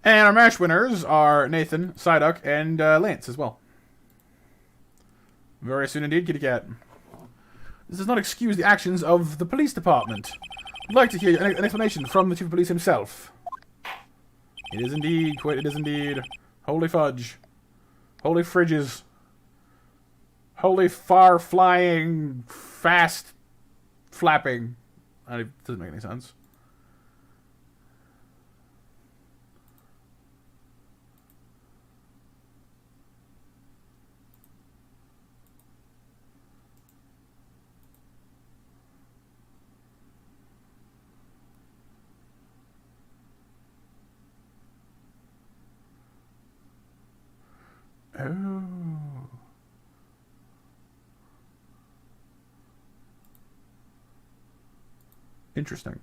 And our match winners are Nathan, Psyduck, and Lance as well. Very soon indeed, Kitty Cat. This does not excuse the actions of the police department. I'd like to hear an explanation from the chief of police himself. It is indeed, quit, it is indeed. Holy fudge. Holy fridges. Holy far-flying, fast flapping. It doesn't make any sense. Interesting.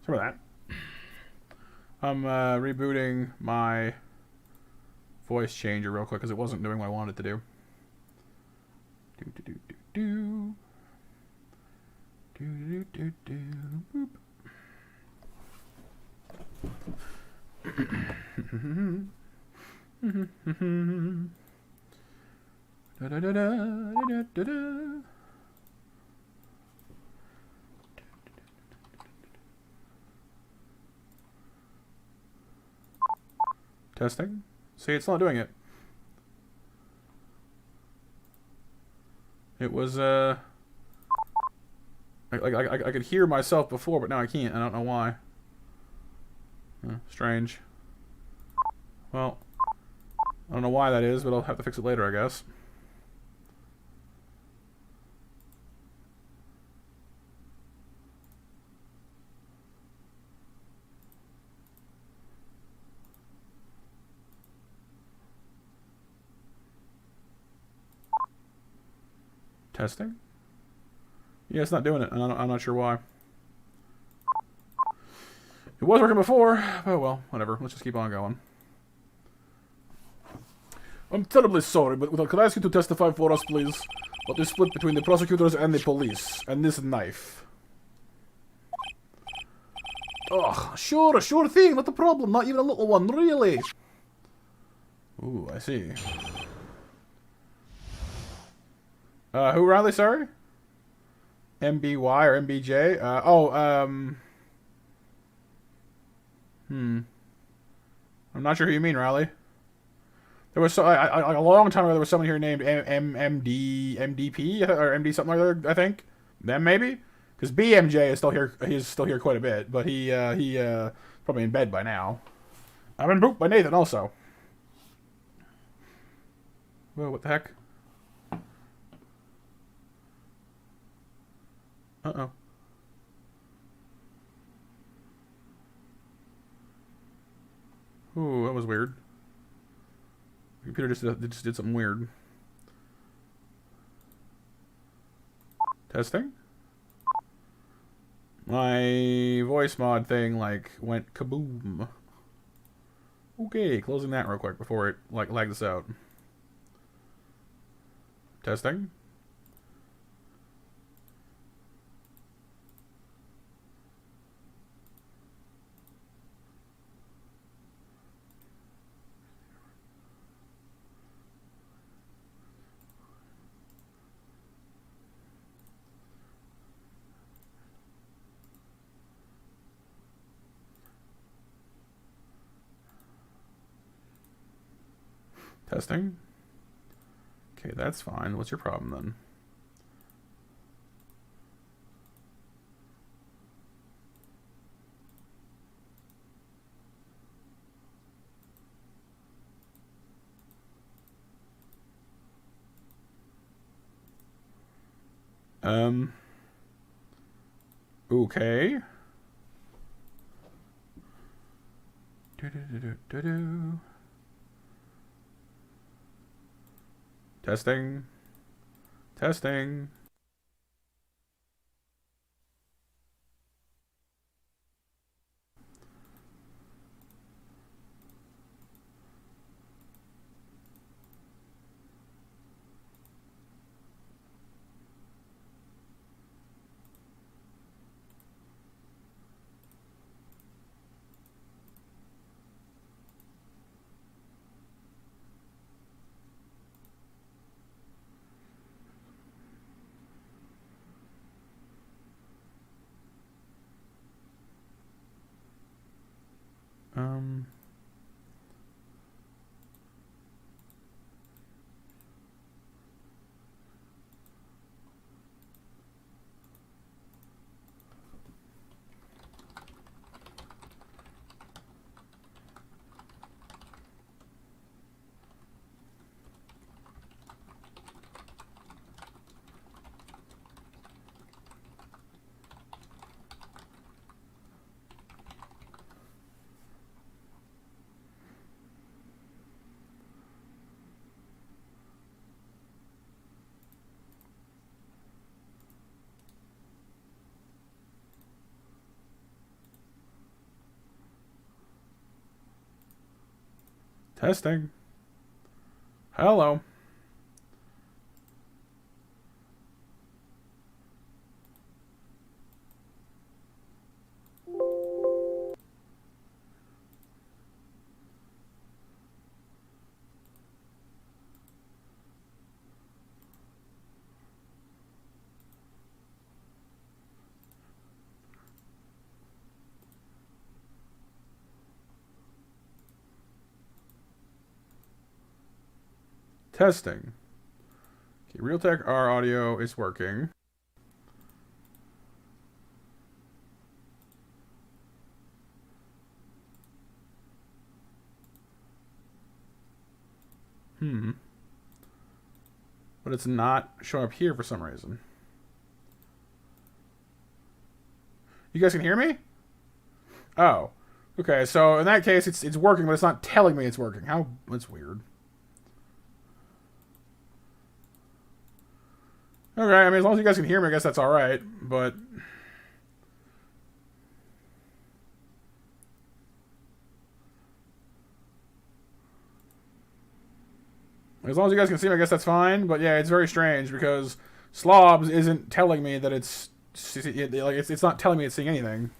Sorry about that. I'm rebooting my voice changer real quick because it wasn't doing what I wanted it to do. Do do do do do do do do do. Boop. Da da da da da da. Testing. See, it's not doing it. It was I could hear myself before, but now I can't. I don't know why. Strange. Well, I don't know why that is, but I'll have to fix it later, I guess. Testing? Yeah, it's not doing it, and I'm not sure why. It was working before, but well, whatever. Let's just keep on going. I'm terribly sorry, but could I ask you to testify for us, please? About the split between the prosecutors and the police, and this knife. Oh, sure thing, not a problem, not even a little one, really. Ooh, I see. Who, Riley, sorry? MBY or MBJ? I'm not sure who you mean, Riley. There was a long time ago. There was someone here named MDP or MD something like that. I think them maybe because BMJ is still here. He's still here quite a bit, but he probably in bed by now. I've been booped by Nathan also. Whoa, what the heck? Uh-oh. Ooh, that was weird. The computer just did something weird. Testing? My voice mod thing, like, went kaboom. Okay, closing that real quick before it, like, lags us out. Testing? Testing? Okay, that's fine. What's your problem then? Okay. Do-do-do-do-do-do. Testing. Testing. Testing. Hello. Testing. Okay, Realtek R audio is working. But it's not showing up here for some reason. You guys can hear me? Oh. Okay, so in that case it's working, but it's not telling me it's working. How that's weird. Okay, I mean, as long as you guys can hear me, I guess that's alright, but... As long as you guys can see me, I guess that's fine, but yeah, it's very strange, because Slobs isn't telling me that it's not telling me it's seeing anything.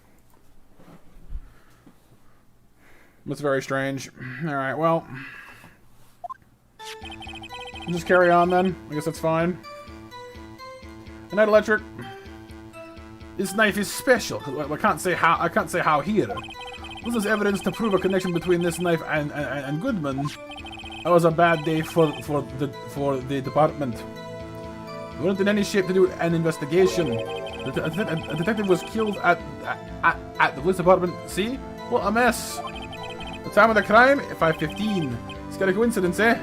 That's very strange. Alright, well... I'll just carry on then. I guess that's fine. Good night, Electric. This knife is special. I can't say how here. This is evidence to prove a connection between this knife and Goodman. That was a bad day for the department. We weren't in any shape to do an investigation. A detective was killed at the police department. See? What a mess. The time of the crime? 5:15. It's got a coincidence, eh?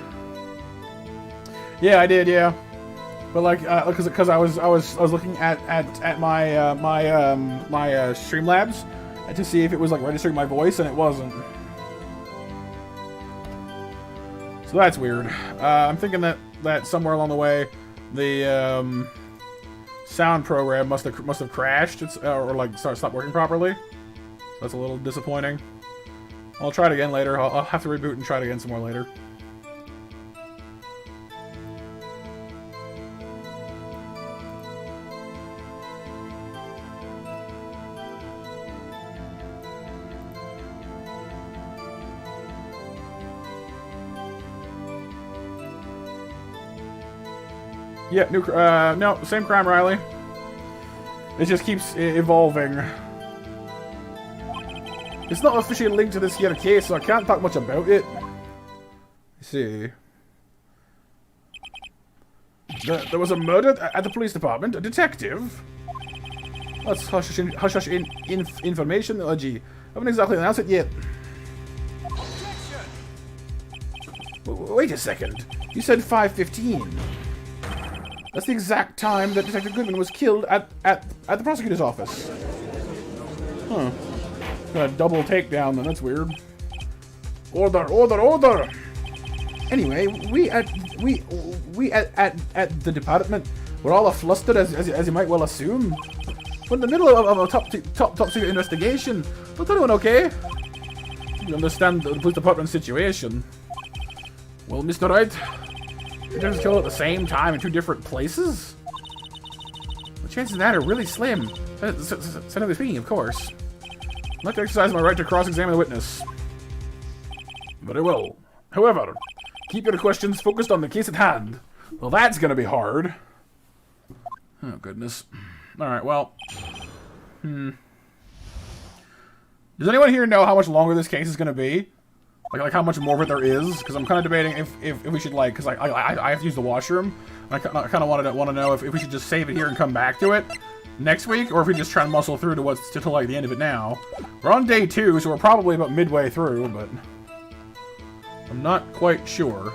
Yeah, I did. Yeah. But like, because I was looking at my my Streamlabs to see if it was like registering my voice, and it wasn't. So that's weird. I'm thinking that somewhere along the way, the sound program must have crashed, or like stopped working properly. That's a little disappointing. I'll try it again later. I'll have to reboot and try it again some more later. Yeah, no, same crime, Riley. It just keeps evolving. It's not officially linked to this here case, so I can't talk much about it. Let's see. There was a murder at the police department. A detective. That's hush information. Oh, gee. I haven't exactly announced it yet. Wait a second. You said 5:15. That's the exact time that Detective Goodman was killed at the prosecutor's office. Huh. Got a double takedown then, that's weird. Order, order, order! Anyway, we at the department were all flustered, as you might well assume. We're in the middle of a top secret investigation. Not everyone okay? You understand the police department situation. Well, Mr. Wright, you just killed at the same time in two different places? The chances of that are really slim. Scientifically speaking, of course. I'd like to exercise my right to cross-examine the witness. Very well. However, keep your questions focused on the case at hand. Well, that's gonna be hard. Oh, goodness. Alright, well. Does anyone here know how much longer this case is gonna be? Like how much more of it there is? Because I'm kind of debating if we should, like, because I have to use the washroom. I kind of want to know if we should just save it here and come back to it next week, or if we just try and muscle through to like the end of it now. We're on day 2, so we're probably about midway through, but I'm not quite sure.